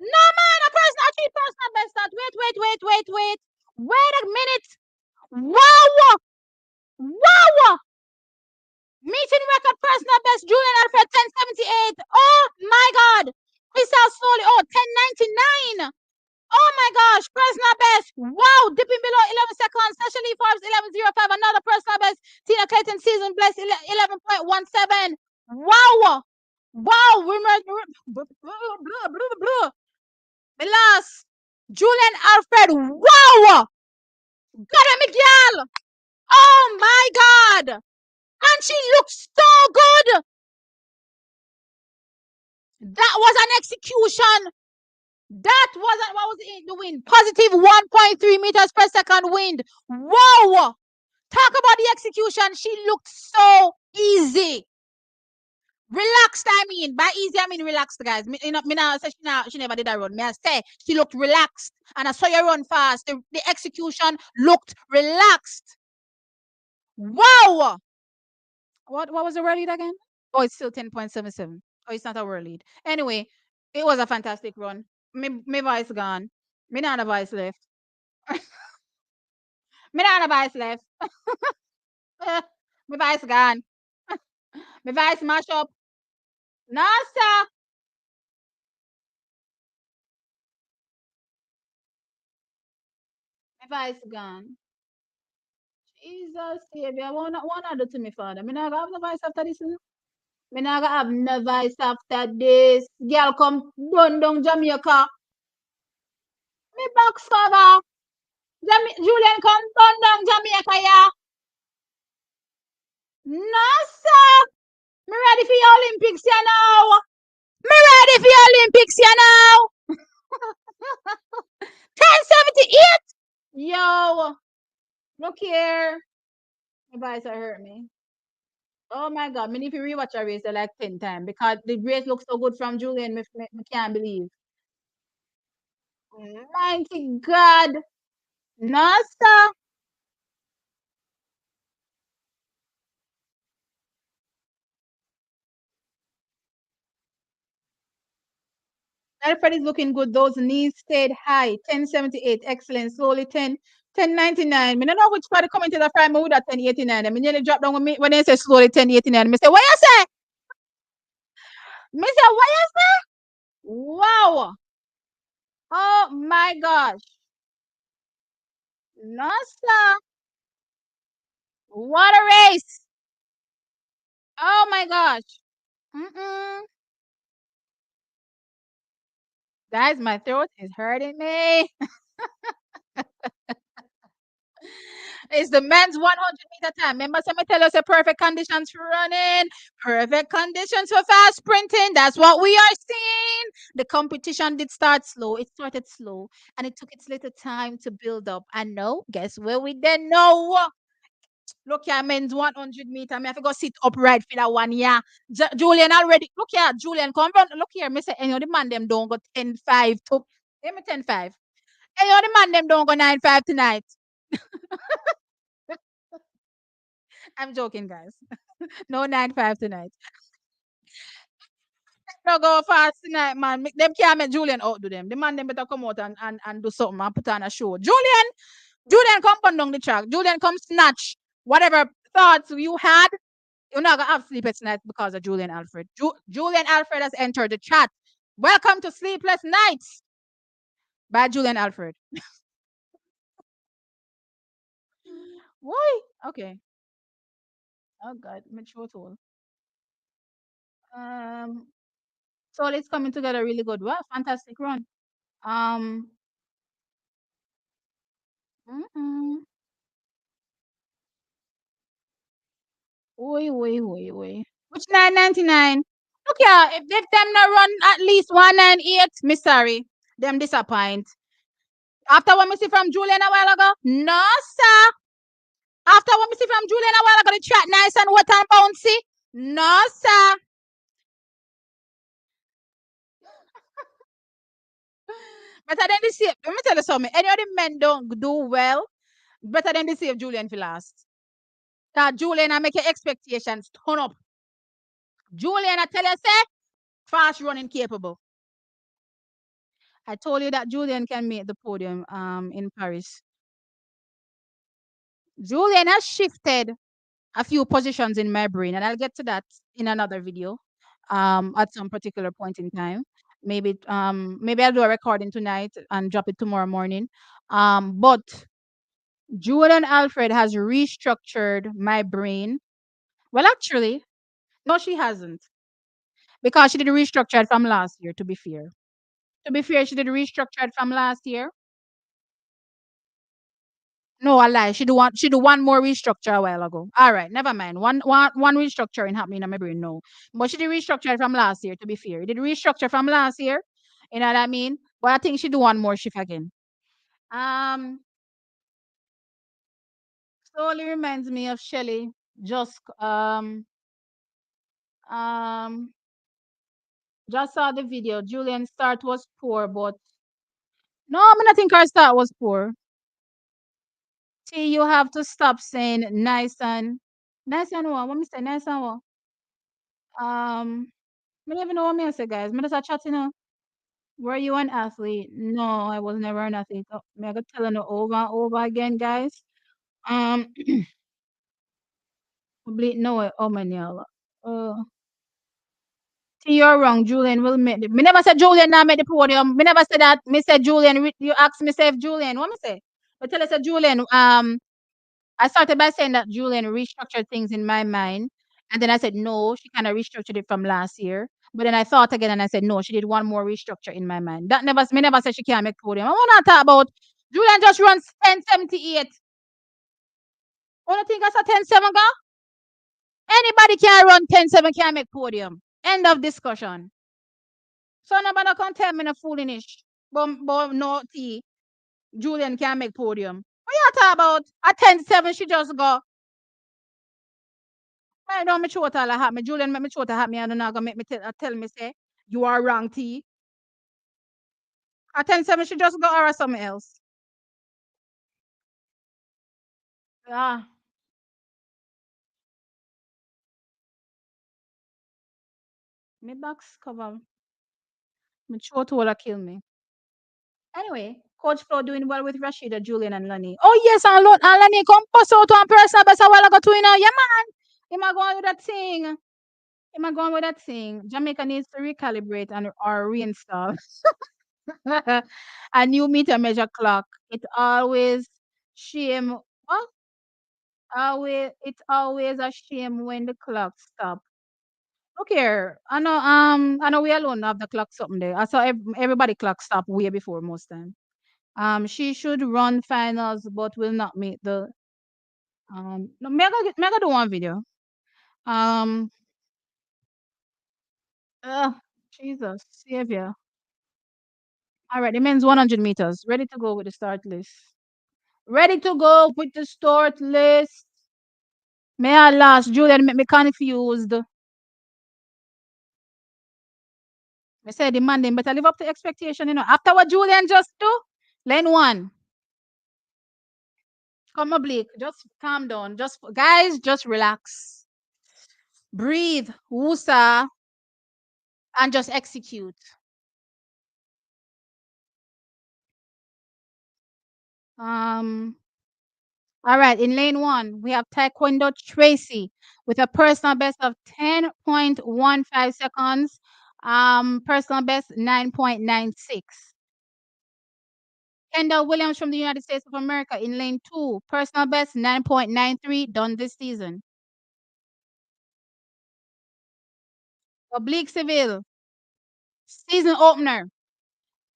S2: No man, a personal three personal best start. Wait. Wait a minute. Wow! Wow! Meeting record personal best Julian Alfred 1078. Oh my god. Crystal slowly. Oh, 1099. Oh my gosh, personal best. Wow, dipping below 11 seconds. Sasha Lee Forbes 11.05. Another personal best. Tina Clayton season blessed 11.17. Wow. Wow. The last. Julian Alfred. Wow. Got a Miguel. Oh my God. And she looks so good. That was an execution. That wasn't what was the wind? Positive 1.3 meters per second wind. Wow! Talk about the execution. She looked so easy. Relaxed, I mean. By easy, I mean relaxed, guys. Me now say she never did a run. Me I say she looked relaxed. And I saw you run fast. The execution looked relaxed. Wow! What was the world lead again? Oh, it's still 10.77. Oh, it's not a world lead. Anyway, it was a fantastic run. Me voice gone. Me not a voice left. Me not a voice left. My voice gone. My voice mash up. No, sir. My voice gone. Jesus, Savior. What do to me, Father? Me not gonna have no voice after this. You know? Me not gonna have no voice after this. Girl, come run down Jamaica. Me box cover. Julian, come run down Jamaica, yeah. No, sir. Me ready for your Olympics, you know. Me ready for your Olympics, you know. 1078. Yo, look here. My voice hurt me. Oh my God, me need to rewatch a race like 10 times because the race looks so good from Julian. Me can't believe. Mighty God. No, sir. Alfred is looking good. Those knees stayed high. 1078. Excellent. Slowly 1099. Me don't know which part of coming to the frame with that 1089. I mean, nearly dropped down when they say slowly 1089. Me say, what you say? Me say, what you say? Wow. Oh my gosh. No, sir. What a race. Oh my gosh. Mm-mm. Guys, my throat is hurting me. It's the men's 100-meter time. Remember, some tell us a perfect conditions for running, perfect conditions for fast sprinting. That's what we are seeing. The competition did start slow. It started slow and it took its little time to build up. And no, guess where we then know? Look here, men's 100-meter. I have to go sit upright for that one. Yeah. Julian already. Look here, Julian, come run. Look here, Mr. Any of the man them don't go 10-5 to. Give me 10-5. Any of the man them don't go 9-5 tonight. I'm joking, guys. No 9-5 tonight. No go fast tonight, man. Them can't make Julian outdo them. The man them better come out and do something and put on a show. Julian come on down the track. Julian come snatch whatever thoughts you had. You're not gonna have sleepless nights because of Julian Alfred. Julian Alfred has entered the chat. Welcome to Sleepless Nights by Julian Alfred. Why? Okay. Oh God, mature tool. Um, so it's coming together really good. Wow, fantastic run. Um, mm-mm. Oi. Which 9.99? Look here, if them not run at least 198, me sorry. Them disappoint. After what me see from Julian a while ago? No, sir. After what me see from Julian a while ago, the track nice and wet and bouncy? No, sir. Better than the save. Let me tell you something. Any of the men don't do well, better than the save Julian for last. That Julian I make your expectations turn up. Julian I tell you say, fast running capable. I told you that Julian can make the podium in Paris. Julian has shifted a few positions in my brain, and I'll get to that in another video at some particular point in time. Maybe I'll do a recording tonight and drop it tomorrow morning. But Julian Alfred has restructured my brain. Well, actually, no, she hasn't. Because she did restructure it from last year, to be fair. To be fair, she did restructure it from last year. No, I lie. She do one more restructure a while ago. All right, never mind. One restructuring happening in my brain. No. But she did restructure it from last year, to be fair. Did restructure from last year. You know what I mean? But I think she do one more shift again. Um Slowly reminds me of Shelly. Just um just saw the video. Julian's start was poor, but no, I mean I think her start was poor. See, you have to stop saying nice and what? What me say nice and what? I don't even know what me I say, guys. Me just a chat, you know. Were you an athlete? No, I was never an athlete. Oh, me I got tell you over and over again, guys. Um, bleed no, oh my nail. Uh, See, you're wrong. Julian will make the. Me never said Julian now make the podium. Me never said that. Me said Julian. You asked me say if Julian. What me say? But tell us that Julian. I started by saying that Julian restructured things in my mind. And then I said, no, she kind of restructured it from last year. But then I thought again and I said, no, she did one more restructure in my mind. That never, me never said she can't make podium. I want to talk about Julian just runs 10.78. What do you think that's a 10.7 go? Anybody can run 10.7, can't make podium. End of discussion. So nobody can tell me no foolish. But no tea. Julian can't make podium. What you talk about? A 10.7, she just go. I don't me throat all hat me. Julian make me throat hat me and not gonna make me tell me say you are wrong, T. I 10.7 she just go or something else. Ah, me box cover. My throat will kill me. Anyway, Coach Flo doing well with Rashida, Julian, and Lani. Oh yes, and Lani come pass out one person best a while ago too, you know. Yeah man. Him a going with that thing. Him a going with that thing. Jamaica needs to recalibrate and or reinstall a new meter measure clock. It always shame. What? It's always a shame when the clock stop. Look here, I know we alone have the clock something there. I saw everybody clock stop way before most time. She should run finals, but will not make the no, mega do one video. Um, uh, Jesus, Savior. All right, the men's 100 meters. Ready to go with the start list. Ready to go with the start list. May I last, Julian make me confused. I said the man them better live up to expectation, you know. After what Julian just do, lane one. Come on, Blake. Just calm down. Just guys, just relax. Breathe. Wusa and just execute. Um all right, in lane one, we have Taekwondo Tracy with a personal best of 10.15 seconds. Personal best 9.96. Kendall Williams from the United States of America in lane 2. Personal best 9.93 done this season. Oblique Seville. Season opener.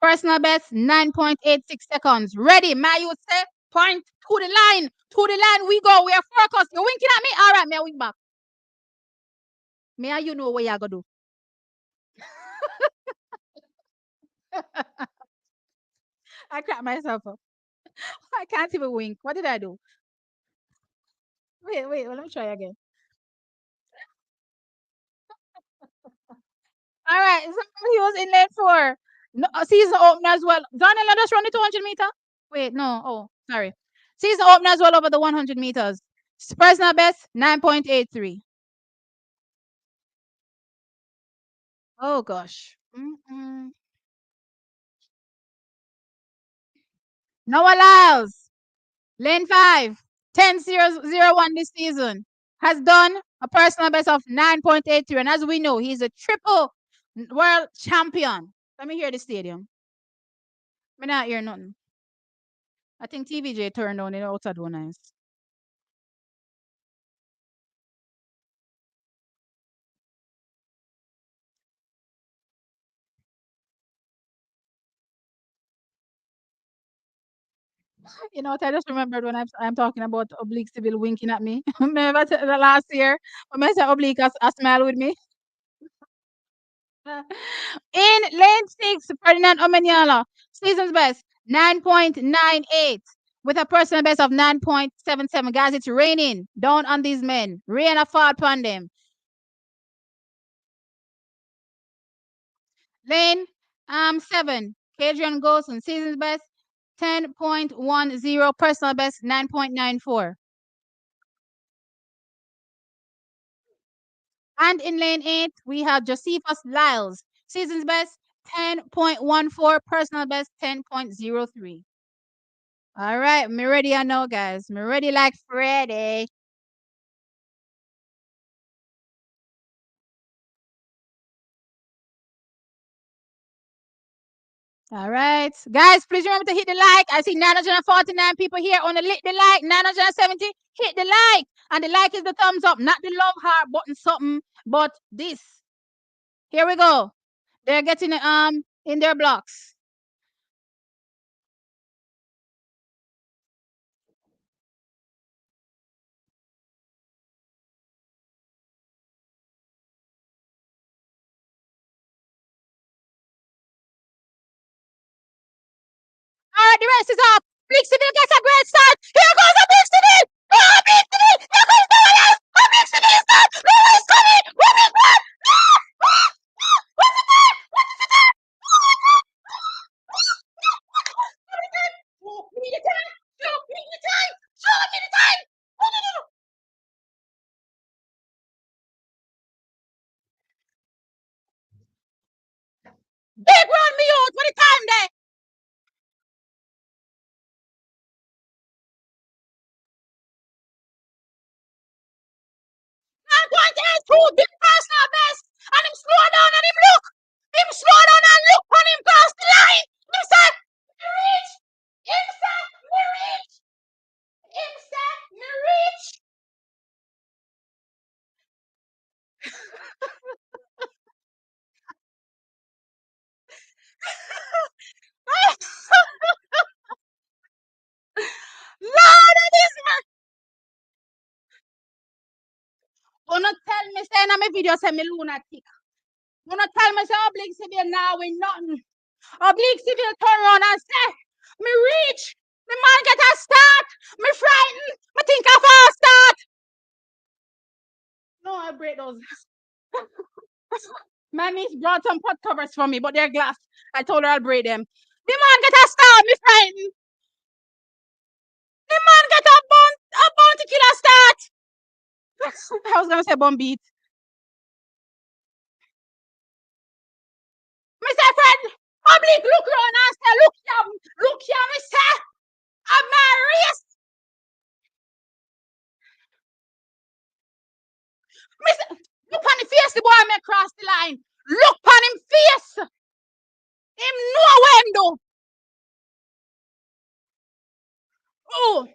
S2: Personal best 9.86 seconds. Ready, my you say point to the line. To the line we go. We are focused. You're winking at me? All right, me I wink back. Me and you know what you gonna do. I cracked myself up. I can't even wink. What did I do? Wait, let me try again. All right, so he was in lane 4. No, season opener as well. Daniel, let us run the 200 meter. Wait, no. Oh, sorry. Season opener as well over the 100 meters. Personal best 9.83. Oh gosh. No allows. Lane 5. 10.001 this season. Has done a personal best of 9.83. And as we know, he's a triple world champion. Let me hear the stadium. Me not hear nothing. I think TVJ turned on the outside one nice. You know what? I just remembered when I'm talking about Oblique Civil winking at me. Remember the last year when I said Oblique a smile with me? In lane 6, Ferdinand Omanyala, season's best 9.98 with a personal best of 9.77. Guys, it's raining down on these men. Rain a fall upon them. Lane 7, Kadrian Golson, season's best 10.10, personal best 9.94. And in lane 8, we have Josephus Lyles. Season's best 10.14, personal best 10.03. All right, me ready I know, guys. Me ready like Freddy. All right. Guys, please remember to hit the like. I see 949 people here on the lit the like. 970. Hit the like. And the like is the thumbs up, not the love heart button something, but this. Here we go. They're getting it in their blocks. All right, the race is up. Blixiville gets a great start. Here goes a Blixiville. Oh, Blixiville. Here comes no one else. Oh, Blixiville is done. No one is coming. What is that? What's it there? What is it there? Oh, my God. What is it? Oh, we need the time. Show me the time. Show me the time. Oh, no, no, no. Big run me out. What the time there? 9.82. Big personal best. And him slow down and him look. Him slow down and look on him past the line. Him said, me reach. Him said, me reach. Him said, me reach. Lord of this man. Don't tell me saying on my video say me lunatic. Don't tell me say Oblique Civil now with nothing. Oblique Civil turn around and say, me reach. The man get a start. Me frightened. Me think I fall start. No, I break those. My niece brought some pot covers for me, but they're glass. I told her I'll break them. The man get a start. Me frightened. The man get a bounty killer start. I was gonna say bomb beat. Mr. Fred, Oblique look round and say, look here, Mr. I'm my race. Mr. Look on the face, the boy may cross the line. Look on him face. Him know what him do. Oh,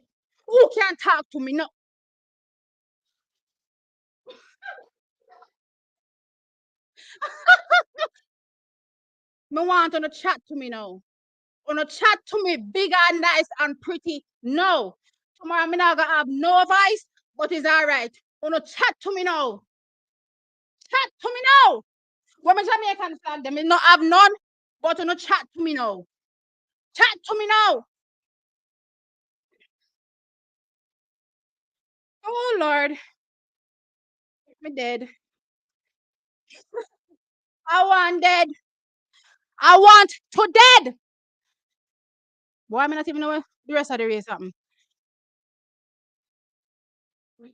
S2: who can talk to me? No, me want to chat to me now. Wanna chat to me big and nice and pretty. No. Tomorrow me not gonna have no voice, but it's alright. Wanna chat to me now. Chat to me now. When me Jamaican flag, them me not have none, but wanna chat to me now. Chat to me now. Oh Lord, me dead. I want dead. I want to dead. Boy, I not even know the rest of the race happen. Hui,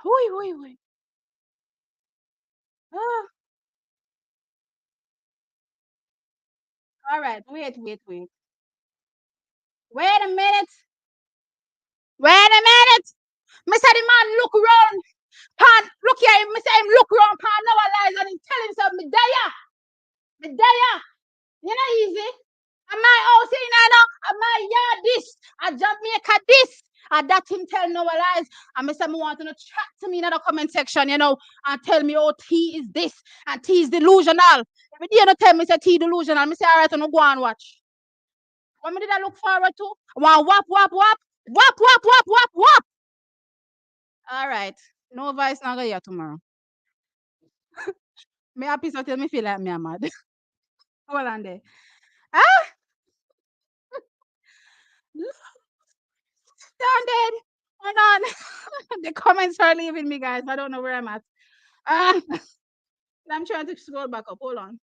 S2: hui, hui. Ah, all right, wait, wait, wait. Wait a minute. Wait a minute. Me say the man look round. Pan, look here, me say him look round, pan no lies and he tell himself, me there. You know easy. Am my house in Anna, am my yard this, a Jamaica this. And that him tell no lies. And me say me want to chat to me in the comment section, and tell me, oh, T is this and T is delusional. If you don't tell me say T delusional, me say alright, no go and watch. What me did I look forward to? One whap, whap, whap, whap, whap, whap, whap, whap. All right. No voice not gonna hear tomorrow. Me happy so tell me feel like me am mad. Hold on there. Ah, down dead. Hold on. The comments are leaving me, guys. I don't know where I'm at. Ah, I'm trying to scroll back up. Hold on.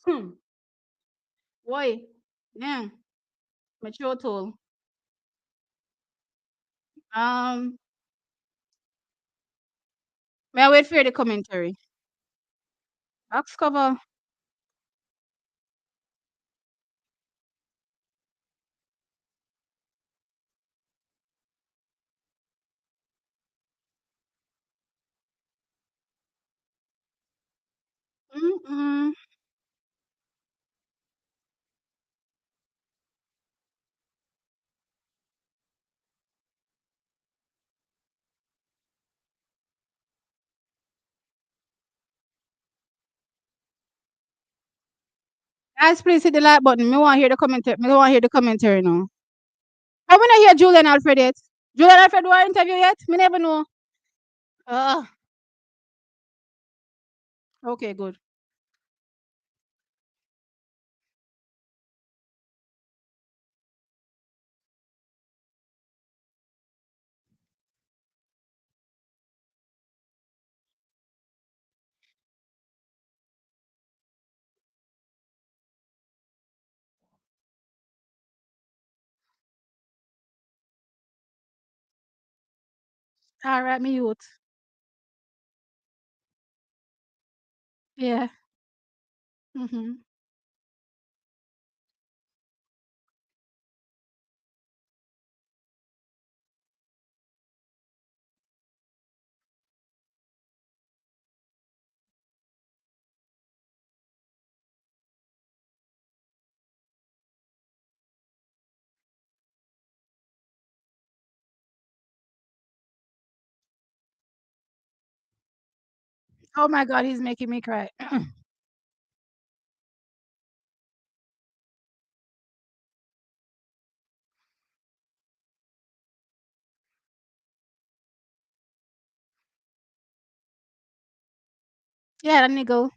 S2: Hmm. Boy. Yeah. Mature tool. Um, may I wait for the commentary? Box cover. Mm-mm. Guys, please hit the like button. Me want to hear the commentary. Me want to hear the commentary now. I want to hear Julian Alfred yet. Julian Alfred do our interview yet? Me never know. Uh, okay, good. All right, me youth. Yeah. Mm-hmm. Oh my God, he's making me cry. Yeah, that nigga.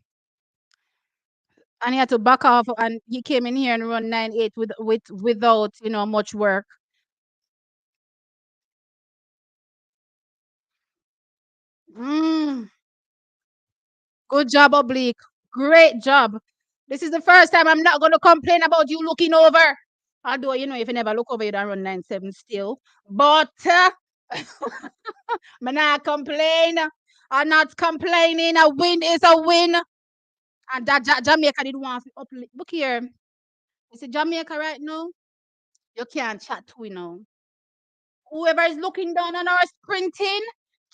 S2: And he had to back off, and he came in here and run 9-8 without much work. Mm, good job, Oblique. Great job. This is the first time I'm not going to complain about you looking over. Although, if you never look over, you don't run 9-7 still. But I'm not complain. I'm not complaining. A win is a win. And that Jamaica did want to uplift. Look here. It's Jamaica right now. You can't chat to, Whoever is looking down on our sprinting,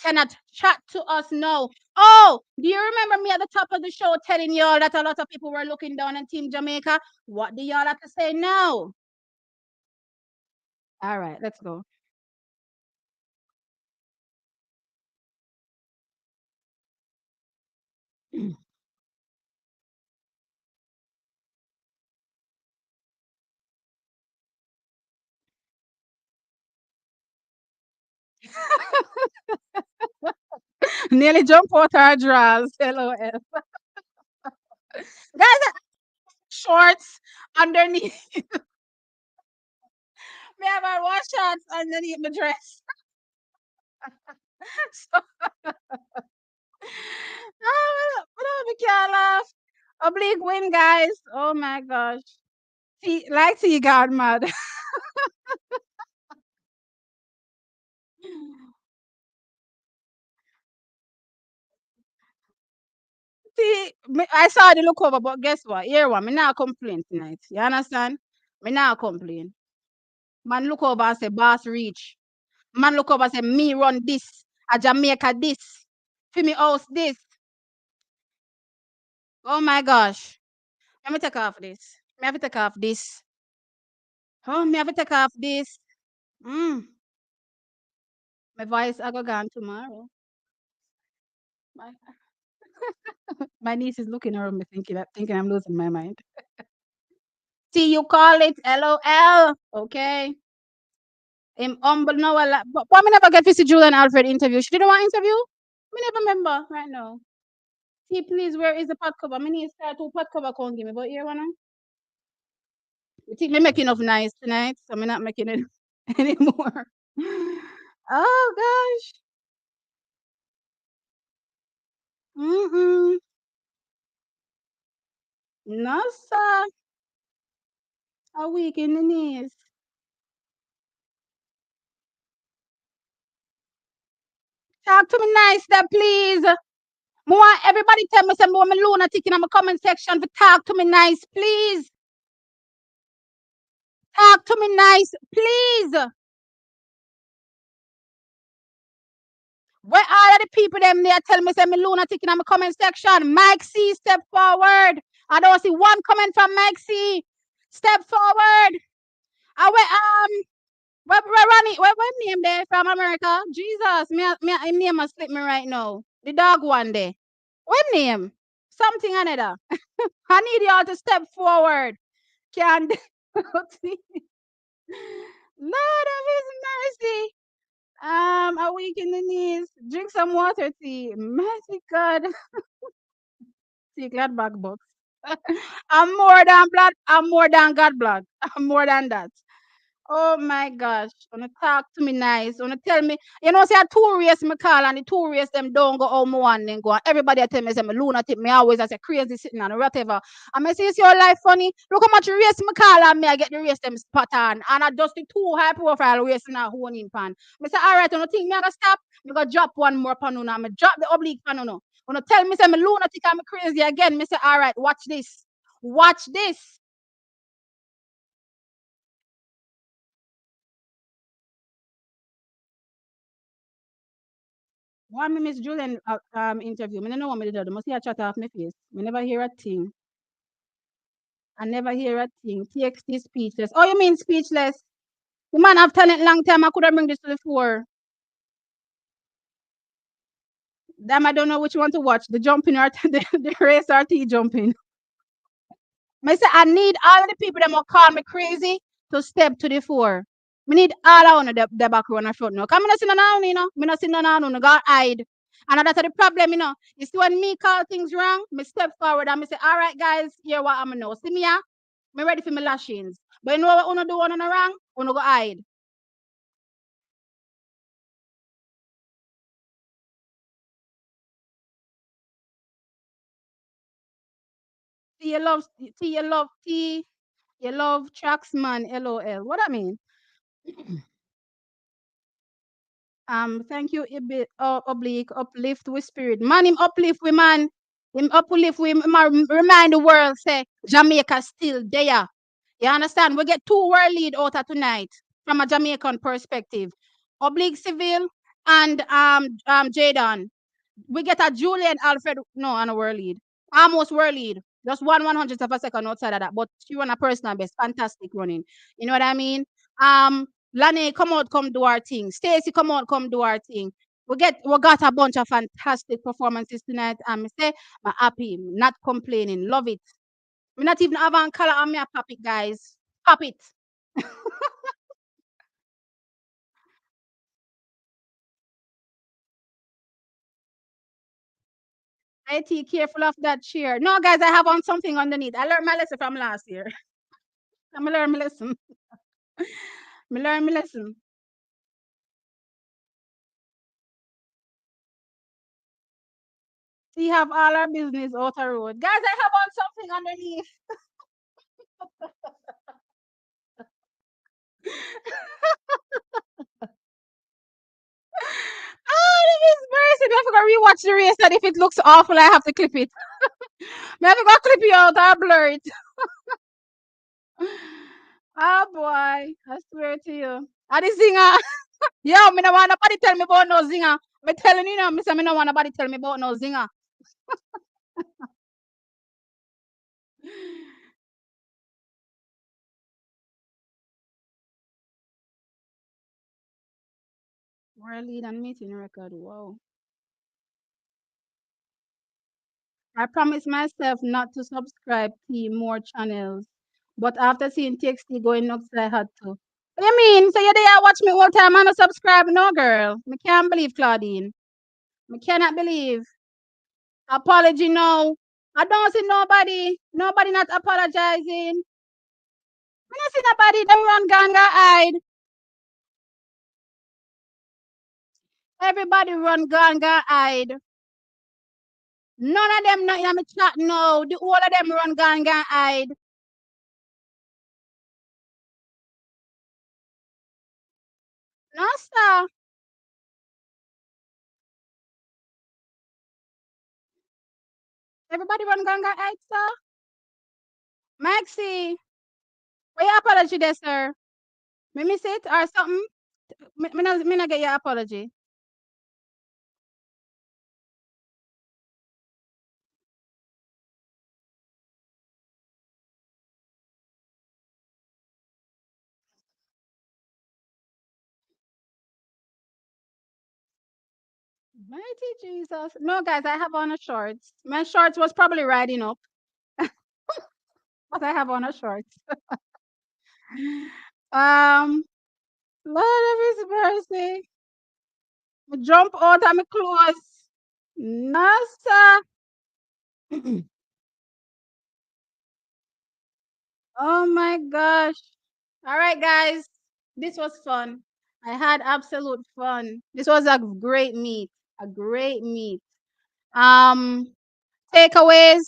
S2: cannot chat to us now. Oh, do you remember me at the top of the show telling y'all that a lot of people were looking down on Team Jamaica? What do y'all have to say now? All right, let's go. Nearly jump out our drawers. LOL. Guys, shorts underneath. Me have a wash shorts underneath my dress. So, but we can't laugh. Oblique win, guys. Oh my gosh. See, you got mad. I saw the look over, but guess what? Here one, me not complain tonight. You understand? Me not complain. Man look over and say, boss reach. Man look over and say, me run this. A Jamaica this. For me house this. Oh my gosh. Let me take off this. Me have to take off this. Oh, me have to take off this. Mm. My voice I go gone tomorrow. My, my niece is looking around me thinking I'm losing my mind. See, you call it LOL. Okay. Him humble now a lot. But me never get to see Julian Alfred interview. She didn't want interview? Me never remember right now. See, please, where is the pot cover? Me need to start to pot cover can't give me. But here one. You think me making enough nice tonight? So me not making it anymore. Oh gosh. Mm-mm. No, sir. A week in the knees. Talk to me nice there, please. Me want everybody tell me some more me lunatic in my comment section for talk to me nice, please. Talk to me nice, please. Where all of the people them there tell me say me lunatic in my comment section? Mike C, step forward. I don't see one comment from Mike C. Step forward. I where Ronnie, where name there from America? Jesus, him name must slip me right now. The dog one day. What name? Something another. I need y'all to step forward. Can Lord of His mercy. A week in the knees. Drink some water, tea. Mercy God. See, glad back box. I'm more than blood. I'm more than God blood. I'm more than that. Oh my gosh. Wanna talk to me nice. Wanna tell me, say a tourist me call and the tourists them don't go home one then go. Everybody tell me say me lunatic, me always I say crazy sitting on whatever. I may say it's your life funny. Look how much race me call and me I get the race them spot on. And I just the two high profile race in a one in pan. Me say, alright, you think me I gonna stop? Me go drop one more pan on. Me drop the oblique pan on. Wanna tell me say me lunatic and me crazy again. Me say, alright, watch this. Watch this. One me Miss Julian interview. Me no know what me do. Must see a chat off my face. Me never hear a thing. I never hear a thing. TXT speechless. Oh, you mean speechless? The man have talent long time. I could have bring this to the fore. Damn, I don't know which one to watch. The jumping or the race or T jumping. I say I need all of the people that will call me crazy to step to the fore. Me need all of the back row and the front now. Come me not see none of you, Me not see none of you, God hide. And that's the problem, You see when me call things wrong, me step forward and me say, all right, guys, here what I'm know. See me here? Me ready for my lashings. But you know what uno do one on the wrong? Uno go hide. See you love you love tracks man, LOL. What I mean? Thank you, Oblique, uplift with spirit. Man, him uplift we man. Him uplift we remind the world, say, Jamaica still there. You understand? We get two world lead out of tonight from a Jamaican perspective. Oblique civil and Jadon. We get a Julian Alfred, no, on a world lead. Almost world lead. Just 1/100th of a second outside of that. But she run a personal best. Fantastic running. You know what I mean? Lane, come out, come do our thing. Stacy, come out, come do our thing. We got a bunch of fantastic performances tonight. I say I'm happy, not complaining. Love it. Me not even have on color on me a pop it, guys. Pop it. IT, careful of that chair. No, guys, I have on something underneath. I learned my lesson from last year. I'm gonna learn my lesson. Me learn my lesson. We have all our business out the road. Guys, I have on something underneath. Oh, this is embarrassing. I have to go rewatch the race, and if it looks awful, I have to clip it. I have to go clip it out or blur it. Oh boy, I swear to you. And the singer, yo, me no want nobody tell me about no zinger. Me telling you now, me say me no want nobody tell me about no zinger. World lead and meeting record. Wow. I promised myself not to subscribe to more channels, but after seeing TXT going nuts, I had to. What you mean? So you there watch me all time and not subscribe? No, girl. I can't believe Claudine. I cannot believe. Apology no. I don't see nobody. Nobody not apologizing. I don't see nobody. Them run ganga hide. Everybody run ganga hide. None of them not in my chat no. The all of them run ganga hide. No sir. Everybody run ganga hide, sir. Maxie. Where your apology there, sir? Me miss it or something? Me not get your apology. Mighty Jesus. No, guys, I have on a shorts. My shorts was probably riding up, but I have on a shorts. Um, Lord of His mercy. Me jump out of my clothes. No, sir. Oh my gosh. All right, guys. This was fun. I had absolute fun. This was a great meet. A great meet. Um, Takeaways.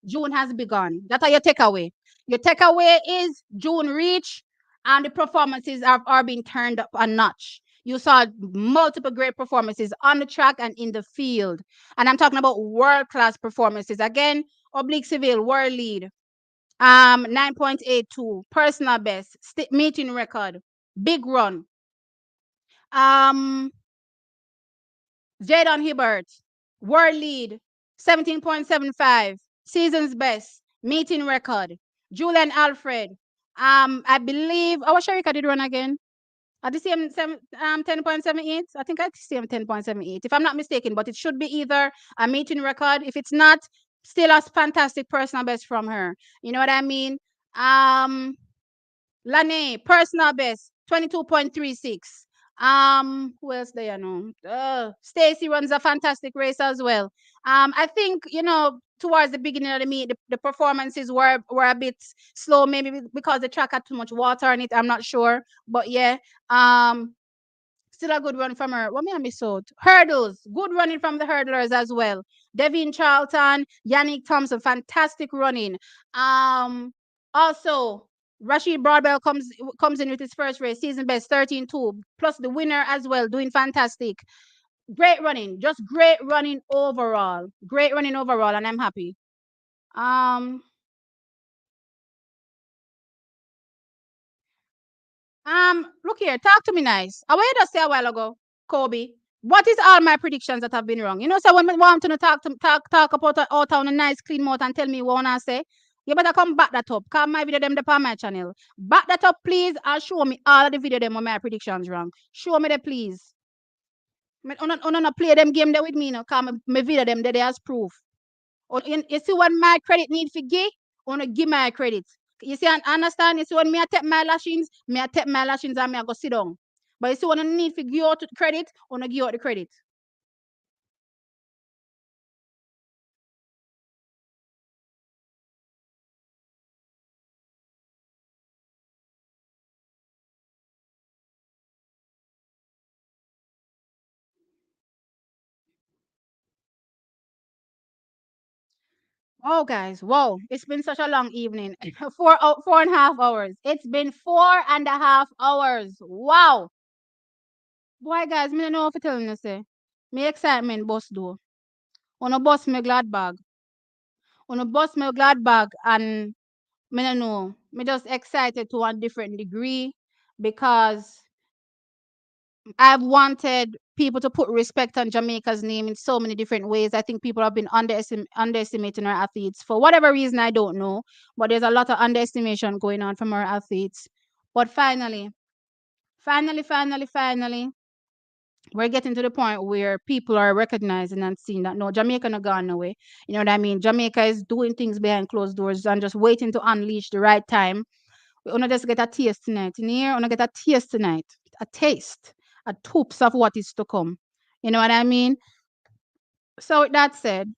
S2: June has begun. That's your takeaway. Your takeaway is June reach and the performances are being turned up a notch. You saw multiple great performances on the track and in the field. And I'm talking about world class performances. Again, Oblique Civil, world lead. 9.82, personal best, meeting record, big run. Um, Jadon Hibbert, world lead, 17.75, season's best, meeting record. Julian Alfred, I believe, I was sure Sharika did run again. At the same 10.78. I think I see him 10.78, if I'm not mistaken, but it should be either a meeting record. If it's not, still a fantastic personal best from her. You know what I mean? Um, Lane, personal best, 22.36. Who else there? You know? Stacy runs a fantastic race as well. I think, towards the beginning of the meet, the performances were a bit slow, maybe because the track had too much water in it. I'm not sure. But yeah. Still a good run from her. What me I miss out? Hurdles. Good running from the hurdlers as well. Devin Charlton, Yannick Thompson, fantastic running. Also, Rashid Broadbell comes in with his first race, season best 13-2. Plus the winner as well, doing fantastic. Great running, just great running overall. Great running overall, and I'm happy. Um, look here, talk to me nice. I wanted to say a while ago. Kobe. What is all my predictions that have been wrong? You know, so when I want to talk about out on a nice clean mouth and tell me what I say, you better come back that up. Come my video them on my channel. Back that up, please, and show me all of the video them on my predictions wrong. Show me the please. Not play them game there with me, no. Come my video them there as proof. You see what my credit need for give? Wanna give my credit. You see, and understand? You see, when me I take my lashings and me I go sit down. But you see, when I need to give out the credit, wanna give out the credit. Oh, guys, wow, it's been such a long evening. 4.5 hours. It's been 4.5 hours. Wow. Boy, guys, me don't know what to tell you, say. Me excitement bus do. On a bus me glad bag. On a bus me glad bag and me don't know. Me just excited to a different degree because I've wanted people to put respect on Jamaica's name in so many different ways. I think people have been underestimating our athletes for whatever reason, I don't know. But there's a lot of underestimation going on from our athletes. But finally, we're getting to the point where people are recognizing and seeing that no, Jamaica not gone away. You know what I mean? Jamaica is doing things behind closed doors and just waiting to unleash the right time. We wanna just get a taste tonight. In here, wanna get a taste tonight. A taste. A toops of what is to come. You know what I mean? So with that said,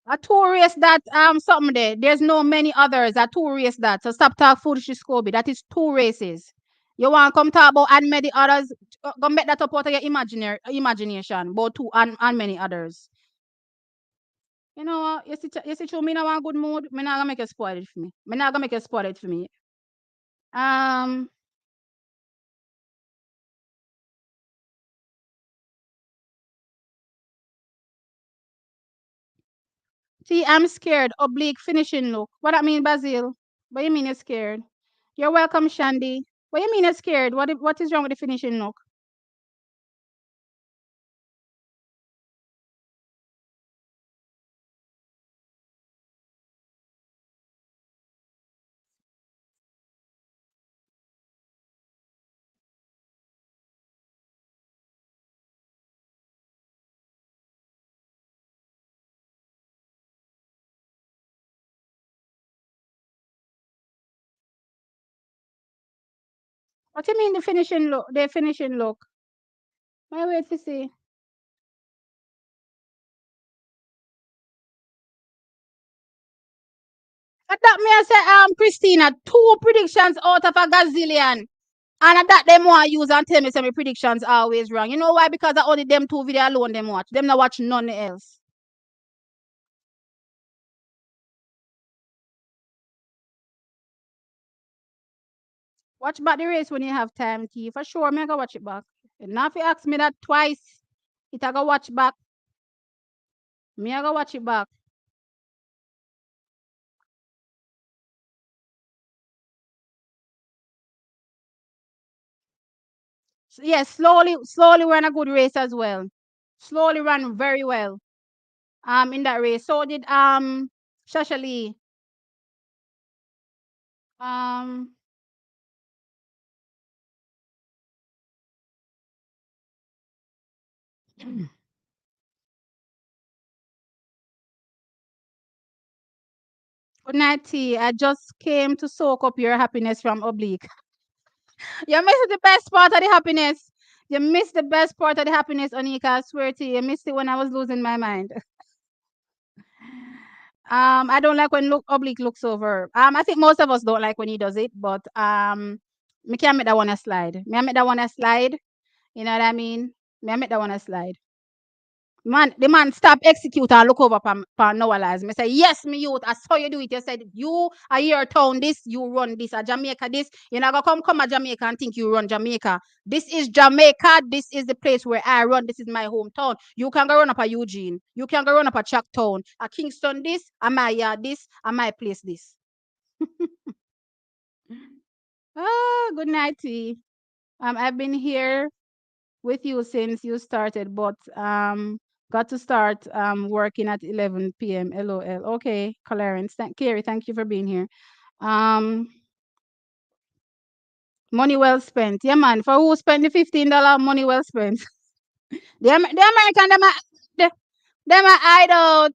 S2: a two race that something there. There's no many others. A two race that. So stop talk foolish Scobie. That is two races. You want to come talk about and many others? Go make that up out of your imagination. About two and many others. You know what? You see, true, me not want good mood. Me not gonna make you spoil it for me. Me not gonna make you spoil it for me. Um, See, I'm scared. Oblique finishing look. What that mean, Basil? What you mean you're scared? You're welcome, Shandy. What you mean you're scared? What is wrong with the finishing look? What you mean the finishing look? The finishing look. I wait to see. But that me I say Christina, two predictions out of a gazillion. And that them want use and tell me some predictions are always wrong. You know why? Because I only them two video alone them watch. Them not watch none else. Watch back the race when you have time, T. For sure, me I go watch it back. Now if you ask me that twice, it I go watch back. Me I go watch it back. Yes, slowly ran a good race as well. Slowly ran very well. In that race. So did Shashali. Um Good night, T. I just came to soak up your happiness from Oblique. You missed the best part of the happiness. You missed the best part of the happiness, Onika. I swear to you. You missed it when I was losing my mind. I don't like when Oblique looks over. I think most of us don't like when he does it, but me can make that one a slide. Me I make that one a slide. You know what I mean? Me I make that one a slide. Man, the man stop execute and look over pan Noah lies. Me say, yes, me youth, I saw you do it. You said you are your town, this, you run this, a Jamaica, this. You not gonna come a Jamaica and think you run Jamaica. This is Jamaica. This is the place where I run. This is my hometown. You can go run up a Eugene. You can go run up a Chucktown. A Kingston this, a my yard this, a my place this. Ah, good night, T. I've been here with you since you started, but got to start working at 11 p.m. LOL. Okay, Clarence, Carrie, thank you for being here. Um, money well spent. Yeah, man. For who spent the $15? Money well spent. The American, the, them are idols.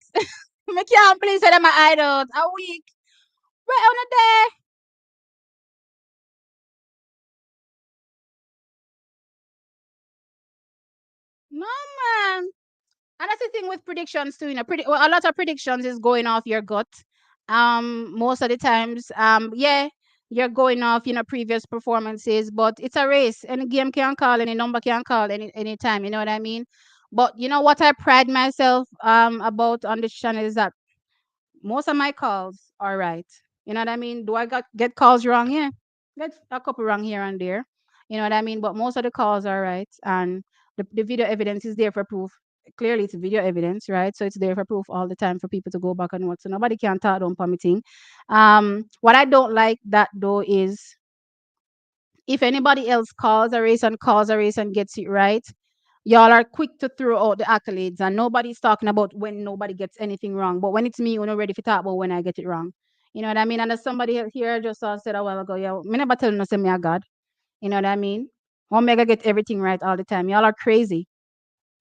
S2: Me can't please say them are idols. A week. Right on a day. No, man. And that's the thing with predictions too. Well, a lot of predictions is going off your gut. Most of the times, yeah, you're going off, previous performances, but it's a race. Any game can call, any number can call any time. You know what I mean? But you know what I pride myself about on this channel is that most of my calls are right. You know what I mean? Do I get calls wrong? Yeah, get a couple wrong here and there. You know what I mean? But most of the calls are right, and the video evidence is there for proof. Clearly, it's video evidence, right? So it's there for proof all the time for people to go back and watch. So nobody can talk on permitting. What I don't like that though is if anybody else calls a race and gets it right, y'all are quick to throw out the accolades and nobody's talking about when nobody gets anything wrong. But when it's me, you're not ready to talk about when I get it wrong. You know what I mean? And as somebody here just said a while ago, yeah, me never tell no say me a God. You know what I mean? Omega get everything right all the time. Y'all are crazy,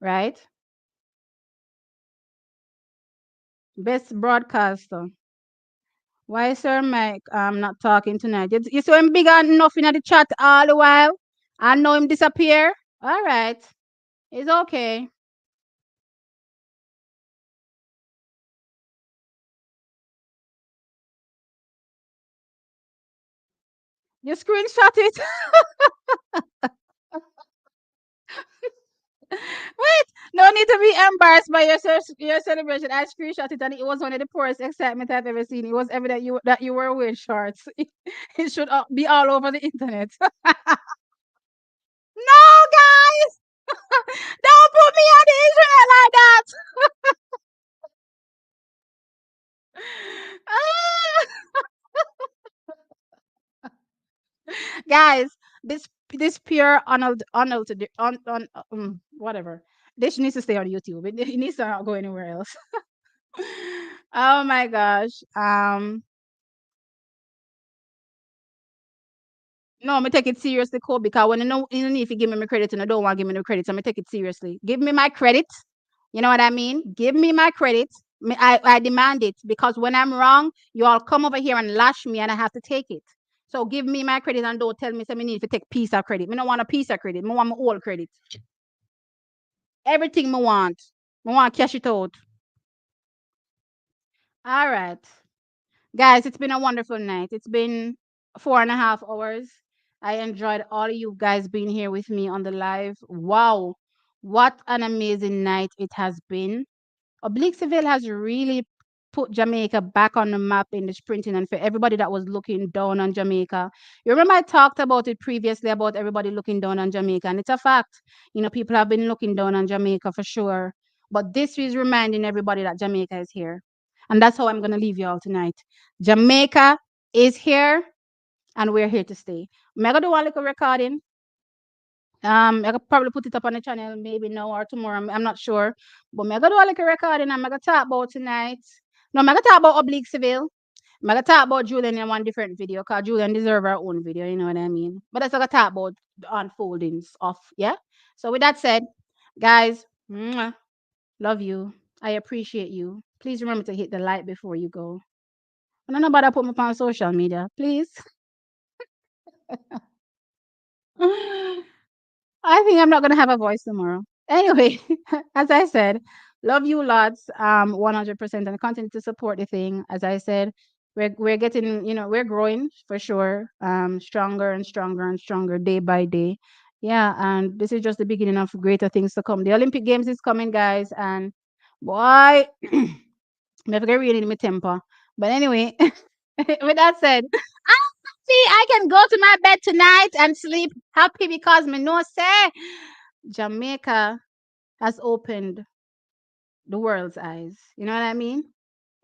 S2: right? Best broadcaster. Why Sir Mike not talking tonight? You saw him big enough in the chat all the while. I know him disappear. All right. It's okay. You screenshot it. Wait, no need to be embarrassed by your celebration. I screenshot it, and it was one of the poorest excitement I've ever seen. It was evident that you were wearing shorts. It should be all over the internet. No, guys, don't put me on the internet like that. Ah! Guys, this pure unaltered whatever. This needs to stay on YouTube. It needs to not go anywhere else. Oh my gosh. No, I'm gonna take it seriously, Cole, because when you know if you give me my credit and I don't want to give me no credit, I'm gonna take it seriously. Give me my credit. You know what I mean? Give me my credit. I demand it because when I'm wrong, you all come over here and lash me and I have to take it. So give me my credit and don't tell me something need to take piece of credit. Me don't want a piece of credit. Me want my whole credit. Everything me want. Me want cash it out. All right. Guys, it's been a wonderful night. It's been 4.5 hours. I enjoyed all of you guys being here with me on the live. Wow. What an amazing night it has been. Obliqueville has really put Jamaica back on the map in the sprinting, and for everybody that was looking down on Jamaica. You remember I talked about it previously about everybody looking down on Jamaica, and it's a fact. People have been looking down on Jamaica for sure. But this is reminding everybody that Jamaica is here. And that's how I'm going to leave you all tonight. Jamaica is here, and we're here to stay. I'm going to do a little recording. I could probably put it up on the channel maybe now or tomorrow. I'm not sure. But I'm gonna do a little recording and I'm gonna talk about tonight. No, I'm gonna talk about Oblique Civil. I'm gonna talk about Julian in one different video because Julian deserves her own video, you know what I mean? But that's gonna talk about the unfoldings of yeah. So with that said, guys, mwah, love you. I appreciate you. Please remember to hit the like before you go. And I know about I put me on social media, please. I think I'm not gonna have a voice tomorrow. Anyway, as I said, love you lots, 100%, and continue to support the thing. As I said, we're getting, we're growing for sure, stronger and stronger and stronger day by day. Yeah, and this is just the beginning of greater things to come. The Olympic Games is coming, guys, and boy, me forget really in my temper. But anyway, with that said, see, I can go to my bed tonight and sleep happy because me know say Jamaica has opened the world's eyes. You know what I mean?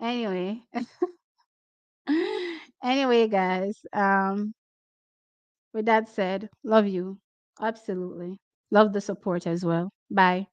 S2: Anyway, Anyway, guys, with that said, love you. Absolutely. Love the support as well. Bye.